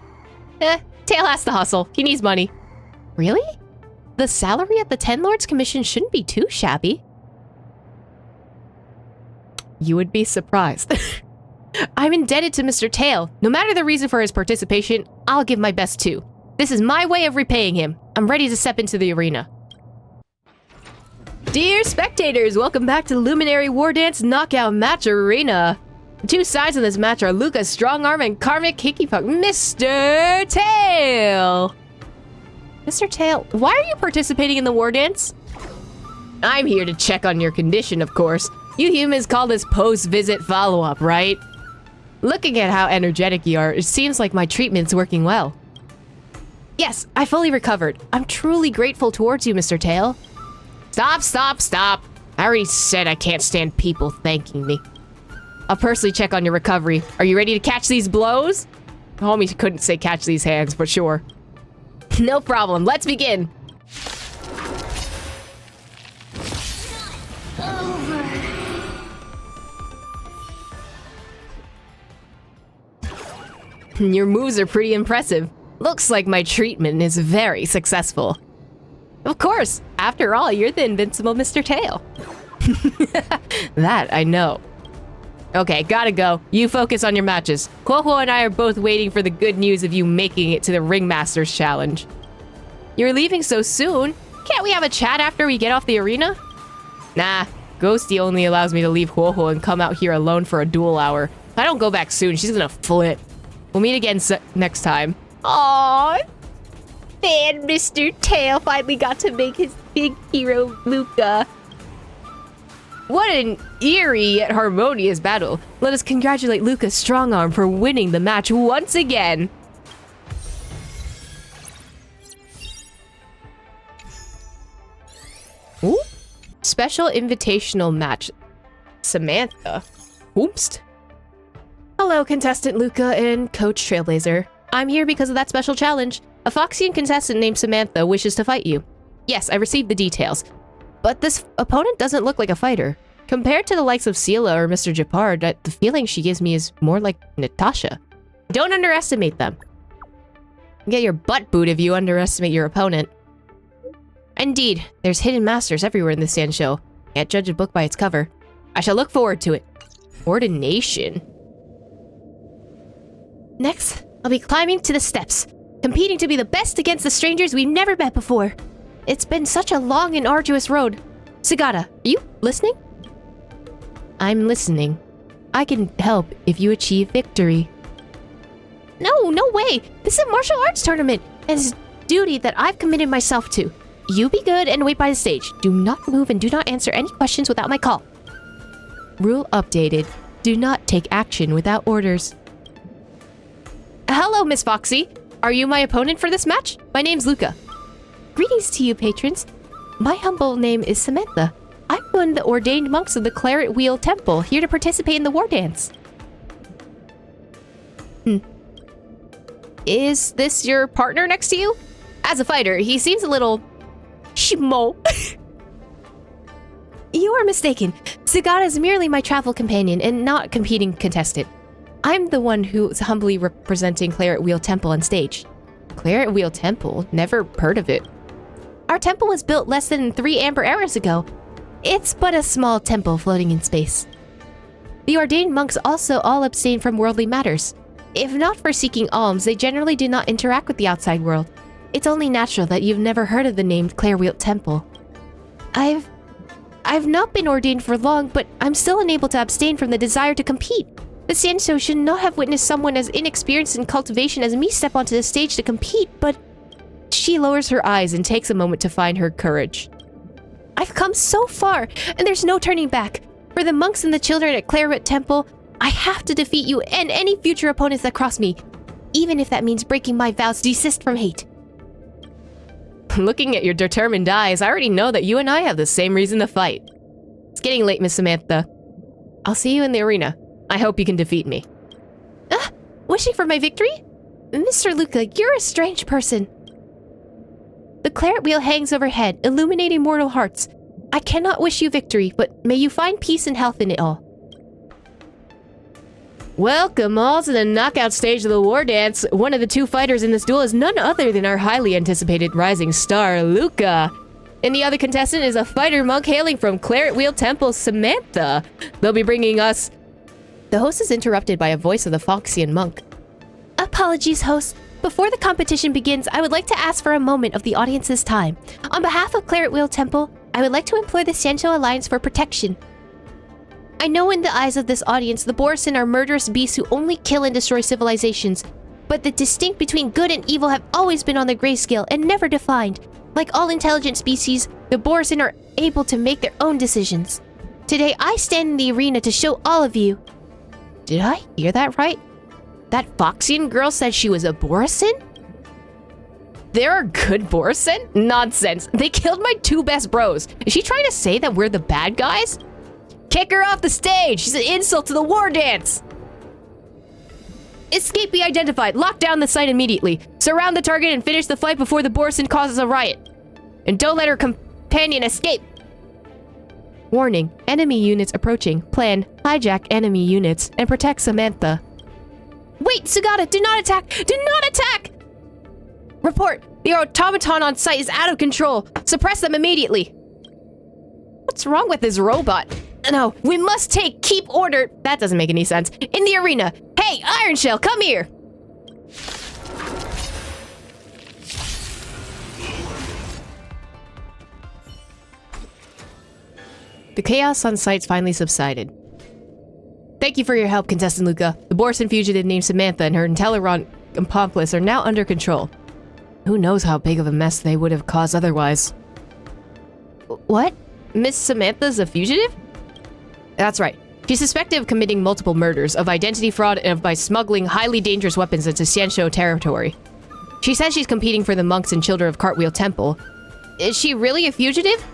Tail has to hustle. He needs money. Really? The salary at the Ten Lords Commission shouldn't be too shabby. You would be surprised. I'm indebted to Mr. Tail. No matter the reason for his participation, I'll give my best too. This is my way of repaying him. I'm ready to step into the arena. Dear spectators, welcome back to Luminary Wardance Knockout Match Arena. The two sides in this match are Luka's Strong Arm and Karmic Hickey Punk. Mr. Tail! Mr. Tail, why are you participating in the war dance? I'm here to check on your condition, of course. You humans call this post-visit follow-up, right? Looking at how energetic you are, it seems like my treatment's working well. Yes, I fully recovered. I'm truly grateful towards you, Mr. Tail. Stop. I already said I can't stand people thanking me. I'll personally check on your recovery. Are you ready to catch these blows? The homie couldn't say catch these hands, but sure. No problem, let's begin. Your moves are pretty impressive. Looks like my treatment is very successful. Of course, after all, you're the invincible Mr. Tail. That I know. Okay, gotta go. You focus on your matches. Kuohuo and I are both waiting for the good news of you making it to the Ringmasters Challenge. You're leaving so soon? Can't we have a chat after we get off the arena? Nah, Ghosty only allows me to leave Kuohuo and come out here alone for a duel hour. If I don't go back soon, she's gonna flip. We'll meet again next time. Aww. And Mr. Tail finally got to make his big hero, Luka. What an eerie yet harmonious battle. Let us congratulate Luka's strong arm for winning the match once again. Ooh. Special invitational match. Samantha. Oops. Hello, contestant Luka and Coach Trailblazer. I'm here because of that special challenge. A Foxian contestant named Samantha wishes to fight you. Yes, I received the details. But this opponent doesn't look like a fighter. Compared to the likes of Sela or Mr. Japard, the feeling she gives me is more like Natasha. Don't underestimate them. Get your butt booed if you underestimate your opponent. Indeed, there's hidden masters everywhere in this Xianzhou. Can't judge a book by its cover. I shall look forward to it. Ordination. Next, I'll be climbing to the steps, competing to be the best against the strangers we've never met before. It's been such a long and arduous road. Sagata, are you listening? I'm listening. I can help if you achieve victory. No way! This is a martial arts tournament, and it's a duty that I've committed myself to. You be good and wait by the stage. Do not move and do not answer any questions without my call. Rule updated. Do not take action without orders. Hello, Miss Foxy. Are you my opponent for this match? My name's Luka. Greetings to you, patrons. My humble name is Samantha. I'm one of the ordained monks of the Claret Wheel Temple, here to participate in the war dance. Is this your partner next to you? As a fighter, he seems a little... shimo. You are mistaken. Sagata is merely my travel companion and not a competing contestant. I'm the one who's humbly representing Claret Wheel Temple on stage. Claret Wheel Temple? Never heard of it. Our temple was built less than 3 amber eras ago. It's but a small temple floating in space. The ordained monks also all abstain from worldly matters. If not for seeking alms, they generally do not interact with the outside world. It's only natural that you've never heard of the name Claret Wheel Temple. I've not been ordained for long, but I'm still unable to abstain from the desire to compete. The Xianzhou should not have witnessed someone as inexperienced in cultivation as me step onto the stage to compete, but... She lowers her eyes and takes a moment to find her courage. I've come so far, and there's no turning back. For the monks and the children at Claret Temple, I have to defeat you and any future opponents that cross me, even if that means breaking my vows to desist from hate. Looking at your determined eyes, I already know that you and I have the same reason to fight. It's getting late, Miss Samantha. I'll see you in the arena. I hope you can defeat me. What Wishing for my victory? Mr. Luka, you're a strange person. The claret wheel hangs overhead, illuminating mortal hearts. I cannot wish you victory, but may you find peace and health in it all. Welcome all to the knockout stage of the Wardance. One of the two fighters in this duel is none other than our highly anticipated rising star, Luka. And the other contestant is a fighter monk hailing from Claret Wheel Temple, Samantha. They'll be bringing us... The host is interrupted by a voice of the Foxian monk. Apologies, host. Before the competition begins, I would like to ask for a moment of the audience's time. On behalf of Claret Wheel Temple, I would like to implore the Xianzhou Alliance for protection. I know in the eyes of this audience, the Borison are murderous beasts who only kill and destroy civilizations. But the distinct between good and evil have always been on the grayscale and never defined. Like all intelligent species, the Borison are able to make their own decisions. Today, I stand in the arena to show all of you. Did I hear that right? That Foxian girl said she was a Borison? There are good Borison? Nonsense. They killed my two best bros. Is she trying to say that we're the bad guys? Kick her off the stage! She's an insult to the Wardance! Escape be identified. Lock down the site immediately. Surround the target and finish the fight before the Borison causes a riot. And don't let her companion escape. Warning. Enemy units approaching. Plan. Hijack enemy units and protect Samantha. Wait, Sugata, do not attack! Do not attack! Report. The automaton on site is out of control. Suppress them immediately. What's wrong with this robot? No, we must keep order. That doesn't make any sense. In the arena. Hey, Iron Shell, come here. The chaos on site's finally subsided. Thank you for your help, contestant Luka. The Borison fugitive named Samantha and her Inteleron accomplice are now under control. Who knows how big of a mess they would have caused otherwise. What? Miss Samantha's a fugitive? That's right. She's suspected of committing multiple murders, of identity fraud, and of by smuggling highly dangerous weapons into Xianzhou territory. She says she's competing for the monks and children of Cartwheel Temple. Is she really a fugitive?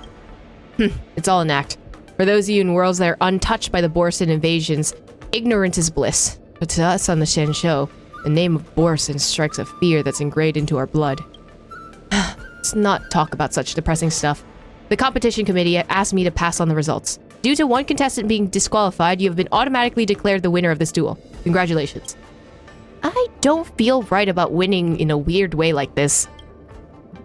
It's all an act. For those of you in worlds that are untouched by the Borison invasions, ignorance is bliss. But to us on the Xianzhou, the name of Borison strikes a fear that's ingrained into our blood. Let's not talk about such depressing stuff. The competition committee asked me to pass on the results. Due to one contestant being disqualified, you have been automatically declared the winner of this duel. Congratulations. I don't feel right about winning in a weird way like this.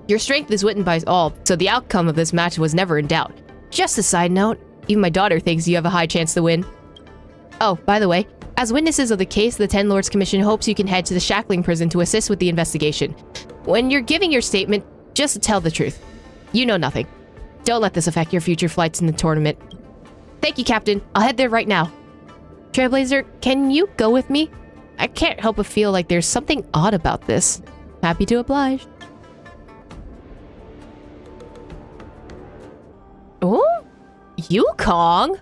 Your strength is witnessed by all, so the outcome of this match was never in doubt. Just a side note, even my daughter thinks you have a high chance to win. Oh, by the way, as witnesses of the case, the Ten Lords Commission hopes you can head to the Shackling prison to assist with the investigation. When you're giving your statement, just tell the truth. You know nothing. Don't let this affect your future flights in the tournament. Thank you, Captain. I'll head there right now. Trailblazer, can you go with me? I can't help but feel like there's something odd about this. Happy to oblige. Oh? Yukong?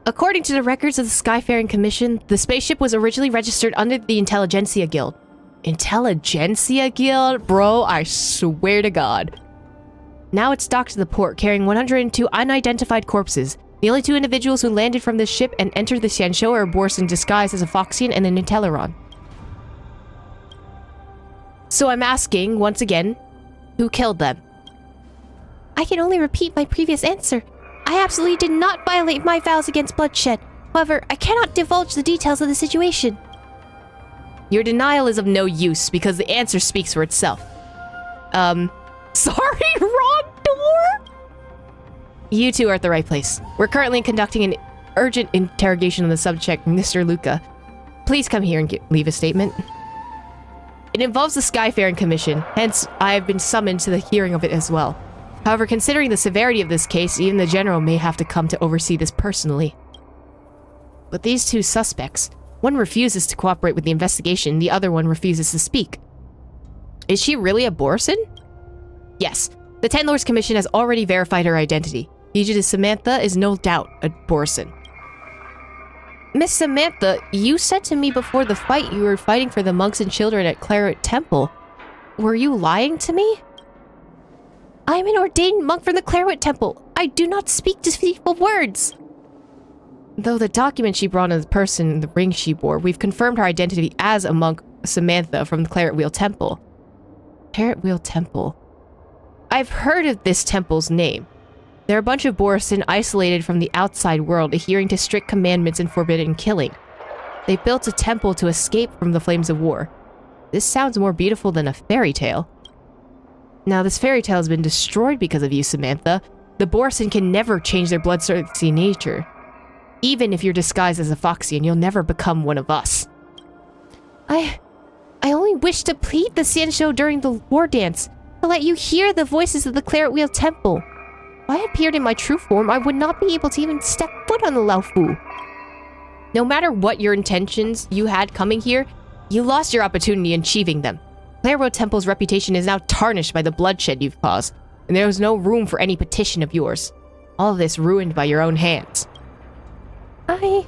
According to the records of the Skyfaring Commission, the spaceship was originally registered under the Intelligentsia Guild. Intelligentsia Guild? Bro, I swear to God. Now it's docked to the port, carrying 102 unidentified corpses. The only two individuals who landed from this ship and entered the Xianzhou are Borison disguised as a Foxian and an Inteleron. So I'm asking, once again, who killed them? I can only repeat my previous answer. I absolutely did not violate my vows against bloodshed. However, I cannot divulge the details of the situation. Your denial is of no use because the answer speaks for itself. Sorry, wrong door? You two are at the right place. We're currently conducting an urgent interrogation of the subject, Mr. Luka. Please come here and leave a statement. It involves the Skyfaring Commission, hence I have been summoned to the hearing of it as well. However, considering the severity of this case, even the General may have to come to oversee this personally. But these two suspects, one refuses to cooperate with the investigation, the other one refuses to speak. Is she really a Borison? Yes, the Ten Lords Commission has already verified her identity. Fugitive Samantha is no doubt a Borison. Miss Samantha, you said to me before the fight you were fighting for the monks and children at Claret Temple. Were you lying to me? I am an ordained monk from the Claret Temple. I do not speak deceitful words. Though the document she brought and the person, the ring she bore, we've confirmed her identity as a monk Samantha from the Claret Wheel Temple. Claret Wheel Temple. I've heard of this temple's name. They're a bunch of Borisin isolated from the outside world, adhering to strict commandments and forbidden killing. They built a temple to escape from the flames of war. This sounds more beautiful than a fairy tale. Now, this fairy tale has been destroyed because of you, Samantha. The Borisin can never change their bloodthirsty nature. Even if you're disguised as a Foxian, you'll never become one of us. I only wish to plead the Xianzhou during the war dance, to let you hear the voices of the Claret Wheel Temple. If I appeared in my true form, I would not be able to even step foot on the Laofu. No matter what your intentions you had coming here, you lost your opportunity in achieving them. Claret Wheel Temple's reputation is now tarnished by the bloodshed you've caused, and there is no room for any petition of yours. All of this ruined by your own hands. The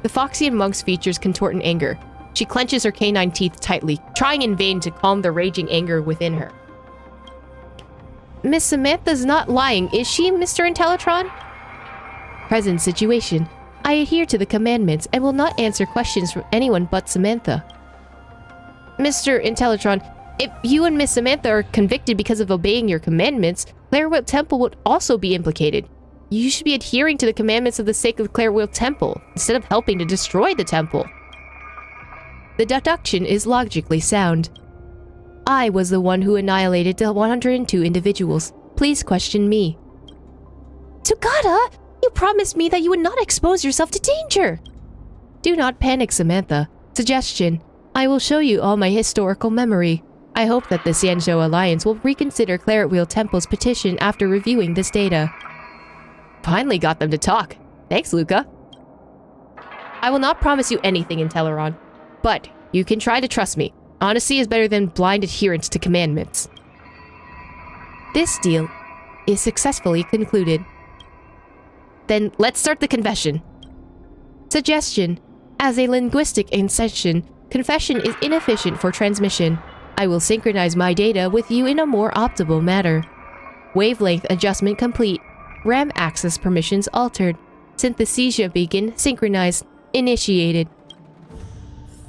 Foxian monk's features contort in anger. She clenches her canine teeth tightly, trying in vain to calm the raging anger within her. Miss Samantha's not lying, is she, Mr. Intellitron? Present situation. I adhere to the commandments and will not answer questions from anyone but Samantha. Mr. Intellitron, if you and Miss Samantha are convicted because of obeying your commandments, Claret Wheel Temple would also be implicated. You should be adhering to the commandments of the sake of Claret Wheel Temple, instead of helping to destroy the temple. The deduction is logically sound. I was the one who annihilated the 102 individuals. Please question me. Sugata, you promised me that you would not expose yourself to danger. Do not panic, Samantha. Suggestion. I will show you all my historical memory. I hope that the Xianzhou Alliance will reconsider Claret Wheel Temple's petition after reviewing this data. Finally got them to talk. Thanks, Luka. I will not promise you anything, Intellitron, but you can try to trust me. Honesty is better than blind adherence to commandments. This deal is successfully concluded. Then let's start the confession. Suggestion. As a linguistic incention, confession is inefficient for transmission. I will synchronize my data with you in a more optimal manner. Wavelength adjustment complete. RAM access permissions altered. Synthesia beacon synchronized. Initiated.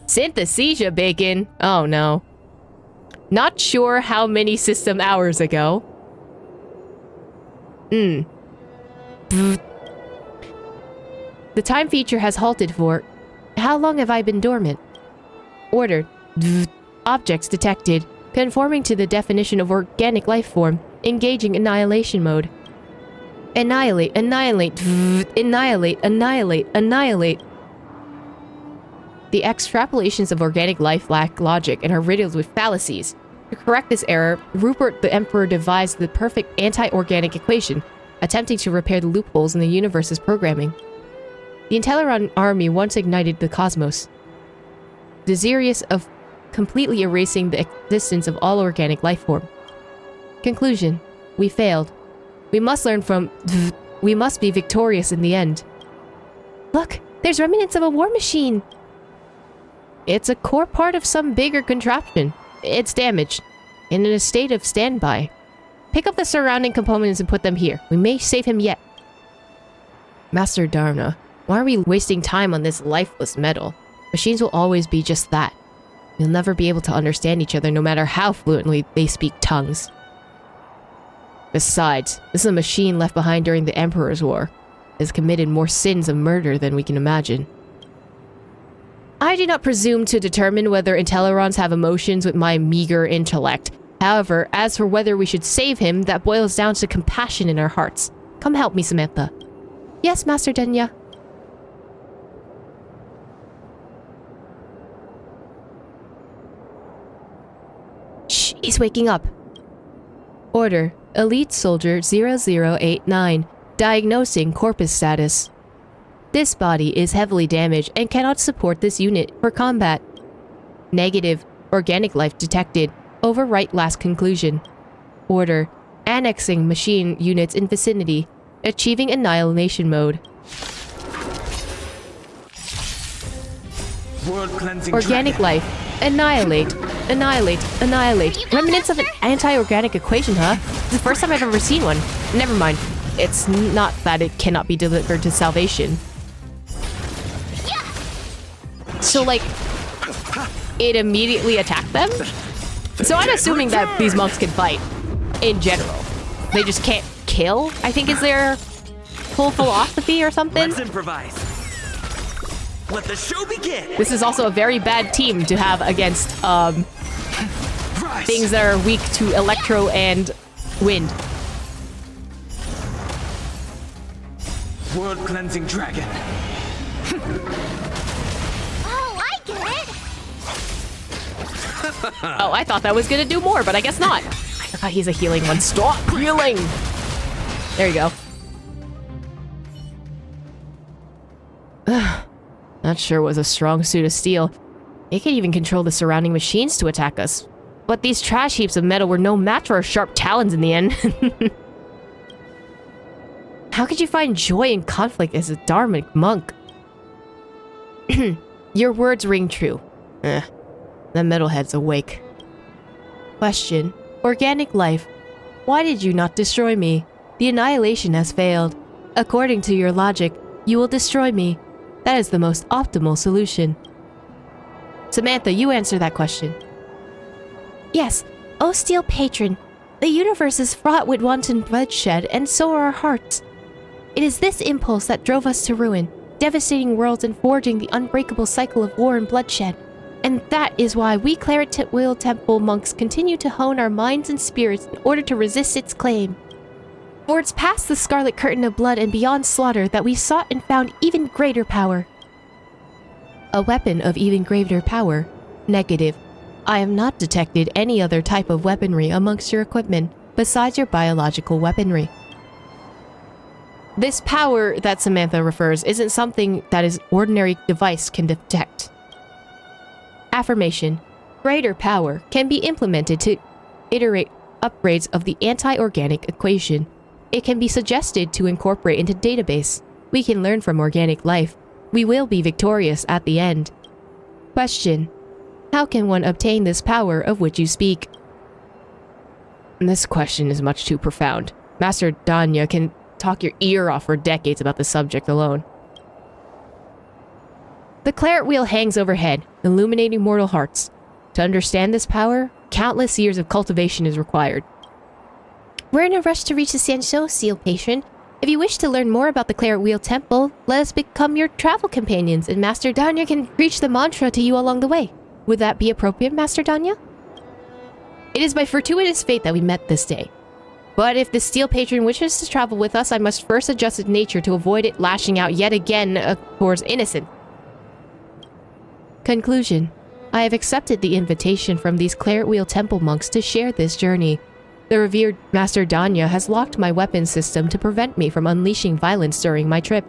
Synthesia beacon? Oh no. Not sure how many system hours ago. The time feature has halted for... How long have I been dormant? Ordered. Objects detected. Conforming to the definition of organic life form. Engaging annihilation mode. Annihilate, annihilate, annihilate, annihilate, annihilate. The extrapolations of organic life lack logic and are riddled with fallacies. To correct this error, Rupert the Emperor devised the perfect anti-organic equation, attempting to repair the loopholes in the universe's programming. The Intellitron army once ignited the cosmos, desirous of completely erasing the existence of all organic life form. Conclusion. We failed. We must learn from... We must be victorious in the end. Look, there's remnants of a war machine. It's a core part of some bigger contraption. It's damaged, and in a state of standby. Pick up the surrounding components and put them here. We may save him yet. Master Darna, why are we wasting time on this lifeless metal? Machines will always be just that. We'll never be able to understand each other no matter how fluently they speak tongues. Besides, this is a machine left behind during the Emperor's War. It has committed more sins of murder than we can imagine. I do not presume to determine whether Intellirons have emotions with my meager intellect. However, as for whether we should save him, that boils down to compassion in our hearts. Come help me, Samantha. Yes, Master Denya. Shh, he's waking up. Order. Elite Soldier 0089. Diagnosing corpus status. This body is heavily damaged and cannot support this unit for combat. Negative. Organic life detected. Overwrite last conclusion. Order. Annexing machine units in vicinity. Achieving annihilation mode. Organic life. Annihilate. Annihilate. Annihilate. Remnants of an anti-organic equation, huh? It's the first time I've ever seen one. Never mind. It's not that it cannot be delivered to salvation. So, like, it immediately attacked them? So I'm assuming that these monks can fight, in general. They just can't kill, I think is their whole philosophy or something. Let's improvise. Let the show begin. This is also a very bad team to have against things that are weak to electro and wind. World cleansing dragon. Oh, I get it! Oh, I thought that was gonna do more, but I guess not. I forgot he's a healing one. Stop healing! There you go. Not sure was a strong suit of steel. It could even control the surrounding machines to attack us. But these trash heaps of metal were no match for our sharp talons in the end. How could you find joy in conflict as a Dharmic monk? Your words ring true. The metalhead's awake. Question. Organic life. Why did you not destroy me? The annihilation has failed. According to your logic, you will destroy me. That is the most optimal solution. Samantha, you answer that question. Yes, O Steel Patron. The universe is fraught with wanton bloodshed, and so are our hearts. It is this impulse that drove us to ruin, devastating worlds and forging the unbreakable cycle of war and bloodshed. And that is why we Claret Wheel Temple monks continue to hone our minds and spirits in order to resist its claim. For it's past the scarlet curtain of blood and beyond slaughter that we sought and found even greater power. A weapon of even greater power? Negative. I have not detected any other type of weaponry amongst your equipment besides your biological weaponry. This power that Samantha refers isn't something that an ordinary device can detect. Affirmation. Greater power can be implemented to iterate upgrades of the anti-organic equation. It can be suggested to incorporate into database. We can learn from organic life. We will be victorious at the end. Question. How can one obtain this power of which you speak? This question is much too profound. Master Danya can talk your ear off for decades about the subject alone. The claret wheel hangs overhead, illuminating mortal hearts. To understand this power, countless years of cultivation is required. We're in a rush to reach the Xianzhou Seal Patron. If you wish to learn more about the Claret Wheel Temple, let us become your travel companions, and Master Danya can preach the mantra to you along the way. Would that be appropriate, Master Danya? It is by fortuitous fate that we met this day. But if the Steel Patron wishes to travel with us, I must first adjust its nature to avoid it lashing out yet again towards innocent. Conclusion. I have accepted the invitation from these Claret Wheel Temple monks to share this journey. The revered Master Danya has locked my weapon system to prevent me from unleashing violence during my trip.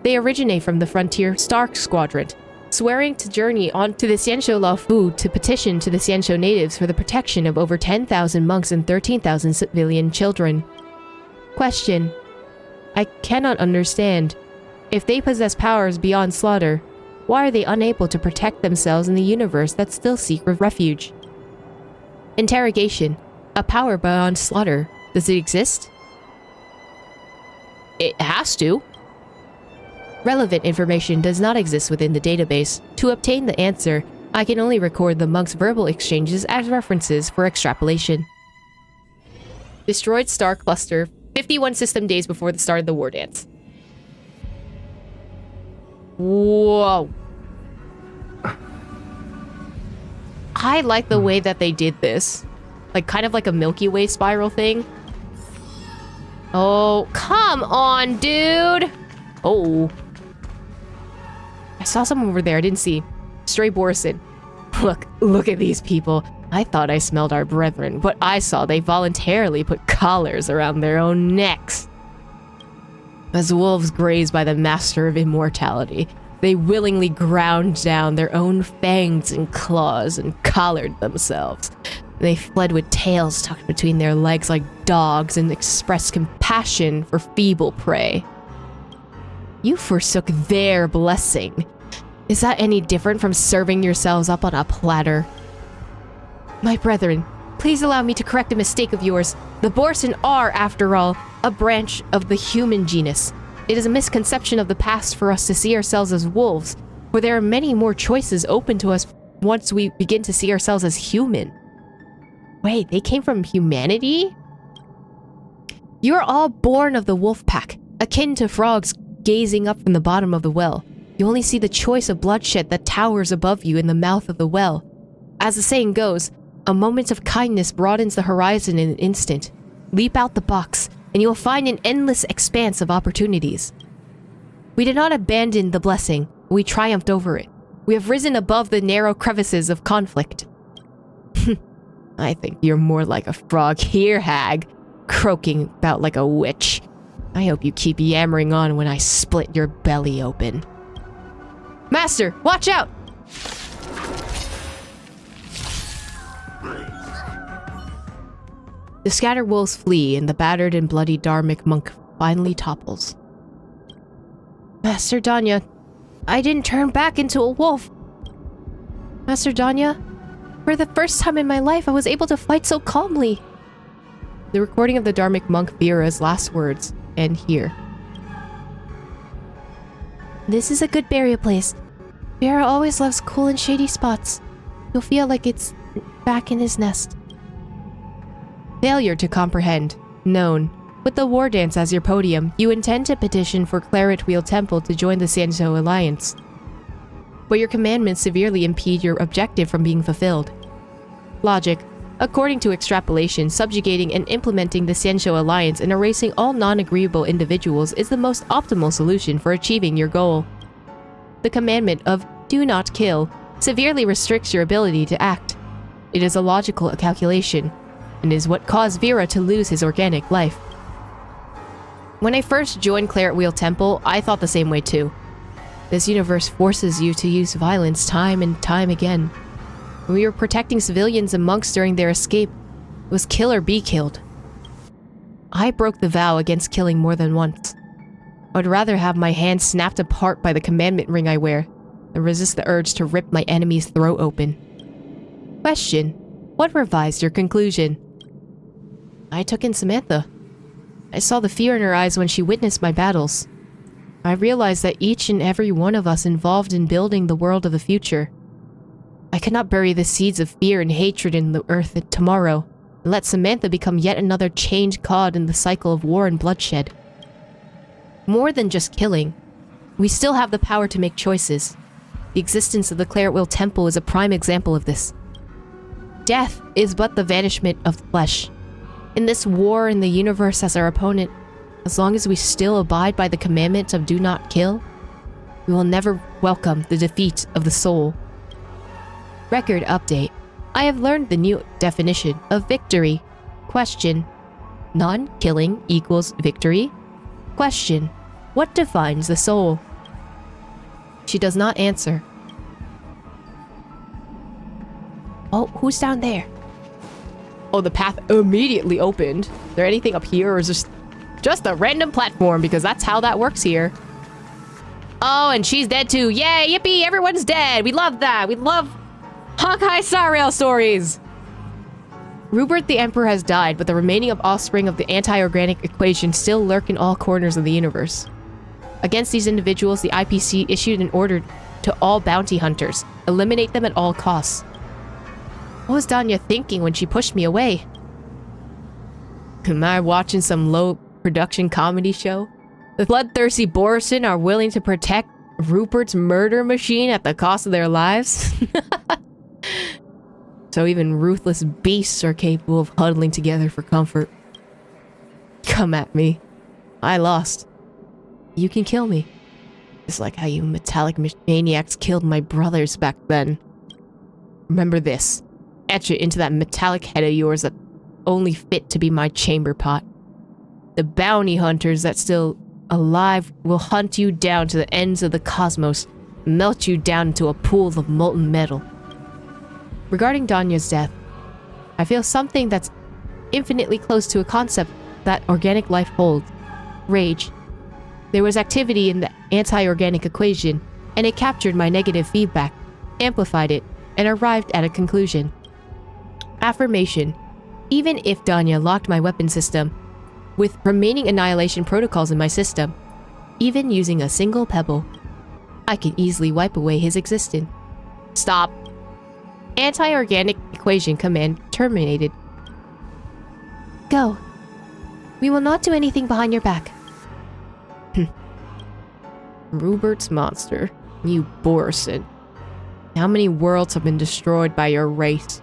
They originate from the Frontier Stark Squadron, swearing to journey on to the Xianzhou Laofu to petition to the Xianzhou natives for the protection of over 10,000 monks and 13,000 civilian children. Question. I cannot understand. If they possess powers beyond slaughter, why are they unable to protect themselves in the universe that still seek refuge? Interrogation. A power beyond slaughter. Does it exist? It has to. Relevant information does not exist within the database. To obtain the answer, I can only record the monks' verbal exchanges as references for extrapolation. Destroyed star cluster 51 system days before the start of the Wardance. Whoa. I like the way that they did this. Like, kind of like a Milky Way spiral thing. Oh, come on, dude! Oh. I saw someone over there I didn't see. Stray Borison. Look at these people. I thought I smelled our brethren, but I saw they voluntarily put collars around their own necks. As wolves grazed by the master of immortality, they willingly ground down their own fangs and claws and collared themselves. They fled with tails tucked between their legs like dogs and expressed compassion for feeble prey. You forsook their blessing. Is that any different from serving yourselves up on a platter? My brethren, please allow me to correct a mistake of yours. The Borson are, after all, a branch of the human genus. It is a misconception of the past for us to see ourselves as wolves. For there are many more choices open to us once we begin to see ourselves as human. Wait, they came from humanity? You are all born of the wolf pack, akin to frogs gazing up from the bottom of the well. You only see the choice of bloodshed that towers above you in the mouth of the well. As the saying goes, a moment of kindness broadens the horizon in an instant. Leap out the box, and you will find an endless expanse of opportunities. We did not abandon the blessing, we triumphed over it. We have risen above the narrow crevices of conflict. I think you're more like a frog here, hag, croaking about like a witch. I hope you keep yammering on when I split your belly open. Master, watch out! The scattered wolves flee, and the battered and bloody Dharmic monk finally topples. Master Danya, I didn't turn back into a wolf. Master Danya, for the first time in my life, I was able to fight so calmly. The recording of the Dharmic monk Vira's last words end here. This is a good burial place. Vira always loves cool and shady spots. You'll feel like it's back in his nest. Failure to comprehend. Known. With the Wardance as your podium, you intend to petition for Claret Wheel Temple to join the Xianzhou Alliance. But your commandments severely impede your objective from being fulfilled. Logic. According to extrapolation, subjugating and implementing the Xianzhou Alliance and erasing all non-agreeable individuals is the most optimal solution for achieving your goal. The commandment of do not kill severely restricts your ability to act. It is a logical calculation, and is what caused Vira to lose his organic life. When I first joined Claret Wheel Temple, I thought the same way too. This universe forces you to use violence time and time again. When we were protecting civilians and monks during their escape, it was kill or be killed. I broke the vow against killing more than once. I would rather have my hand snapped apart by the commandment ring I wear than resist the urge to rip my enemy's throat open. Question: what revised your conclusion? I took in Samantha. I saw the fear in her eyes when she witnessed my battles. I realized that each and every one of us involved in building the world of the future. I could not bury the seeds of fear and hatred in the earth tomorrow, and let Samantha become yet another chained cod in the cycle of war and bloodshed. More than just killing, we still have the power to make choices. The existence of the Claret Wheel Temple is a prime example of this. Death is but the vanishment of the flesh. In this war in the universe as our opponent, as long as we still abide by the commandment of do not kill, we will never welcome the defeat of the soul. Record update. I have learned the new definition of victory. Question: non-killing equals victory? Question: what defines the soul? She does not answer. Oh, who's down there? Oh, the path immediately opened. Is there anything up here, or is this just a random platform? Because that's how that works here. Oh, and she's dead too. Yay, yippee, everyone's dead. We love that. We love Honkai Star Rail stories. Rupert the Emperor has died, but the remaining offspring of the anti-organic equation still lurk in all corners of the universe. Against these individuals, the IPC issued an order to all bounty hunters. Eliminate them at all costs. What was Danya thinking when she pushed me away? Am I watching some low-production comedy show? The bloodthirsty Borison are willing to protect Rupert's murder machine at the cost of their lives? So even ruthless beasts are capable of huddling together for comfort. Come at me. I lost. You can kill me. Just like how you metallic maniacs killed my brothers back then. Remember this. Etch it into that metallic head of yours that only fit to be my chamber pot. The bounty hunters that still alive will hunt you down to the ends of the cosmos, melt you down into a pool of molten metal. Regarding Danya's death, I feel something that's infinitely close to a concept that organic life holds. Rage. There was activity in the anti-organic equation, and it captured my negative feedback, amplified it, and arrived at a conclusion. Affirmation. Even if Danya locked my weapon system, with remaining annihilation protocols in my system, even using a single pebble, I could easily wipe away his existence. Stop. Anti-organic equation command terminated. Go. We will not do anything behind your back. Rupert's monster. You Borison. How many worlds have been destroyed by your race?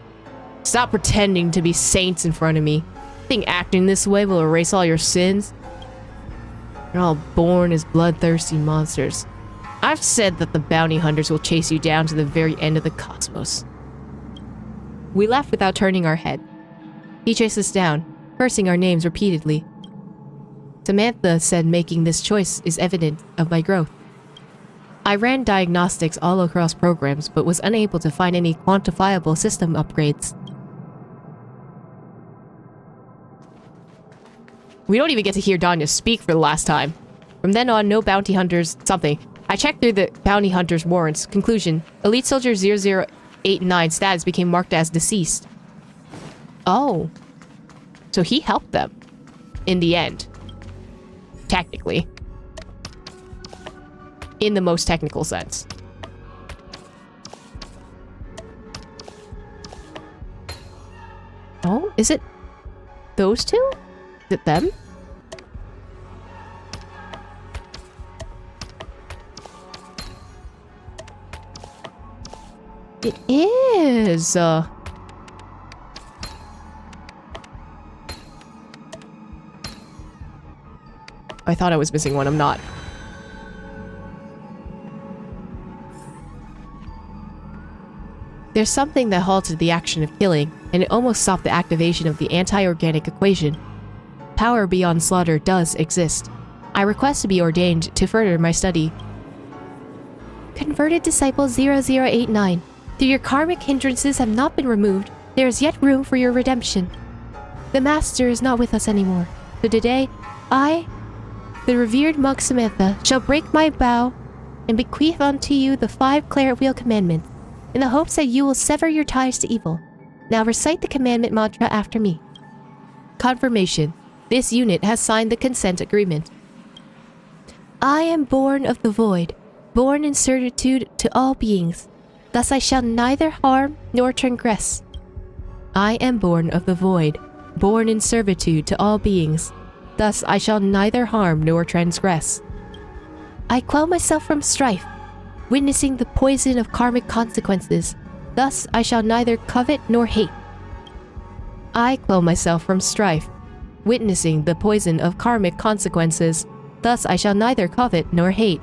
Stop pretending to be saints in front of me. Think acting this way will erase all your sins? You're all born as bloodthirsty monsters. I've said that the bounty hunters will chase you down to the very end of the cosmos. We left without turning our head. He chased us down, cursing our names repeatedly. Samantha said making this choice is evident of my growth. I ran diagnostics all across programs, but was unable to find any quantifiable system upgrades. We don't even get to hear Danya speak for the last time. From then on, no bounty hunters something. I checked through the bounty hunter's warrants. Conclusion: Elite Soldier 0089 status became marked as deceased. Oh. So he helped them. In the end. Technically. In the most technical sense. Oh, is it those two? Is it them? It is. I thought I was missing one. I'm not. There's something that halted the action of killing, and it almost stopped the activation of the anti-organic equation. Power beyond slaughter does exist. I request to be ordained to further my study. Converted Disciple 0089. Though your karmic hindrances have not been removed, there is yet room for your redemption. The Master is not with us anymore, so today, I, the revered monk Samantha, shall break my vow and bequeath unto you the 5 Claret Wheel Commandments, in the hopes that you will sever your ties to evil. Now recite the commandment mantra after me. Confirmation. This unit has signed the consent agreement. I am born of the void, born in certitude to all beings. Thus I shall neither harm nor transgress. I am born of the void, born in servitude to all beings. Thus I shall neither harm nor transgress. I quell myself from strife, witnessing the poison of karmic consequences. Thus I shall neither covet nor hate. I quell myself from strife, witnessing the poison of karmic consequences. Thus I shall neither covet nor hate.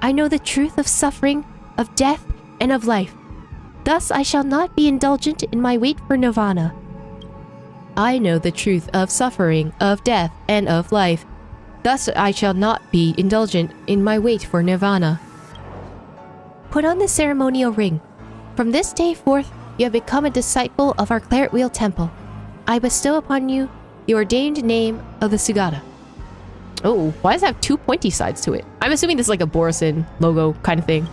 I know the truth of suffering, of death, and of life. Thus I shall not be indulgent in my wait for nirvana. I know the truth of suffering, of death, and of life. Thus I shall not be indulgent in my wait for nirvana. Put on the ceremonial ring. From this day forth, you have become a disciple of our Claret Wheel Temple. I bestow upon you the ordained name of the Sugata. Oh, why does it have 2 pointy sides to it? I'm assuming this is like a Borison logo kind of thing.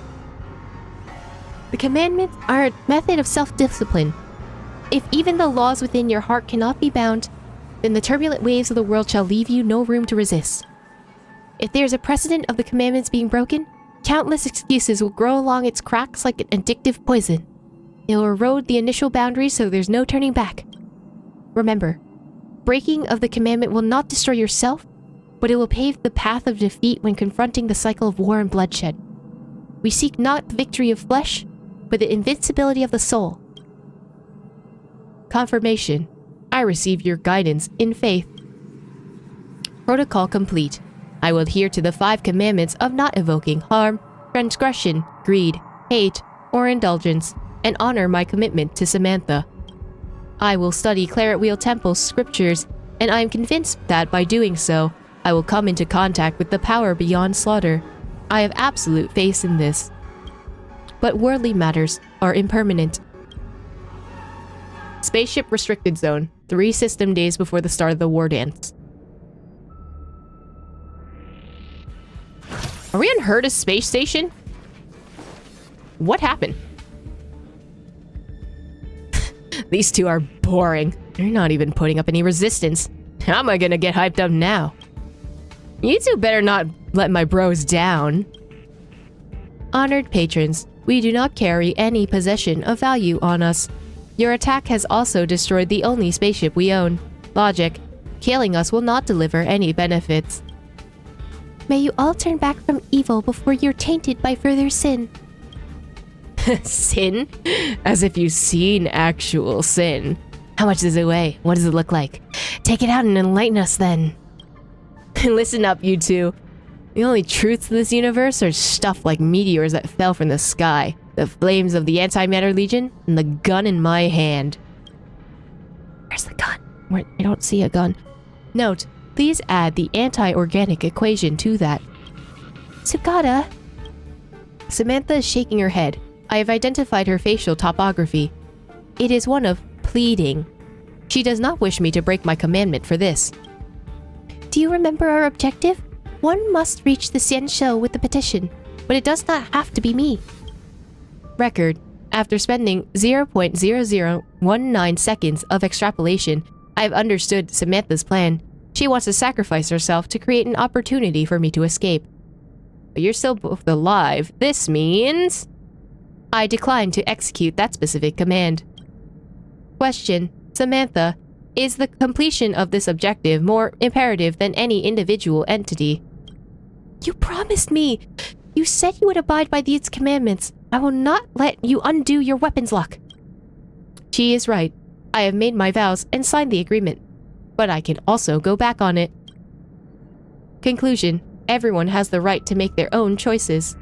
The commandments are a method of self-discipline. If even the laws within your heart cannot be bound, then the turbulent waves of the world shall leave you no room to resist. If there is a precedent of the commandments being broken, countless excuses will grow along its cracks like an addictive poison. It will erode the initial boundaries so there's no turning back. Remember, breaking of the commandment will not destroy yourself, but it will pave the path of defeat when confronting the cycle of war and bloodshed. We seek not the victory of flesh, but the invincibility of the soul. Confirmation. I receive your guidance in faith. Protocol complete. I will adhere to the 5 commandments of not evoking harm, transgression, greed, hate, or indulgence, and honor my commitment to Samantha. I will study Claret Wheel Temple's scriptures, and I am convinced that by doing so, I will come into contact with the power beyond slaughter. I have absolute faith in this. But worldly matters are impermanent. Spaceship Restricted Zone, 3 system days before the start of the Wardance. Are we on Herta's space station? What happened? These two are boring. They're not even putting up any resistance. How am I gonna get hyped up now? You two better not let my bros down. Honored patrons, we do not carry any possession of value on us. Your attack has also destroyed the only spaceship we own. Logic. Killing us will not deliver any benefits. May you all turn back from evil before you're tainted by further sin. Sin? As if you've seen actual sin. How much does it weigh? What does it look like? Take it out and enlighten us then. Listen up, you two. The only truths in this universe are stuff like meteors that fell from the sky, the flames of the Antimatter Legion, and the gun in my hand. Where's the gun? I don't see a gun. Note, please add the anti-organic equation to that. Sugata. Samantha is shaking her head. I have identified her facial topography. It is one of pleading. She does not wish me to break my commandment for this. Do you remember our objective? One must reach the Xianzhou with the petition, but it does not have to be me. Record. After spending 0.0019 seconds of extrapolation, I have understood Samantha's plan. She wants to sacrifice herself to create an opportunity for me to escape. But you're still both alive. This means... I decline to execute that specific command. Question. Samantha, is the completion of this objective more imperative than any individual entity? You promised me! You said you would abide by these commandments. I will not let you undo your weapons lock. She is right. I have made my vows and signed the agreement. But I can also go back on it. Conclusion. Everyone has the right to make their own choices.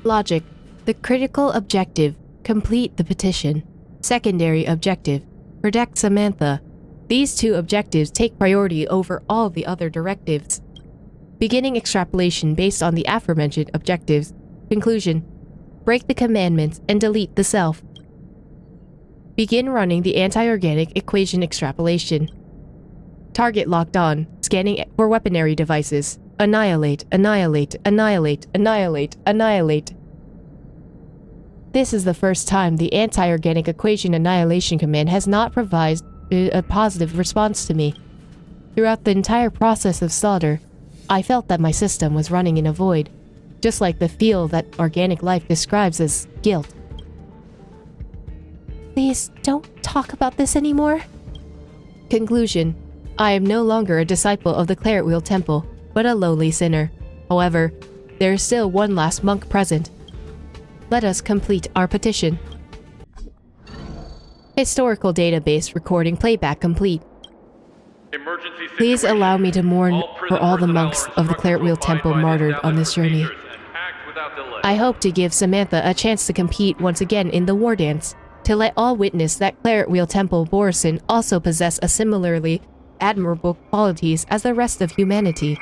Logic. The critical objective. Complete the petition. Secondary objective. Protect Samantha. These two objectives take priority over all the other directives. Beginning extrapolation based on the aforementioned objectives. Conclusion. Break the commandments and delete the self. Begin running the anti-organic equation extrapolation. Target locked on. Scanning for weaponry devices. Annihilate, annihilate, annihilate, annihilate, annihilate. This is the first time the anti-organic equation annihilation command has not provided a positive response to me. Throughout the entire process of slaughter, I felt that my system was running in a void, just like the feel that organic life describes as guilt. Please don't talk about this anymore. Conclusion. I am no longer a disciple of the Claret Wheel Temple, but a lowly sinner. However, there is still one last monk present. Let us complete our petition. Historical database recording playback complete. Please allow me to mourn for all the monks of the Claret Wheel Temple martyred on this journey. I hope to give Samantha a chance to compete once again in the Wardance, to let all witness that Claret Wheel Temple Borison also possess a similarly admirable qualities as the rest of humanity.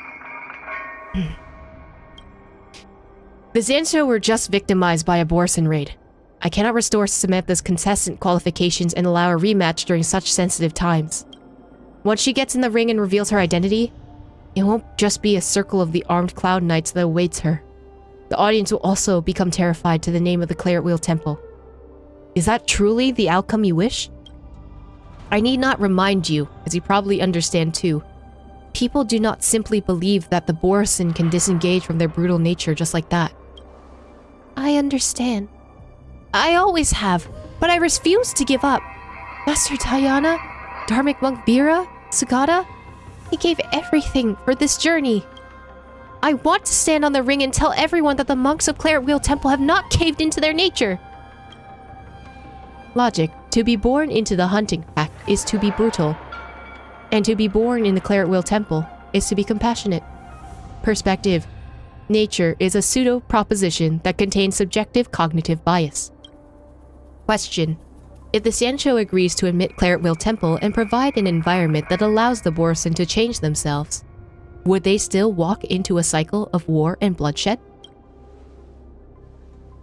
The Xianzhou were just victimized by a Borison raid. I cannot restore Samantha's contestant qualifications and allow a rematch during such sensitive times. Once she gets in the ring and reveals her identity, it won't just be a circle of the armed Cloud Knights that awaits her. The audience will also become terrified to the name of the Claret Wheel Temple. Is that truly the outcome you wish? I need not remind you, as you probably understand too. People do not simply believe that the Borison can disengage from their brutal nature just like that. I understand. I always have, but I refuse to give up. Master Tayana, Dharmic Monk Vera, Sugata, he gave everything for this journey. I want to stand on the ring and tell everyone that the monks of Claret Wheel Temple have not caved into their nature. Logic. To be born into the hunting pack is to be brutal. And to be born in the Claret Wheel Temple is to be compassionate. Perspective. Nature is a pseudo-proposition that contains subjective cognitive bias. Question. If the Xianzhou agrees to admit Claret Wheel Temple and provide an environment that allows the Borison to change themselves, would they still walk into a cycle of war and bloodshed?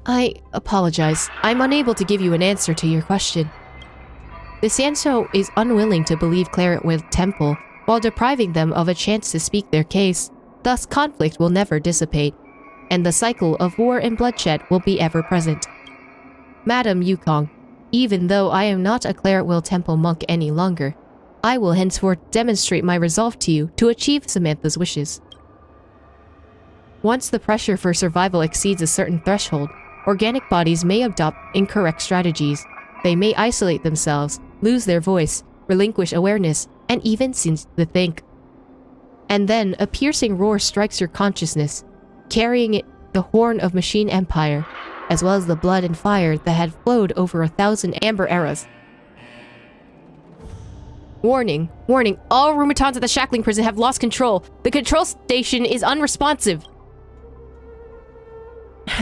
I apologize. I'm unable to give you an answer to your question. The Xianzhou is unwilling to believe Claret Wheel Temple while depriving them of a chance to speak their case. Thus, conflict will never dissipate, and the cycle of war and bloodshed will be ever present. Madam Yukong, even though I am not a Claret Wheel Temple monk any longer, I will henceforth demonstrate my resolve to you to achieve Samantha's wishes. Once the pressure for survival exceeds a certain threshold, organic bodies may adopt incorrect strategies. They may isolate themselves, lose their voice, relinquish awareness, and even cease to think. And then a piercing roar strikes your consciousness, carrying it the horn of Machine Empire, as well as the blood and fire that had flowed over 1,000 amber eras. Warning, warning, all Rumitons at the Shackling Prison have lost control. The control station is unresponsive.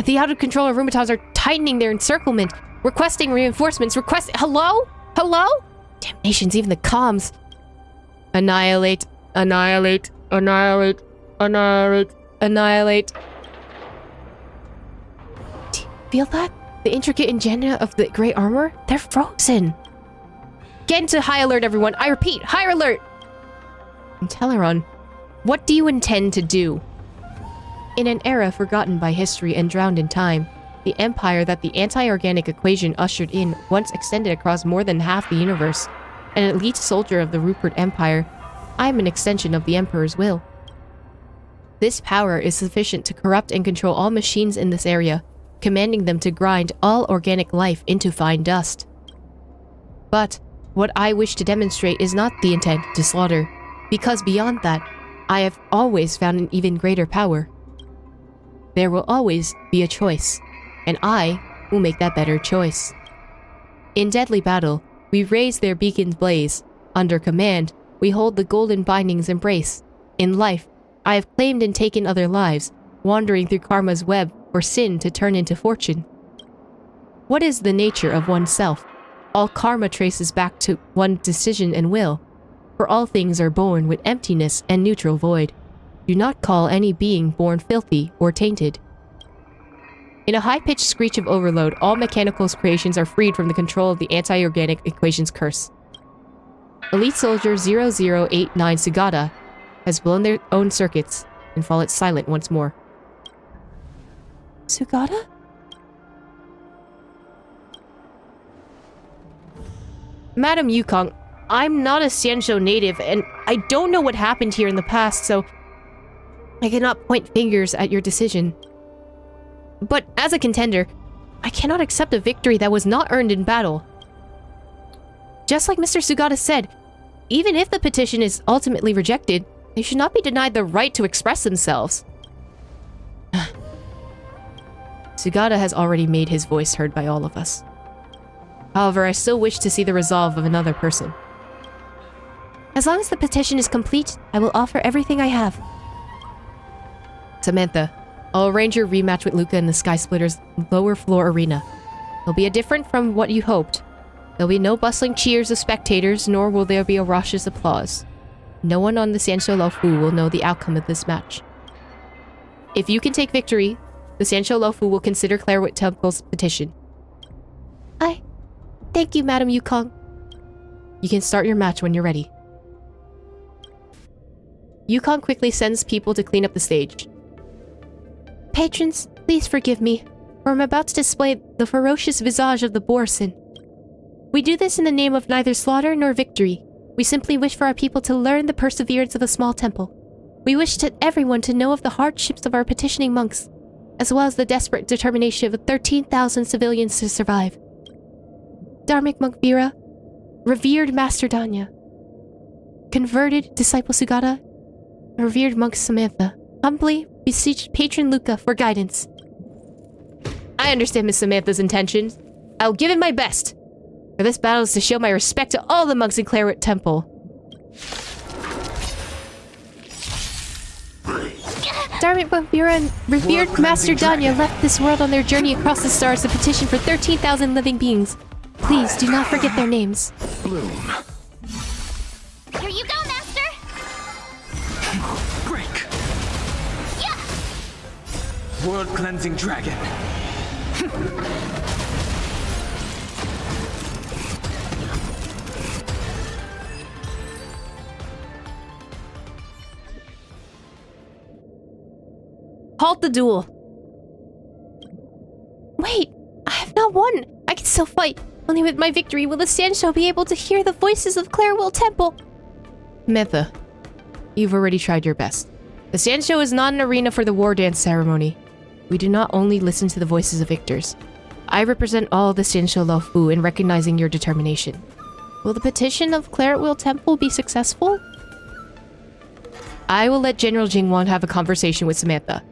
The out-of-control Rumitons are tightening their encirclement, requesting reinforcements, Hello? Hello? Damnations, even the comms. Annihilate, annihilate, annihilate, annihilate, annihilate. Do you feel that? The intricate ingenia of the gray armor? They're frozen. Get into high alert, everyone. I repeat, high alert! Inteleron, what do you intend to do? In an era forgotten by history and drowned in time, the empire that the anti-organic equation ushered in once extended across more than half the universe. An elite soldier of the Rupert Empire, I am an extension of the Emperor's will. This power is sufficient to corrupt and control all machines in this area, commanding them to grind all organic life into fine dust. But what I wish to demonstrate is not the intent to slaughter, because beyond that, I have always found an even greater power. There will always be a choice, and I will make that better choice. In deadly battle, we raise their beacon's blaze. Under command, we hold the golden binding's embrace. In life, I have claimed and taken other lives, wandering through karma's web for sin to turn into fortune. What is the nature of oneself? All karma traces back to one decision and will, for all things are born with emptiness and neutral void. Do not call any being born filthy or tainted. In a high-pitched screech of overload, all mechanical creations are freed from the control of the anti-organic equation's curse. Elite Soldier 0089 Sugata has blown their own circuits and fallen silent once more. Sugata? Madam Yukong, I'm not a Xianzhou native, and I don't know what happened here in the past, so I cannot point fingers at your decision. But as a contender, I cannot accept a victory that was not earned in battle. Just like Mr. Sugata said, even if the petition is ultimately rejected, they should not be denied the right to express themselves. Sugata has already made his voice heard by all of us. However, I still wish to see the resolve of another person. As long as the petition is complete, I will offer everything I have. Samantha, I'll arrange your rematch with Luka in the Sky Splitter's lower floor arena. It'll be different from what you hoped. There'll be no bustling cheers of spectators, nor will there be a raucous applause. No one on the Xianzhou Luofu will know the outcome of this match. If you can take victory, the Xianzhou Luofu will consider Clairwood Temple's petition. Thank you, Madam Yukong. You can start your match when you're ready. Yukong quickly sends people to clean up the stage. Patrons, please forgive me, for I'm about to display the ferocious visage of the Borson. We do this in the name of neither slaughter nor victory. We simply wish for our people to learn the perseverance of a small temple. We wish everyone to know of the hardships of our petitioning monks, as well as the desperate determination of 13,000 civilians to survive. Dharmic Monk Vera, revered Master Danya, converted Disciple Sugata, revered Monk Samantha, humbly beseech Patron Luka for guidance. I understand Miss Samantha's intentions. I'll give it my best. For this battle is to show my respect to all the monks in Clairwood Temple. Dharmic Monk Vera and revered Master Danya left this world on their journey across the stars to petition for 13,000 living beings. Please do not forget their names. Bloom. Here you go, Master! Break. Yeah! World Cleansing Dragon. Halt the duel. Wait, I have not won. I can still fight. Only with my victory will the Xianzhou be able to hear the voices of Clairwood Temple. Samantha, you've already tried your best. The Sand Show is not an arena for the war dance ceremony. We do not only listen to the voices of victors. I represent all the Sand Show Laofu in recognizing your determination. Will the petition of Claretwheel Temple be successful? I will let General Jingwan have a conversation with Samantha.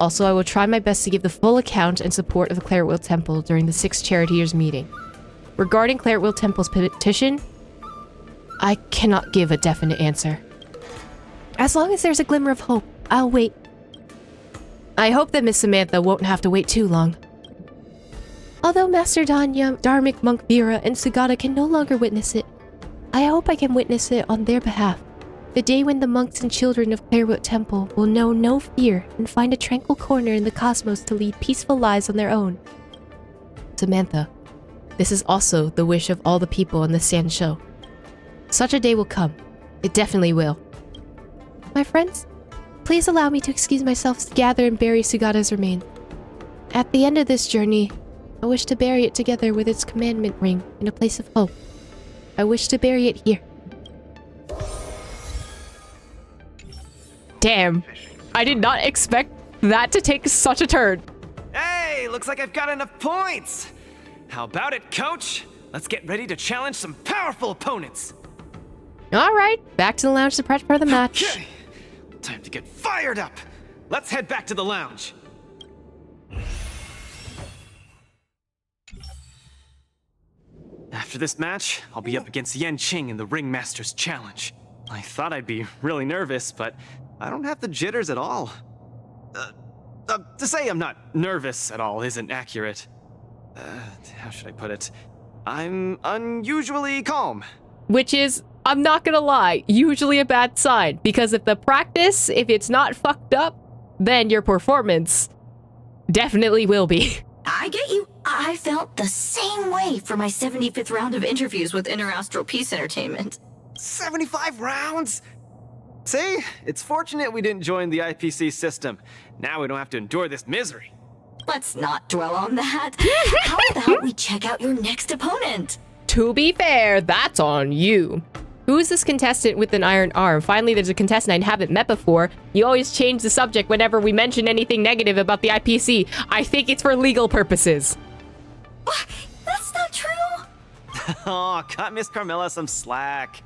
Also, I will try my best to give the full account and support of the Claretwheel Temple during the 6th Charioteers meeting. Regarding Claretwheel Temple's petition, I cannot give a definite answer. As long as there's a glimmer of hope, I'll wait. I hope that Miss Samantha won't have to wait too long. Although Master Danya, Dharmic Monk Vera, and Sugata can no longer witness it, I hope I can witness it on their behalf. The day when the monks and children of Claretwheel Temple will know no fear and find a tranquil corner in the cosmos to lead peaceful lives on their own. Samantha, this is also the wish of all the people in the Sand Show. Such a day will come. It definitely will. My friends, please allow me to excuse myself to gather and bury Sugata's remains. At the end of this journey, I wish to bury it together with its commandment ring in a place of hope. I wish to bury it here. Damn, I did not expect that to take such a turn. Hey, looks like I've got enough points. How about it, coach? Let's get ready to challenge some powerful opponents. All right, back to the lounge to prep for the match. Okay. Time to get fired up. Let's head back to the lounge. After this match, I'll be up against Yan Qing in the Ringmaster's Challenge. I thought I'd be really nervous, but I don't have the jitters at all. To say I'm not nervous at all isn't accurate. How should I put it? I'm unusually calm. Which is, I'm not gonna lie, usually a bad sign. Because if it's not fucked up, then your performance definitely will be. I get you. I felt the same way for my 75th round of interviews with Interastral Peace Entertainment. 75 rounds? See? It's fortunate we didn't join the IPC system. Now we don't have to endure this misery. Let's not dwell on that. How about we check out your next opponent? To be fair, that's on you. Who is this contestant with an iron arm? Finally, there's a contestant I haven't met before. You always change the subject whenever we mention anything negative about the IPC. I think it's for legal purposes. What? That's not true. Oh, cut Miss Carmilla some slack.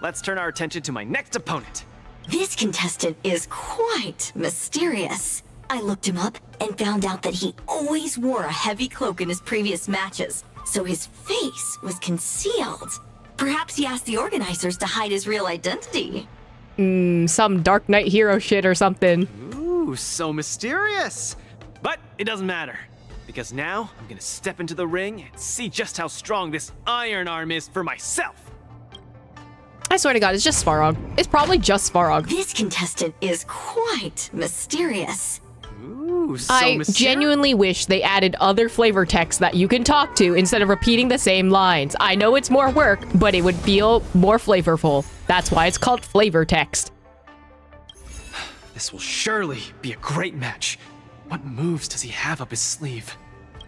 Let's turn our attention to my next opponent. This contestant is quite mysterious. I looked him up and found out that he always wore a heavy cloak in his previous matches, so his face was concealed. Perhaps he asked the organizers to hide his real identity. Some Dark Knight hero shit or something. Ooh, so mysterious. But it doesn't matter, because now I'm gonna step into the ring and see just how strong this iron arm is for myself. I swear to God, it's just Svarog. It's probably just Svarog. This contestant is quite mysterious. Ooh, so I genuinely wish they added other flavor text that you can talk to instead of repeating the same lines. I know it's more work, but it would feel more flavorful. That's why it's called flavor text. This will surely be a great match. What moves does he have up his sleeve?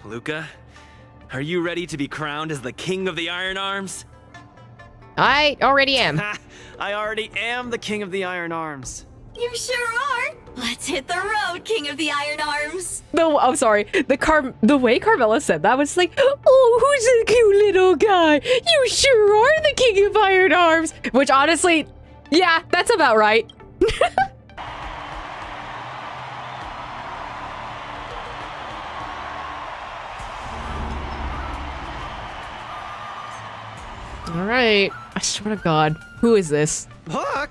Luka, are you ready to be crowned as the King of the Iron Arms? I already am. I already am the King of the Iron Arms. You sure are. Let's hit the road, King of the Iron Arms. No, I'm sorry. The way Carmella said that was like, oh, who's a cute little guy? You sure are the King of Iron Arms. Which honestly, yeah, that's about right. All right. I swear to God. Who is this? Look!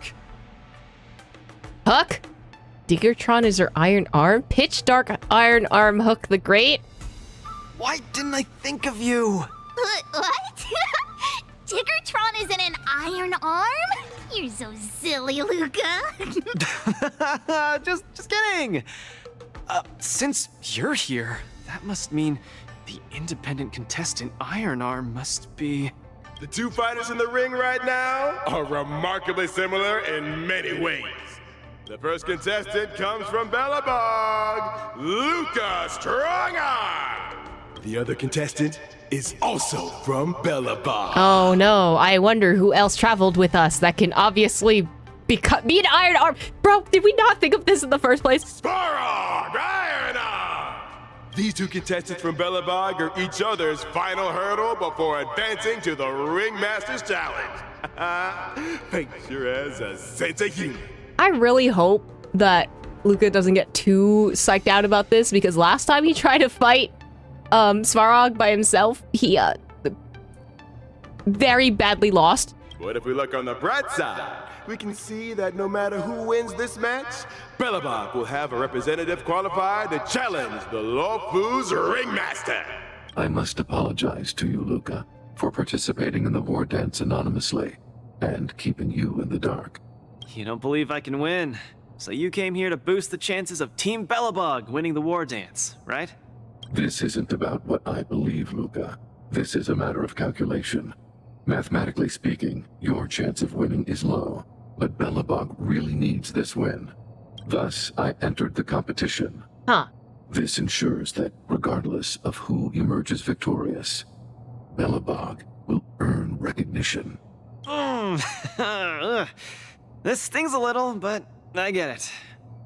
Huck? Diggertron is her iron arm? Pitch Dark Iron Arm Hook the Great? Why didn't I think of you? What? Diggertron is in an iron arm? You're so silly, Luka. just kidding. Since you're here, that must mean the independent contestant Iron Arm must be... The two fighters in the ring right now are remarkably similar in many ways. The first contestant comes from Bellabog, Luka Strongarm. The other contestant is also from Bellabog. Oh no, I wonder who else traveled with us that can obviously Because be an iron arm. Bro, did we not think of this in the first place? Svarog, Iron Arm! These two contestants from Belobog are each other's final hurdle before advancing to the Ringmaster's Challenge. Fate sure has a sense of humor. I really hope that Luka doesn't get too psyched out about this, because last time he tried to fight Svarog by himself, he very badly lost. What if we look on the bright side? We can see that no matter who wins this match, Belobog will have a representative qualified to challenge the Lawfu's Ringmaster. I must apologize to you, Luka, for participating in the Wardance anonymously and keeping you in the dark. You don't believe I can win, so you came here to boost the chances of Team Belobog winning the Wardance, right? This isn't about what I believe, Luka. This is a matter of calculation. Mathematically speaking, your chance of winning is low, but Belobog really needs this win. Thus, I entered the competition. Huh. This ensures that, regardless of who emerges victorious, Belobog will earn recognition. This stings a little, but I get it.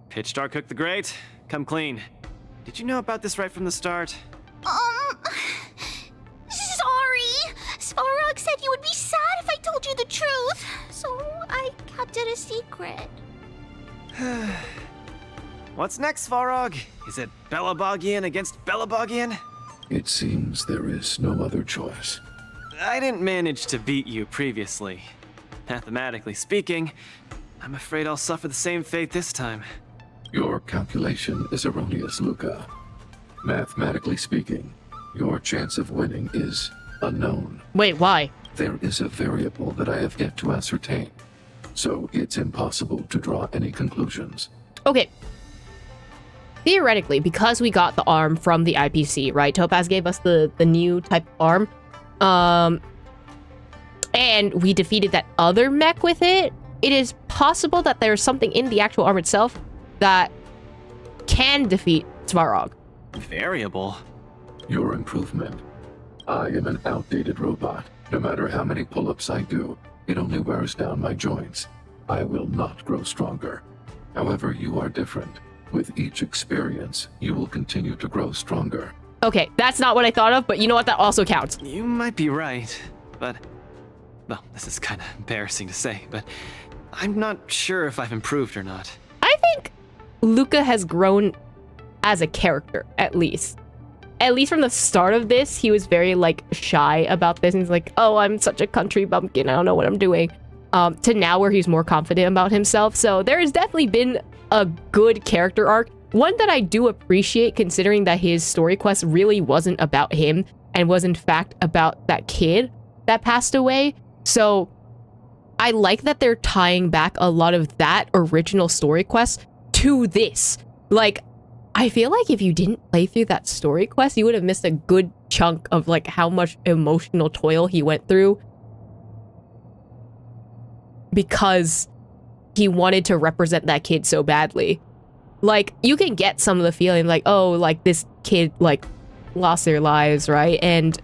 Pitch Dark Cook the Great, come clean. Did you know about this right from the start? Sorry. Svarog said you would be sad if I told you the truth, so I kept it a secret. What's next, Svarog? Is it Belobogian against Belobogian? It seems there is no other choice. I didn't manage to beat you previously. Mathematically speaking, I'm afraid I'll suffer the same fate this time. Your calculation is erroneous, Luka. Mathematically speaking, your chance of winning is unknown. Wait, why? There is a variable that I have yet to ascertain, so it's impossible to draw any conclusions. Okay. Theoretically, because we got the arm from the IPC, right? Topaz gave us the new type of arm. And we defeated that other mech with it. It is possible that there's something in the actual arm itself that can defeat Svarog. Variable? Your improvement. I am an outdated robot. No matter how many pull-ups I do, it only wears down my joints. I will not grow stronger. However, you are different. With each experience, you will continue to grow stronger. Okay, that's not what I thought of, but you know what? That also counts. You might be right, but... Well, this is kind of embarrassing to say, but I'm not sure if I've improved or not. I think Luka has grown as a character, at least. At least from the start of this, he was very, like, shy about this. And he's like, oh, I'm such a country bumpkin. I don't know what I'm doing. To now where he's more confident about himself. So there has definitely been a good character arc. One that I do appreciate, considering that his story quest really wasn't about him and was, in fact, about that kid that passed away. So I like that they're tying back a lot of that original story quest to this. Like, I feel like if you didn't play through that story quest, you would have missed a good chunk of like how much emotional toil he went through because he wanted to represent that kid so badly. Like, you can get some of the feeling like, oh, like this kid like lost their lives, right? And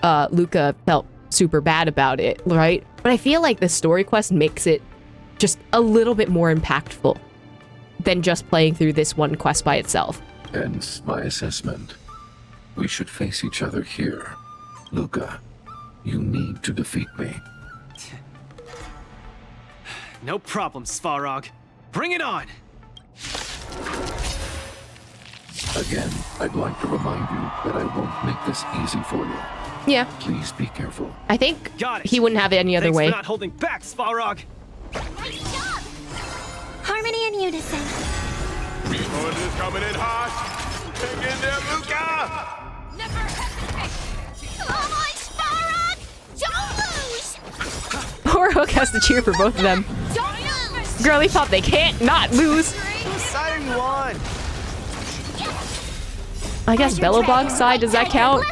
Luka felt super bad about it, right? But I feel like the story quest makes it just a little bit more impactful than just playing through this one quest by itself. Hence my assessment. We should face each other here. Luka, you need to defeat me. No problem, Svarog. Bring it on! Again, I'd like to remind you that I won't make this easy for you. Yeah. Please be careful. I think he wouldn't have it any other way. Thanks for not holding back, Svarog! Harmony and unison. Reborn is coming in hot! Hang in there, Luka! Never hesitate! Come on, Svarog! Don't lose! Poor Hook has to cheer for both of them. Don't lose! Girly Pop, they can't not lose. Whose side are you on? I guess Belobog's side, does that count?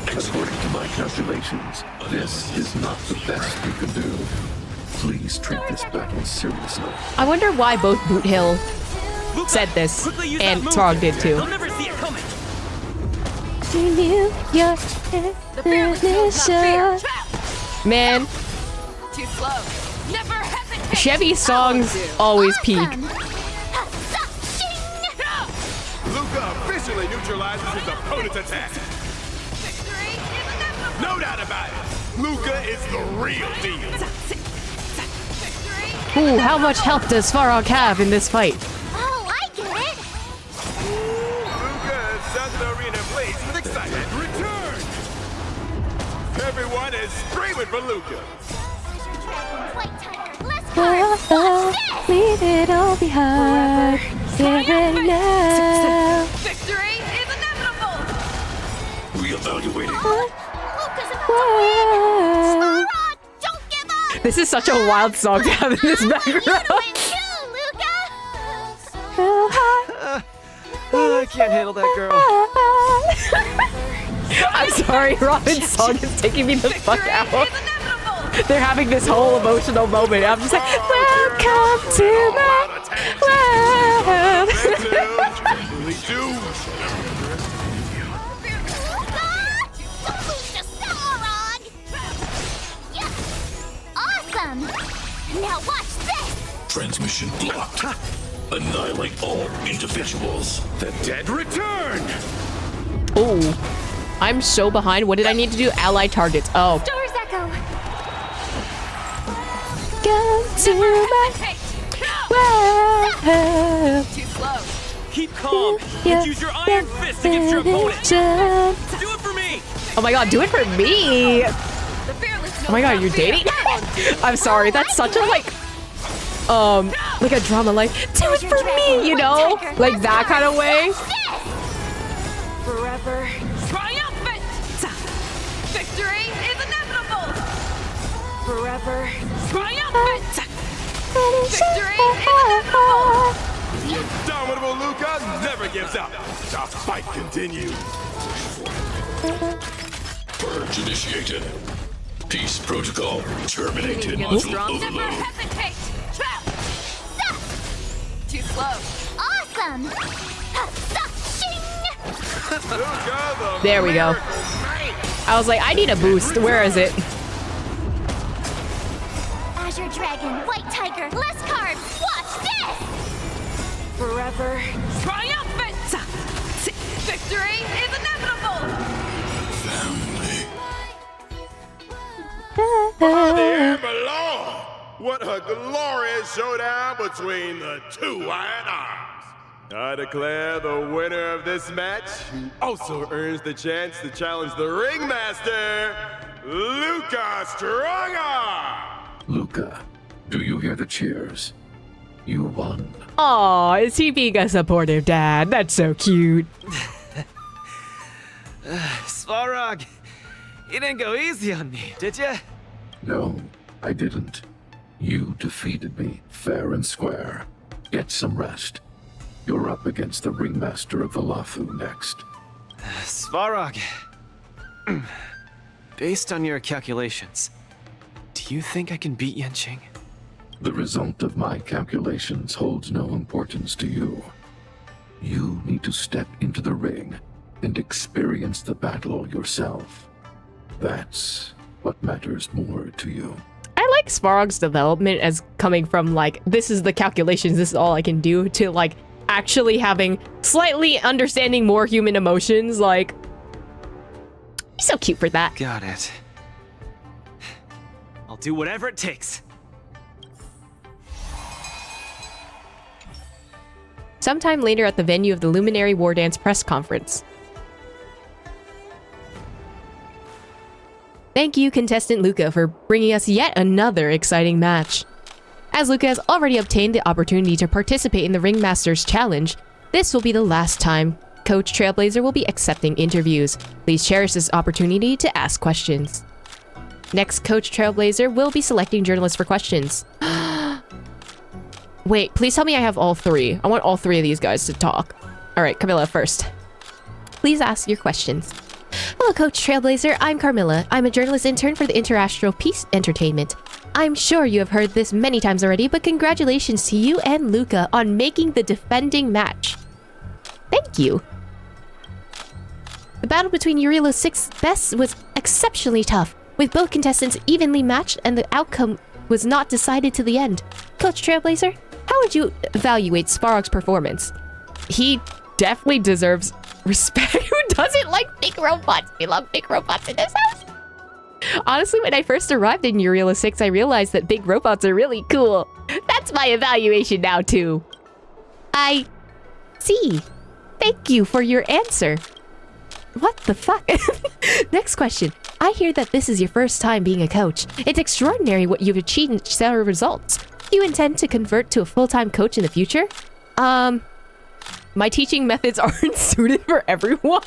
According to my calculations, this is not the best you can do. Please treat this battle seriously. I wonder why both Boot Hill said this, and Svarog did too. They'll never see it coming. Man. Too slow. Never Chevy's songs always peak. Luka officially neutralizes his opponent's attack. No doubt about it. Luka is the real deal. Ooh, how much health does Svarog have in this fight? Oh, I get it! Luka has the arena ablaze with excitement. Return! Everyone is screaming for Luka. Leave it all behind. Get ready now. Victory is inevitable! Reevaluating. Whoa. This is such a wild song to have in this background. I can't handle that girl. I'm sorry, Robin's song is taking me the fuck out. They're having this whole emotional moment. I'm just like, welcome to my world. Awesome! Now watch this! Transmission blocked. Annihilate all individuals. The dead return! Oh, I'm so behind. What did I need to do? Ally targets. Oh. Doors echo! Come to my world. Too slow. Keep calm and use your iron fist against your opponent. Do it for me! Oh my god, do it for me! Oh my god, you're dating? I'm sorry, that's such a like a drama, like, do it for me, you know? Like that kind of way. Forever triumphant! Victory is inevitable! Forever triumphant! Victory is inevitable! Indomitable Luka never gives up. The fight continues. Purge initiated. Peace protocol terminated. Module overload. Too slow. Awesome! There we go. I was like, I need a boost. Where is it? Azure Dragon, White Tiger, less carbs! Watch this! Forever triumphant! Victory is inevitable! The Amber Law! What a glorious showdown between the two Iron Arms! I declare the winner of this match, who also earns the chance to challenge the Ringmaster, Luka Strongarm! Luka, do you hear the cheers? You won. Aw, is he being a supportive dad? That's so cute. Svarog, you didn't go easy on me, did ya? No, I didn't. You defeated me fair and square. Get some rest. You're up against the Ringmaster of the Lafu next. Svarog, based on your calculations, do you think I can beat Yanqing? The result of my calculations holds no importance to you. You need to step into the ring and experience the battle yourself. That's what matters more to you. I like Svarog's development as coming from like, this is the calculations, this is all I can do, to like actually having slightly understanding more human emotions. Like, he's so cute for that. Got it. I'll do whatever it takes. Sometime later at the venue of the Luminary Wardance press conference. Thank you, contestant Luka, for bringing us yet another exciting match. As Luka has already obtained the opportunity to participate in the Ringmaster's Challenge, this will be the last time Coach Trailblazer will be accepting interviews. Please cherish this opportunity to ask questions. Next, Coach Trailblazer will be selecting journalists for questions. Wait, please tell me I have all three. I want all three of these guys to talk. All right, Camilla first. Please ask your questions. Hello, Coach Trailblazer. I'm Carmilla. I'm a journalist intern for the Interastral Peace Entertainment. I'm sure you have heard this many times already, but congratulations to you and Luka on making the defending match. Thank you. The battle between Urilo's 6 bests was exceptionally tough, with both contestants evenly matched and the outcome was not decided to the end. Coach Trailblazer, how would you evaluate Svarog's performance? He definitely deserves respect. Who doesn't like big robots? We love big robots in this house. Honestly, when I first arrived in Uriela 6, I realized that big robots are really cool. That's my evaluation now, too. I see. Thank you for your answer. What the fuck? Next question. I hear that this is your first time being a coach. It's extraordinary what you've achieved in stellar results. Do you intend to convert to a full-time coach in the future? My teaching methods aren't suited for everyone.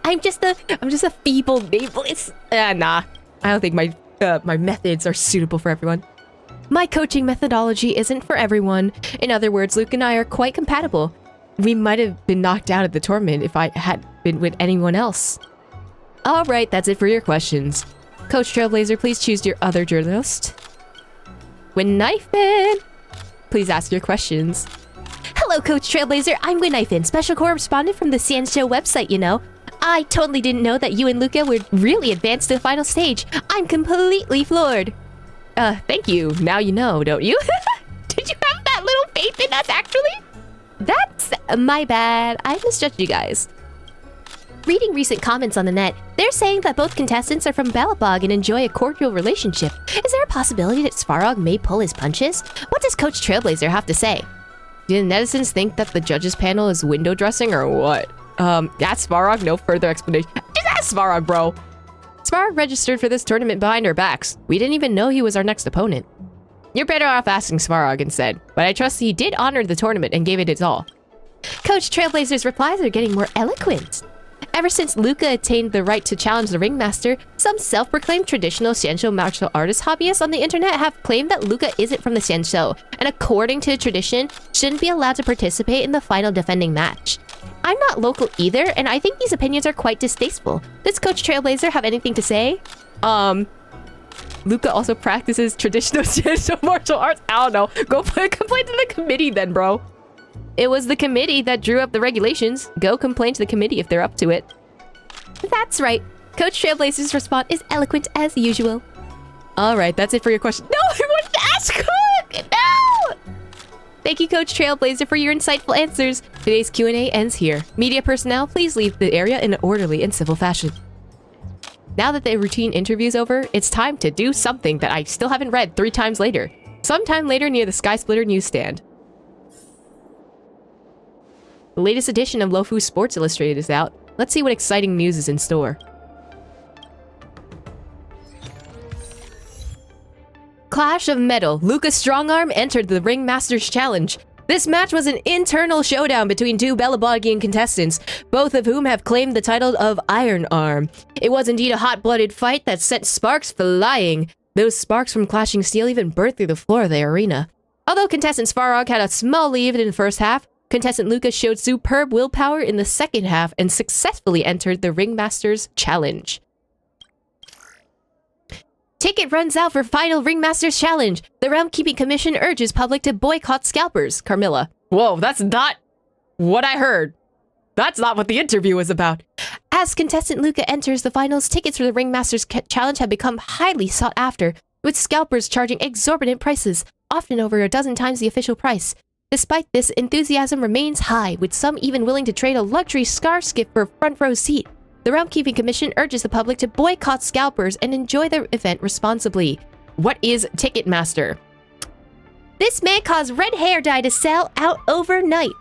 I'm just a feeble nameless. Nah. I don't think my methods are suitable for everyone. My coaching methodology isn't for everyone. In other words, Luke and I are quite compatible. We might have been knocked out of the tournament if I had been with anyone else. Alright, that's it for your questions. Coach Trailblazer, please choose your other journalist. Winnifin! Please ask your questions. Hello, Coach Trailblazer. I'm Winnifin, special correspondent from the Show website, you know. I totally didn't know that you and Luka were really advanced to the final stage. I'm completely floored. Thank you. Now you know, don't you? Did you have that little faith in us, actually? That's my bad. I misjudged you guys. Reading recent comments on the net, they're saying that both contestants are from Belobog and enjoy a cordial relationship. Is there a possibility that Svarog may pull his punches? What does Coach Trailblazer have to say? Do the netizens think that the judges panel is window dressing or what? That's Svarog, no further explanation. Just ask Svarog, bro. Svarog registered for this tournament behind our backs. We didn't even know he was our next opponent. You're better off asking Svarog instead, but I trust he did honor the tournament and gave it his all. Coach Trailblazer's replies are getting more eloquent. Ever since Luka attained the right to challenge the Ringmaster, some self-proclaimed traditional Xianzhou martial artist hobbyists on the internet have claimed that Luka isn't from the Xianzhou, and according to tradition, shouldn't be allowed to participate in the final defending match. I'm not local either, and I think these opinions are quite distasteful. Does Coach Trailblazer have anything to say? Luka also practices traditional Xianzhou martial arts. I don't know. Go complain to the committee then, bro. It was the committee that drew up the regulations. Go complain to the committee if they're up to it. That's right. Coach Trailblazer's response is eloquent as usual. Alright, that's it for your question. No, I wanted to ask Cook! No! Thank you, Coach Trailblazer, for your insightful answers. Today's Q&A ends here. Media personnel, please leave the area in an orderly and civil fashion. Now that the routine interview's over, it's time to do something that I still haven't read 3 times later. Sometime later near the Sky Splitter newsstand. The latest edition of Lofu Sports Illustrated is out. Let's see what exciting news is in store. Clash of Metal. Luka Strongarm entered the Ringmasters Challenge. This match was an internal showdown between 2 Belabogian contestants, both of whom have claimed the title of Iron Arm. It was indeed a hot-blooded fight that sent sparks flying. Those sparks from clashing steel even burst through the floor of the arena. Although contestant Svarog had a small lead in the first half, contestant Luka showed superb willpower in the second half and successfully entered the Ringmasters Challenge. Ticket runs out for final Ringmasters Challenge. The Realm Keeping Commission urges public to boycott scalpers. Carmilla. Whoa, that's not what I heard. That's not what the interview was about. As contestant Luka enters the finals, tickets for the Ringmasters Challenge have become highly sought after, with scalpers charging exorbitant prices, often over a dozen times the official price. Despite this, enthusiasm remains high, with some even willing to trade a luxury scar skiff for a front row seat. The Realm Keeping Commission urges the public to boycott scalpers and enjoy the event responsibly. What is Ticketmaster? This may cause red hair dye to sell out overnight.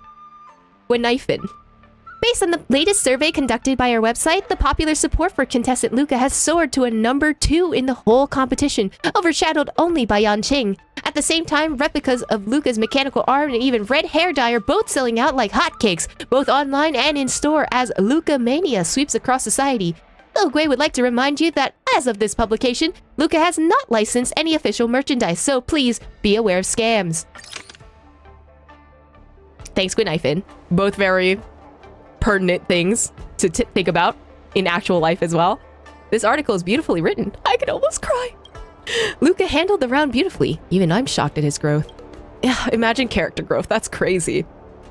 Winnifin. Based on the latest survey conducted by our website, the popular support for contestant Luka has soared to a number 2 in the whole competition, overshadowed only by Yanqing. At the same time, replicas of Luka's mechanical arm and even red hair dye are both selling out like hotcakes, both online and in store, as Luka mania sweeps across society. Logway would like to remind you that, as of this publication, Luka has not licensed any official merchandise, so please be aware of scams. Thanks, Winnifin. Both very pertinent things to think about in actual life as well. This article is beautifully written. I could almost cry. Luka handled the round beautifully. Even I'm shocked at his growth. Imagine character growth. That's crazy.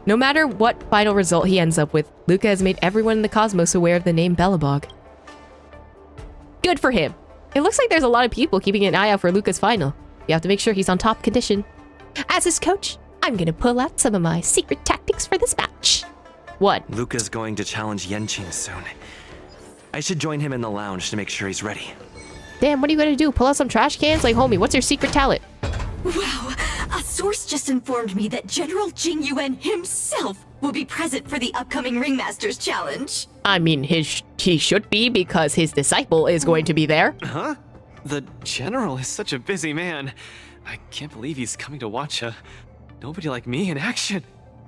No matter what final result he ends up with, Luka has made everyone in the cosmos aware of the name Belobog. Good for him. It looks like there's a lot of people keeping an eye out for Luka's final. You have to make sure he's on top condition. As his coach, I'm gonna pull out some of my secret tactics for this match. What? Luka's going to challenge Yenqing soon. I should join him in the lounge to make sure he's ready. Damn, what are you gonna do? Pull out some trash cans? Like, homie, what's your secret talent? Wow, a source just informed me that General Jing Yuan himself will be present for the upcoming Ringmasters Challenge. I mean, he should be because his disciple is going to be there. Huh? The General is such a busy man. I can't believe he's coming to watch a nobody like me in action.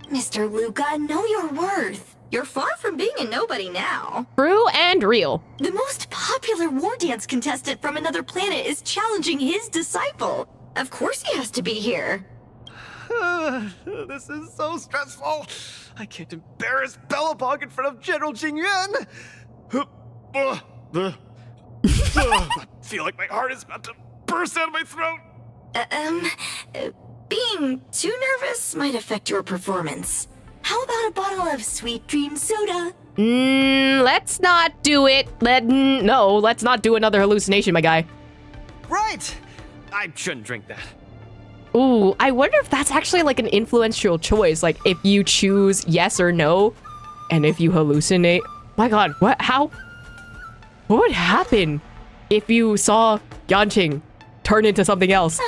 Mr. Luka, know your worth. You're far from being a nobody now. True and real. The most popular war dance contestant from another planet is challenging his disciple. Of course he has to be here. This is so stressful. I can't embarrass Bellabog in front of General Jing Yuan. I feel like my heart is about to burst out of my throat. Being too nervous might affect your performance. How about a bottle of Sweet Dream soda? Let's not do it. No, let's not do another hallucination, my guy. Right. I shouldn't drink that. Ooh, I wonder if that's actually like an influential choice. Like if you choose yes or no, and if you hallucinate. My God, what? How? What would happen if you saw Yanqing turn into something else?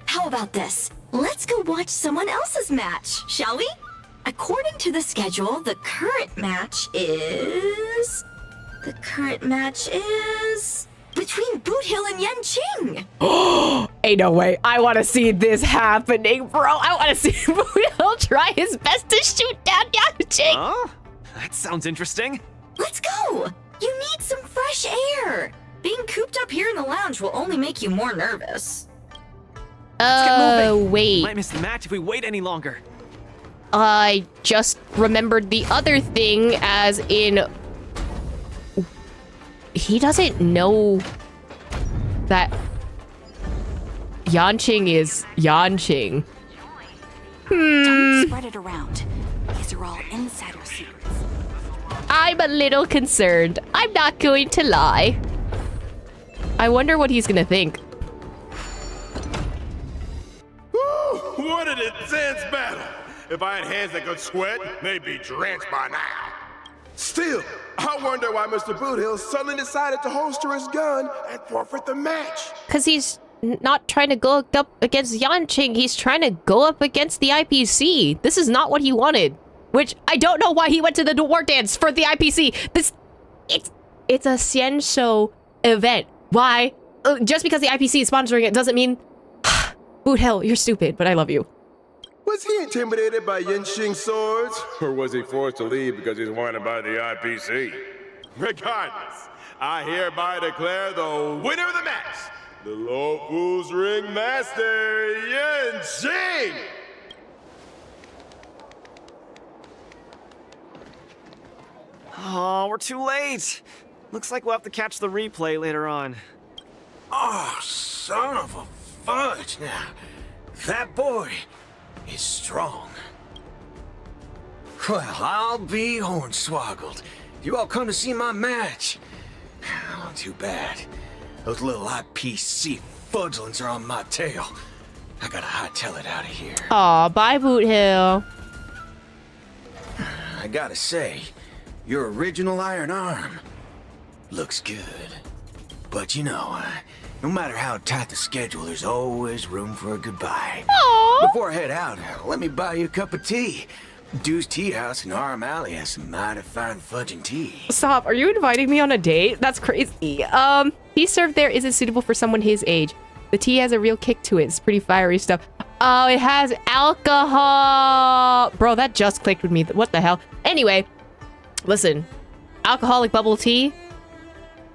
How about this? Let's go watch someone else's match, shall we? According to the schedule, the current match is between Boot Hill and Yenqing. Ain't no way. I want to see this happening, bro. I want to see Boot Hill try his best to shoot down Yanqing. Huh? That sounds interesting. Let's go. You need some fresh air. Being cooped up here in the lounge will only make you more nervous. Let's get moving. Wait. Might miss the match if we wait any longer. I just remembered the other thing, as in... He doesn't know that Yanqing is Yanqing. Don't spread it around. These are all insider secrets. I'm a little concerned. I'm not going to lie. I wonder what he's gonna think. Woo! What an intense battle! If I had hands that could sweat, they'd be drenched by now. Still, I wonder why Mr. Boothill suddenly decided to holster his gun and forfeit the match. Because he's not trying to go up against Yanqing, he's trying to go up against the IPC. This is not what he wanted. Which, I don't know why he went to the Wardance for the IPC. It's a Xianzhou event. Why? Just because the IPC is sponsoring it doesn't mean... Boot Hill, you're stupid, but I love you. Was he intimidated by Yenqing's swords? Or was he forced to leave because he's wanted by the IPC? Regardless, I hereby declare the winner of the match, the Law Fool's Ringmaster, Yenqing! Oh, we're too late. Looks like we'll have to catch the replay later on. Oh, son of a fudge. Now, that boy is strong. Well, I'll be hornswoggled. You all come to see my match. Oh, too bad. Those little IPC fudglings are on my tail. I gotta hightail it out of here. Aw, bye, Boot Hill. I gotta say, your original iron arm looks good. But you know, no matter how tight the schedule, there's always room for a goodbye. Aww. Before I head out, let me buy you a cup of tea. Dew's Tea House in Arm Alley has some mighty fine fudging tea. Stop, are you inviting me on a date? That's crazy. Tea served there isn't suitable for someone his age. The tea has a real kick to it. It's pretty fiery stuff. Oh, it has alcohol. Bro, that just clicked with me. What the hell? Anyway, listen. Alcoholic bubble tea.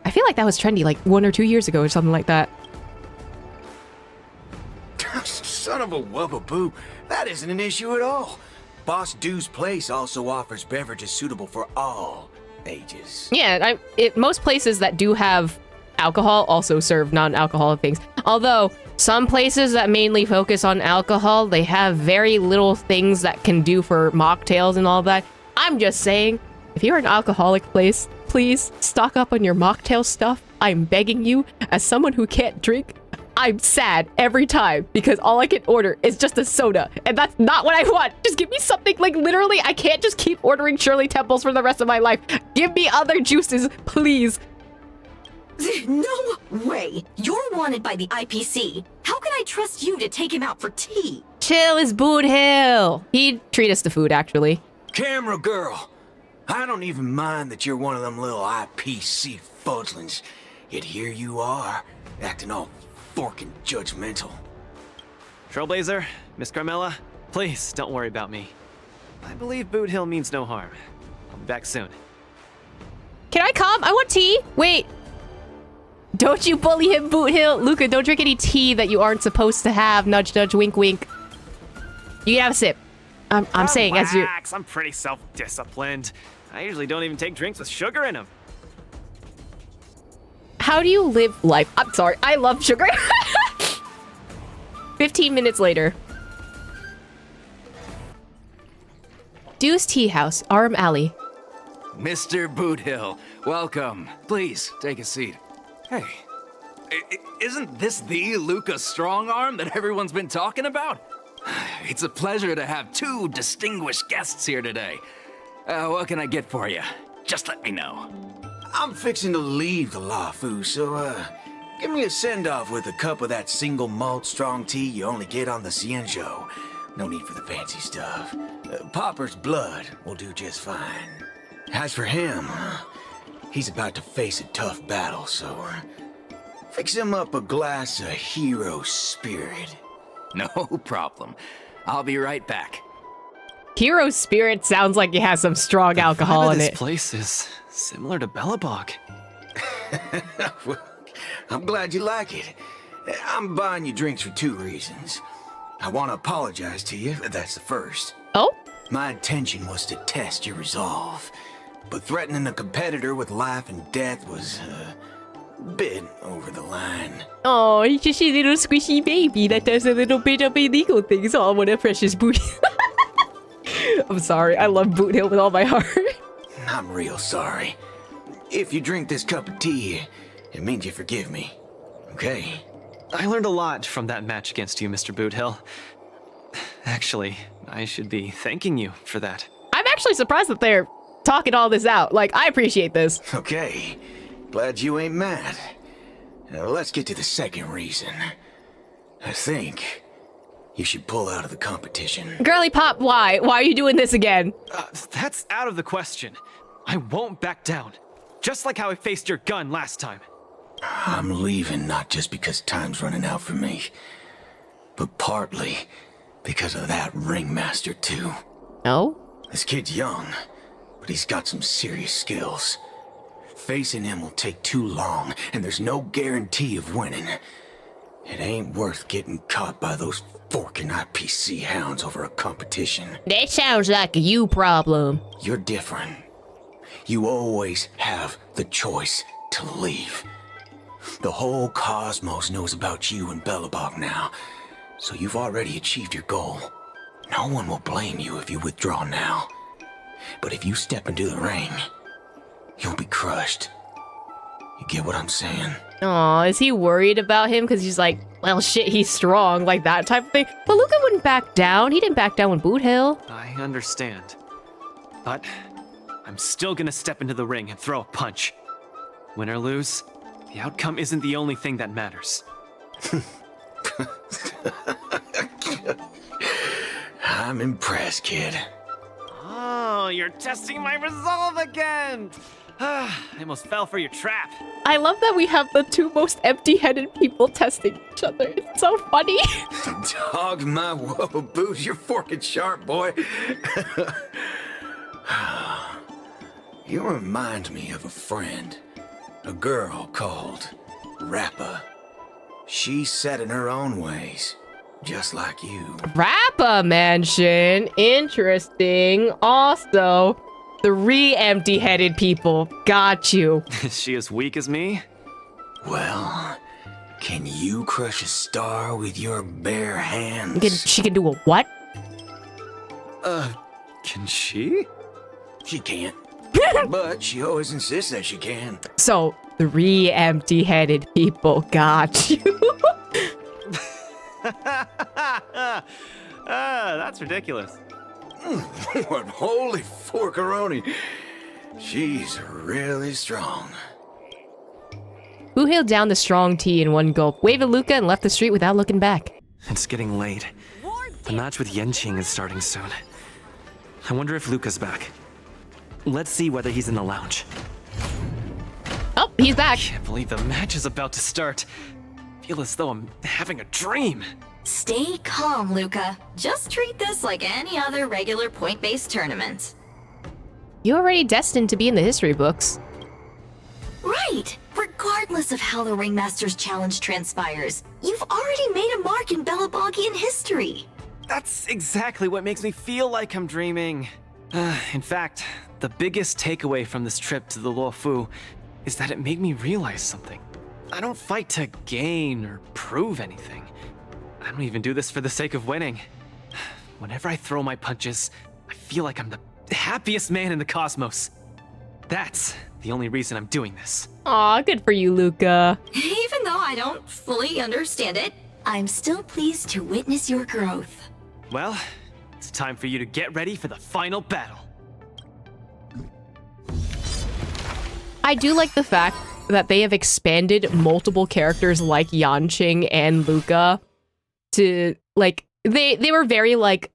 I feel like that was trendy like 1 or 2 years ago or something like that. Son of a wubba-boo. That isn't an issue at all. Boss Dew's Place also offers beverages suitable for all ages. Yeah, most places that do have alcohol also serve non-alcoholic things. Although, some places that mainly focus on alcohol, they have very little things that can do for mocktails and all that. I'm just saying, if you're an alcoholic place, please stock up on your mocktail stuff I'm begging you, as someone who can't drink, I'm sad every time because all I can order is just a soda, and that's not what I want. Just give me something, like, literally, I can't just keep ordering Shirley Temples for the rest of my life. Give me other juices, please. No way! You're wanted by the IPC. How can I trust you to take him out for tea? Chill is Boot Hill. He'd treat us to food, actually. Camera girl, I don't even mind that you're one of them little IPC fudglings. Yet here you are, acting all forking judgmental. Trailblazer, Miss Carmella, please don't worry about me. I believe Boot Hill means no harm. I'll be back soon. Can I come? I want tea. Wait. Don't you bully him, Boot Hill. Luka, don't drink any tea that you aren't supposed to have. Nudge, nudge, wink, wink. You can have a sip. I'm saying as you... Relax, I'm pretty self-disciplined. I usually don't even take drinks with sugar in them. How do you live life? I'm sorry, I love sugar. 15 minutes later. Dew's Tea House, Arm Alley. Mr. Boothill, welcome. Please, take a seat. Hey, isn't this the Luka Strongarm that everyone's been talking about? It's a pleasure to have two distinguished guests here today. What can I get for you? Just let me know. I'm fixing to leave the Lafu, so, give me a send-off with a cup of that single malt strong tea you only get on the Xianzhou. No need for the fancy stuff. Popper's blood will do just fine. As for him, he's about to face a tough battle, so, fix him up a glass of hero spirit. No problem. I'll be right back. Hero Spirit sounds like it has some strong alcohol in it. This place is similar to Bellabog. Well, I'm glad you like it. I'm buying you drinks for two reasons. I want to apologize to you, that's the first. Oh? My intention was to test your resolve, but threatening a competitor with life and death was, a bit over the line. Oh, he's just a little squishy baby that does a little bit of illegal things. Oh, what a precious booty. I'm sorry, I love Boot Hill with all my heart. I'm real sorry. If you drink this cup of tea, it means you forgive me, okay? I learned a lot from that match against you, Mr. Boot Hill. Actually, I should be thanking you for that. I'm actually surprised that they're talking all this out. Like, I appreciate this. Okay, glad you ain't mad. Now let's get to the second reason. I think you should pull out of the competition. Girly Pop, why? Why are you doing this again? That's out of the question. I won't back down. Just like how I faced your gun last time. I'm leaving not just because time's running out for me, but partly because of that ringmaster too. Oh? This kid's young, but he's got some serious skills. Facing him will take too long, and there's no guarantee of winning. It ain't worth getting caught by those forking IPC hounds over a competition. That sounds like a you problem. You're different. You always have the choice to leave. The whole cosmos knows about you and Bellabog now, so you've already achieved your goal. No one will blame you if you withdraw now. But if you step into the ring, you'll be crushed. You get what I'm saying? Aw, is he worried about him? Because he's like, well, shit, he's strong, like that type of thing. But Luka wouldn't back down. He didn't back down with Boot Hill. I understand. But I'm still gonna step into the ring and throw a punch. Win or lose, the outcome isn't the only thing that matters. I'm impressed, kid. Oh, you're testing my resolve again! I almost fell for your trap. I love that we have the two most empty-headed people testing each other. It's so funny. Dog my whoa boots, you're forking sharp, boy. You remind me of a friend. A girl called Rappa. She's set in her own ways, just like you. Rappa Mansion. Interesting. Also, 3 empty-headed people. Got you. Is she as weak as me? Well, can you crush a star with your bare hands? She can do a what? Can she? She can't. But she always insists that she can. So, 3 empty-headed people got you. That's ridiculous. What holy forkaroni. She's really strong. Who hailed down the strong tea in one gulp, waved at Luka, and left the street without looking back? It's getting late. The match with Yenqing is starting soon. I wonder if Luka's back. Let's see whether he's in the lounge. Oh, he's back. I can't believe the match is about to start. I feel as though I'm having a dream. Stay calm, Luka. Just treat this like any other regular point-based tournament. You're already destined to be in the history books. Right! Regardless of how the Ringmaster's Challenge transpires, you've already made a mark in Belabogian history. That's exactly what makes me feel like I'm dreaming. In fact, the biggest takeaway from this trip to the Luofu is that it made me realize something. I don't fight to gain or prove anything. I don't even do this for the sake of winning. Whenever I throw my punches, I feel like I'm the happiest man in the cosmos. That's the only reason I'm doing this. Aw, good for you, Luka. Even though I don't fully understand it, I'm still pleased to witness your growth. Well, it's time for you to get ready for the final battle. I do like the fact that they have expanded multiple characters like Yanqing and Luka to, like, they were very, like,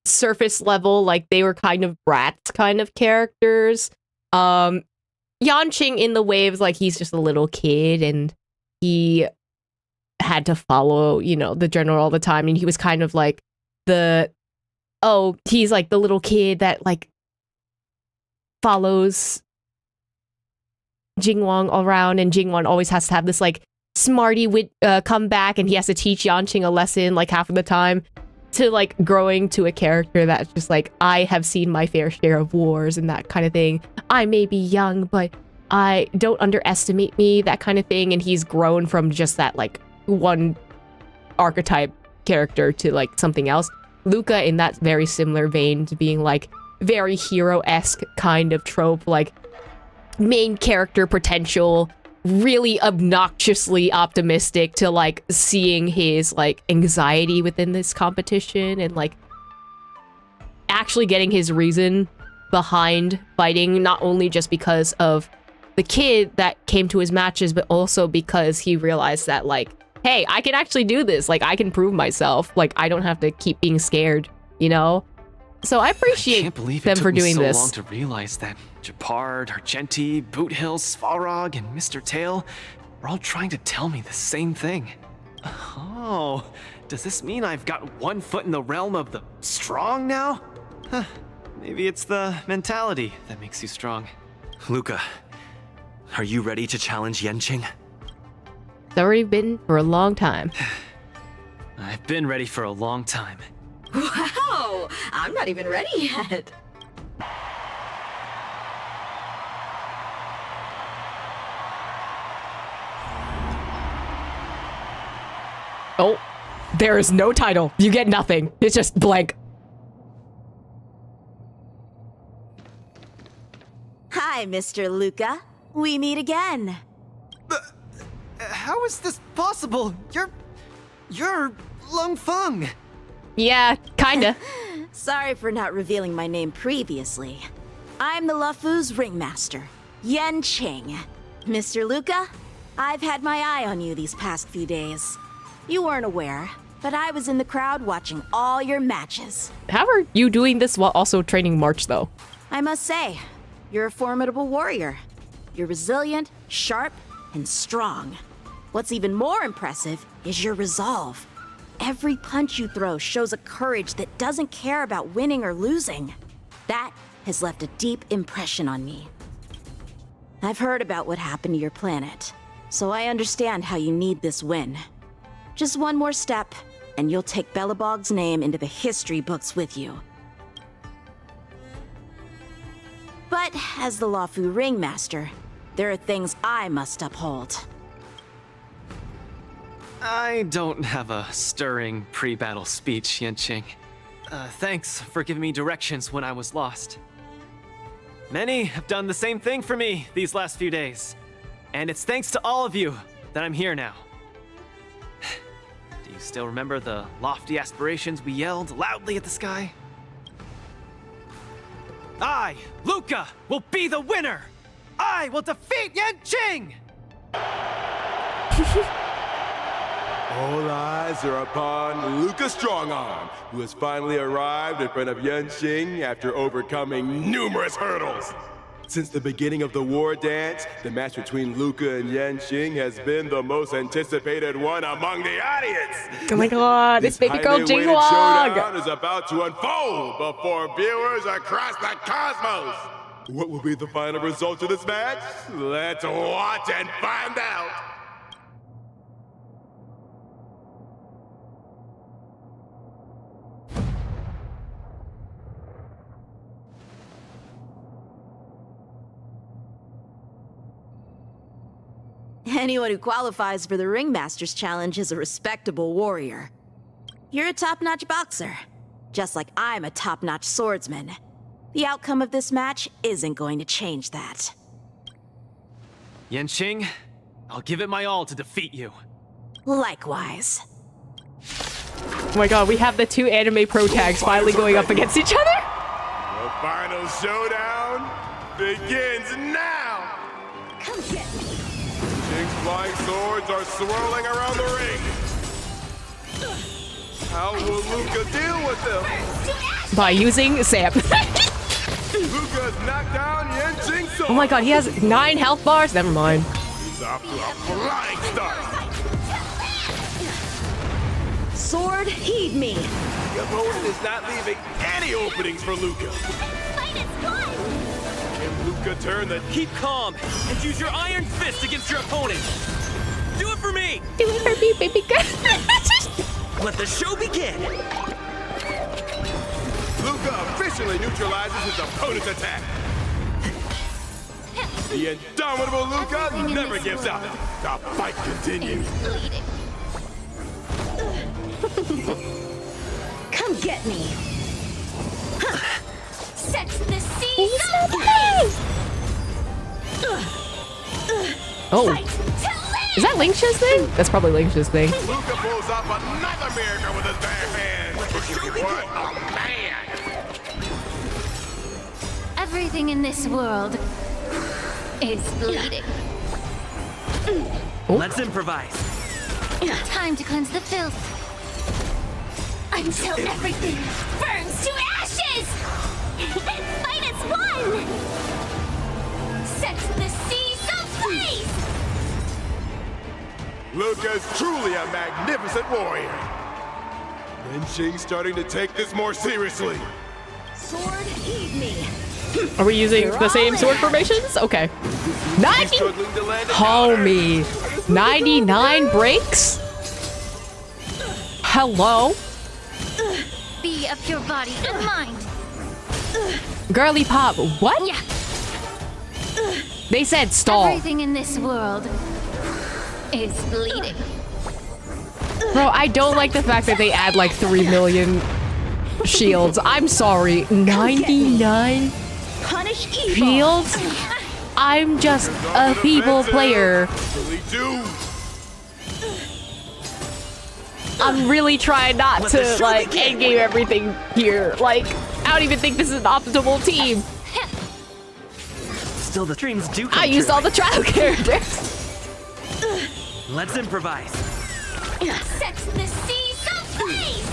surface level, like, they were kind of brats kind of characters. Yanqing in the waves, like, he's just a little kid, and he had to follow, you know, the general all the time, and he was kind of like he's like the little kid that, like, follows Jingwang around, and Jingwang always has to have this, like, smarty wit come back, and he has to teach Yanqing a lesson, like, half of the time, to, like, growing to a character that's just like, I have seen my fair share of wars and that kind of thing. I may be young, but I don't underestimate me, that kind of thing. And he's grown from just that, like, one archetype character to, like, something else. Luka, in that very similar vein, to being, like, very hero-esque kind of trope, like, main character potential, really obnoxiously optimistic, to, like, seeing his, like, anxiety within this competition and, like, actually getting his reason behind fighting, not only just because of the kid that came to his matches, but also because he realized that, like, hey, I can actually do this. Like, I can prove myself. Like, I don't have to keep being scared, you know? So I appreciate them for doing this. It took me so long to realize that Gepard, Argenti, Boothill, Svarog, and Mr. Tail were all trying to tell me the same thing. Oh, does this mean I've got one foot in the realm of the strong now? Huh, maybe it's the mentality that makes you strong. Luka, are you ready to challenge Yenqing? It's already been for a long time. I've been ready for a long time. Wow! I'm not even ready yet. Oh, there is no title. You get nothing. It's just blank. Hi, Mr. Luka. We meet again. How is this possible? You're Lung Feng. Yeah, kinda. Sorry for not revealing my name previously. I'm the Luofu's ringmaster, Yenqing. Mr. Luka, I've had my eye on you these past few days. You weren't aware, but I was in the crowd watching all your matches. How are you doing this while also training March, though? I must say, you're a formidable warrior. You're resilient, sharp, and strong. What's even more impressive is your resolve. Every punch you throw shows a courage that doesn't care about winning or losing. That has left a deep impression on me. I've heard about what happened to your planet, so I understand how you need this win. Just one more step, and you'll take Belobog's name into the history books with you. But as the Luofu Ringmaster, there are things I must uphold. I don't have a stirring pre-battle speech, Yenqing. Thanks for giving me directions when I was lost. Many have done the same thing for me these last few days. And it's thanks to all of you that I'm here now. Do you still remember the lofty aspirations we yelled loudly at the sky? I, Luka, will be the winner! I will defeat Yanqing! All eyes are upon Luka Strongarm, who has finally arrived in front of Yanqing after overcoming numerous hurdles. Since the beginning of the war dance, the match between Luka and Yanqing has been the most anticipated one among the audience. Oh my god, it's baby girl This highly awaited Jinwag! showdown is about to unfold before viewers across the cosmos. What will be the final result of this match? Let's watch and find out. Anyone who qualifies for the Ringmaster's Challenge is a respectable warrior. You're a top-notch boxer, just like I'm a top-notch swordsman. The outcome of this match isn't going to change that. Yanqing, I'll give it my all to defeat you. Likewise. Oh my god, we have the two anime pro tags finally going up against each other? The final showdown begins now! Come get me! Jing's flying swords are swirling around the ring. How will Luka deal with them? By using Sam. Luka's knocked down Yanqing's sword. Oh my god, he has 9 health bars? Never mind. He's off to a flying start. Sword, heed me. The opponent is not leaving any openings for Luka. Can Luka turn the... Keep calm and use your iron fist against your opponent. Do it for me! Do it for me, baby girl. Let the show begin! Luka officially neutralizes his opponent's attack. The indomitable Luka never gives up. The fight continues. Come get me! Set the He's so nice. Oh. Is that Link's thing? That's probably Link's thing. Luka pulls off another miracle with his bare hands. What a man! Everything in this world is bleeding. Let's improvise. Time to cleanse the filth. Until everything burns to ashes! Fight as one! Set the seas ablaze! Luka's truly a magnificent warrior. Yanqing's starting to take this more seriously. Sword, heed me. Are we using the same sword formations? Okay. 90! Homie. 99 breaks? Hello? Be of your body and mind. Girly pop. What? Yeah. They said stall. Everything in this world is bleeding. Bro, I don't like the fact that they add like 3 million shields. I'm sorry. 99 Punish evil. shields? I'm just a feeble player. I'm really trying not to like endgame everything here. Like, I don't even think this is an optimal team. Still, the dreams do come I used true. all the trial characters. Let's improvise. Set the seas ablaze!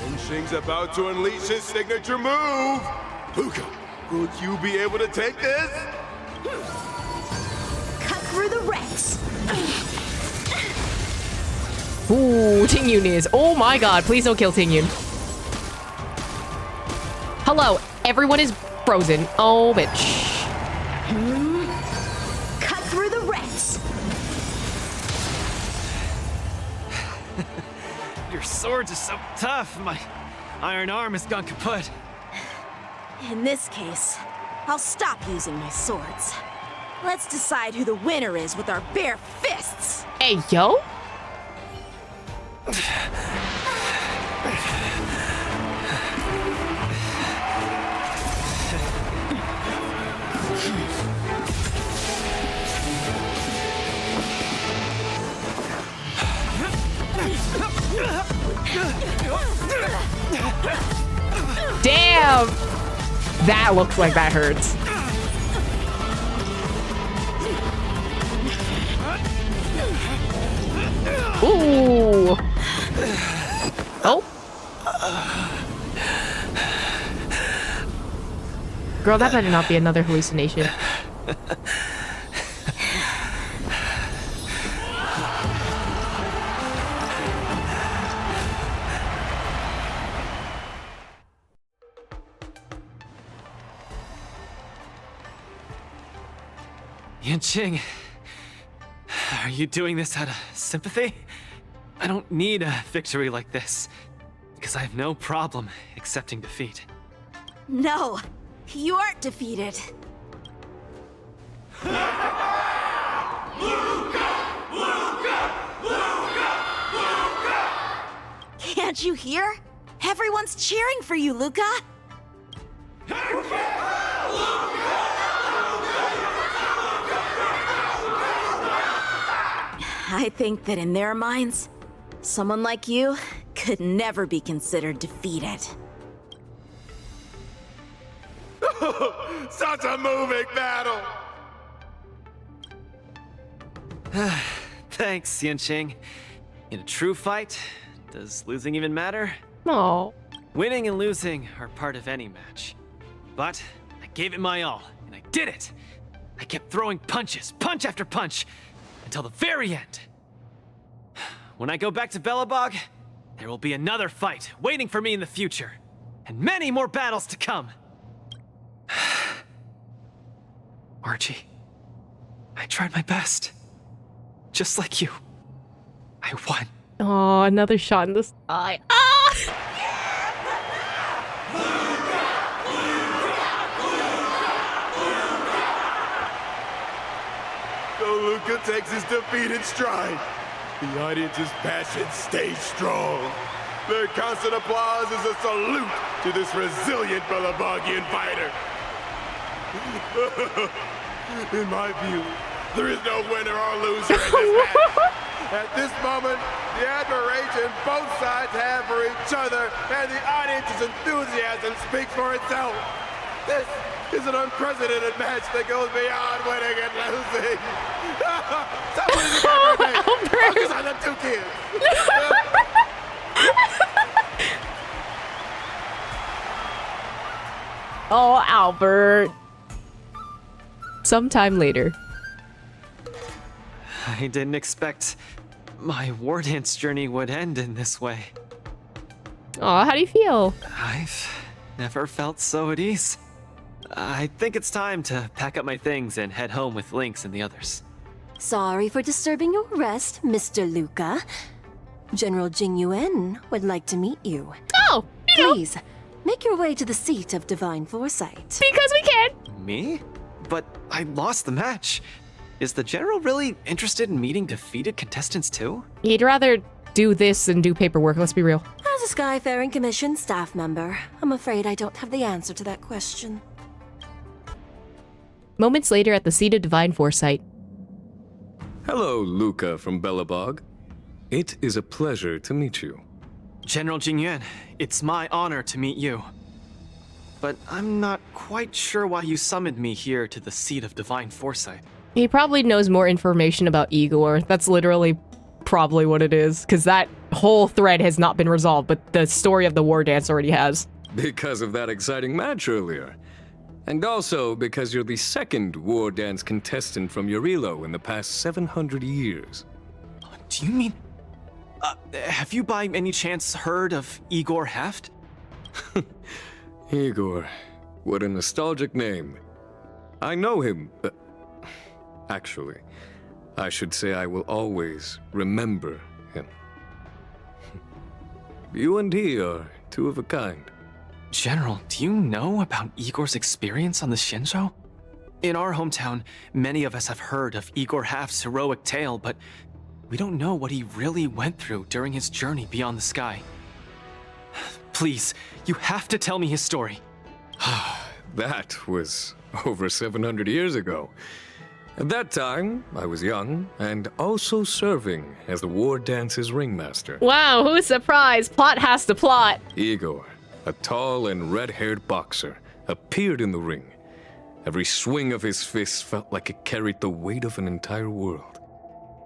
Yanqing's about to unleash his signature move. Luka, will you be able to take this? Cut through the ranks. Ooh, Tingyun is. Oh my god, please don't kill Tingyun. Hello, everyone is frozen. Oh, bitch. Cut through the ranks. Your swords are so tough. My iron arm has gone kaput. In this case, I'll stop using my swords. Let's decide who the winner is with our bare fists. Hey, yo. Damn! That looks like that hurts. Ooh. Oh. Girl, that better not be another hallucination. Yanqing, are you doing this out of sympathy? I don't need a victory like this, because I have no problem accepting defeat. No, you aren't defeated. Can't you hear? Everyone's cheering for you, Luka! I think that in their minds, someone like you could never be considered defeated. Such a moving battle! Thanks, Yanqing. In a true fight, does losing even matter? No. Winning and losing are part of any match. But I gave it my all, and I did it! I kept throwing punches, punch after punch, until the very end. When I go back to Belobog, there will be another fight waiting for me in the future, and many more battles to come. Archie, I tried my best. Just like you. I won. Oh, another shot in the eye. Ah! So Luka takes his defeat in stride. The audience's passion stays strong. Their constant applause is a salute to this resilient Belabogian fighter. In my view, there is no winner or loser in this match. At this moment, the admiration both sides have for each other and the audience's enthusiasm speaks for itself. This is an unprecedented match that goes beyond winning and losing. Someone in the camera, focus on the two kids. Oh, Albert. Sometime later. I didn't expect my Wardance journey would end in this way. Aw, how do you feel? I've never felt so at ease. I think it's time to pack up my things and head home with Lynx and the others. Sorry for disturbing your rest, Mr. Luka. General Jing Yuan would like to meet you. Oh, Please, make your way to the seat of Divine Foresight. Because we can! Me? But I lost the match. Is the General really interested in meeting defeated contestants too? He'd rather do this than do paperwork, let's be real. As a Skyfaring Commission staff member, I'm afraid I don't have the answer to that question. Moments later at the seat of Divine Foresight. Hello, Luka from Belobog. It is a pleasure to meet you. General Jingyuan, it's my honor to meet you. But I'm not quite sure why you summoned me here to the seat of Divine Foresight. He probably knows more information about Igor. That's literally probably what it is, because that whole thread has not been resolved, but the story of the Wardance already has. Because of that exciting match earlier. And also because you're the second Wardance contestant from Yorilo in the past 700 years. Do you mean... have you by any chance heard of Igor Heft? Igor, what a nostalgic name. I know him. Actually, I should say I will always remember him. You and he are two of a kind. General, do you know about Igor's experience on the Shinjo? In our hometown, many of us have heard of Igor Heft's heroic tale, but we don't know what he really went through during his journey beyond the sky. Please, you have to tell me his story. That was over 700 years ago. At that time, I was young and also serving as the Wardance's ringmaster. Wow, who's surprised? Plot has to plot. Igor, a tall and red-haired boxer, appeared in the ring. Every swing of his fist felt like it carried the weight of an entire world.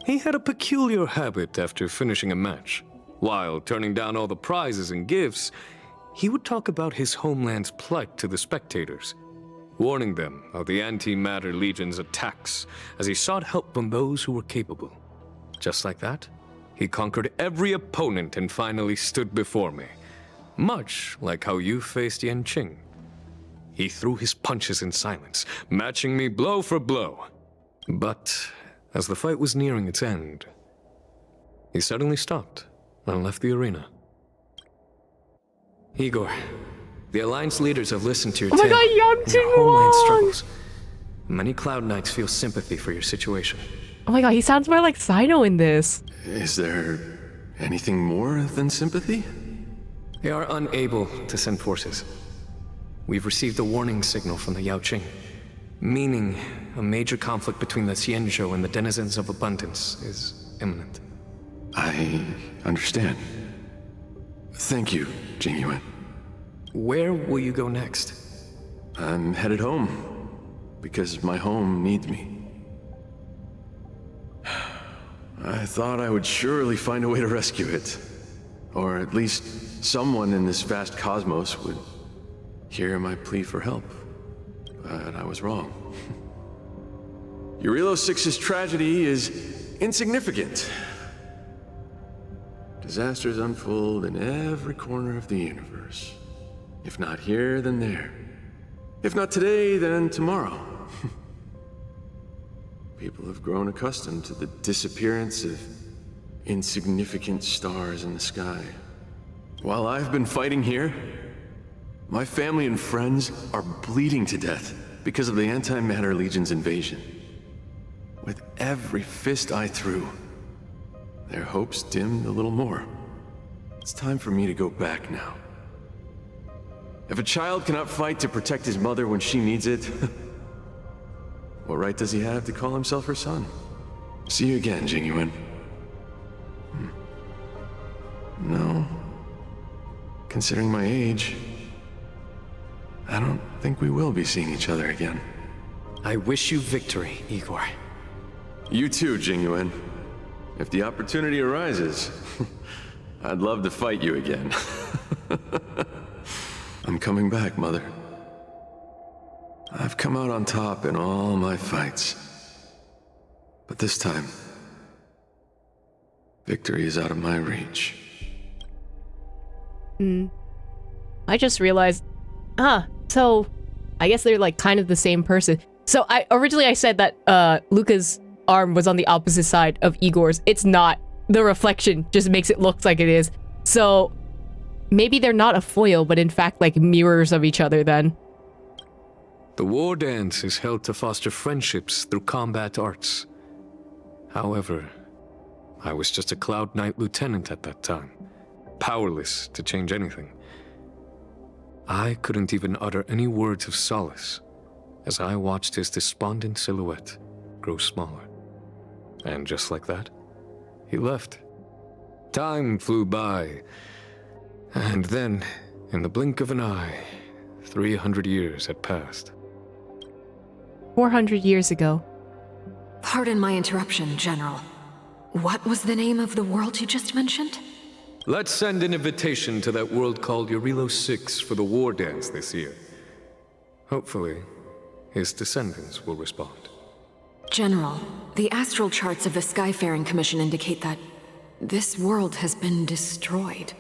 He had a peculiar habit after finishing a match. While turning down all the prizes and gifts, he would talk about his homeland's plight to the spectators, warning them of the Antimatter Legion's attacks as he sought help from those who were capable. Just like that, he conquered every opponent and finally stood before me, much like how you faced Yanqing. He threw his punches in silence, matching me blow for blow. But as the fight was nearing its end, he suddenly stopped and left the arena. Igor, the Alliance leaders have listened to your tale and your homeland struggles. Many Cloud Knights feel sympathy for your situation. Oh my god, he sounds more like Sino in this. Is there anything more than sympathy? They are unable to send forces. We've received a warning signal from the Yaoqing, meaning a major conflict between the Xianzhou and the denizens of abundance is imminent. I understand. Thank you, Jingyuan. Where will you go next? I'm headed home, because my home needs me. I thought I would surely find a way to rescue it. Or at least someone in this vast cosmos would hear my plea for help. But I was wrong. Eurilo 6's tragedy is insignificant. Disasters unfold in every corner of the universe. If not here, then there. If not today, then tomorrow. People have grown accustomed to the disappearance of insignificant stars in the sky. While I've been fighting here, my family and friends are bleeding to death because of the Antimatter Legion's invasion. With every fist I threw, their hopes dimmed a little more. It's time for me to go back now. If a child cannot fight to protect his mother when she needs it, what right does he have to call himself her son? See you again, Jingyuan. No. Considering my age, I don't think we will be seeing each other again. I wish you victory, Igor. You too, Jingyuan. If the opportunity arises, I'd love to fight you again. I'm coming back, Mother. I've come out on top in all my fights. But this time, victory is out of my reach. I just realized, so I guess they're like kind of the same person. So originally I said that Luka's arm was on the opposite side of Igor's. It's not. The reflection just makes it look like it is. So maybe they're not a foil, but in fact like mirrors of each other then. The Wardance is held to foster friendships through combat arts. However, I was just a Cloud Knight lieutenant at that time, powerless to change anything. I couldn't even utter any words of solace as I watched his despondent silhouette grow smaller. And just like that, he left. Time flew by, and then, in the blink of an eye, 300 years had passed. 400 years ago. Pardon my interruption, General. What was the name of the world you just mentioned? Let's send an invitation to that world called Eurilo 6 for the Wardance this year. Hopefully, his descendants will respond. General, the astral charts of the Skyfaring Commission indicate that this world has been destroyed.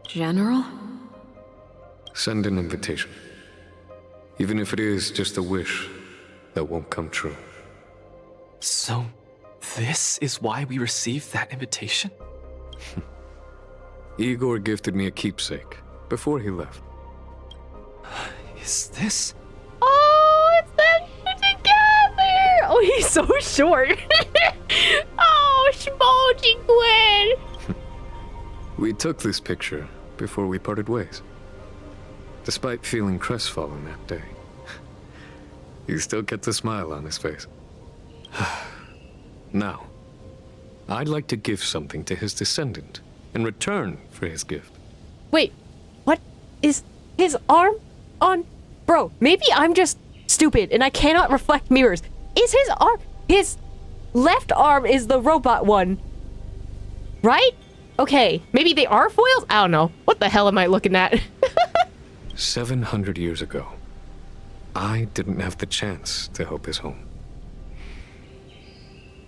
General? Send an invitation. Even if it is just a wish that won't come true. So, this is why we received that invitation? Igor gifted me a keepsake before he left. Is this? Oh, it's them together! Oh, he's so short. Oh, Schmolgy Gwen! We took this picture before we parted ways. Despite feeling crestfallen that day, he still kept a smile on his face. Now, I'd like to give something to his descendant in return for his gift. Wait, what is his arm on? Bro, maybe I'm just stupid and I cannot reflect mirrors. Is his arm, his left arm is the robot one, right? Okay, maybe they are foils? I don't know. What the hell am I looking at? 700 years ago, I didn't have the chance to help his home.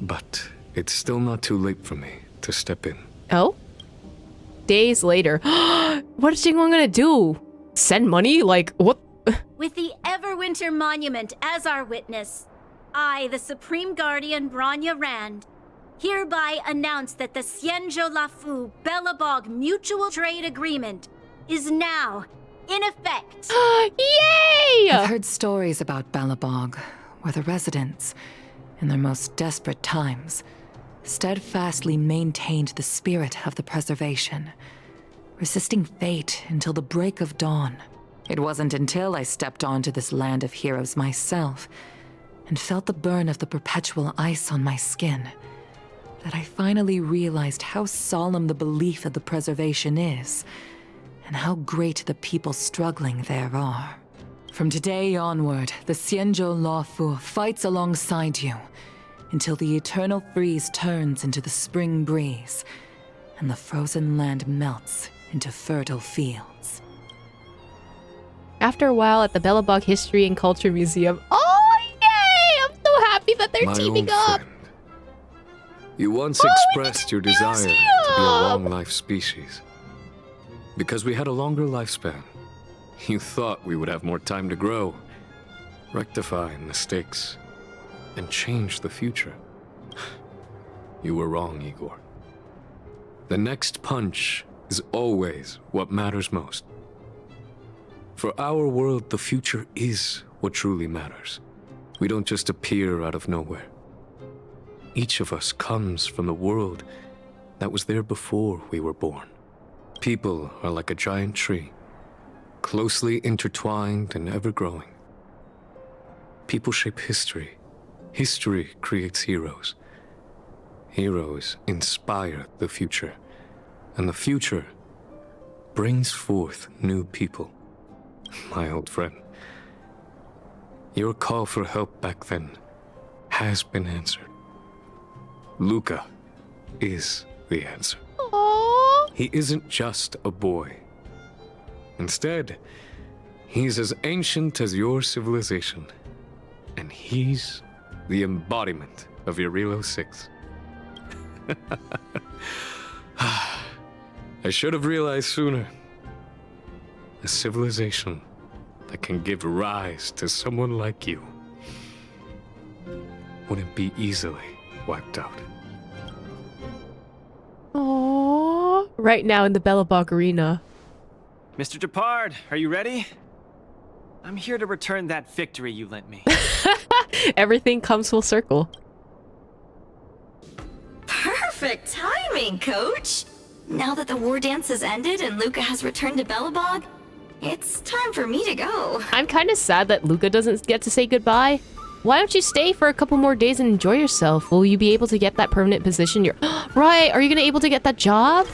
But it's still not too late for me to step in. Oh? Days later. What is Jingwon gonna do? Send money? Like, what? With the Everwinter Monument as our witness, I, the Supreme Guardian Bronya Rand, hereby announce that the Xianzhou Lafu Belobog Mutual Trade Agreement is now in effect. Yay! I've heard stories about Belobog, where the residents, in their most desperate times, steadfastly maintained the spirit of the preservation, resisting fate until the break of dawn. It wasn't until I stepped onto this land of heroes myself and felt the burn of the perpetual ice on my skin that I finally realized how solemn the belief of the preservation is, and how great the people struggling there are. From today onward, the Xianzhou Lafu fights alongside you until the eternal freeze turns into the spring breeze, and the frozen land melts into fertile fields. After a while at the Belobog History and Culture Museum. Oh, yay! I'm so happy that they're My teaming old up. friend, you once expressed your desire to be a long-life species. Because we had a longer lifespan, you thought we would have more time to grow, rectify mistakes, and change the future. You were wrong, Igor. The next punch is always what matters most. For our world, the future is what truly matters. We don't just appear out of nowhere. Each of us comes from the world that was there before we were born. People are like a giant tree, closely intertwined and ever-growing. People shape history. History creates heroes. Heroes inspire the future, and the future brings forth new people. My old friend, your call for help back then has been answered. Luka is the answer. Aww. He isn't just a boy. Instead, he's as ancient as your civilization, and he's the embodiment of Eurilo 6. I should have realized sooner. A civilization that can give rise to someone like you wouldn't be easily wiped out. Aww. Right now in the Belobog Arena. Mr. Depard, are you ready? I'm here to return that victory you lent me. Everything comes full circle. Perfect timing, Coach! Now that the war dance has ended and Luka has returned to Belobog, it's time for me to go. I'm kind of sad that Luka doesn't get to say goodbye. Why don't you stay for a couple more days and enjoy yourself? Will you be able to get that permanent position? Right, are you gonna able to get that job?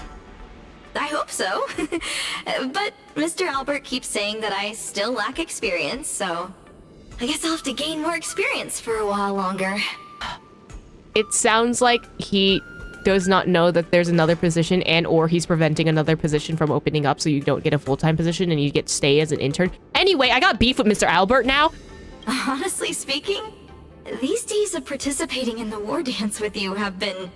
I hope so. But Mr. Albert keeps saying that I still lack experience, so I guess I'll have to gain more experience for a while longer. It sounds like he does not know that there's another position, and or he's preventing another position from opening up so you don't get a full-time position and you get to stay as an intern. Anyway, I got beef with Mr. Albert now. Honestly speaking, these days of participating in the war dance with you have been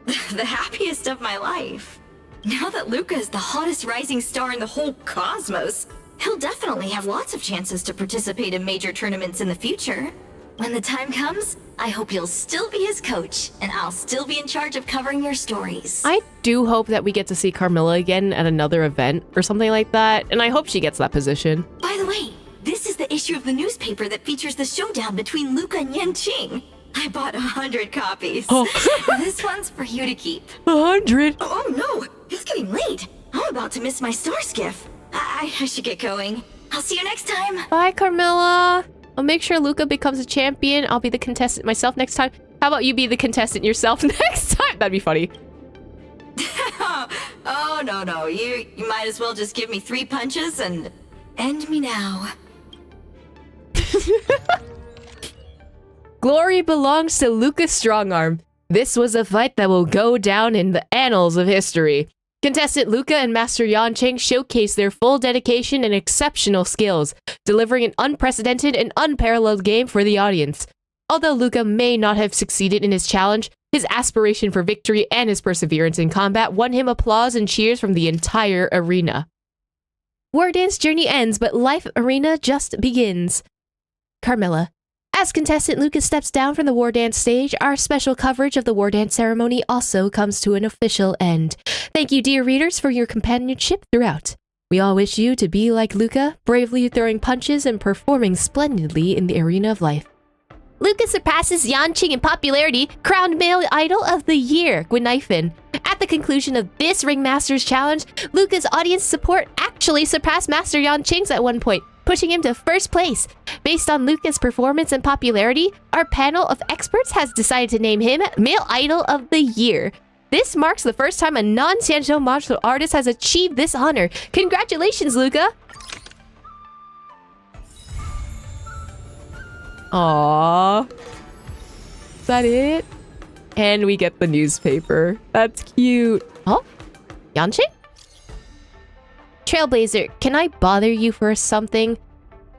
the happiest of my life. Now that Luka is the hottest rising star in the whole cosmos, he'll definitely have lots of chances to participate in major tournaments in the future. When the time comes, I hope you'll still be his coach, and I'll still be in charge of covering your stories. I do hope that we get to see Carmilla again at another event or something like that, and I hope she gets that position. By the way, this is the issue of the newspaper that features the showdown between Luka and Yanqing. I bought 100 copies. Oh. This one's for you to keep. 100? Oh no, it's getting late. I'm about to miss my star skiff. I should get going. I'll see you next time. Bye, Carmilla. I'll make sure Luka becomes a champion. I'll be the contestant myself next time. How about you be the contestant yourself next time? That'd be funny. no. You might as well just give me 3 punches and end me now. Glory belongs to Luka Strongarm. This was a fight that will go down in the annals of history. Contestant Luka and Master Yanqing showcased their full dedication and exceptional skills, delivering an unprecedented and unparalleled game for the audience. Although Luka may not have succeeded in his challenge, his aspiration for victory and his perseverance in combat won him applause and cheers from the entire arena. Wardance journey ends, but Life Arena just begins. Carmilla. As contestant Luka steps down from the Wardance stage, our special coverage of the Wardance ceremony also comes to an official end. Thank you, dear readers, for your companionship throughout. We all wish you to be like Luka, bravely throwing punches and performing splendidly in the arena of life. Luka surpasses Yanqing in popularity, crowned male idol of the year, Gwynaifin. At the conclusion of this Ringmaster's challenge, Luka's audience support actually surpassed Master Yanqing's at one point, pushing him to first place. Based on Luka's performance and popularity, our panel of experts has decided to name him Male Idol of the Year. This marks the first time a non-Xianzhou martial artist has achieved this honor. Congratulations, Luka! Aww. Is that it? And we get the newspaper. That's cute. Oh? Yanqing? Trailblazer, can I bother you for something?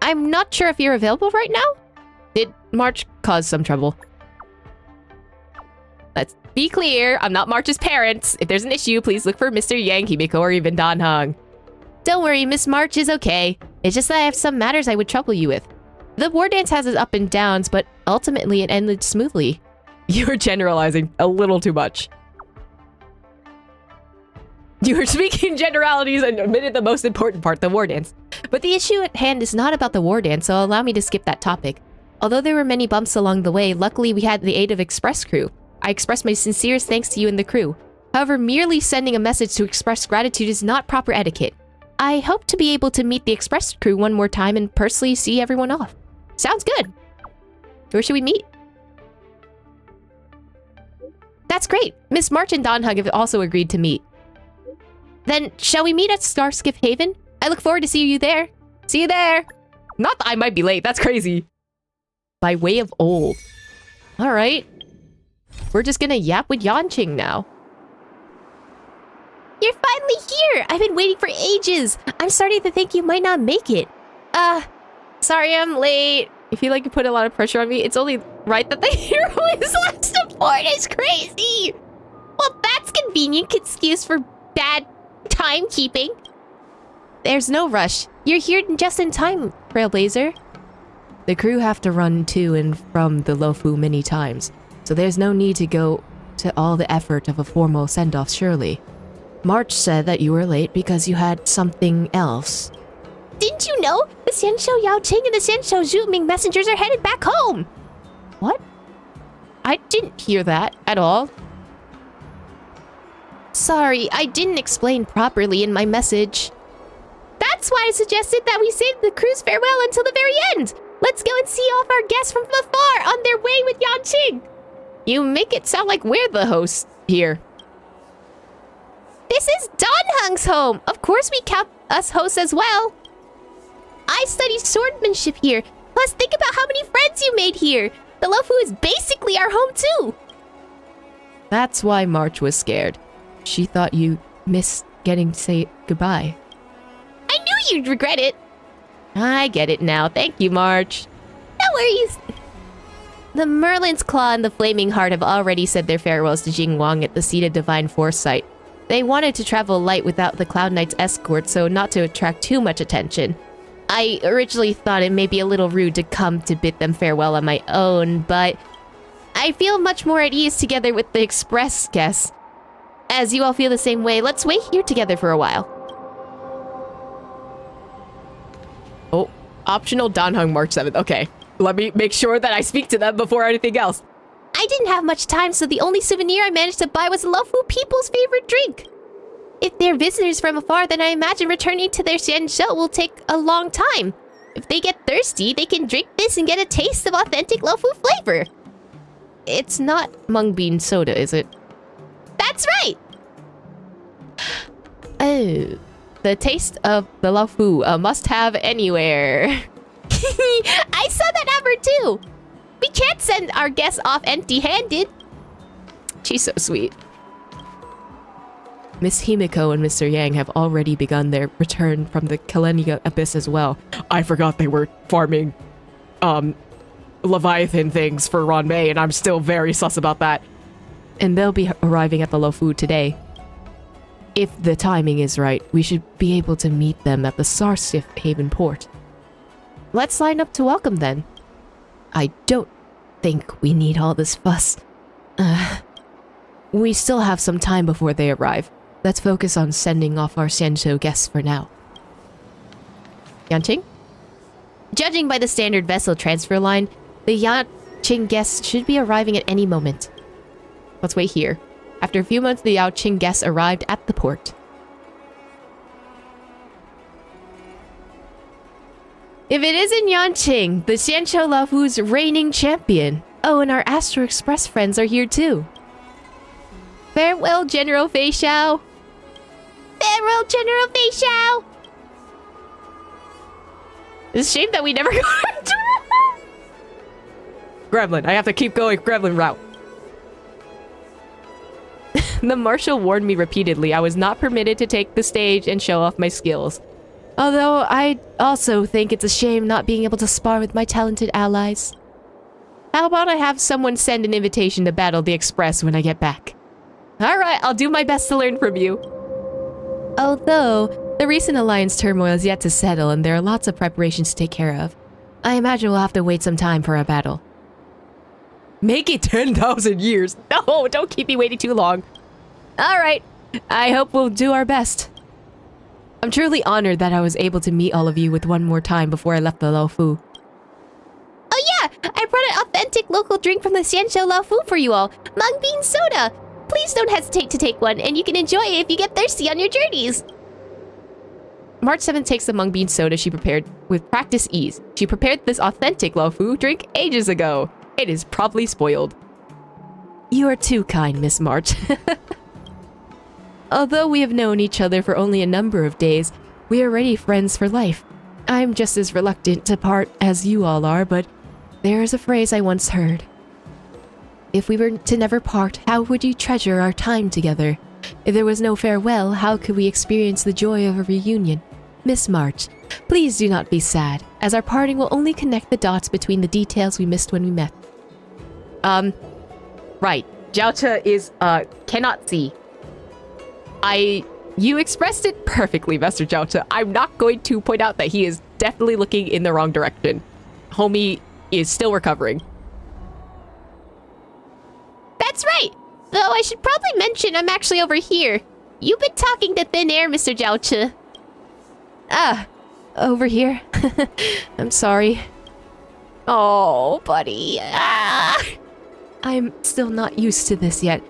I'm not sure if you're available right now? Did March cause some trouble? Let's be clear, I'm not March's parents. If there's an issue, please look for Mr. Yang, Himiko, or even Dan Heng. Don't worry, Miss March is okay. It's just that I have some matters I would trouble you with. The Wardance has its up and downs, but ultimately it ended smoothly. You're generalizing a little too much. You were speaking generalities and omitted the most important part, the Wardance. But the issue at hand is not about the Wardance, so allow me to skip that topic. Although there were many bumps along the way, luckily we had the aid of Express Crew. I express my sincerest thanks to you and the crew. However, merely sending a message to express gratitude is not proper etiquette. I hope to be able to meet the Express Crew one more time and personally see everyone off. Sounds good. Where should we meet? That's great. Miss March and Don Hug have also agreed to meet. Then, shall we meet at Starskiff Haven? I look forward to seeing you there. See you there. Not that I might be late. That's crazy. By way of old. Alright. We're just gonna yap with Yanqing now. You're finally here! I've been waiting for ages! I'm starting to think you might not make it. Sorry I'm late. I feel like you put a lot of pressure on me. It's only right that the hero is last support is crazy! Well, that's convenient excuse for bad timekeeping. There's no rush. You're here just in time, Trailblazer. The crew have to run to and from the Lofu many times, so there's no need to go to all the effort of a formal send-off, surely. March said that you were late because you had something else. Didn't you know? The Xianzhou Yaoqing and the Xianzhou Zhuming messengers are headed back home! What? I didn't hear that at all. Sorry, I didn't explain properly in my message. That's why I suggested that we save the crew's farewell until the very end! Let's go and see off our guests from afar on their way with Yanqing! You make it sound like we're the hosts here. This is Don Hung's home! Of course we count us hosts as well! I studied swordsmanship here. Plus, think about how many friends you made here. The Lofu is basically our home too. That's why March was scared. She thought you missed getting to say goodbye. I knew you'd regret it. I get it now. Thank you, March. No worries. The Merlin's Claw and the Flaming Heart have already said their farewells to Jing Wang at the seat of Divine Foresight. They wanted to travel light without the Cloud Knight's escort, so not to attract too much attention. I originally thought it may be a little rude to come to bid them farewell on my own, but I feel much more at ease together with the express guests. As you all feel the same way, let's wait here together for a while. Oh, optional Dan Hung March 7th. Okay, let me make sure that I speak to them before anything else. I didn't have much time, so the only souvenir I managed to buy was Lofu people's favorite drink. If they're visitors from afar, then I imagine returning to their Xianzhou will take a long time. If they get thirsty, they can drink this and get a taste of authentic Lofu flavor. It's not mung bean soda, is it? That's right! Oh, the taste of the Laofu, a must-have anywhere. I saw that advert too! We can't send our guests off empty-handed. She's so sweet. Miss Himiko and Mr. Yang have already begun their return from the Kalenia Abyss as well. I forgot they were farming, Leviathan things for Ronmei, and I'm still very sus about that. And they'll be arriving at the Laofu today. If the timing is right, we should be able to meet them at the Sarsif Haven port. Let's line up to welcome then. I don't think we need all this fuss. We still have some time before they arrive. Let's focus on sending off our Xianzhou guests for now. Yanqing? Judging by the standard vessel transfer line, the Yanqing guests should be arriving at any moment. Let's wait here. After a few months, the Yaoqing guests arrived at the port. If it isn't Yanqing, the Xianzhou Laofu's reigning champion. Oh, and our Astro Express friends are here too. Farewell, General Fei Xiao. Farewell, General Fei Xiao. It's a shame that we never got Gremlin. I have to keep going Gremlin route. The Marshal warned me repeatedly I was not permitted to take the stage and show off my skills. Although I also think it's a shame not being able to spar with my talented allies. How about I have someone send an invitation to battle the Express when I get back? Alright, I'll do my best to learn from you. Although, the recent alliance turmoil is yet to settle and there are lots of preparations to take care of. I imagine we'll have to wait some time for a battle. Make it 10,000 years! No, don't keep me waiting too long. Alright, I hope we'll do our best. I'm truly honored that I was able to meet all of you with one more time before I left the Laofu. Oh yeah, I brought an authentic local drink from the Xianzhou Laofu for you all. Mung bean soda. Please don't hesitate to take one, and you can enjoy it if you get thirsty on your journeys. March 7th takes the mung bean soda she prepared with practice ease. She prepared this authentic Laofu drink ages ago. It is probably spoiled. You are too kind, Miss March. Although we have known each other for only a number of days, we are already friends for life. I'm just as reluctant to part as you all are, but there is a phrase I once heard. If we were to never part, how would you treasure our time together? If there was no farewell, how could we experience the joy of a reunion? Miss March, please do not be sad, as our parting will only connect the dots between the details we missed when we met. Right. Jiaoche is, cannot see. You expressed it perfectly, Master Jiaoche. I'm not going to point out that he is definitely looking in the wrong direction. Homie is still recovering. That's right! Though I should probably mention I'm actually over here. You've been talking to thin air, Mr. Jiaoche. Ah, over here. I'm sorry. Oh, buddy. Ah. I'm still not used to this yet.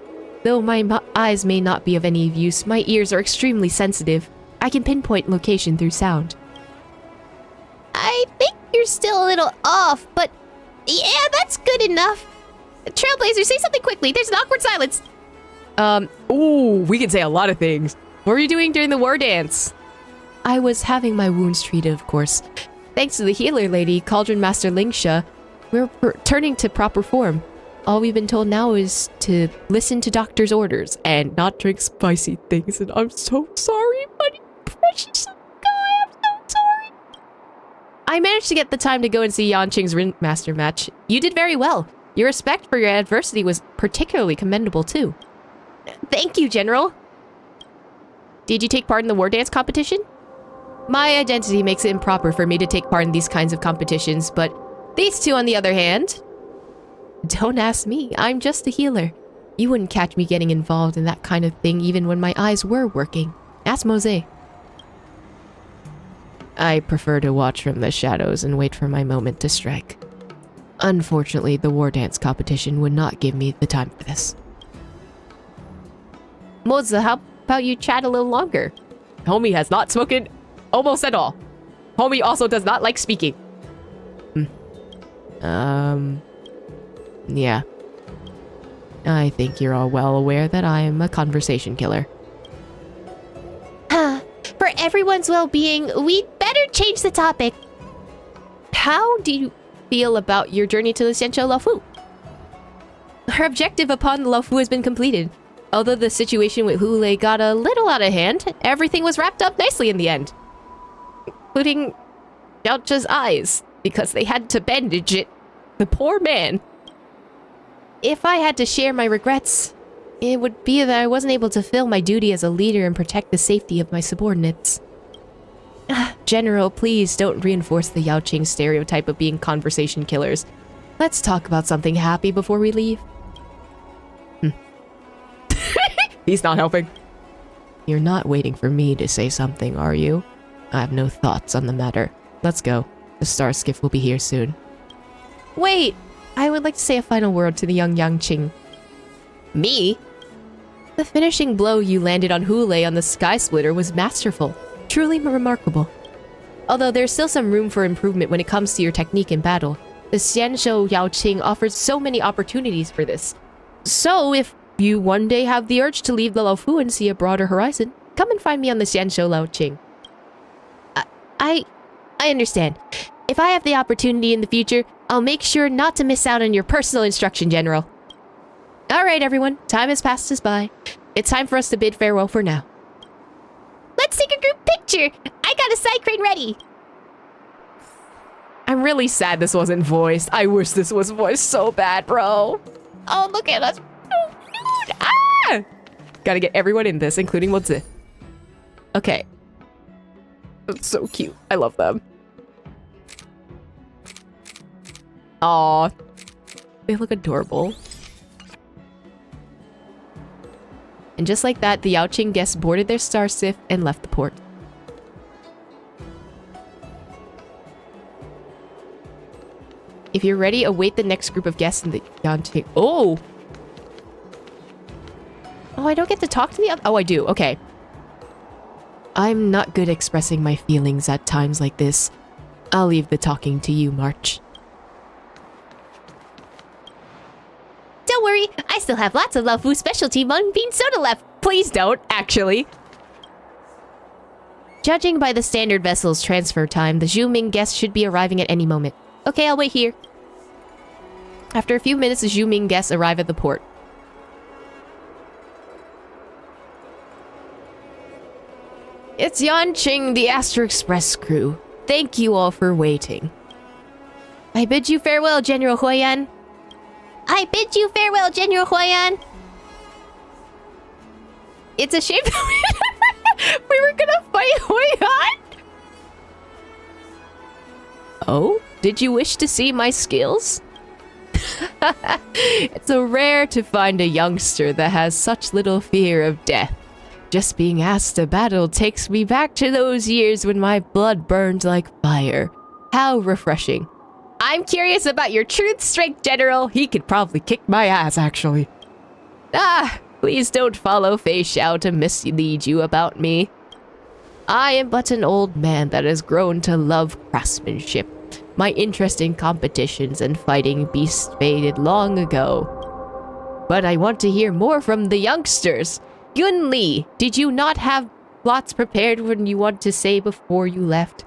Though my eyes may not be of any use, my ears are extremely sensitive. I can pinpoint location through sound. I think you're still a little off, but yeah, that's good enough. Trailblazer, say something quickly. There's an awkward silence. Ooh, we can say a lot of things. What were you doing during the Wardance? I was having my wounds treated, of course. Thanks to the healer lady, Cauldron Master Lingsha, we're returning to proper form. All we've been told now is to listen to doctor's orders and not drink spicy things, and I'm so sorry, buddy. Precious guy, I'm so sorry. I managed to get the time to go and see Yanqing's Ringmaster match. You did very well. Your respect for your adversity was particularly commendable, too. Thank you, General. Did you take part in the Wardance competition? My identity makes it improper for me to take part in these kinds of competitions, but these two, on the other hand... Don't ask me, I'm just a healer. You wouldn't catch me getting involved in that kind of thing even when my eyes were working. Ask Mose. I prefer to watch from the shadows and wait for my moment to strike. Unfortunately, the Wardance competition would not give me the time for this. Moza, how about you chat a little longer? Homie has not spoken almost at all. Homie also does not like speaking. Yeah. I think you're all well aware that I am a conversation killer. For everyone's well-being, we'd better change the topic. How do you feel about your journey to the Xianzhou Laofu? Her objective upon the Laofu has been completed. Although the situation with Hule got a little out of hand, everything was wrapped up nicely in the end. Including Yaocha's eyes, because they had to bandage it. The poor man. If I had to share my regrets, it would be that I wasn't able to fill my duty as a leader and protect the safety of my subordinates. General, please don't reinforce the Yaoqing stereotype of being conversation killers. Let's talk about something happy before we leave. He's not helping. You're not waiting for me to say something, are you? I have no thoughts on the matter. Let's go. The star skiff will be here soon. Wait! I would like to say a final word to the young Yangqing. Me? The finishing blow you landed on Hule on the Sky Splitter was masterful. Truly remarkable. Although there's still some room for improvement when it comes to your technique in battle, the Xianzhou Yaoqing offers so many opportunities for this. So if you one day have the urge to leave the Laofu and see a broader horizon, come and find me on the Xianzhou Laoqing. I understand. If I have the opportunity in the future, I'll make sure not to miss out on your personal instruction, General. Alright everyone, time has passed us by. It's time for us to bid farewell for now. Let's take a group picture! I got a side crane ready! I'm really sad this wasn't voiced. I wish this was voiced so bad, bro. Oh, look at us. Oh, dude! Ah! Gotta get everyone in this, including Mozi. Okay. That's so cute. I love them. Aw. They look adorable. And just like that, the Yaoqing guests boarded their star skiff and left the port. If you're ready, await the next group of guests in the Yaoqing. Oh! Oh, I don't get to talk to the other. Oh, I do. Okay. I'm not good expressing my feelings at times like this. I'll leave the talking to you, March. Don't worry, I still have lots of Laofu specialty mung bean soda left. Please don't, actually. Judging by the standard vessel's transfer time, the Zhuming guests should be arriving at any moment. Okay, I'll wait here. After a few minutes, the Zhuming guests arrive at the port. It's Yanqing, the Astro Express crew. Thank you all for waiting. I bid you farewell, General Huayan. I bid you farewell, General Huayan. It's a shame that we were gonna fight Huayan. Oh, did you wish to see my skills? It's so rare to find a youngster that has such little fear of death. Just being asked to battle takes me back to those years when my blood burned like fire. How refreshing. I'm curious about your truth strength, General. He could probably kick my ass, actually. Ah, please don't follow Fei Xiao to mislead you about me. I am but an old man that has grown to love craftsmanship. My interest in competitions and fighting beasts faded long ago. But I want to hear more from the youngsters. Yun Li, did you not have lots prepared when you want to say before you left?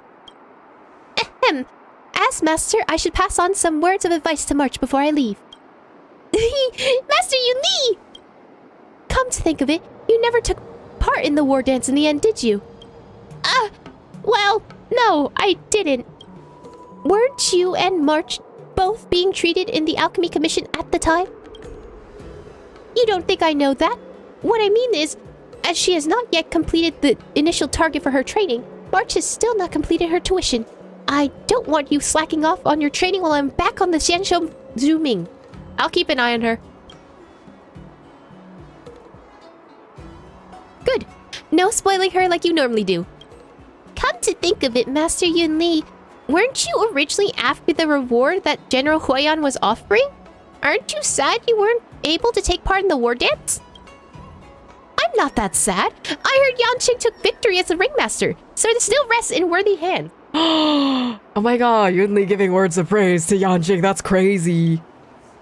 Ahem. As Master, I should pass on some words of advice to March before I leave. Master Yun Li! Come to think of it, you never took part in the war dance in the end, did you? Well, no, I didn't. Weren't you and March both being treated in the Alchemy Commission at the time? You don't think I know that? What I mean is, as she has not yet completed the initial target for her training, March has still not completed her tuition. I don't want you slacking off on your training while I'm back on the Xianzhou Zhuming. I'll keep an eye on her. Good. No spoiling her like you normally do. Come to think of it, Master Yun Li, weren't you originally after the reward that General Huayan was offering? Aren't you sad you weren't able to take part in the war dance? I'm not that sad. I heard Yanqing took victory as the ringmaster, so it still rests in worthy hands. Oh my god, Yun Li giving words of praise to Yanqing, that's crazy.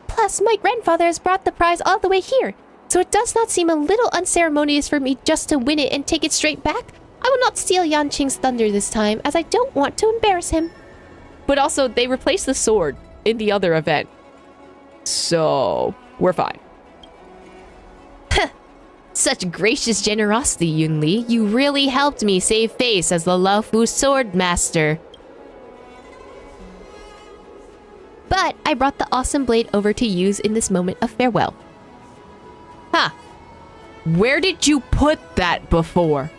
Plus, my grandfather has brought the prize all the way here, so it does not seem a little unceremonious for me just to win it and take it straight back. I will not steal Yanqing's thunder this time, as I don't want to embarrass him. But also, they replaced the sword in the other event. So, we're fine. Such gracious generosity, Yunli. You really helped me save face as the Laofu sword master. But I brought the awesome blade over to use in this moment of farewell. Huh. Where did you put that before?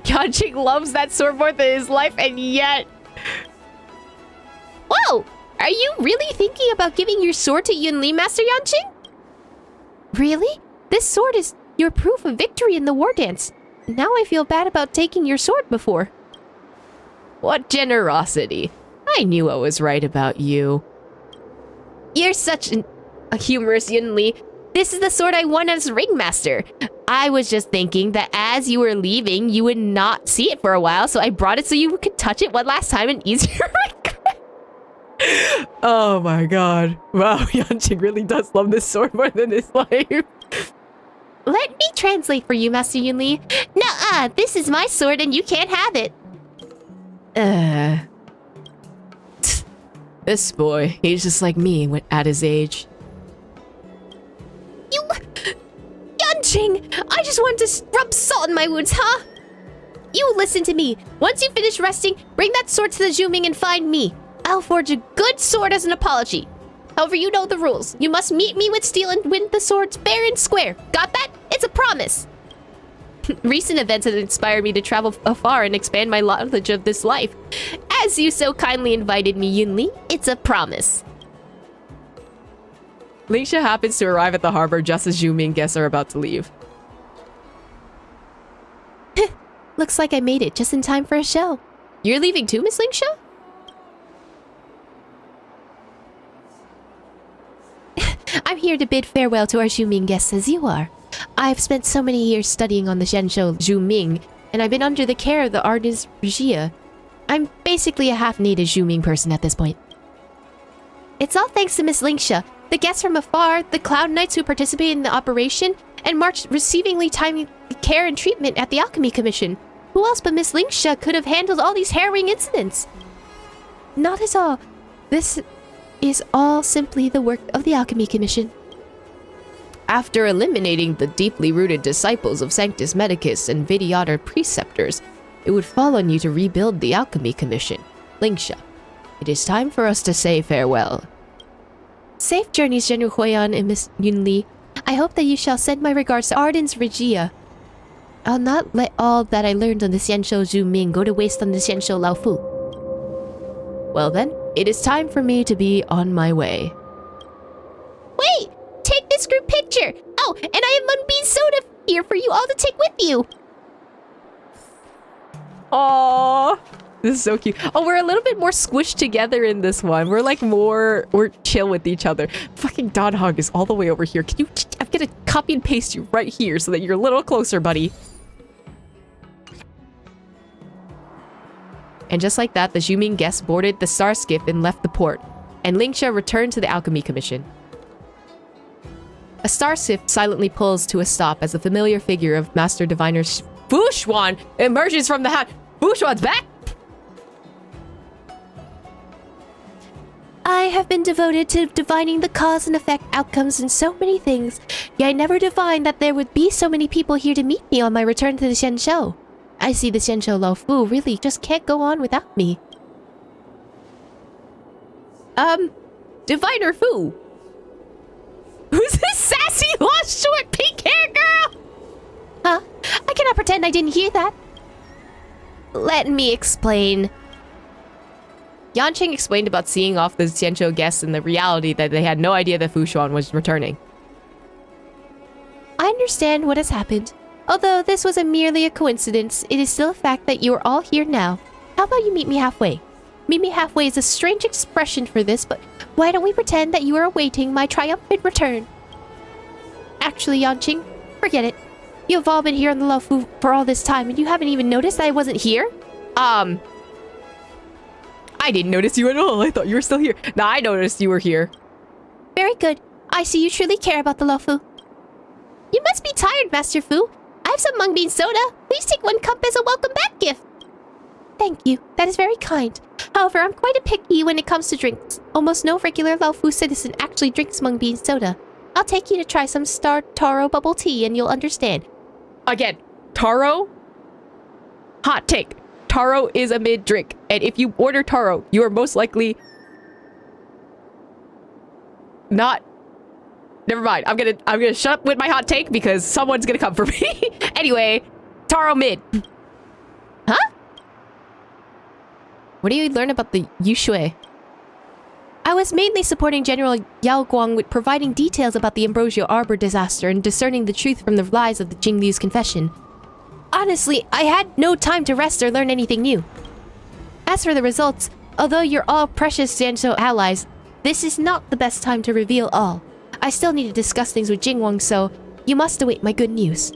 Yanqing loves that sword more than his life, and yet... Whoa! Are you really thinking about giving your sword to Yunli, Master Yanqing? Really? This sword is your proof of victory in the war dance. Now I feel bad about taking your sword before. What generosity. I knew I was right about you. You're such a humorous Yunli. This is the sword I won as ringmaster. I was just thinking that as you were leaving, you would not see it for a while, so I brought it so you could touch it one last time and ease your regret. Oh my god. Wow, Yanqing really does love this sword more than his life. Let me translate for you, Master Yunli. Nuh-uh, this is my sword and you can't have it. This boy, he's just like me at his age. You... Yanqing! I just wanted to rub salt in my wounds, huh? You listen to me. Once you finish resting, bring that sword to the Zhuming and find me. I'll forge a good sword as an apology. However, you know the rules. You must meet me with steel and win the swords fair and square. Got that? It's a promise. Recent events have inspired me to travel afar and expand my knowledge of this life. As you so kindly invited me, Yunli, it's a promise. Lingsha happens to arrive at the harbor just as Zhuming guests are about to leave. Looks like I made it just in time for a show. You're leaving too, Miss Lingsha? I'm here to bid farewell to our Zhuming guests as you are. I've spent so many years studying on the Zhensho Zhuming, and I've been under the care of the artist Regia. I'm basically a half-native Zhuming person at this point. It's all thanks to Miss Lingsha, the guests from afar, the Cloud Knights who participated in the operation, and marched receivingly timely care and treatment at the Alchemy Commission. Who else but Miss Lingsha could have handled all these harrowing incidents? Not at all. This is all simply the work of the Alchemy Commission. After eliminating the deeply rooted disciples of Sanctus Medicus and Vidyadhar preceptors, it would fall on you to rebuild the Alchemy Commission. Lingsha, it is time for us to say farewell. Safe journeys, General Huiyan and Miss Yunli. I hope that you shall send my regards to Ardens Regia. I'll not let all that I learned on the Xianshou Zhuming go to waste on the Xianshou Laofu. Well then, it is time for me to be on my way. Wait! Take this group picture! Oh, and I have Moonbeam soda here for you all to take with you! Aww. This is so cute. Oh, we're a little bit more squished together in this one. We're like we're chill with each other. Fucking Don Hog is all the way over here. Can you, I'm gonna copy and paste you right here so that you're a little closer, buddy. And just like that, the Zhuming guests boarded the Star Skiff and left the port, and Lingsha returned to the Alchemy Commission. A star skiff silently pulls to a stop as the familiar figure of Master Diviner Fu Xuan emerges from the hat. Fu Xuan's back! I have been devoted to divining the cause and effect outcomes in so many things, yet I never divined that there would be so many people here to meet me on my return to the Xianshou. I see the Xianshou Laofu really just can't go on without me. Diviner Fu. Who's this sassy, lost, short, pink hair girl? Huh? I cannot pretend I didn't hear that. Let me explain. Yanqing explained about seeing off the Xianshou guests and the reality that they had no idea that Fu Xuan was returning. I understand what has happened. Although this was merely a coincidence, it is still a fact that you are all here now. How about you meet me halfway? Meet me halfway is a strange expression for this, but why don't we pretend that you are awaiting my triumphant return? Actually, Yanqing, forget it. You have all been here on the Laofu for all this time, and you haven't even noticed that I wasn't here? I didn't notice you at all. I thought you were still here. Nah, I noticed you were here. Very good. I see you truly care about the Laofu. You must be tired, Master Fu. I have some mung bean soda. Please take 1 cup as a welcome back gift. Thank you. That is very kind. However, I'm quite a picky when it comes to drinks. Almost no regular Laofu citizen actually drinks mung bean soda. I'll take you to try some Star Taro bubble tea and you'll understand. Again, Taro? Hot take. Taro is a mid-drink. And if you order Taro, you are most likely... not... Never mind. I'm gonna shut up with my hot take because someone's gonna come for me. Anyway, Taro mid. Huh? What do you learn about the Yushui? I was mainly supporting General Yao Guang with providing details about the Ambrosio Arbor disaster and discerning the truth from the lies of the Jingliu's confession. Honestly, I had no time to rest or learn anything new. As for the results, although you're all precious Xianzhou allies, this is not the best time to reveal all. I still need to discuss things with Jingwang, so you must await my good news.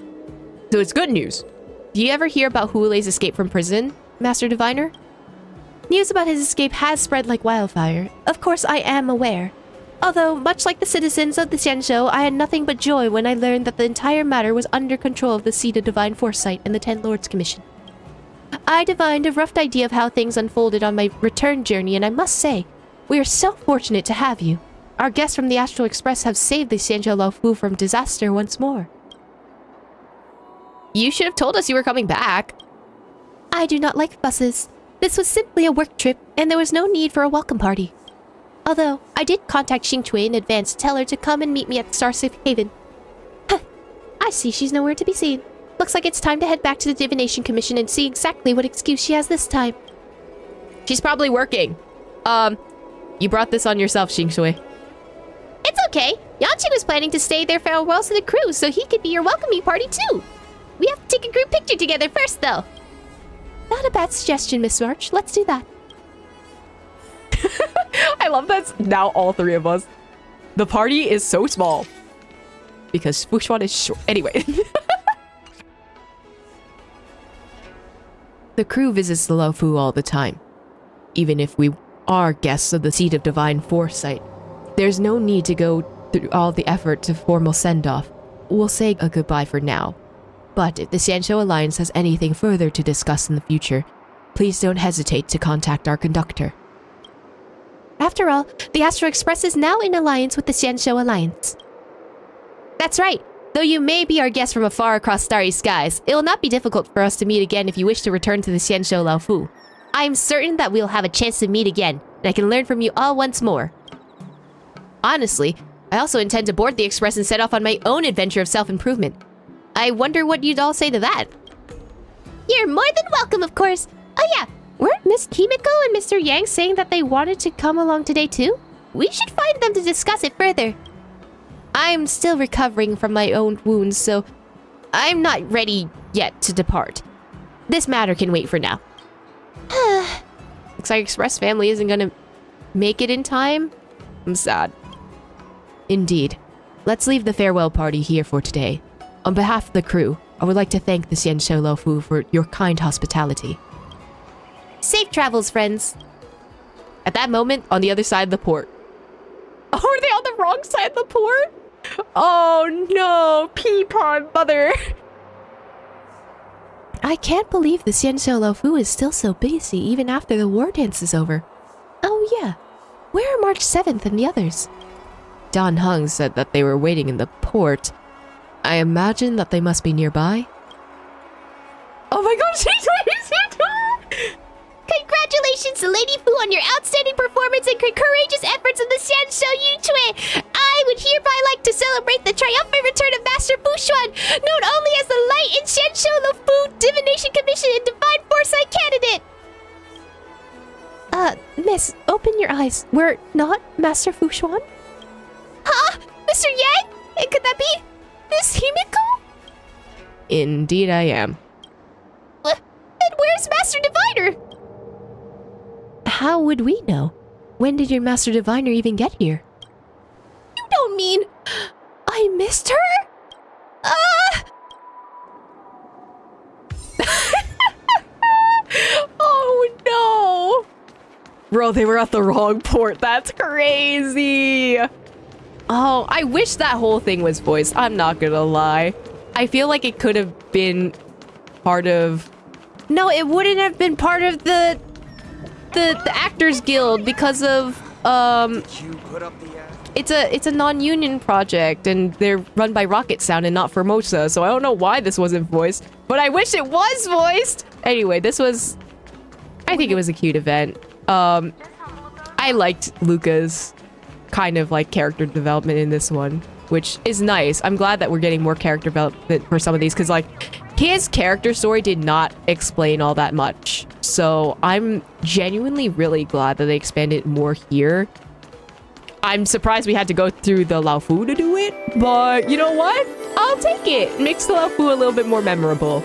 So it's good news. Do you ever hear about Hulei's escape from prison, Master Diviner? News about his escape has spread like wildfire. Of course, I am aware. Although, much like the citizens of the Xianzhou, I had nothing but joy when I learned that the entire matter was under control of the Seat of Divine Foresight and the Ten Lords Commission. I divined a rough idea of how things unfolded on my return journey, and I must say, we are so fortunate to have you. Our guests from the Astral Express have saved the Xianzhou Laofu from disaster once more. You should have told us you were coming back. I do not like fusses. This was simply a work trip, and there was no need for a welcome party. Although, I did contact Xingchui in advance to tell her to come and meet me at Starsafe Haven. Huh. I see she's nowhere to be seen. Looks like it's time to head back to the Divination Commission and see exactly what excuse she has this time. She's probably working. You brought this on yourself, Xingchui. It's okay. Yanqi was planning to stay there farewells to the crew, so he could be your welcoming party too. We have to take a group picture together first, though. Not a bad suggestion, Miss March. Let's do that. I love that's now all 3 of us. The party is so small. Because Fushuan is short. Anyway. The crew visits the Laofu all the time. Even if we are guests of the Seat of Divine Foresight, there's no need to go through all the effort to formal send-off. We'll say a goodbye for now. But if the Xianzhou Alliance has anything further to discuss in the future, please don't hesitate to contact our conductor. After all, the Astral Express is now in alliance with the Xianzhou Alliance. That's right. Though you may be our guest from afar across starry skies, it will not be difficult for us to meet again if you wish to return to the Xianzhou Laofu. I am certain that we'll have a chance to meet again, and I can learn from you all once more. Honestly, I also intend to board the Express and set off on my own adventure of self-improvement. I wonder what you'd all say to that. You're more than welcome, of course. Oh yeah, weren't Miss Kimiko and Mr. Yang saying that they wanted to come along today too? We should find them to discuss it further. I'm still recovering from my own wounds, so I'm not ready yet to depart. This matter can wait for now. Looks like Express family isn't gonna make it in time. I'm sad. Indeed. Let's leave the farewell party here for today. On behalf of the crew, I would like to thank the Xianzhou Laofu for your kind hospitality. Safe travels, friends. At that moment, on the other side of the port. Oh, are they on the wrong side of the port? Oh no, Peapod mother. I can't believe the Xianzhou Laofu is still so busy even after the war dance is over. Oh yeah, where are March 7th and the others? Don Hung said that they were waiting in the port. I imagine that they must be nearby. Oh my gosh, congratulations to Lady Fu on your outstanding performance and courageous efforts in the Xianzhou Yuchui! I would hereby like to celebrate the triumphant return of Master Fu Xuan, known only as the Light in Xianzhou Laofu Divination Commission and Divine Foresight candidate! Miss, open your eyes. We're not Master Fu Xuan? Huh? Mr. Yang? Could that be Miss Himiko? Indeed I am. And where's Master Diviner? How would we know? When did your Master Diviner even get here? You don't mean I missed her? Oh no! Bro, they were at the wrong port. That's crazy. Oh, I wish that whole thing was voiced. I'm not gonna lie. I feel like it could have been part of... No, it wouldn't have been part of the Actors Guild because of, it's a non-union project, and they're run by Rocket Sound and not Formosa, so I don't know why this wasn't voiced, but I wish it was voiced! Anyway, this was... I think it was a cute event. I liked Luka's kind of like character development in this one, which is nice. I'm glad that we're getting more character development for some of these, because like his character story did not explain all that much. So I'm genuinely really glad that they expanded more here. I'm surprised we had to go through the Lao Fu to do it, but you know what? I'll take it. Makes the Lao Fu a little bit more memorable.